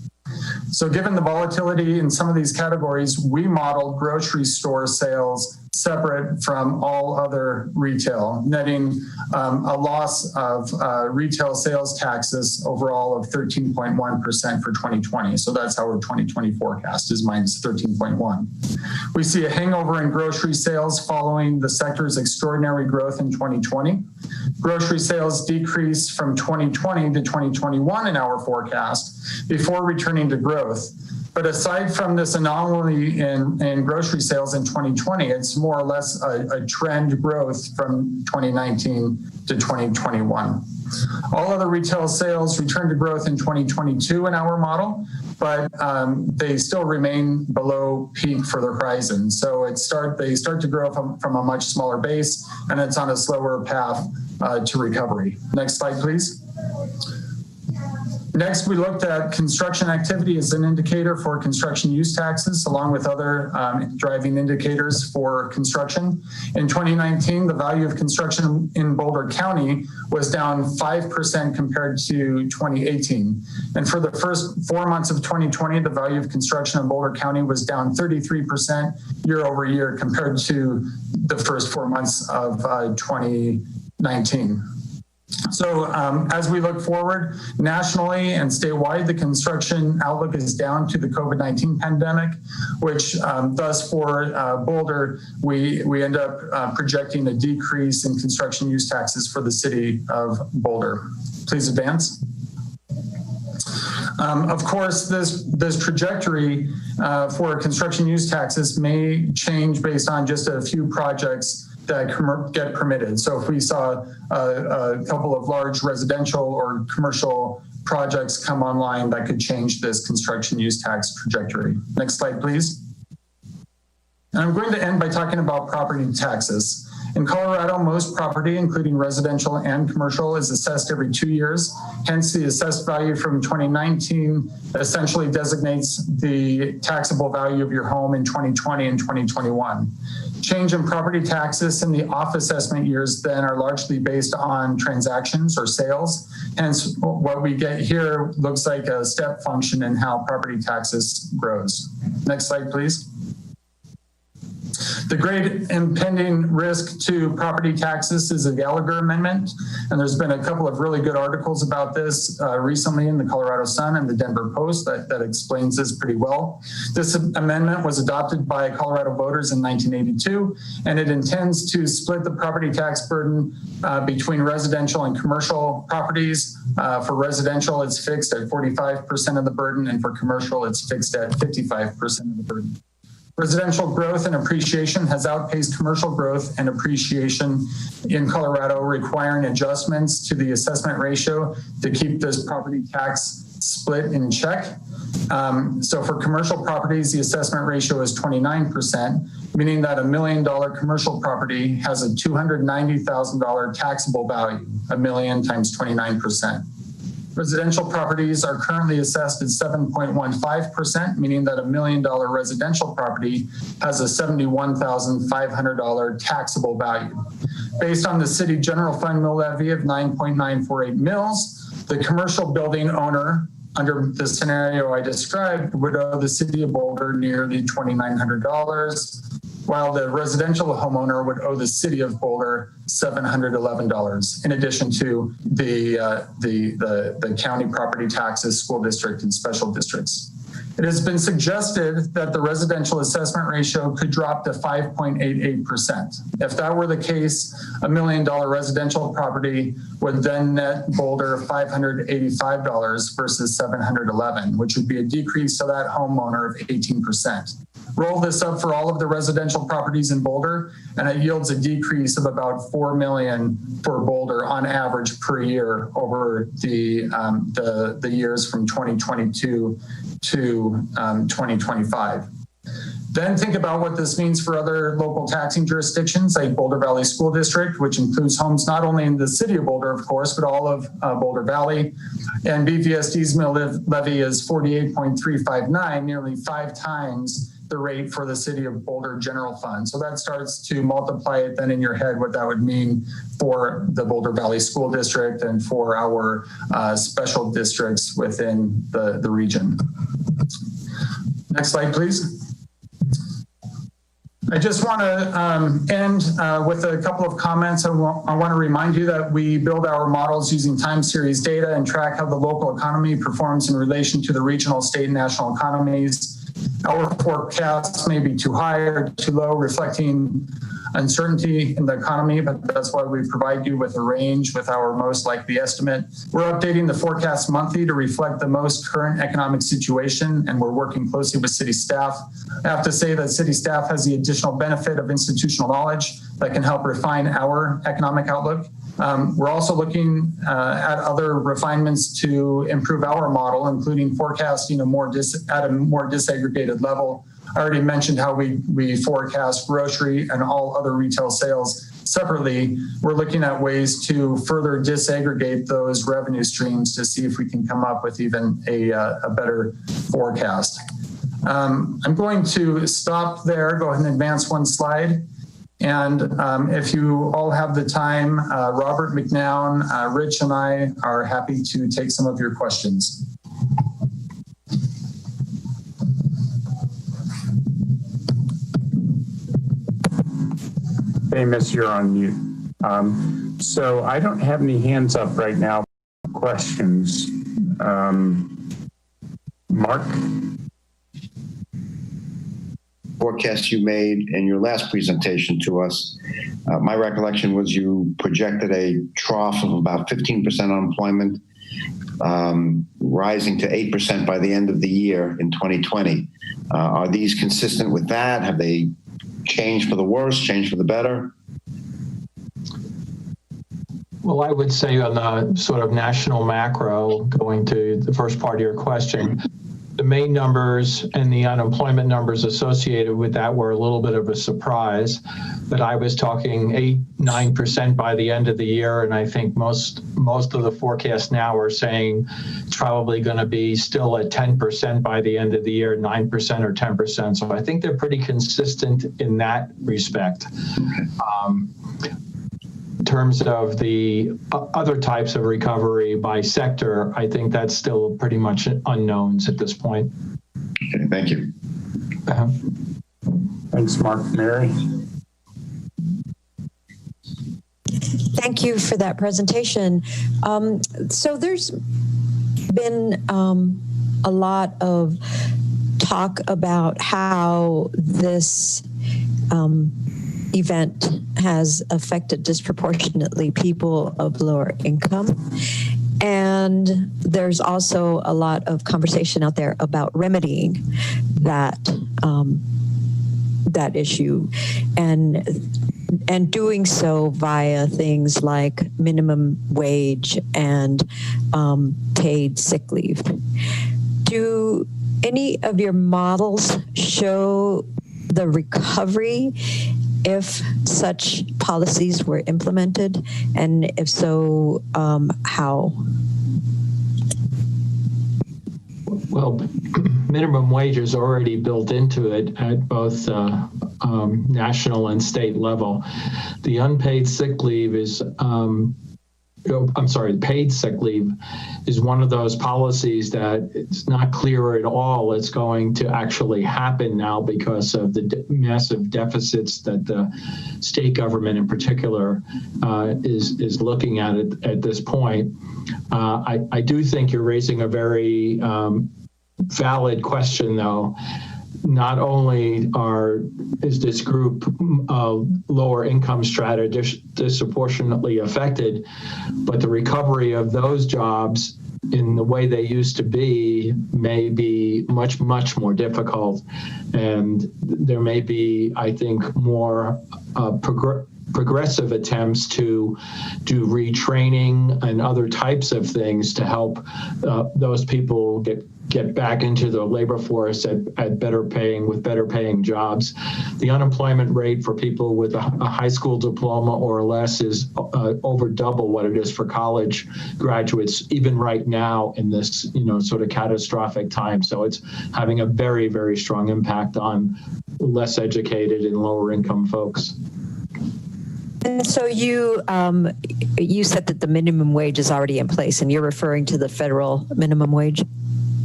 So given the volatility in some of these categories, we modeled grocery store sales separate from all other retail, netting a loss of retail sales taxes overall of 13.1% for 2020. So that's our 2020 forecast is minus 13.1. We see a hangover in grocery sales following the sector's extraordinary growth in 2020. Grocery sales decreased from 2020 to 2021 in our forecast before returning to growth. But aside from this anomaly in grocery sales in 2020, it's more or less a trend growth from 2019 to 2021. All other retail sales returned to growth in 2022 in our model, but they still remain below peak for the horizon. So they start to grow from a much smaller base, and it's on a slower path to recovery. Next slide, please. Next, we looked at construction activity as an indicator for construction use taxes, along with other driving indicators for construction. In 2019, the value of construction in Boulder County was down 5% compared to 2018. And for the first 4 months of 2020, the value of construction in Boulder County was down 33% year over year compared to the first 4 months of 2019. So as we look forward nationally and statewide, the construction outlook is down to the COVID-19 pandemic, which thus for Boulder, we end up projecting a decrease in construction use taxes for the city of Boulder. Please advance. Of course, this trajectory for construction use taxes may change based on just a few projects that get permitted. So if we saw a couple of large residential or commercial projects come online, that could change this construction use tax trajectory. Next slide, please. And I'm going to end by talking about property taxes. In Colorado, most property, including residential and commercial, is assessed every 2 years. Hence, the assessed value from 2019 essentially designates the taxable value of your home in 2020 and 2021. Change in property taxes in the off assessment years then are largely based on transactions or sales. Hence, what we get here looks like a step function in how property taxes grows. Next slide, please. The great impending risk to property taxes is a Gallagher Amendment, and there's been a couple of really good articles about this recently in the Colorado Sun and the Denver Post that explains this pretty well. This amendment was adopted by Colorado voters in 1982, and it intends to split the property tax burden between residential and commercial properties. For residential, it's fixed at 45% of the burden, and for commercial, it's fixed at 55% of the burden. Residential growth and appreciation has outpaced commercial growth and appreciation in Colorado, requiring adjustments to the assessment ratio to keep this property tax split in check. So for commercial properties, the assessment ratio is 29%, meaning that $1 million commercial property has a $290,000 taxable value, $1 million times 29%. Residential properties are currently assessed at 7.15%, meaning that $1 million residential property has a $71,500 taxable value. Based on the city general fund mill levy of 9.948 mils, the commercial building owner under the scenario I described would owe the city of Boulder nearly $2,900, while the residential homeowner would owe the city of Boulder $711, in addition to the county property taxes, school district, and special districts. It has been suggested that the residential assessment ratio could drop to 5.88%. If that were the case, $1 million residential property would then net Boulder $585 versus $711, which would be a decrease to that homeowner of 18%. Roll this up for all of the residential properties in Boulder, and it yields a decrease of about $4 million for Boulder on average per year over the years from 2022 to 2025. Then think about what this means for other local taxing jurisdictions like Boulder Valley School District, which includes homes not only in the city of Boulder, of course, but all of Boulder Valley. And BVSD's mill levy is 48.359, nearly 5 times the rate for the city of Boulder general fund. So that starts to multiply it then in your head what that would mean for the Boulder Valley School District and for our special districts within the region. Next slide, please. I just want to end with a couple of comments. I want to remind you that we build our models using time series data and track how the local economy performs in relation to the regional, state, and national economies. Our forecasts may be too high or too low, reflecting uncertainty in the economy, but that's why we provide you with a range with our most likely estimate. We're updating the forecast monthly to reflect the most current economic situation, and we're working closely with city staff. I have to say that city staff has the additional benefit of institutional knowledge that can help refine our economic outlook. We're also looking at other refinements to improve our model, including forecasting at a more disaggregated level. I already mentioned how we forecast grocery and all other retail sales separately. We're looking at ways to further disaggregate those revenue streams to see if we can come up with even a better forecast. I'm going to stop there, go ahead and advance one slide. And if you all have the time, Robert McNown, Rich, and I are happy to take some of your questions. Hey, Miss, you're on mute. So I don't have any hands up right now. Questions. Mark? Forecast you made in your last presentation to us, my recollection was you projected a trough of about 15% unemployment, rising to 8% by the end of the year in 2020. Are these consistent with that? Have they changed for the worse, changed for the better? Well, I would say on the sort of national macro, going to the first part of your question, the main numbers and the unemployment numbers associated with that were a little bit of a surprise, but I was talking 8-9% by the end of the year, and I think most of the forecasts now are saying it's probably going to be still at 10% by the end of the year, 9% or 10%. So I think they're pretty consistent in that respect. In terms of the other types of recovery by sector, I think that's still pretty much unknowns at this point. Okay, thank you. Thanks, Mark. Mary? Thank you for that presentation. So there's been a lot of talk about how this event has affected disproportionately people of lower income. And there's also a lot of conversation out there about remedying that that issue and doing so via things like minimum wage and paid sick leave. Do any of your models show the recovery if such policies were implemented? And if so, how? Well, minimum wage is already built into it at both national and state level. The unpaid sick leave is, paid sick leave is one of those policies that it's not clear at all it's going to actually happen now because of the massive deficits that the state government in particular is looking at it at this point. I do think you're raising a very valid question, though. Not only is this group lower income strata disproportionately affected, but the recovery of those jobs in the way they used to be may be much, much more difficult. And there may be, I think, more progressive attempts to do retraining and other types of things to help those people get back into the labor force at better paying jobs. The unemployment rate for people with a high school diploma or less is over double what it is for college graduates, even right now in this sort of catastrophic time. So it's having a very, very strong impact on less educated and lower income folks. And so you said that the minimum wage is already in place, and you're referring to the federal minimum wage?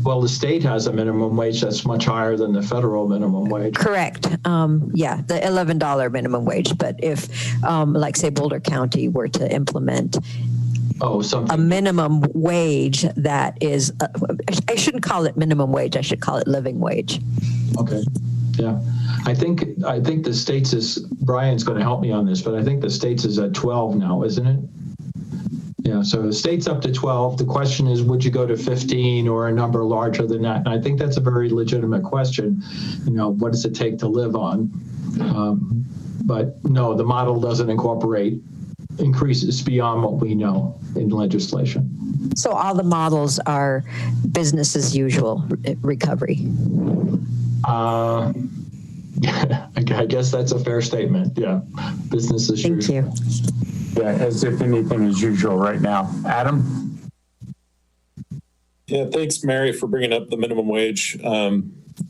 Well, the state has a minimum wage that's much higher than the federal minimum wage. Correct. Yeah, the $11 minimum wage. But if, like, say, Boulder County were to implement a minimum wage that is, I shouldn't call it minimum wage. I should call it living wage. Okay. Yeah. I think the states is, Brian's going to help me on this, but I think the states is at 12 now, isn't it? Yeah, so the state's up to 12. The question is, would you go to 15 or a number larger than that? And I think that's a very legitimate question. What does it take to live on? But no, the model doesn't incorporate increases beyond what we know in legislation. So all the models are business as usual recovery. I guess that's a fair statement. Yeah, business as usual. Thank you. Yeah, as if anything is usual right now. Adam? Yeah, thanks, Mary, for bringing up the minimum wage.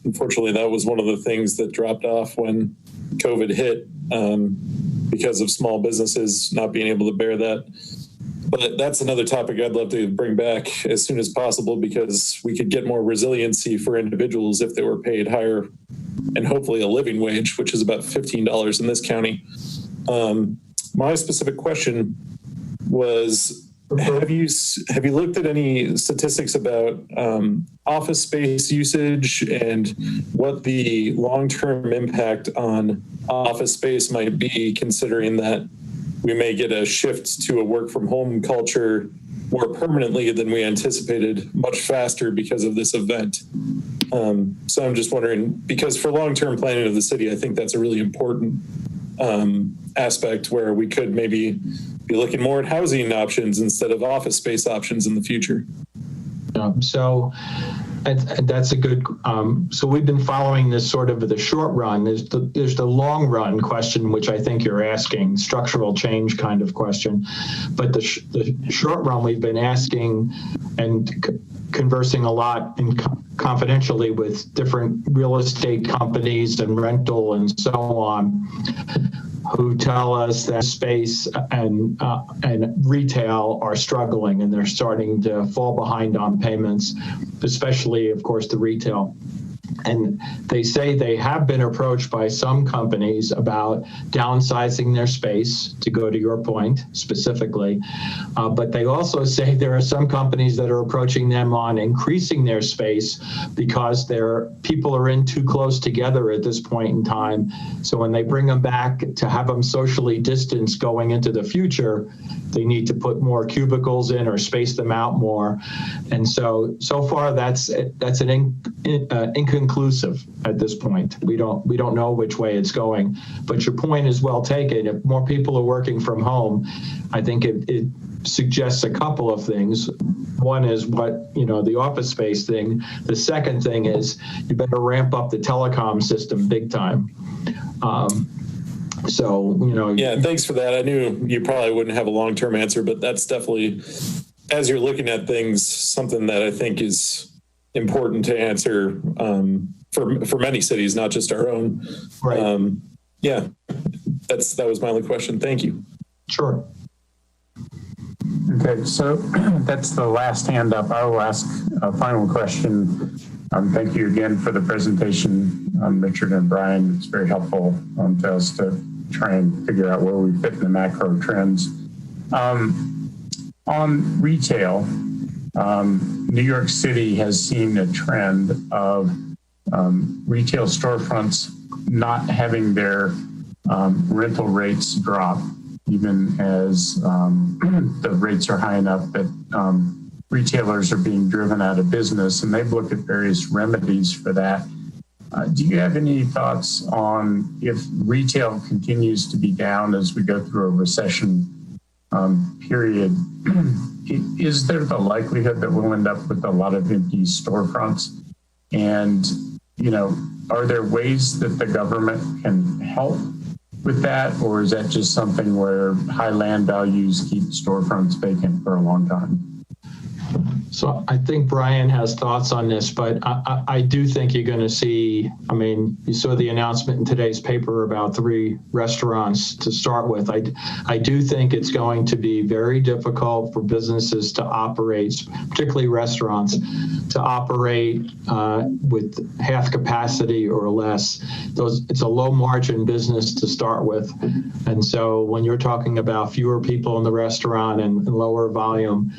Unfortunately, that was one of the things that dropped off when COVID hit because of small businesses not being able to bear that. But that's another topic I'd love to bring back as soon as possible, because we could get more resiliency for individuals if they were paid higher and hopefully a living wage, which is about $15 in this county. My specific question was, have you looked at any statistics about office space usage and what the long-term impact on office space might be, considering that we may get a shift to a work from home culture more permanently than we anticipated, much faster because of this event? So I'm just wondering, because for long-term planning of the city, I think that's a really important aspect where we could maybe be looking more at housing options instead of office space options in the future. So that's a good, so we've been following this sort of the short run. There's the long run question, which I think you're asking, structural change kind of question. But the short run, we've been asking and conversing a lot and confidentially with different real estate companies and rental and so on, who tell us that space and retail are struggling and they're starting to fall behind on payments, especially, of course, the retail. And they say they have been approached by some companies about downsizing their space, to go to your point specifically. But they also say there are some companies that are approaching them on increasing their space because their people are in too close together at this point in time. So when they bring them back to have them socially distanced going into the future, they need to put more cubicles in or space them out more. And so far that's an inconclusive at this point. We don't know which way it's going, but your point is well taken. If more people are working from home, I think it suggests a couple of things. One is the office space thing. The second thing is you better ramp up the telecom system big time. Yeah, thanks for that. I knew you probably wouldn't have a long-term answer, but that's definitely, as you're looking at things, something that I think is important to answer for many cities, not just our own. Right. Yeah, that was my only question. Thank you. Sure. Okay, so that's the last hand up. I will ask a final question. Thank you again for the presentation, Richard and Brian. It's very helpful to us to try and figure out where we fit in the macro trends. On retail, New York City has seen a trend of retail storefronts not having their rental rates drop, even as the rates are high enough that retailers are being driven out of business, and they've looked at various remedies for that. Do you have any thoughts on if retail continues to be down as we go through a recession period, is there the likelihood that we'll end up with a lot of empty storefronts? And, you know, are there ways that the government can help with that? Or is that just something where high land values keep storefronts vacant for a long time? So I think Brian has thoughts on this, but I do think you're going to see, I mean, you saw the announcement in today's paper about 3 restaurants to start with. I do think it's going to be very difficult for businesses to operate, particularly restaurants, to operate with half capacity or less. It's a low margin business to start with. And so when you're talking about fewer people in the restaurant and lower volume,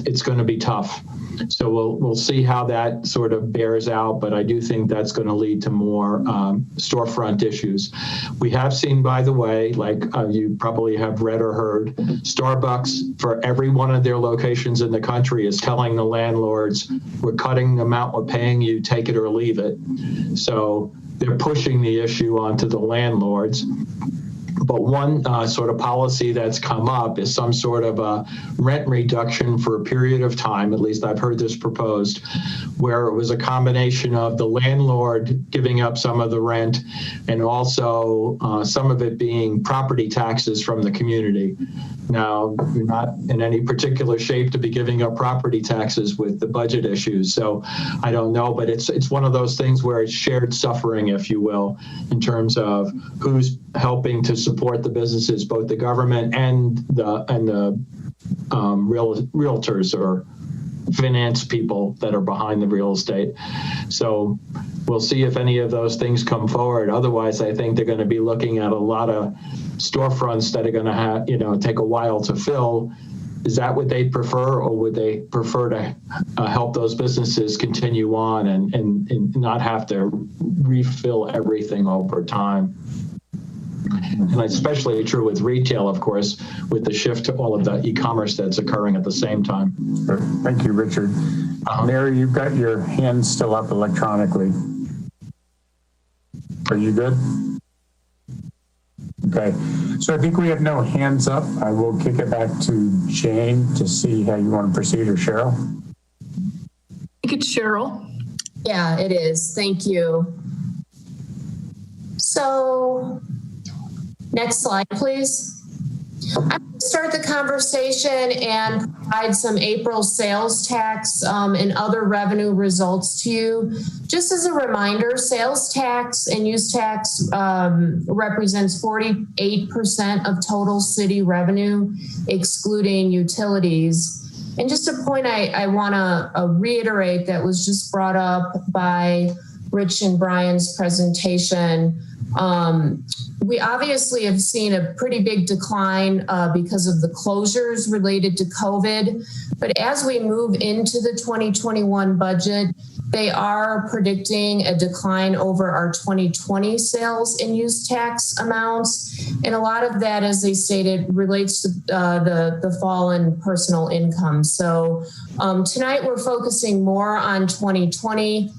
it's going to be tough. So we'll see how that sort of bears out, but I do think that's going to lead to more storefront issues. We have seen, by the way, like you probably have read or heard, Starbucks for every one of their locations in the country is telling the landlords, we're cutting the amount we're paying you, take it or leave it. So they're pushing the issue onto the landlords. But one sort of policy that's come up is some sort of a rent reduction for a period of time, at least I've heard this proposed, where it was a combination of the landlord giving up some of the rent and also some of it being property taxes from the community. Now, you're not in any particular shape to be giving up property taxes with the budget issues. So I don't know, but it's one of those things where it's shared suffering, if you will, in terms of who's helping to support the businesses, both the government and the realtors or finance people that are behind the real estate. So we'll see if any of those things come forward. Otherwise, I think they're going to be looking at a lot of storefronts that are going to have, take a while to fill. Is that what they prefer, or would they prefer to help those businesses continue on and not have to refill everything over time? And especially true with retail, of course, with the shift to all of the e-commerce that's occurring at the same time. Thank you, Richard. Mary, you've got your hand still up electronically. Are you good? Okay, so I think we have no hands up. I will kick it back to Jane to see how you want to proceed, or Cheryl. I think it's Cheryl. Yeah, it is. Thank you. So, next slide, please. I'm going to start the conversation and provide some April sales tax and other revenue results to you. Just as a reminder, sales tax and use tax represents 48% of total city revenue, excluding utilities. And just a point I want to reiterate that was just brought up by Rich and Brian's presentation. We obviously have seen a pretty big decline because of the closures related to COVID. But as we move into the 2021 budget, they are predicting a decline over our 2020 sales and use tax amounts. And a lot of that, as they stated, relates to the fall in personal income. So tonight we're focusing more on 2020.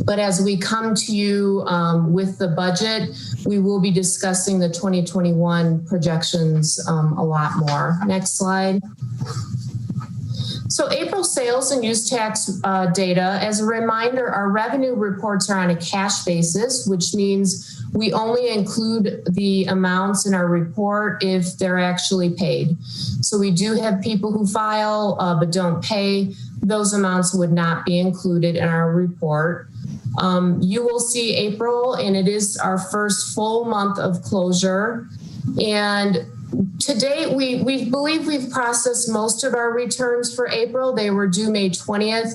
But as we come to you with the budget, we will be discussing the 2021 projections a lot more. Next slide. So April sales and use tax data, as a reminder, our revenue reports are on a cash basis, which means We only include the amounts in our report if they're actually paid. So we do have people who file but don't pay. Those amounts would not be included in our report. You will see April, and it is our first full month of closure. And to date, we believe we've processed most of our returns for April. They were due May 20th,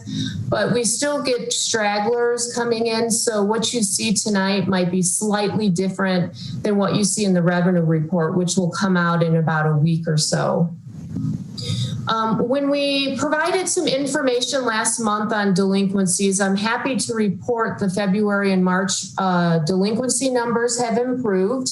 but we still get stragglers coming in. So what you see tonight might be slightly different than what you see in the revenue report, which will come out in about a week or so. When we provided some information last month on delinquencies, I'm happy to report the February and March delinquency numbers have improved.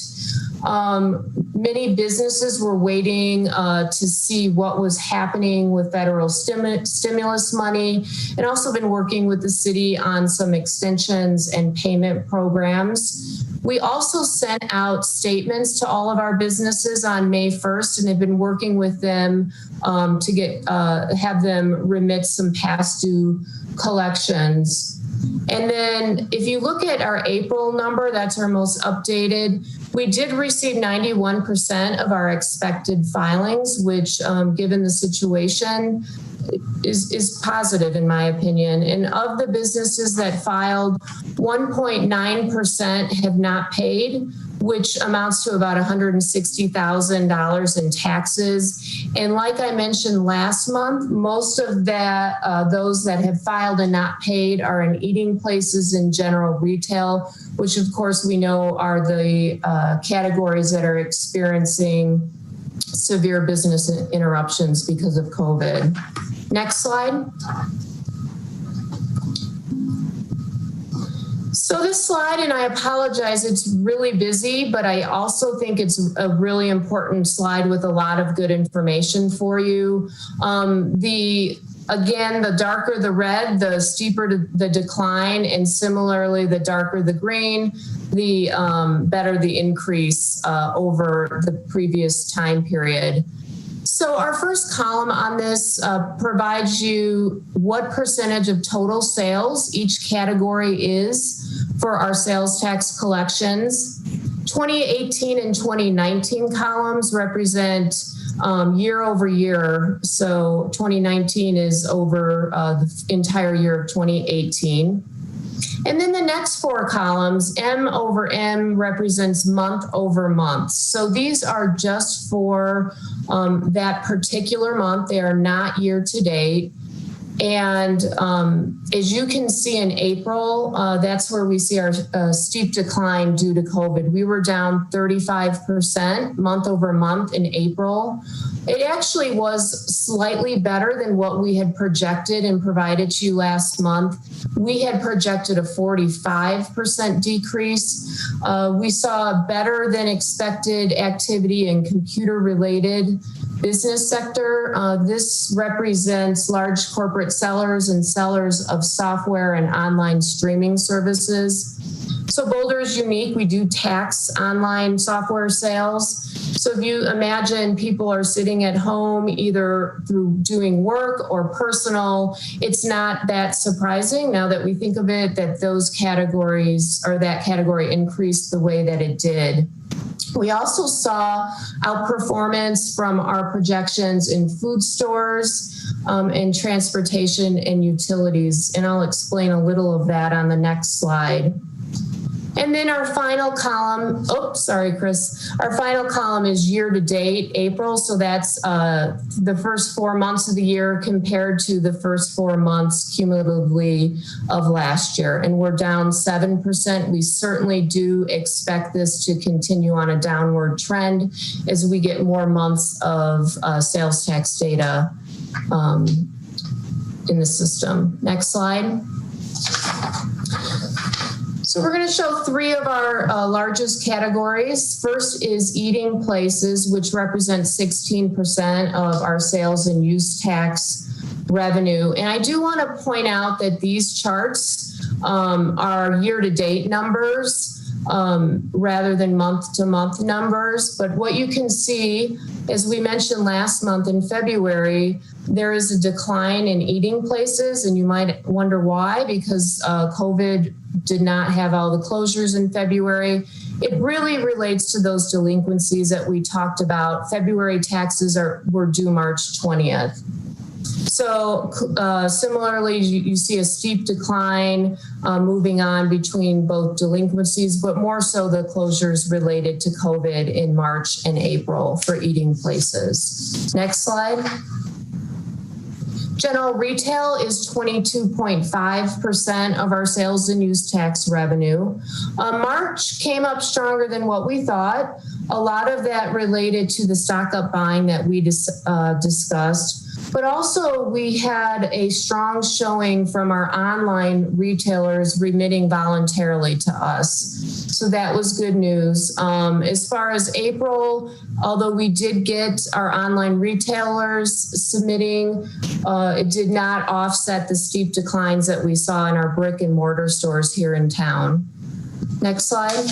Many businesses were waiting to see what was happening with federal stimulus money, and also been working with the city on some extensions and payment programs. We also sent out statements to all of our businesses on May 1st and have been working with them to get have them remit some past due collections. And then if you look at our April number, that's our most updated. We did receive 91% of our expected filings, which given the situation is positive in my opinion. And of the businesses that filed, 1.9% have not paid, which amounts to about $160,000 in taxes. And like I mentioned last month, most of that, those that have filed and not paid are in eating places and general retail, which of course we know are the categories that are experiencing severe business interruptions because of COVID. Next slide. So this slide, and I apologize, it's really busy, but I also think it's a really important slide with a lot of good information for you. Again, the darker the red, the steeper the decline, and similarly, the darker the green, the better the increase over the previous time period. So our first column on this provides you what percentage of total sales each category is for our sales tax collections. 2018 and 2019 columns represent year over year. So 2019 is over the entire year of 2018. And then the next four columns, M over M, represents month over month. So these are just for that particular month. They are not year to date. And as you can see in April, that's where we see our steep decline due to COVID. We were down 35% month over month in April. It actually was slightly better than what we had projected and provided to you last month. We had projected a 45% decrease. We saw better than expected activity in computer-related business sector. This represents large corporate sellers and sellers of software and online streaming services. So Boulder is unique. We do tax online software sales. So if you imagine people are sitting at home either through doing work or personal, it's not that surprising now that we think of it that those categories or that category increased the way that it did. We also saw outperformance from our projections in food stores and transportation and utilities. And I'll explain a little of that on the next slide. And then our final column, sorry, Chris. Our final column is year to date, April. So that's the first 4 months of the year compared to the first 4 months cumulatively of last year. And we're down 7%. We certainly do expect this to continue on a downward trend as we get more months of sales tax data in the system. Next slide. So we're going to show three of our largest categories. First is eating places, which represents 16% of our sales and use tax revenue. And I do want to point out that these charts are year-to-date numbers rather than month-to-month numbers. But what you can see, as we mentioned last month in February, there is a decline in eating places, and you might wonder why, because COVID did not have all the closures in February. It really relates to those delinquencies that we talked about. February taxes were due March 20th. So similarly, you see a steep decline moving on between both delinquencies, but more so the closures related to COVID in March and April for eating places. Next slide. General retail is 22.5% of our sales and use tax revenue. March came up stronger than what we thought. A lot of that related to the stock up buying that we discussed. But also we had a strong showing from our online retailers remitting voluntarily to us. So that was good news. As far as April, although we did get our online retailers submitting, it did not offset the steep declines that we saw in our brick and mortar stores here in town. Next slide.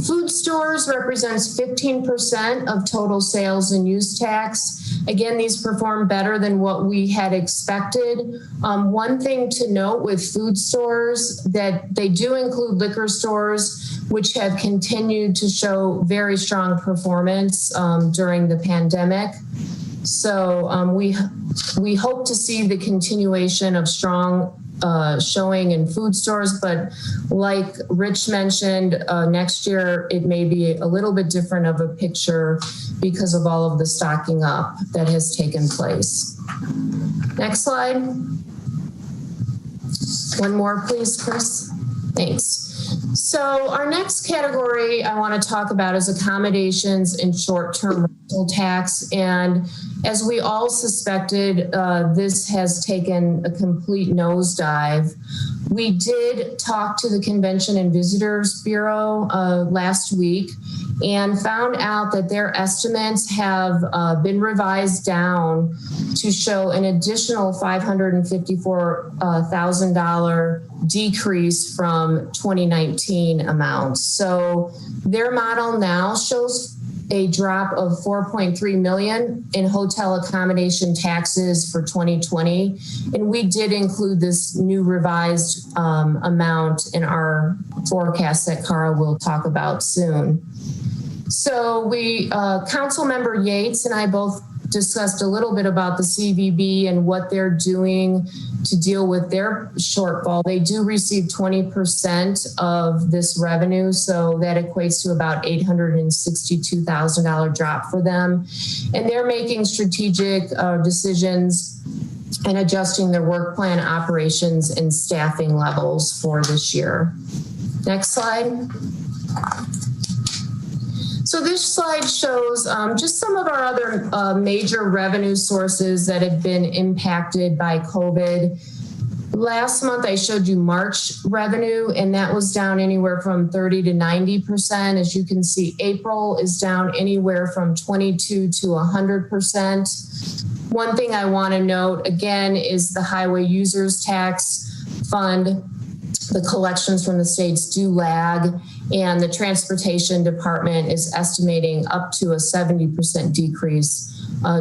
Food stores represents 15% of total sales and use tax. Again, these perform better than what we had expected. One thing to note with food stores that they do include liquor stores, which have continued to show very strong performance during the pandemic. So we hope to see the continuation of strong showing in food stores, but like Rich mentioned, next year it may be a little bit different of a picture because of all of the stocking up that has taken place. Next slide. One more, please, Chris. Thanks. So our next category I want to talk about is accommodations and short-term rental tax. And as we all suspected, this has taken a complete nosedive. We did talk to the Convention and Visitors Bureau last week and found out that their estimates have been revised down to show an additional $554,000 decrease from 2019 amounts. So their model now shows a drop of $4.3 million in hotel accommodation taxes for 2020. And we did include this new revised amount in our forecast that Cara will talk about soon. So Council Member Yates and I both discussed a little bit about the CVB and what they're doing to deal with their shortfall. They do receive 20% of this revenue, so that equates to about $862,000 drop for them. And they're making strategic decisions and adjusting their work plan operations and staffing levels for this year. Next slide. So this slide shows just some of our other major revenue sources that have been impacted by COVID. Last month, I showed you March revenue, and that was down anywhere from 30 to 90%. As you can see, April is down anywhere from 22 to 100%. One thing I want to note, again, is the Highway Users Tax Fund. The collections from the states do lag, and the Transportation Department is estimating up to a 70% decrease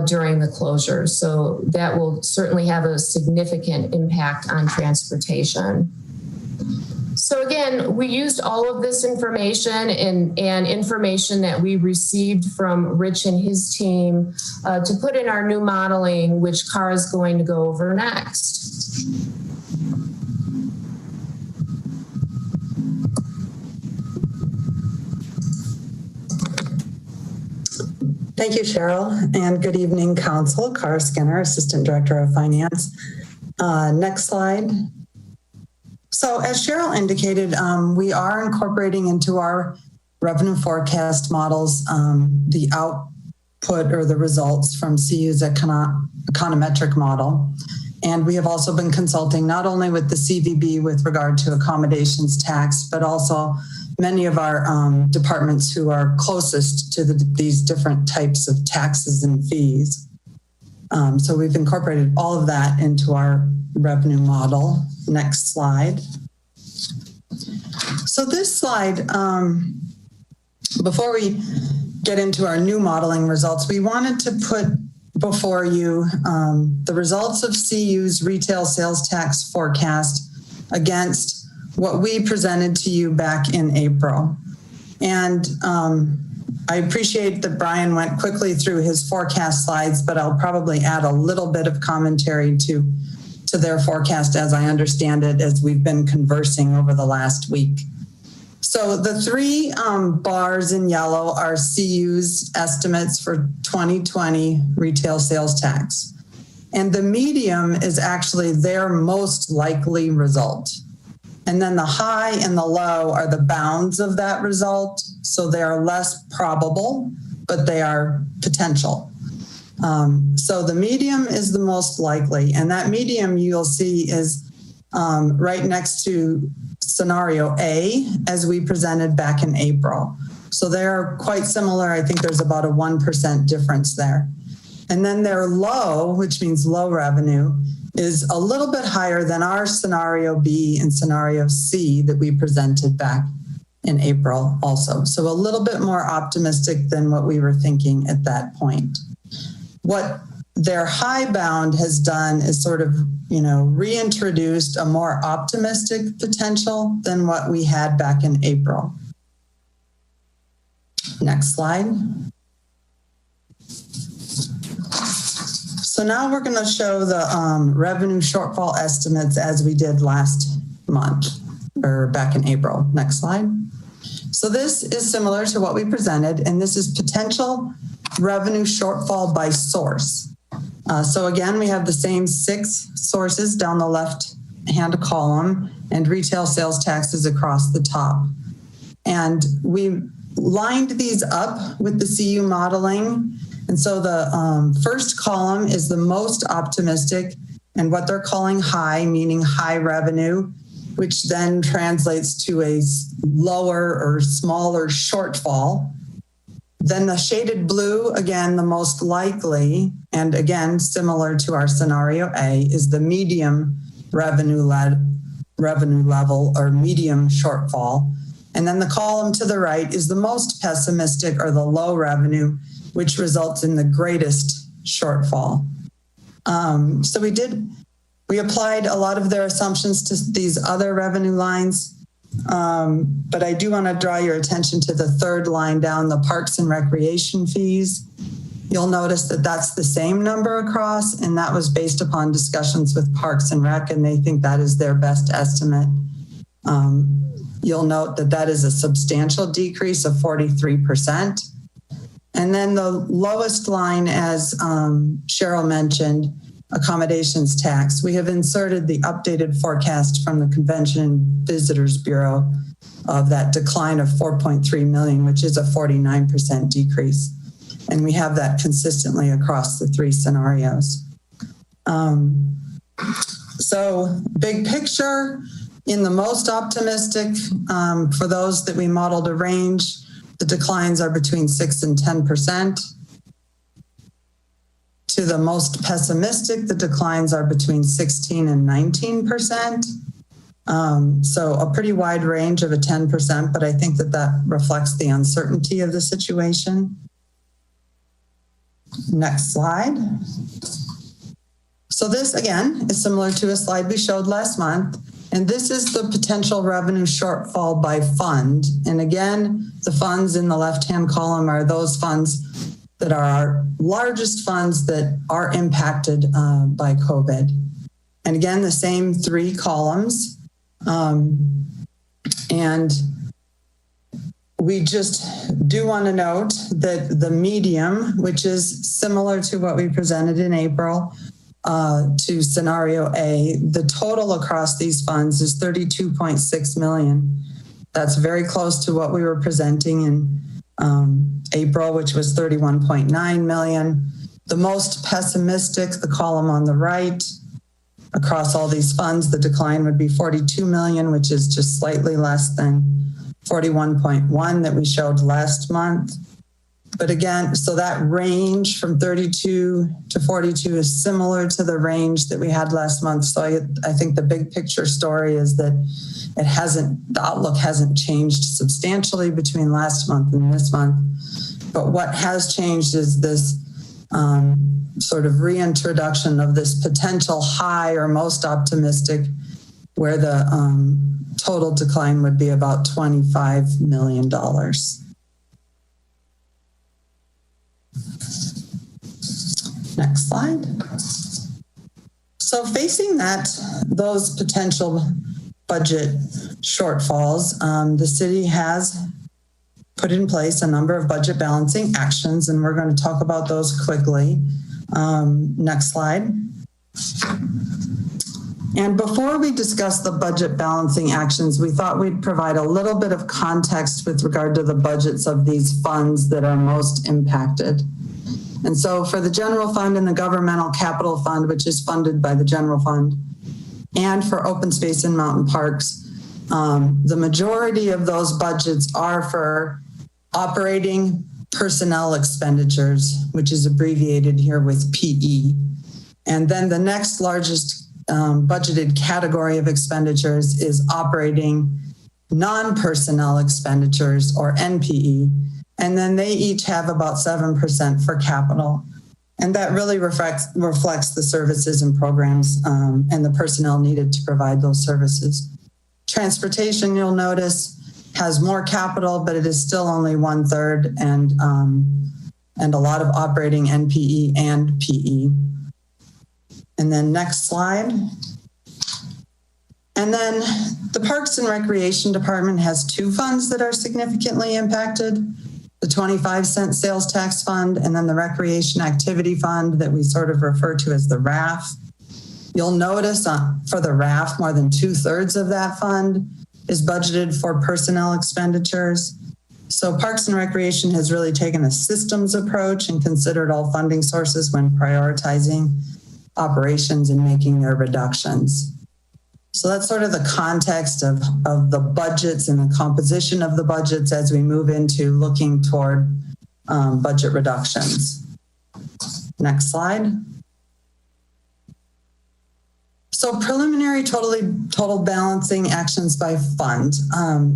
during the closure. So that will certainly have a significant impact on transportation. So again, we used all of this information and information that we received from Rich and his team to put in our new modeling, which Cara is going to go over next. Thank you, Cheryl, and good evening, Council. Cara Skinner, Assistant Director of Finance. Next slide. So as Cheryl indicated, we are incorporating into our revenue forecast models the output or the results from CU's econometric model. And we have also been consulting not only with the CVB with regard to accommodations tax, but also many of our departments who are closest to these different types of taxes and fees. So we've incorporated all of that into our revenue model. Next slide. So this slide, before we get into our new modeling results, we wanted to put before you the results of CU's retail sales tax forecast against what we presented to you back in April. And I appreciate that Brian went quickly through his forecast slides, but I'll probably add a little bit of commentary to their forecast as I understand it, as we've been conversing over the last week. So the three bars in yellow are CU's estimates for 2020 retail sales tax. And the medium is actually their most likely result. And then the high and the low are the bounds of that result. So they are less probable, but they are potential. So the medium is the most likely. And that medium you'll see is right next to scenario A, as we presented back in April. So they're quite similar. I think there's about a 1% difference there. And then their low, which means low revenue, is a little bit higher than our scenario B and scenario C that we presented back in April also. So a little bit more optimistic than what we were thinking at that point. What their high bound has done is sort of, reintroduced a more optimistic potential than what we had back in April. Next slide. So now we're going to show the revenue shortfall estimates as we did last month or back in April. Next slide. So this is similar to what we presented, and this is potential revenue shortfall by source. So again, we have the same 6 sources down the left-hand column and retail sales taxes across the top. And we lined these up with the CU modeling. And so the first column is the most optimistic and what they're calling high, meaning high revenue, which then translates to a lower or smaller shortfall. Then the shaded blue, again, the most likely, and again, similar to our scenario A, is the medium revenue level or medium shortfall. And then the column to the right is the most pessimistic or the low revenue, which results in the greatest shortfall. So we applied a lot of their assumptions to these other revenue lines. But I do want to draw your attention to the third line down, the parks and recreation fees. You'll notice that that's the same number across, and that was based upon discussions with Parks and Rec, and they think that is their best estimate. You'll note that that is a substantial decrease of 43%. And then the lowest line, as Cheryl mentioned, accommodations tax. We have inserted the updated forecast from the Convention and Visitors Bureau of that decline of 4.3 million, which is a 49% decrease. And we have that consistently across the 3 scenarios. So big picture, in the most optimistic, for those that we modeled a range, the declines are between 6 and 10%. To the most pessimistic, the declines are between 16 and 19%. So a pretty wide range of a 10%, but I think that reflects the uncertainty of the situation. Next slide. So this, again, is similar to a slide we showed last month. And this is the potential revenue shortfall by fund. And again, the funds in the left-hand column are those funds that are our largest funds that are impacted by COVID. And again, the same 3 columns. And we just do want to note that the medium, which is similar to what we presented in April to scenario A, the total across these funds is 32.6 million. That's very close to what we were presenting in April, which was 31.9 million. The most pessimistic, the column on the right, across all these funds, the decline would be 42 million, which is just slightly less than 41.1 that we showed last month. But again, so that range from 32 to 42 is similar to the range that we had last month. So I think the big picture story is that the outlook hasn't changed substantially between last month and this month. But what has changed is this sort of reintroduction of this potential high or most optimistic where the total decline would be about $25 million. Next slide. So facing those potential budget shortfalls, the city has put in place a number of budget balancing actions, and we're going to talk about those quickly. Next slide. And before we discuss the budget balancing actions, we thought we'd provide a little bit of context with regard to the budgets of these funds that are most impacted. And so for the general fund and the governmental capital fund, which is funded by the general fund, and for open space and mountain parks, the majority of those budgets are for operating personnel expenditures, which is abbreviated here with PE. And then the next largest budgeted category of expenditures is operating non-personnel expenditures, or NPE. And then they each have about 7% for capital. And that really reflects the services and programs and the personnel needed to provide those services. Transportation, you'll notice, has more capital, but it is still only 1/3, and a lot of operating NPE and PE. And then next slide. And then the Parks and Recreation Department has two funds that are significantly impacted: the 25-cent sales tax fund, and then the Recreation Activity Fund that we sort of refer to as the RAF. You'll notice for the RAF, more than 2/3 of that fund is budgeted for personnel expenditures. So Parks and Recreation has really taken a systems approach and considered all funding sources when prioritizing operations and making their reductions. So that's sort of the context of the budgets and the composition of the budgets as we move into looking toward budget reductions. Next slide. So preliminary total balancing actions by fund.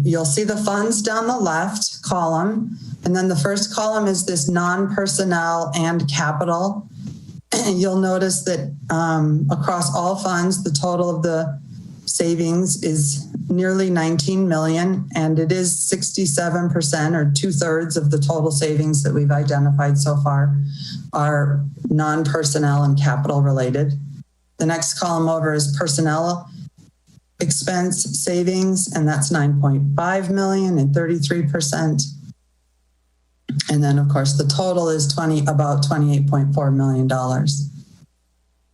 You'll see the funds down the left column, and then the first column is this non-personnel and capital. And you'll notice that across all funds, the total of the savings is nearly 19 million, and it is 67%, or 2/3 of the total savings that we've identified so far are non-personnel and capital related. The next column over is personnel expense savings, and that's 9.5 million and 33%. And then of course the total is about $28.4 million.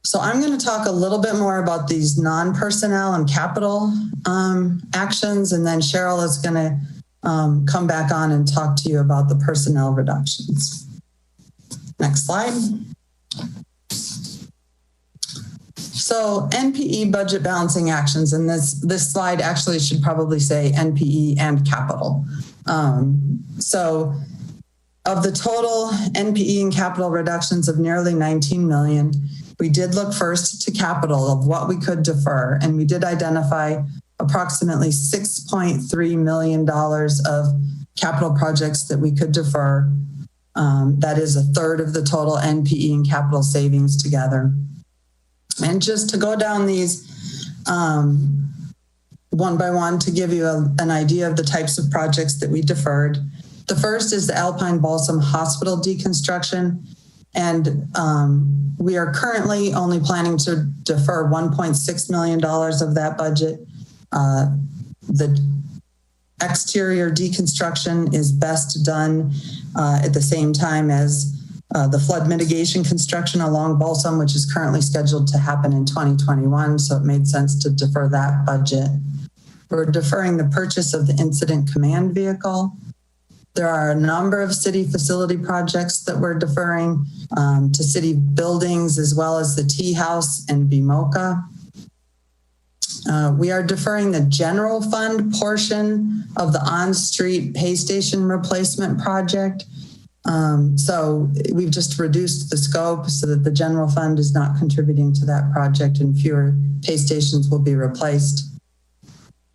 So I'm going to talk a little bit more about these non-personnel and capital actions, and then Cheryl is going to come back on and talk to you about the personnel reductions. Next slide. So NPE budget balancing actions, and this slide actually should probably say NPE and capital. So of the total NPE and capital reductions of nearly 19 million, we did look first to capital of what we could defer, and we did identify approximately $6.3 million of capital projects that we could defer. That is 1/3 of the total NPE and capital savings together. And just to go down these one by one to give you an idea of the types of projects that we deferred. The first is the Alpine Balsam Hospital deconstruction. And we are currently only planning to defer $1.6 million of that budget. The exterior deconstruction is best done at the same time as the flood mitigation construction along Balsam, which is currently scheduled to happen in 2021. So it made sense to defer that budget. We're deferring the purchase of the incident command vehicle. There are a number of city facility projects that we're deferring to city buildings, as well as the Tea House and BMOCA. We are deferring the general fund portion of the on-street pay station replacement project. So we've just reduced the scope so that the general fund is not contributing to that project, and fewer pay stations will be replaced.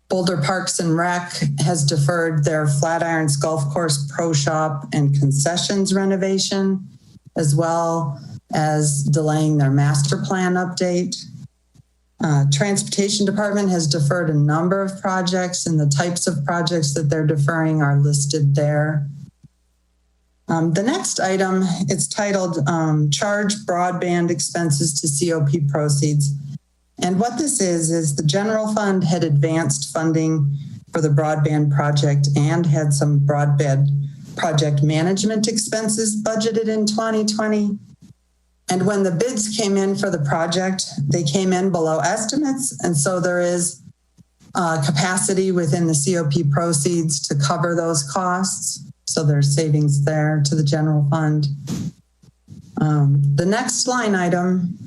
Boulder Parks and Rec has deferred their Flatirons Golf Course Pro Shop and concessions renovation, as well as delaying their master plan update. Transportation Department has deferred a number of projects, and the types of projects that they're deferring are listed there. The next item, it's titled Charge Broadband Expenses to COP Proceeds. And what this is the general fund had advanced funding for the broadband project and had some broadband project management expenses budgeted in 2020. And when the bids came in for the project, they came in below estimates. And so there is capacity within the COP proceeds to cover those costs. So there's savings there to the general fund. The next line item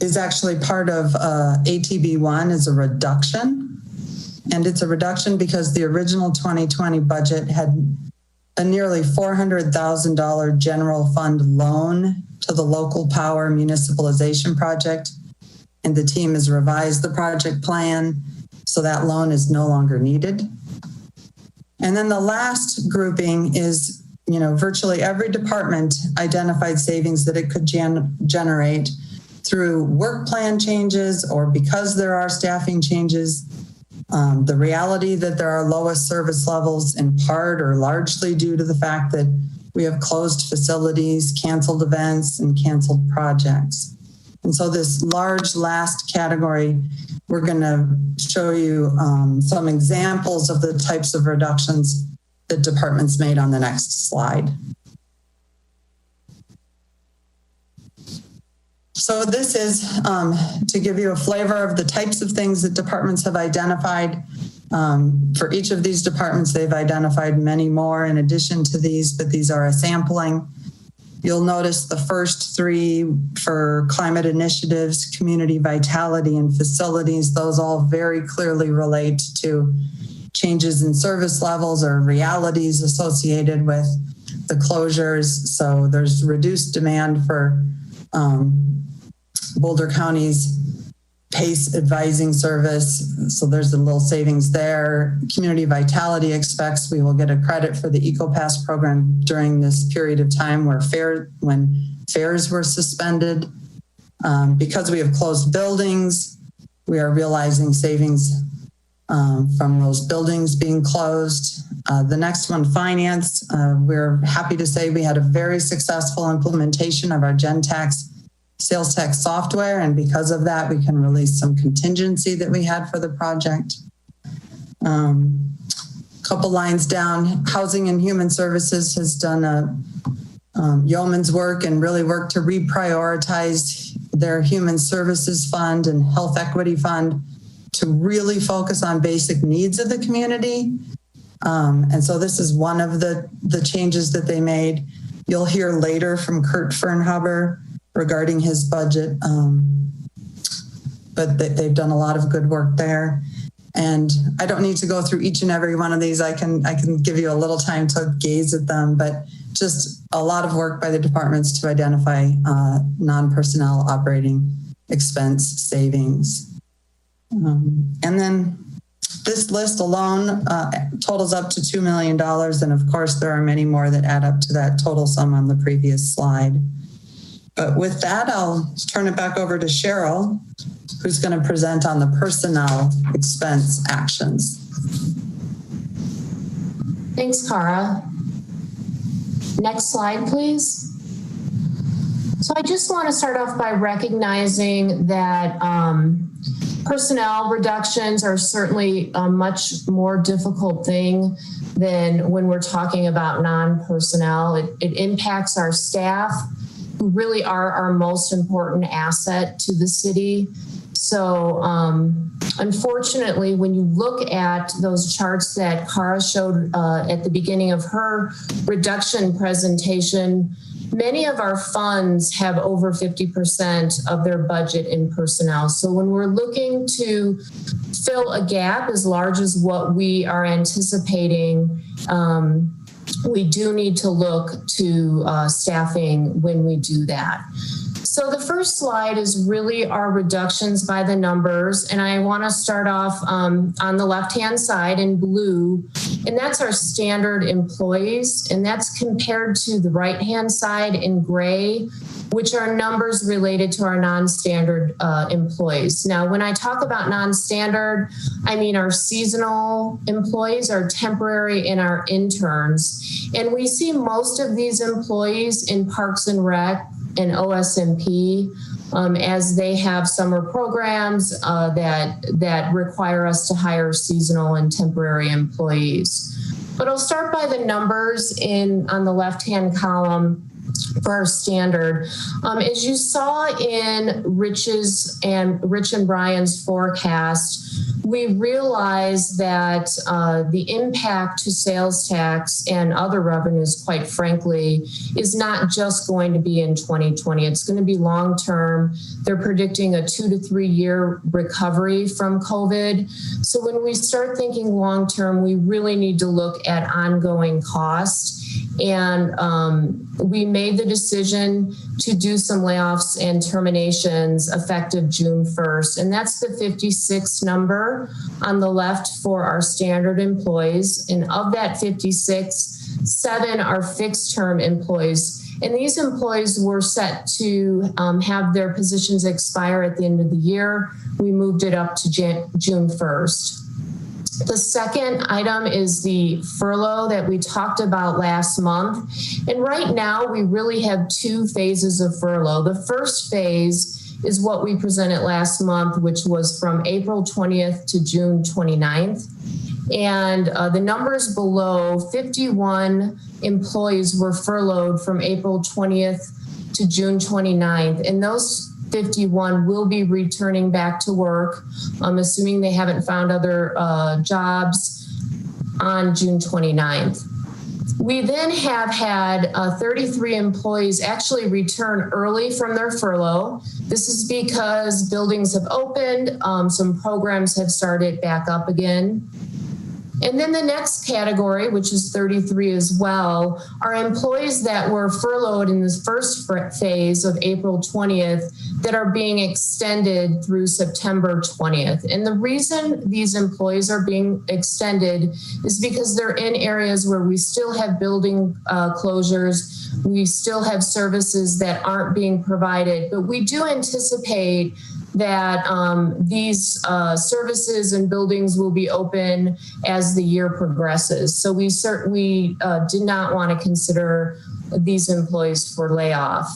is actually part of ATB1 is a reduction. And it's a reduction because the original 2020 budget had a nearly $400,000 general fund loan to the local power municipalization project. And the team has revised the project plan, so that loan is no longer needed. And then the last grouping is, virtually every department identified savings that it could generate through work plan changes or because there are staffing changes. The reality that there are lowest service levels in part or largely due to the fact that we have closed facilities, canceled events, and canceled projects. And so this large last category, we're going to show you some examples of the types of reductions that departments made on the next slide. So this is to give you a flavor of the types of things that departments have identified. For each of these departments, they've identified many more in addition to these, but these are a sampling. You'll notice the first three for climate initiatives, community vitality, and facilities. Those all very clearly relate to changes in service levels or realities associated with the closures. So there's reduced demand for Boulder County's PACE advising service. So there's a little savings there. Community Vitality expects we will get a credit for the EcoPass program during this period of time when fares were suspended. Because we have closed buildings, we are realizing savings from those buildings being closed. The next one, finance. We're happy to say we had a very successful implementation of our GenTax sales tax software, and because of that, we can release some contingency that we had for the project. Couple lines down, Housing and Human Services has done a yeoman's work and really worked to reprioritize their Human Services Fund and Health Equity Fund to really focus on basic needs of the community. And so this is one of the changes that they made. You'll hear later from Kurt Fernhuber regarding his budget, but they've done a lot of good work there. And I don't need to go through each and every one of these. I can give you a little time to gaze at them, but just a lot of work by the departments to identify non-personnel operating expense savings. And then this list alone totals up to $2 million. And of course, there are many more that add up to that total sum on the previous slide. But with that, I'll turn it back over to Cheryl, who's going to present on the personnel expense actions. Thanks, Cara. Next slide, please. So I just want to start off by recognizing that personnel reductions are certainly a much more difficult thing than when we're talking about non-personnel. It impacts our staff, who really are our most important asset to the city. So unfortunately, when you look at those charts that Cara showed at the beginning of her reduction presentation, many of our funds have over 50% of their budget in personnel. So when we're looking to fill a gap as large as what we are anticipating, we do need to look to staffing when we do that. So the first slide is really our reductions by the numbers. And I want to start off on the left-hand side in blue and that's our standard employees, and that's compared to the right-hand side in gray, which are numbers related to our non-standard employees. Now, when I talk about non-standard, I mean our seasonal employees, our temporary, and our interns. And we see most of these employees in Parks and Rec and OSMP as they have summer programs that require us to hire seasonal and temporary employees. But I'll start by the numbers on the left-hand column for our standard. As you saw in Rich and Brian's forecast, we realized that the impact to sales tax and other revenues, quite frankly, is not just going to be in 2020. It's going to be long-term. They're predicting a 2 to 3 year recovery from COVID. So when we start thinking long-term, we really need to look at ongoing costs. And we made the decision to do some layoffs and terminations effective June 1st. And that's the 56 number on the left for our standard employees. And of that 56, 7 are fixed term employees. And these employees were set to have their positions expire at the end of the year. We moved it up to June 1st. The second item is the furlough that we talked about last month. And right now we really have 2 phases of furlough. The first phase is what we presented last month, which was from April 20th to June 29th. And the numbers below, 51 employees were furloughed from April 20th to June 29th. And those 51 will be returning back to work, assuming they haven't found other jobs on June 29th. We then have had 33 employees actually return early from their furlough. This is because buildings have opened, some programs have started back up again. And then the next category, which is 33 as well, are employees that were furloughed in this first phase of April 20th that are being extended through September 20th. And the reason these employees are being extended is because they're in areas where we still have building closures, we still have services that aren't being provided, but we do anticipate that these services and buildings will be open as the year progresses. So we certainly did not want to consider these employees for layoff.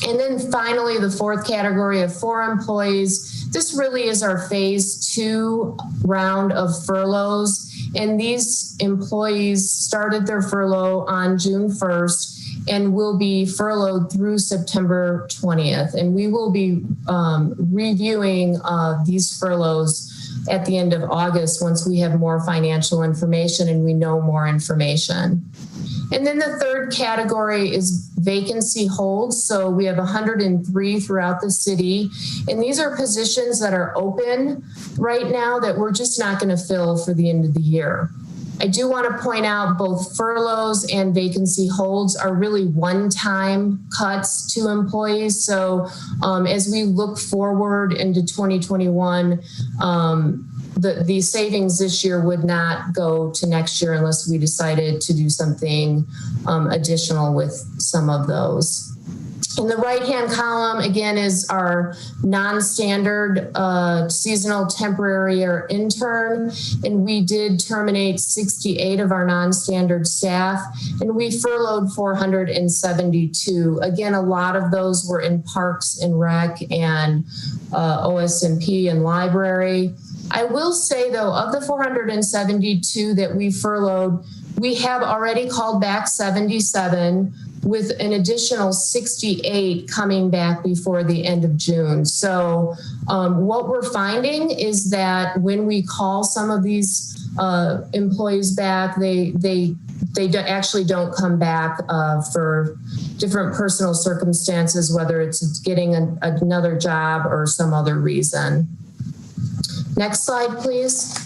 And then finally, the fourth category of 4 employees. This really is our phase 2 round of furloughs. And these employees started their furlough on June 1st and will be furloughed through September 20th. And we will be reviewing these furloughs at the end of August once we have more financial information and we know more information. And then the third category is vacancy holds. So we have 103 throughout the city. And these are positions that are open right now that we're just not going to fill for the end of the year. I do want to point out both furloughs and vacancy holds are really one-time cuts to employees. So as we look forward into 2021, the savings this year would not go to next year unless we decided to do something additional with some of those. In the right-hand column, again, is our non-standard seasonal, temporary, or intern. And we did terminate 68 of our non-standard staff, and we furloughed 472. Again, a lot of those were in Parks and Rec and OSMP and Library. I will say, though, of the 472 that we furloughed, we have already called back 77, with an additional 68 coming back before the end of June. So what we're finding is that when we call some of these employees back, they actually don't come back for different personal circumstances, whether it's getting another job or some other reason. Next slide, please.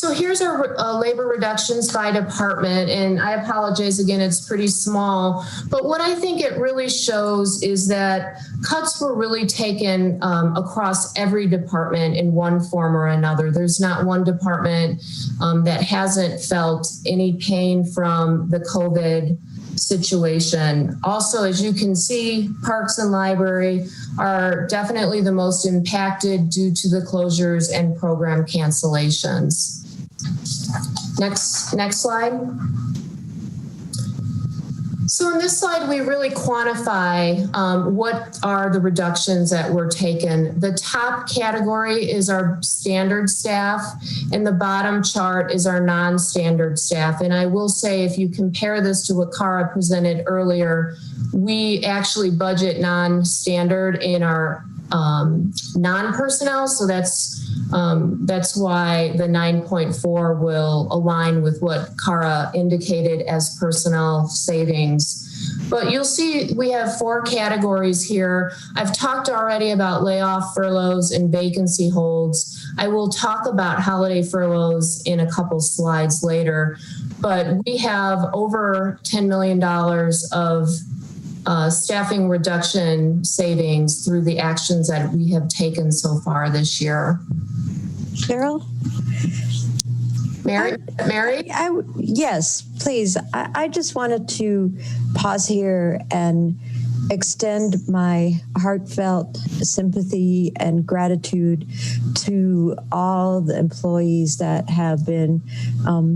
So here's our labor reductions by department, and I apologize again, it's pretty small, but what I think it really shows is that cuts were really taken across every department in one form or another. There's not one department that hasn't felt any pain from the COVID situation. Also, as you can see, parks and library are definitely the most impacted due to the closures and program cancellations. Next slide. So in this slide, we really quantify what are the reductions that were taken. The top category is our standard staff, and the bottom chart is our non-standard staff. And I will say, if you compare this to what Cara presented earlier, we actually budget non-standard in our non-personnel. So that's why the 9.4 will align with what Cara indicated as personnel savings. But you'll see we have 4 categories here. I've talked already about layoff, furloughs, and vacancy holds. I will talk about holiday furloughs in a couple slides later, but we have over $10 million of staffing reduction savings through the actions that we have taken so far this year. Cheryl? Mary? Yes, please. I just wanted to pause here and extend my heartfelt sympathy and gratitude to all the employees that have been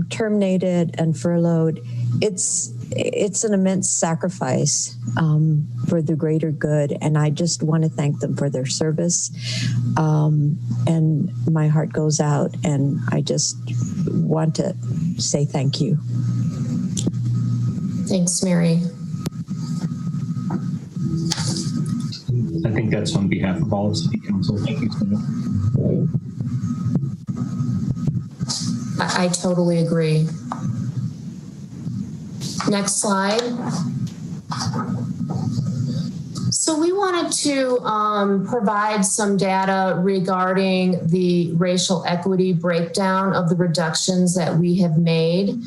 terminated and furloughed. It's an immense sacrifice for the greater good, and I just want to thank them for their service. And my heart goes out, and I just want to say thank you. Thanks, Mary. I think that's on behalf of all of City Council. Thank you so much. I totally agree. Next slide. So we wanted to provide some data regarding the racial equity breakdown of the reductions that we have made.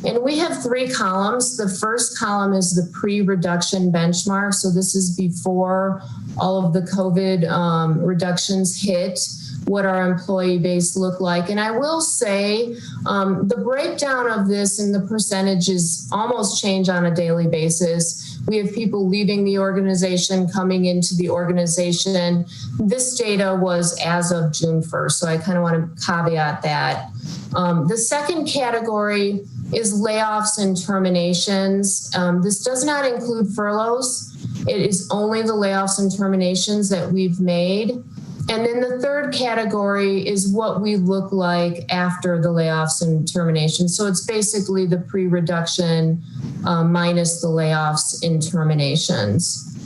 And we have 3 columns. The first column is the pre-reduction benchmark. So this is before all of the COVID reductions hit, what our employee base looked like. And I will say the breakdown of this and the percentages almost change on a daily basis. We have people leaving the organization, coming into the organization. This data was as of June 1st, so I kind of want to caveat that. The second category is layoffs and terminations. This does not include furloughs. It is only the layoffs and terminations that we've made. And then the third category is what we look like after the layoffs and terminations. So it's basically the pre-reduction minus the layoffs and terminations.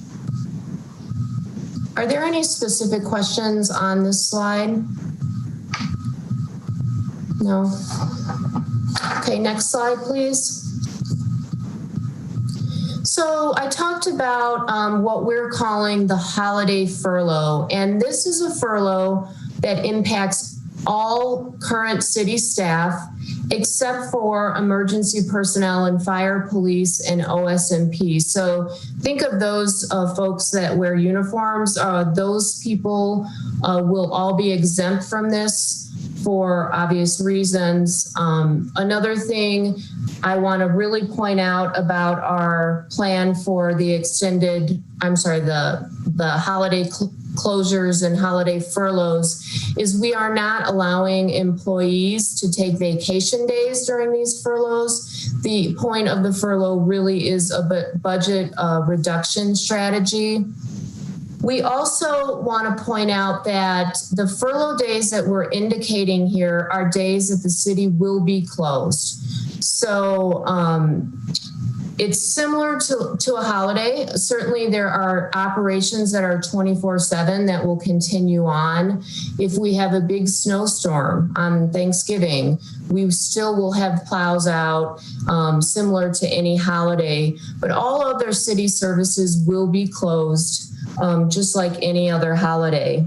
Are there any specific questions on this slide? No? Okay, next slide, please. So I talked about what we're calling the holiday furlough, and this is a furlough that impacts all current city staff except for emergency personnel and fire, police, and OSMP. So think of those folks that wear uniforms. Those people will all be exempt from this for obvious reasons. Another thing I want to really point out about our plan for the the holiday closures and holiday furloughs is we are not allowing employees to take vacation days during these furloughs. The point of the furlough really is a budget reduction strategy. We also want to point out that the furlough days that we're indicating here are days that the city will be closed. So it's similar to a holiday. Certainly there are operations that are 24/7 that will continue on. If we have a big snowstorm on Thanksgiving, we still will have plows out similar to any holiday, but all other city services will be closed just like any other holiday.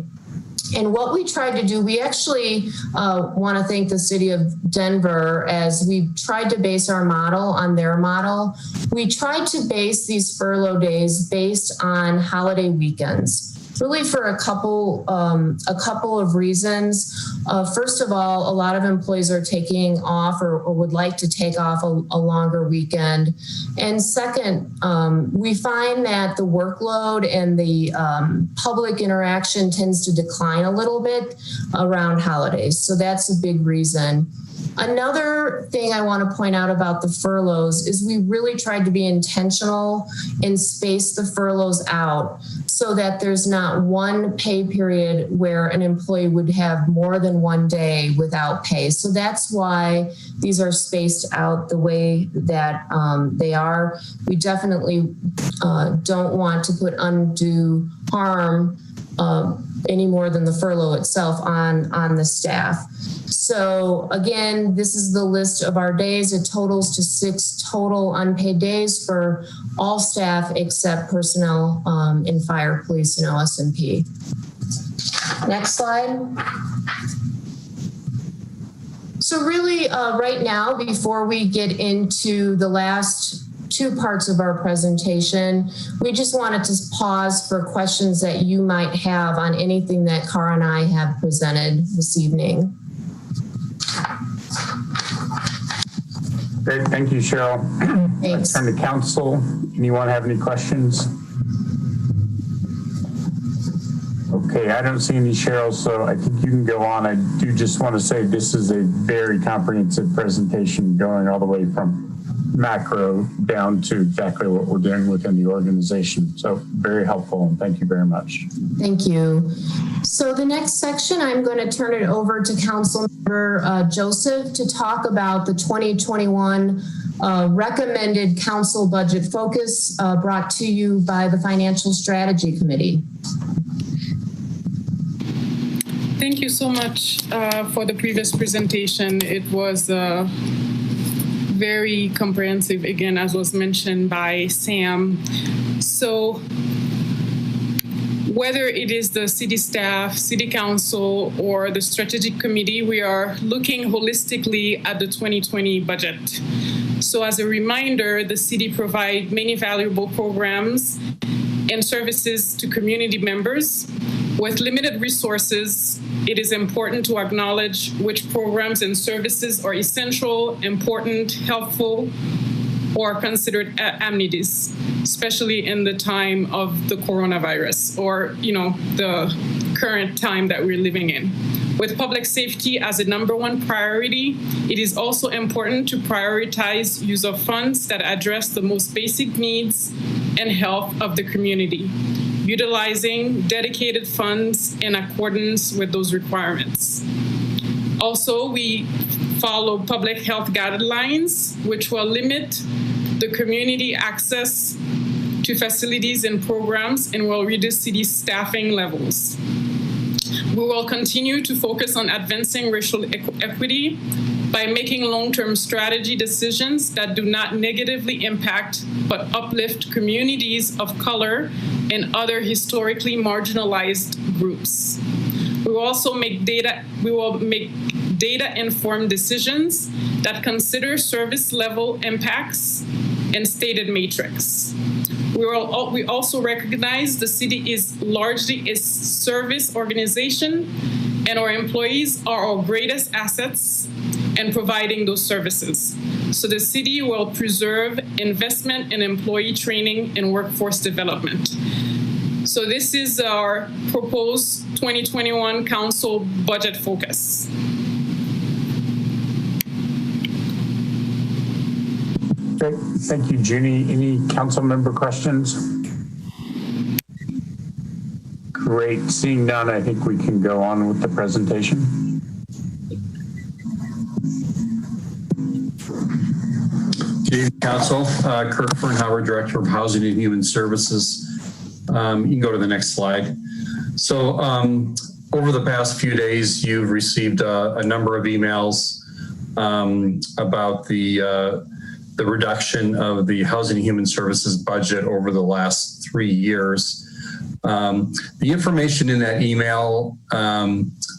And what we tried to do, we actually want to thank the city of Denver as we tried to base our model on their model. We tried to base these furlough days based on holiday weekends. Really for a couple of reasons. First of all, a lot of employees are taking off or would like to take off a longer weekend. And second, we find that the workload and the public interaction tends to decline a little bit around holidays. So that's a big reason. Another thing I want to point out about the furloughs is we really tried to be intentional and space the furloughs out so that there's not one pay period where an employee would have more than one day without pay. So that's why these are spaced out the way that they are. We definitely don't want to put undue harm any more than the furlough itself on the staff. So again, this is the list of our days. It totals to 6 total unpaid days for all staff except personnel in fire, police, and OS&P. Next slide. So really right now, before we get into the last 2 parts of our presentation, we just wanted to pause for questions that you might have on anything that Cara and I have presented this evening. Great, thank you, Cheryl. Thanks. Let's turn to council. Anyone have any questions? Okay, I don't see any, Cheryl, so I think you can go on. I do just want to say this is a very comprehensive presentation going all the way from macro down to exactly what we're doing within the organization. So very helpful, and thank you very much. Thank you. So the next section, I'm going to turn it over to Councilmember Joseph to talk about the 2021 recommended council budget focus brought to you by the Financial Strategy Committee. Thank you so much for the previous presentation. It was very comprehensive, again, as was mentioned by Sam. So whether it is the city staff, city council, or the strategic committee, we are looking holistically at the 2020 budget. So as a reminder, the city provides many valuable programs and services to community members. With limited resources, it is important to acknowledge which programs and services are essential, important, helpful, or considered amenities, especially in the time of the coronavirus or, the current time that we're living in. With public safety as a #1 priority, it is also important to prioritize use of funds that address the most basic needs and health of the community, utilizing dedicated funds in accordance with those requirements. Also, we follow public health guidelines, which will limit the community access to facilities and programs and will reduce city staffing levels. We will continue to focus on advancing racial equity by making long-term strategy decisions that do not negatively impact but uplift communities of color and other historically marginalized groups. We will also make data-informed decisions that consider service level impacts and stated matrix. We also recognize the city is largely a service organization and our employees are our greatest assets in providing those services. So the city will preserve investment in employee training and workforce development. So this is our proposed 2021 council budget focus. Great. Thank you, Junie. Any council member questions? Great. Seeing none, I think we can go on with the presentation. Good evening, Council. Kirk Fernhauer, Director of Housing and Human Services. You can go to the next slide. So over the past few days, you've received a number of emails about the reduction of the Housing and Human Services budget over the last 3 years. The information in that email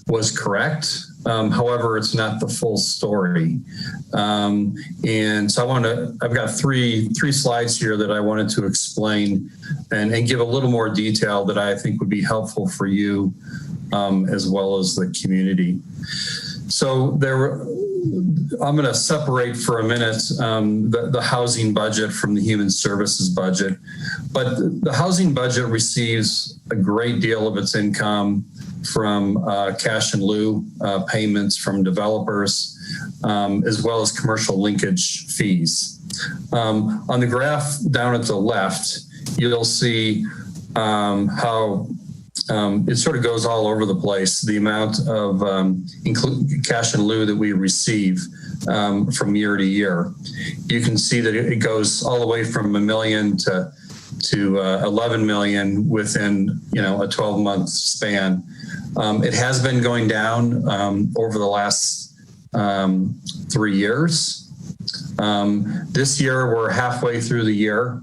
was correct. However, it's not the full story. And so I've got three slides here that I wanted to explain and give a little more detail that I think would be helpful for you as well as the community. So I'm going to separate for a minute the housing budget from the human services budget. But the housing budget receives a great deal of its income from cash in lieu payments from developers, as well as commercial linkage fees. On the graph down at the left, you'll see how it sort of goes all over the place, the amount of cash in lieu that we receive from year to year. You can see that it goes all the way from $1 million to 11 million within a 12-month span. It has been going down over the last 3 years. This year, we're halfway through the year,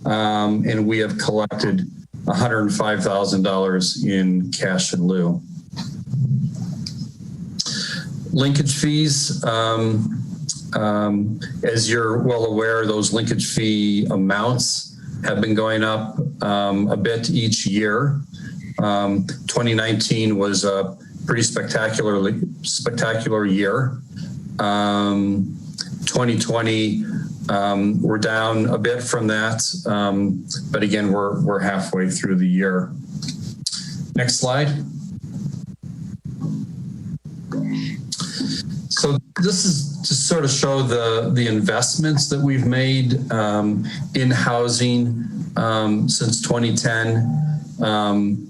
and we have collected $105,000 in cash in lieu. Linkage fees, as you're well aware, those linkage fee amounts have been going up a bit each year. 2019 was a pretty spectacular year. 2020, we're down a bit from that, but again, we're halfway through the year. Next slide. So this is to sort of show the investments that we've made in housing since 2010.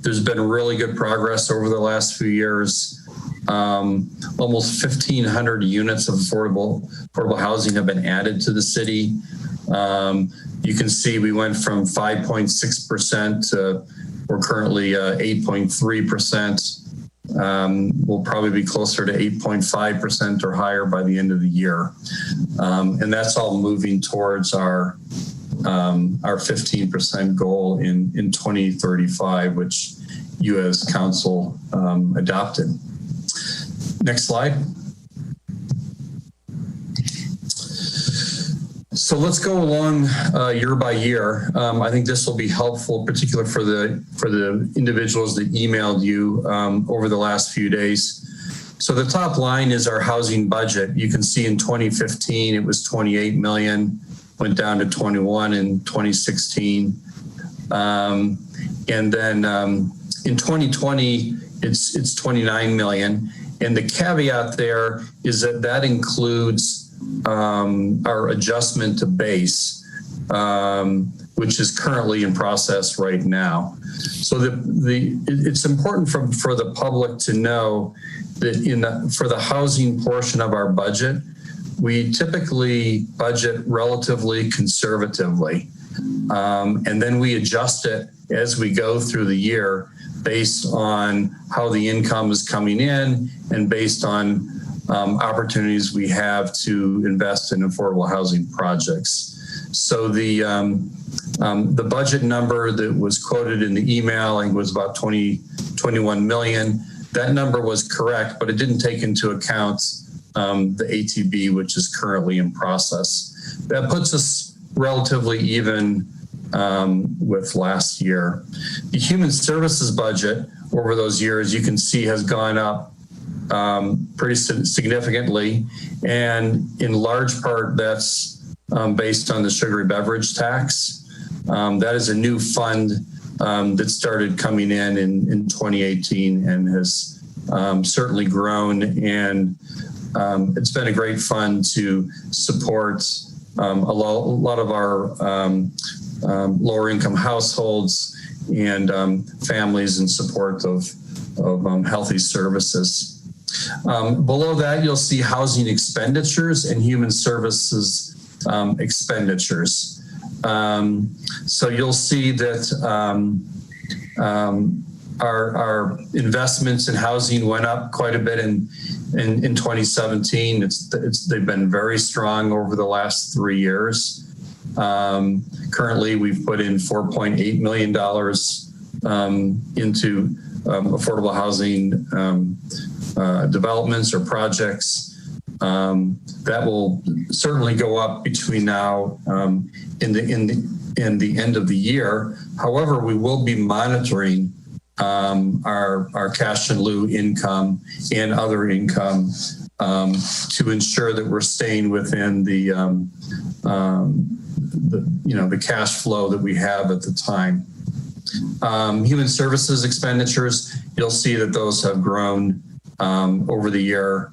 There's been really good progress over the last few years. Almost 1,500 units of affordable housing have been added to the city. You can see we went from 5.6% to we're currently 8.3%. We'll probably be closer to 8.5% or higher by the end of the year. And that's all moving towards our 15% goal in 2035, which you as council adopted. Next slide. So let's go along year by year. I think this will be helpful, particularly for the individuals that emailed you over the last few days. So the top line is our housing budget. You can see in 2015 it was 28 million, went down to 21 in 2016, and then in 2020 it's 29 million. And the caveat there is that includes our adjustment to base, which is currently in process right now. So it's important for the public to know that for the housing portion of our budget, we typically budget relatively conservatively. And then we adjust it as we go through the year based on how the income is coming in and based on opportunities we have to invest in affordable housing projects. So the budget number that was quoted in the email, I think, was about 21 million. That number was correct, but it didn't take into account the ATB, which is currently in process. That puts us relatively even with last year. The human services budget over those years, you can see, has gone up pretty significantly, and in large part that's based on the sugary beverage tax. That is a new fund that started coming in 2018 and has certainly grown, and it's been a great fund to support a lot of our lower income households and families in support of healthy services. Below that, you'll see housing expenditures and human services expenditures. So you'll see that our investments in housing went up quite a bit in 2017. They've been very strong over the last 3 years. Currently, we've put in $4.8 million into affordable housing developments or projects. That will certainly go up between now and the end of the year. However, we will be monitoring our cash in lieu income and other income to ensure that we're staying within the cash flow that we have at the time. Human services expenditures, you'll see that those have grown over the year,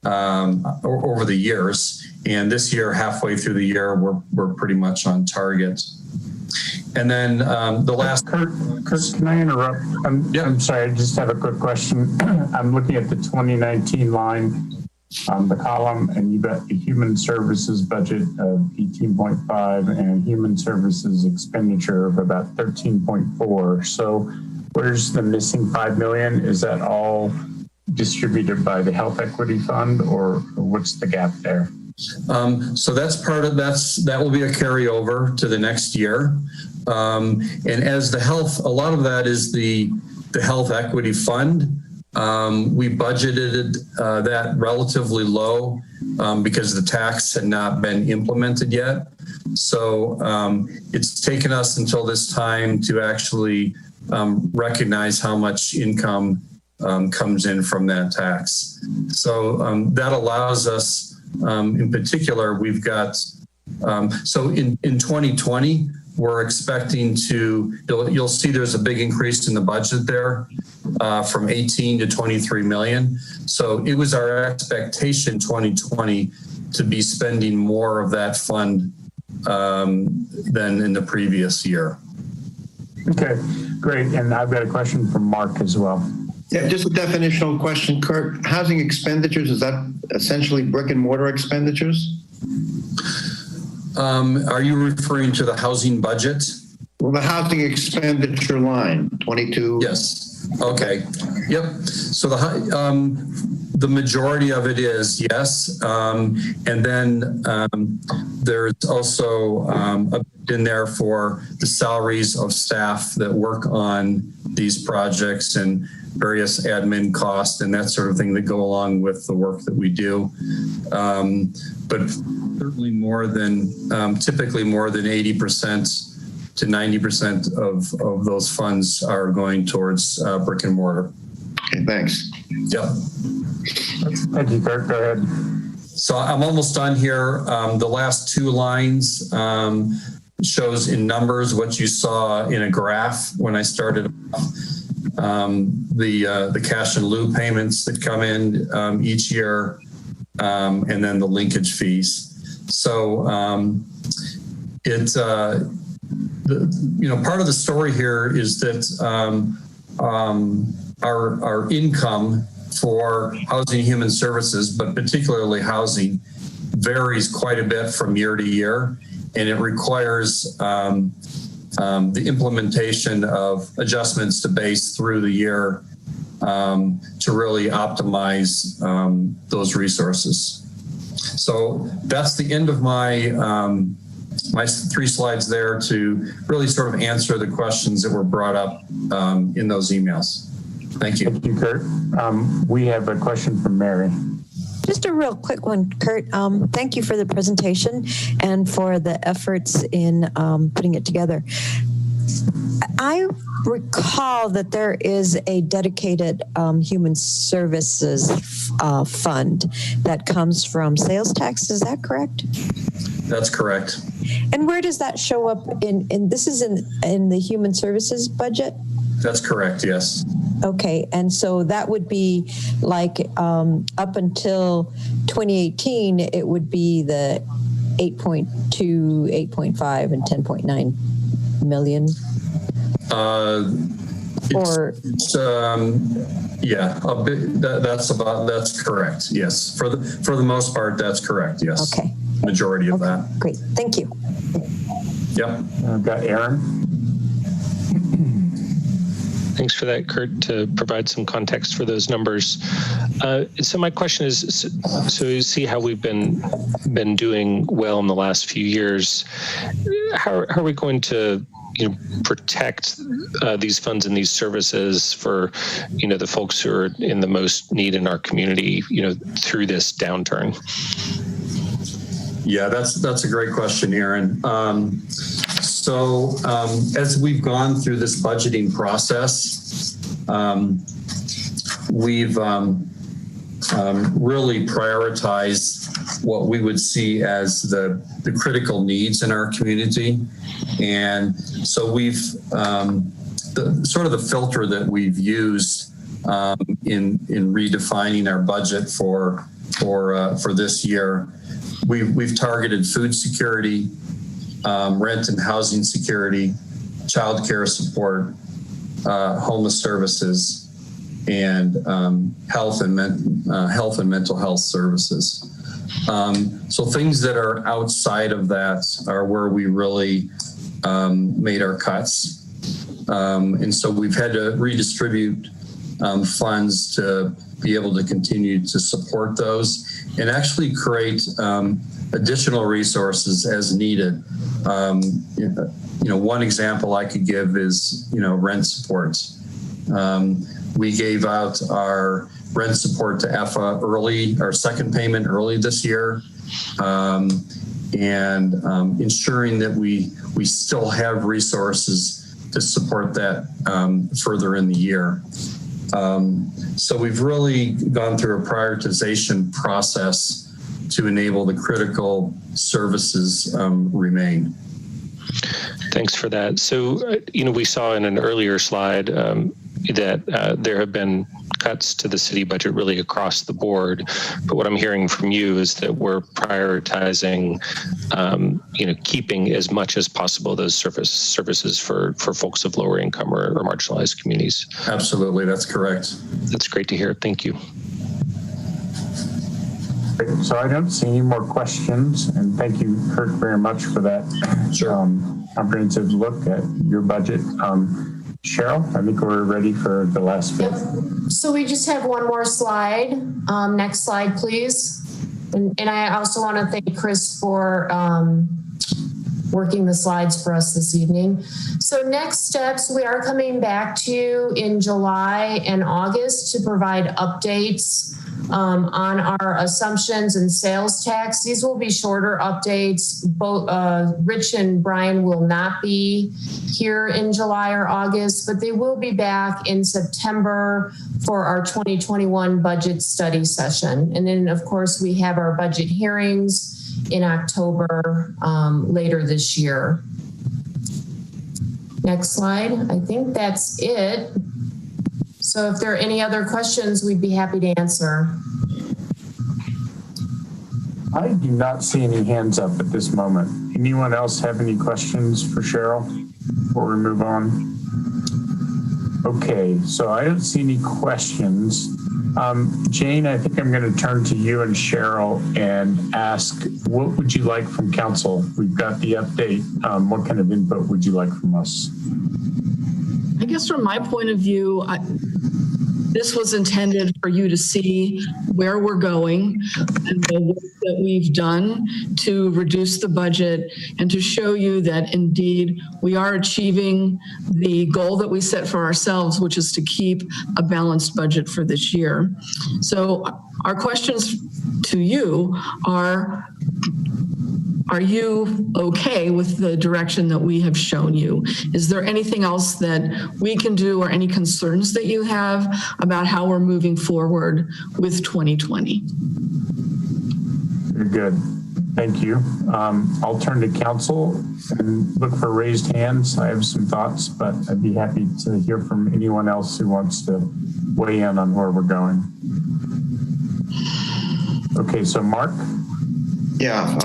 over the years, and this year, halfway through the year, we're pretty much on target. And then the last... Kurt, can I interrupt? I'm sorry, I just have a quick question. I'm looking at the 2019 line on the column, and you got the human services budget of 18.5 and human services expenditure of about 13.4. So where's the missing 5 million? Is that all distributed by the Health Equity Fund, or what's the gap there? So that's that will be a carryover to the next year. And as the health, a lot of that is the Health Equity Fund. We budgeted that relatively low because the tax had not been implemented yet. So it's taken us until this time to actually recognize how much income comes in from that tax. So that allows us, in particular, we've got, so in 2020, we're expecting to, you'll see there's a big increase in the budget there from 18 to 23 million. So it was our expectation 2020 to be spending more of that fund than in the previous year. Okay, great. And I've got a question from Mark as well. Yeah, just a definitional question, Kurt. Housing expenditures, is that essentially brick and mortar expenditures? Are you referring to the housing budget? Well, the housing expenditure line, 22. Yes. Okay. Yep. So the majority of it is yes, and then there's also a bit in there for the salaries of staff that work on these projects and various admin costs and that sort of thing that go along with the work that we do. But certainly more than, typically more than 80% to 90% of those funds are going towards brick and mortar. Okay, thanks. Yep. Thank you, Kurt. Go ahead. So I'm almost done here. The last two lines shows in numbers what you saw in a graph when I started off. The cash and lieu payments that come in each year, and then the linkage fees. So part of the story here is that our income for housing and human services, but particularly housing, varies quite a bit from year to year, and it requires the implementation of adjustments to base through the year to really optimize those resources. So that's the end of my my 3 slides there to really sort of answer the questions that were brought up in those emails. Thank you. Thank you, Kurt. We have a question from Mary. Just a real quick one, Kurt. Thank you for the presentation and for the efforts in putting it together. I recall that there is a dedicated human services fund that comes from sales tax. Is that correct? That's correct. And where does that show up in this is in the human services budget? That's correct, yes. Okay, and so that would be like up until 2018, it would be the 8.2, 8.5, and 10.9 million. Yeah, a bit, that's correct. Yes, for the most part, that's correct. Yes. Okay. Majority of that. Great, thank you. Yep. I've got Aaron. Thanks for that, Kurt, to provide some context for those numbers. So my question is, so you see how we've been doing well in the last few years. How are we going to protect these funds and these services for, the folks who are in the most need in our community, through this downturn? Yeah, that's a great question, Aaron. As we've gone through this budgeting process, we've really prioritized what we would see as the critical needs in our community. And so we've, the filter that we've used in redefining our budget for this year, we've targeted food security, rent and housing security, childcare support, homeless services, and health and mental health services. So things that are outside of that are where we really made our cuts. And so we've had to redistribute funds to be able to continue to support those and actually create additional resources as needed. One example I could give is, rent supports. We gave out our rent support to EFA early, our second payment early this year, and ensuring that we still have resources to support that further in the year. So we've really gone through a prioritization process to enable the critical services remain. Thanks for that. So, we saw in an earlier slide that there have been cuts to the city budget really across the board. But what I'm hearing from you is that we're prioritizing, keeping as much as possible those services for folks of lower income or marginalized communities. Absolutely, that's correct. That's great to hear. Thank you. So I don't see any more questions, and thank you, Kurt, very much for that comprehensive look at your budget. Cheryl, I think we're ready for the last bit. Yep. So we just have one more slide. Next slide, please. And I also want to thank Chris for working the slides for us this evening. So next steps, we are coming back to you in July and August to provide updates on our assumptions and sales tax. These will be shorter updates. Both Rich and Brian will not be here in July or August, but they will be back in September for our 2021 budget study session. And then, of course, we have our budget hearings in October later this year. Next slide. I think that's it. So if there are any other questions, we'd be happy to answer. I do not see any hands up at this moment. Anyone else have any questions for Cheryl before we move on? Okay, so I don't see any questions. Jane, I think I'm going to turn to you and Cheryl and ask, what would you like from council? We've got the update. What kind of input would you like from us? I guess from my point of view, this was intended for you to see where we're going and the work that we've done to reduce the budget and to show you that indeed we are achieving the goal that we set for ourselves, which is to keep a balanced budget for this year. So our questions to you are you okay with the direction that we have shown you? Is there anything else that we can do or any concerns that you have about how we're moving forward with 2020? Very good. Thank you. I'll turn to council and look for raised hands. I have some thoughts, but I'd be happy to hear from anyone else who wants to weigh in on where we're going. Okay, so Mark? Yeah,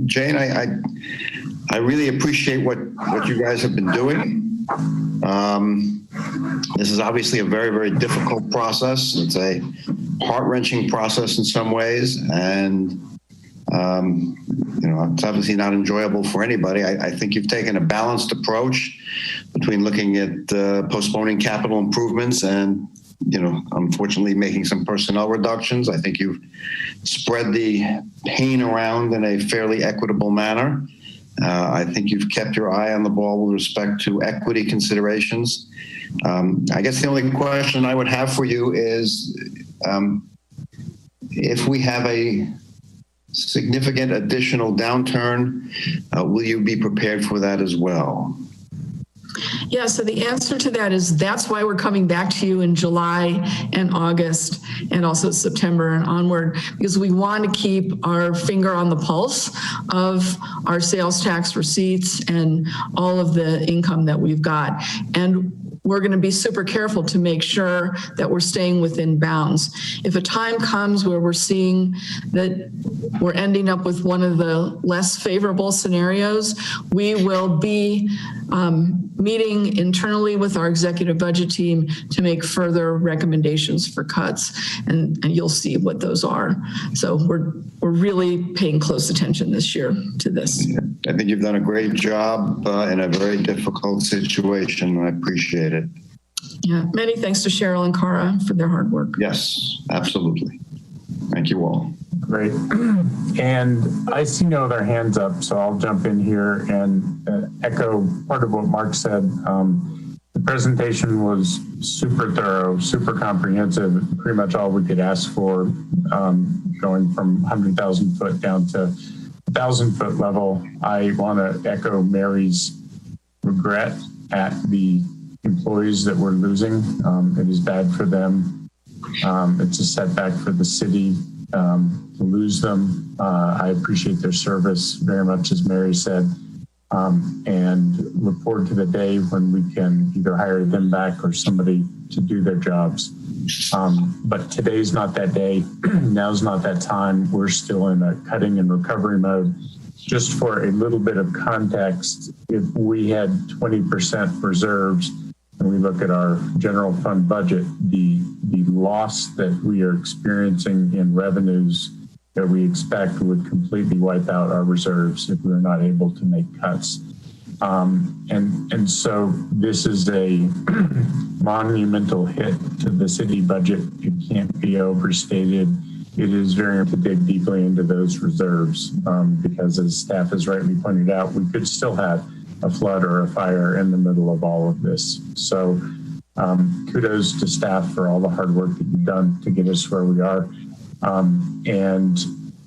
Jane, I really appreciate what you guys have been doing. This is obviously a very, very difficult process. It's a heart-wrenching process in some ways, and it's obviously not enjoyable for anybody. I think you've taken a balanced approach between looking at postponing capital improvements and unfortunately making some personnel reductions. I think you've spread the pain around in a fairly equitable manner. I think you've kept your eye on the ball with respect to equity considerations. I guess the only question I would have for you is if we have a significant additional downturn, will you be prepared for that as well? Yeah, so the answer to that is that's why we're coming back to you in July and August and also September and onward, because we want to keep our finger on the pulse of our sales tax receipts and all of the income that we've got. And we're going to be super careful to make sure that we're staying within bounds. If a time comes where we're seeing that we're ending up with one of the less favorable scenarios, we will be meeting internally with our executive budget team to make further recommendations for cuts, and you'll see what those are. So we're really paying close attention this year to this. I think you've done a great job in a very difficult situation. I appreciate it. Yeah, many thanks to Cheryl and Cara for their hard work. Yes, absolutely. Thank you all. Great. And I see no other hands up, so I'll jump in here and echo part of what Mark said. The presentation was super thorough, super comprehensive, pretty much all we could ask for, going from 100,000 foot down to 1,000 foot level. I want to echo Mary's regret at the employees that we're losing. It is bad for them. It's a setback for the city to lose them. I appreciate their service very much, as Mary said, and look forward to the day when we can either hire them back or somebody to do their jobs. But today's not that day. Now's not that time. We're still in a cutting and recovery mode. Just for a little bit of context, if we had 20% reserves and we look at our general fund budget, the loss that we are experiencing in revenues that we expect would completely wipe out our reserves if we were not able to make cuts. And so this is a monumental hit to the city budget. It can't be overstated. It is very important to dig deeply into those reserves because, as staff has rightly pointed out, we could still have a flood or a fire in the middle of all of this. So kudos to staff for all the hard work that you've done to get us where we are. And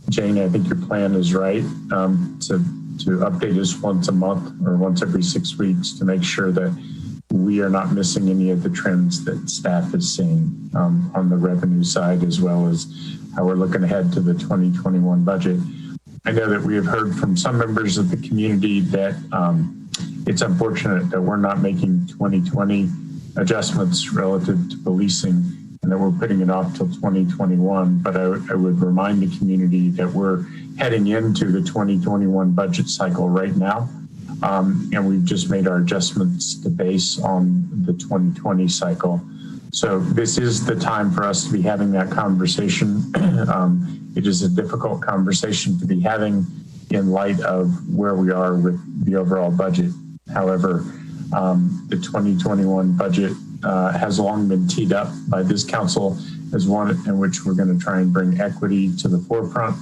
Jane, I think your plan is right to update us once a month or once every 6 weeks to make sure that we are not missing any of the trends that staff is seeing on the revenue side, as well as how we're looking ahead to the 2021 budget. I know that we have heard from some members of the community that it's unfortunate that we're not making 2020 adjustments relative to policing and that we're putting it off till 2021. But I would remind the community that we're heading into the 2021 budget cycle right now. And we've just made our adjustments to base on the 2020 cycle. So this is the time for us to be having that conversation. It is a difficult conversation to be having in light of where we are with the overall budget. However, the 2021 budget has long been teed up by this council as one in which we're going to try and bring equity to the forefront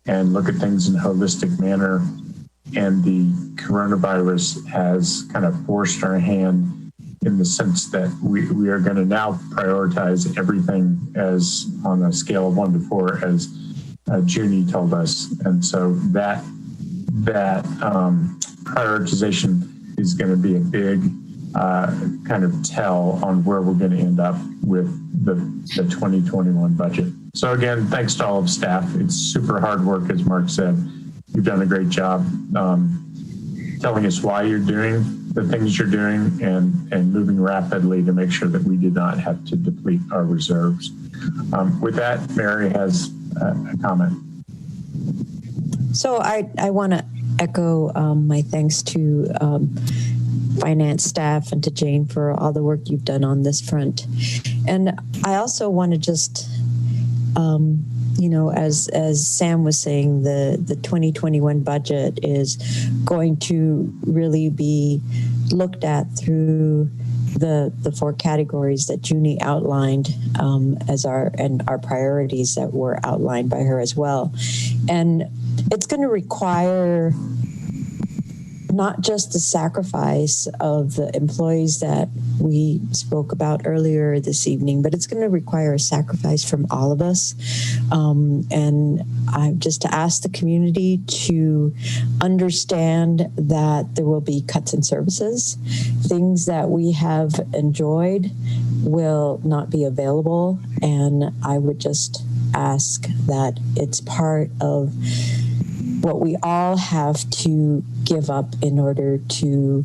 and look at things in a holistic manner. And the coronavirus has kind of forced our hand in the sense that we are going to now prioritize everything as on a scale of 1 to 4, as Junie told us. And so that prioritization is going to be a big kind of tell on where we're going to end up with the 2021 budget. So again, thanks to all of staff. It's super hard work, as Mark said. You've done a great job telling us why you're doing the things you're doing and moving rapidly to make sure that we did not have to deplete our reserves. With that, Mary has a comment. So I want to echo my thanks to finance staff and to Jane for all the work you've done on this front. And I also want to just, as Sam was saying, the 2021 budget is going to really be looked at through the 4 categories that Junie outlined as our priorities that were outlined by her as well. And it's going to require not just the sacrifice of the employees that we spoke about earlier this evening, but it's going to require a sacrifice from all of us. And I just to ask the community to understand that there will be cuts in services. Things that we have enjoyed will not be available. And I would just ask that it's part of what we all have to give up in order to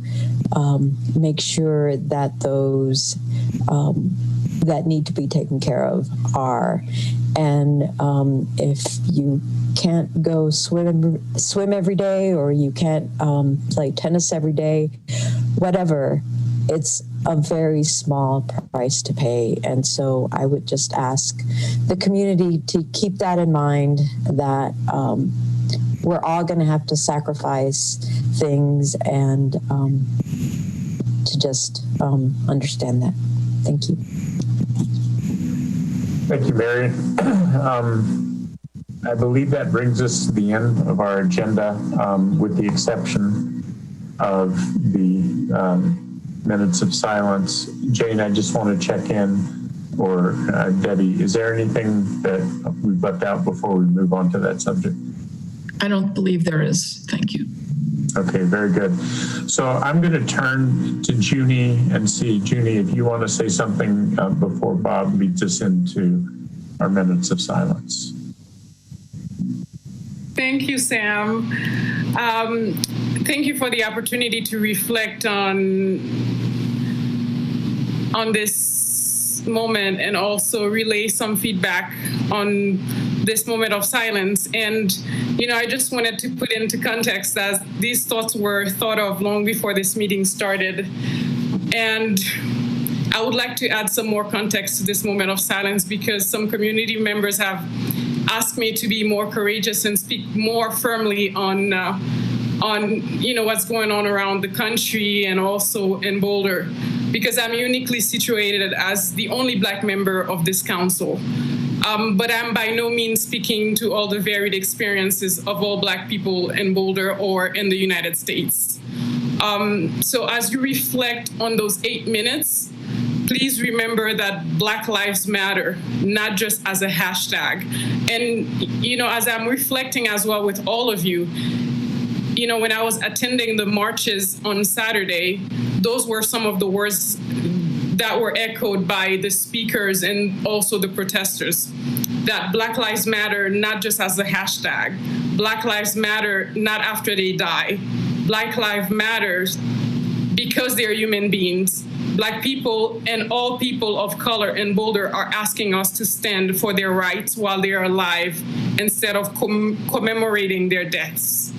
make sure that those that need to be taken care of are. And if you can't go swim every day, or you can't play tennis every day, whatever, it's a very small price to pay. And so I would just ask the community to keep that in mind, that we're all going to have to sacrifice things, and to just understand that. Thank you. Thank you, Mary. I believe that brings us to the end of our agenda, with the exception of the minutes of silence. Jane, I just want to check in, or Debbie, is there anything that we've left out before we move on to that subject? I don't believe there is. Thank you. Okay, very good. So I'm going to turn to Junie and see, Junie, if you want to say something before Bob leads us into our minutes of silence. Thank you, Sam. Thank you for the opportunity to reflect on this moment, and also relay some feedback on this moment of silence. And, I just wanted to put into context that these thoughts were thought of long before this meeting started. And I would like to add some more context to this moment of silence, because some community members have asked me to be more courageous and speak more firmly on what's going on around the country and also in Boulder, because I'm uniquely situated as the only Black member of this council. But I'm by no means speaking to all the varied experiences of all Black people in Boulder or in the United States. So as you reflect on those 8 minutes, please remember that Black Lives Matter, not just as a hashtag. And, as I'm reflecting as well with all of you, when I was attending the marches on Saturday, those were some of the words that were echoed by the speakers and also the protesters, that Black Lives Matter, not just as a hashtag. Black Lives Matter, not after they die. Black Lives Matter because they're human beings. Black people and all people of color in Boulder are asking us to stand for their rights while they are alive, instead of commemorating their deaths.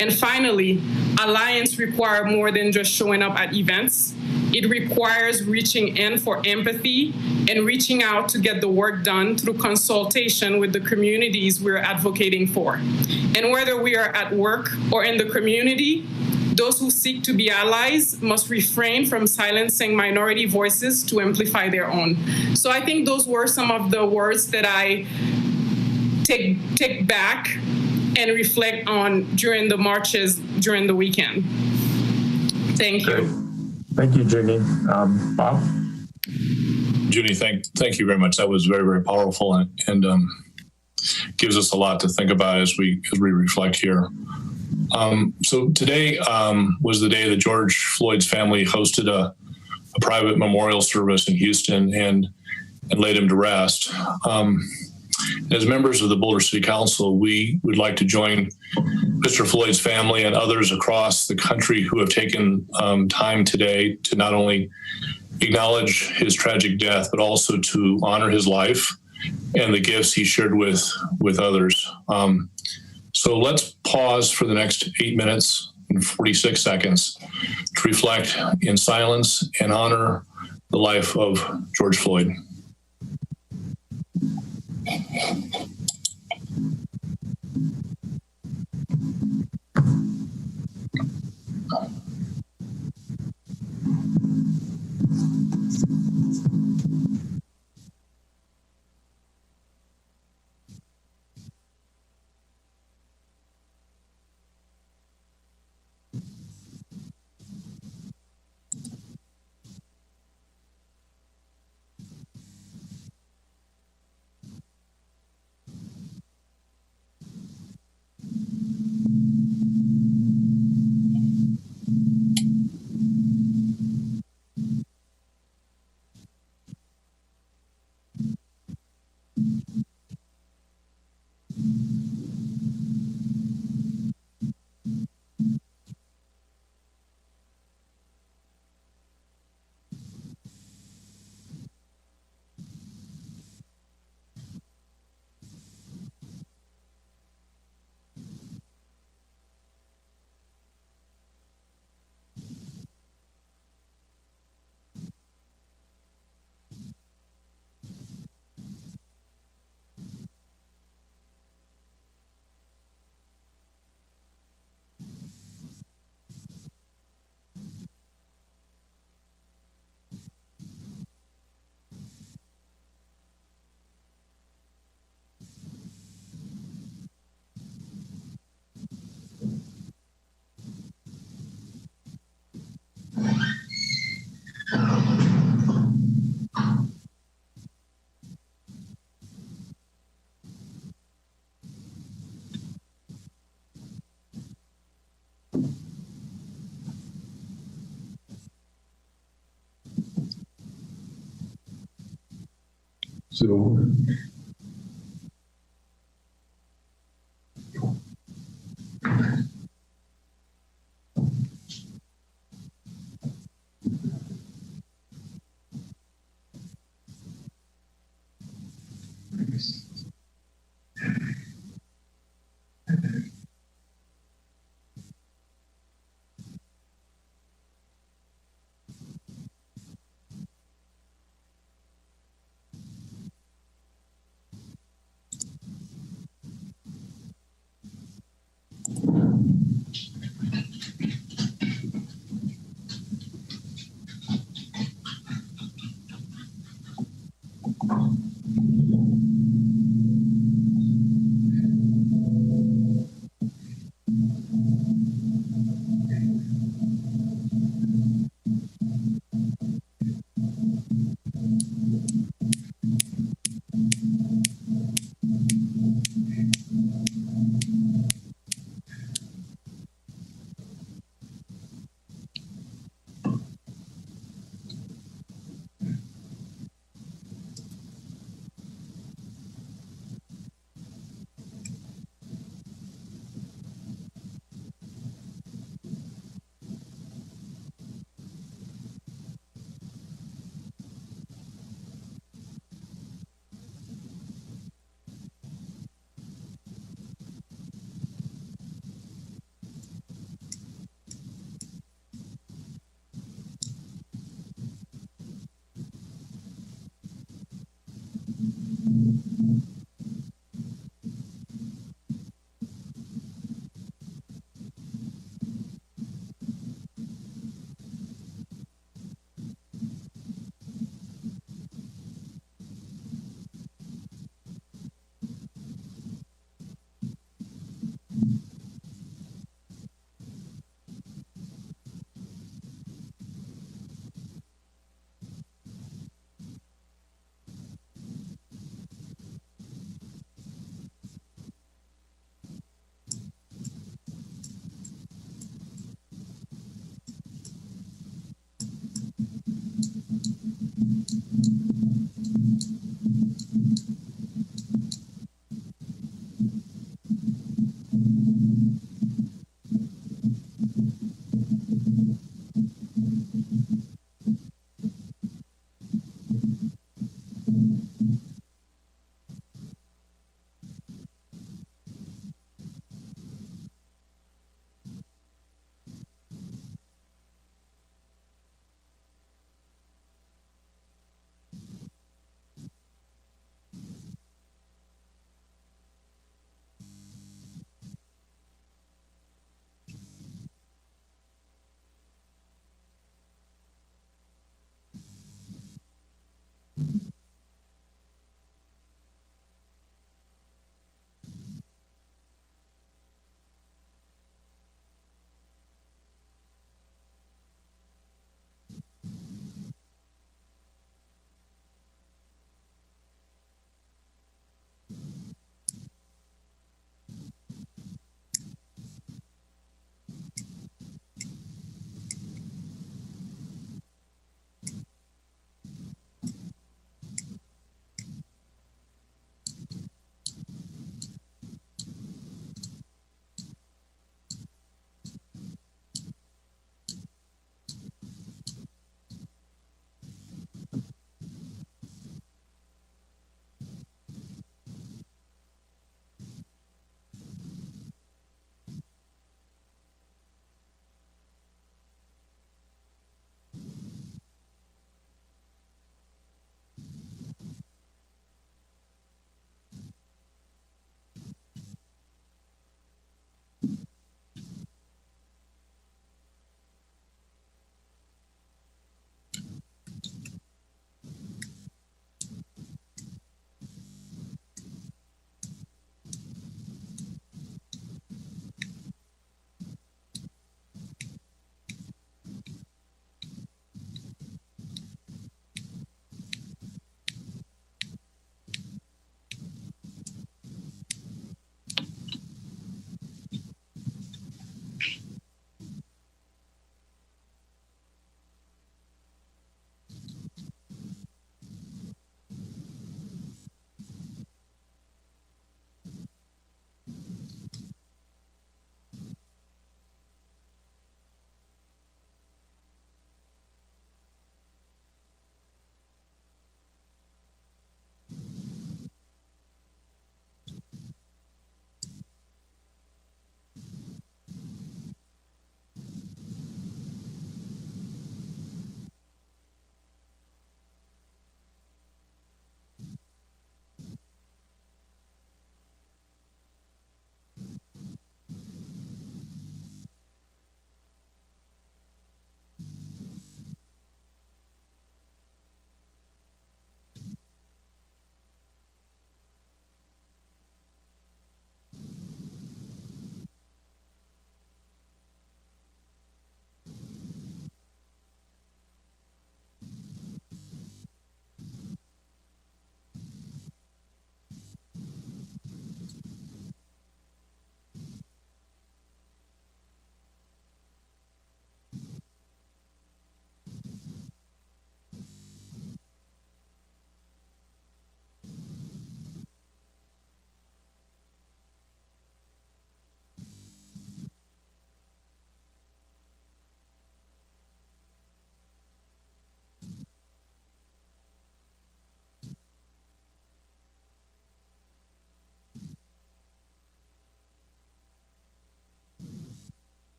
And finally, alliance require more than just showing up at events. It requires reaching in for empathy and reaching out to get the work done through consultation with the communities we're advocating for. And whether we are at work or in the community, those who seek to be allies must refrain from silencing minority voices to amplify their own. So I think those were some of the words that I take back and reflect on during the marches during the weekend. Thank you. Great. Thank you, Junie. Bob? Junie, thank you very much. That was very, very powerful, and gives us a lot to think about as we reflect here. So today was the day that George Floyd's family hosted a private memorial service in Houston and laid him to rest. As members of the Boulder City Council, we would like to join Mr. Floyd's family and others across the country who have taken time today to not only acknowledge his tragic death, but also to honor his life and the gifts he shared with others. So let's pause for the next 8 minutes and 46 seconds to reflect in silence and honor the life of George Floyd. So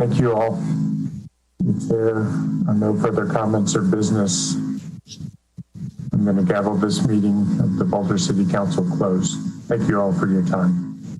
Thank you all. If there are no further comments or business, I'm going to gavel this meeting of the Boulder City Council closed. Thank you all for your time.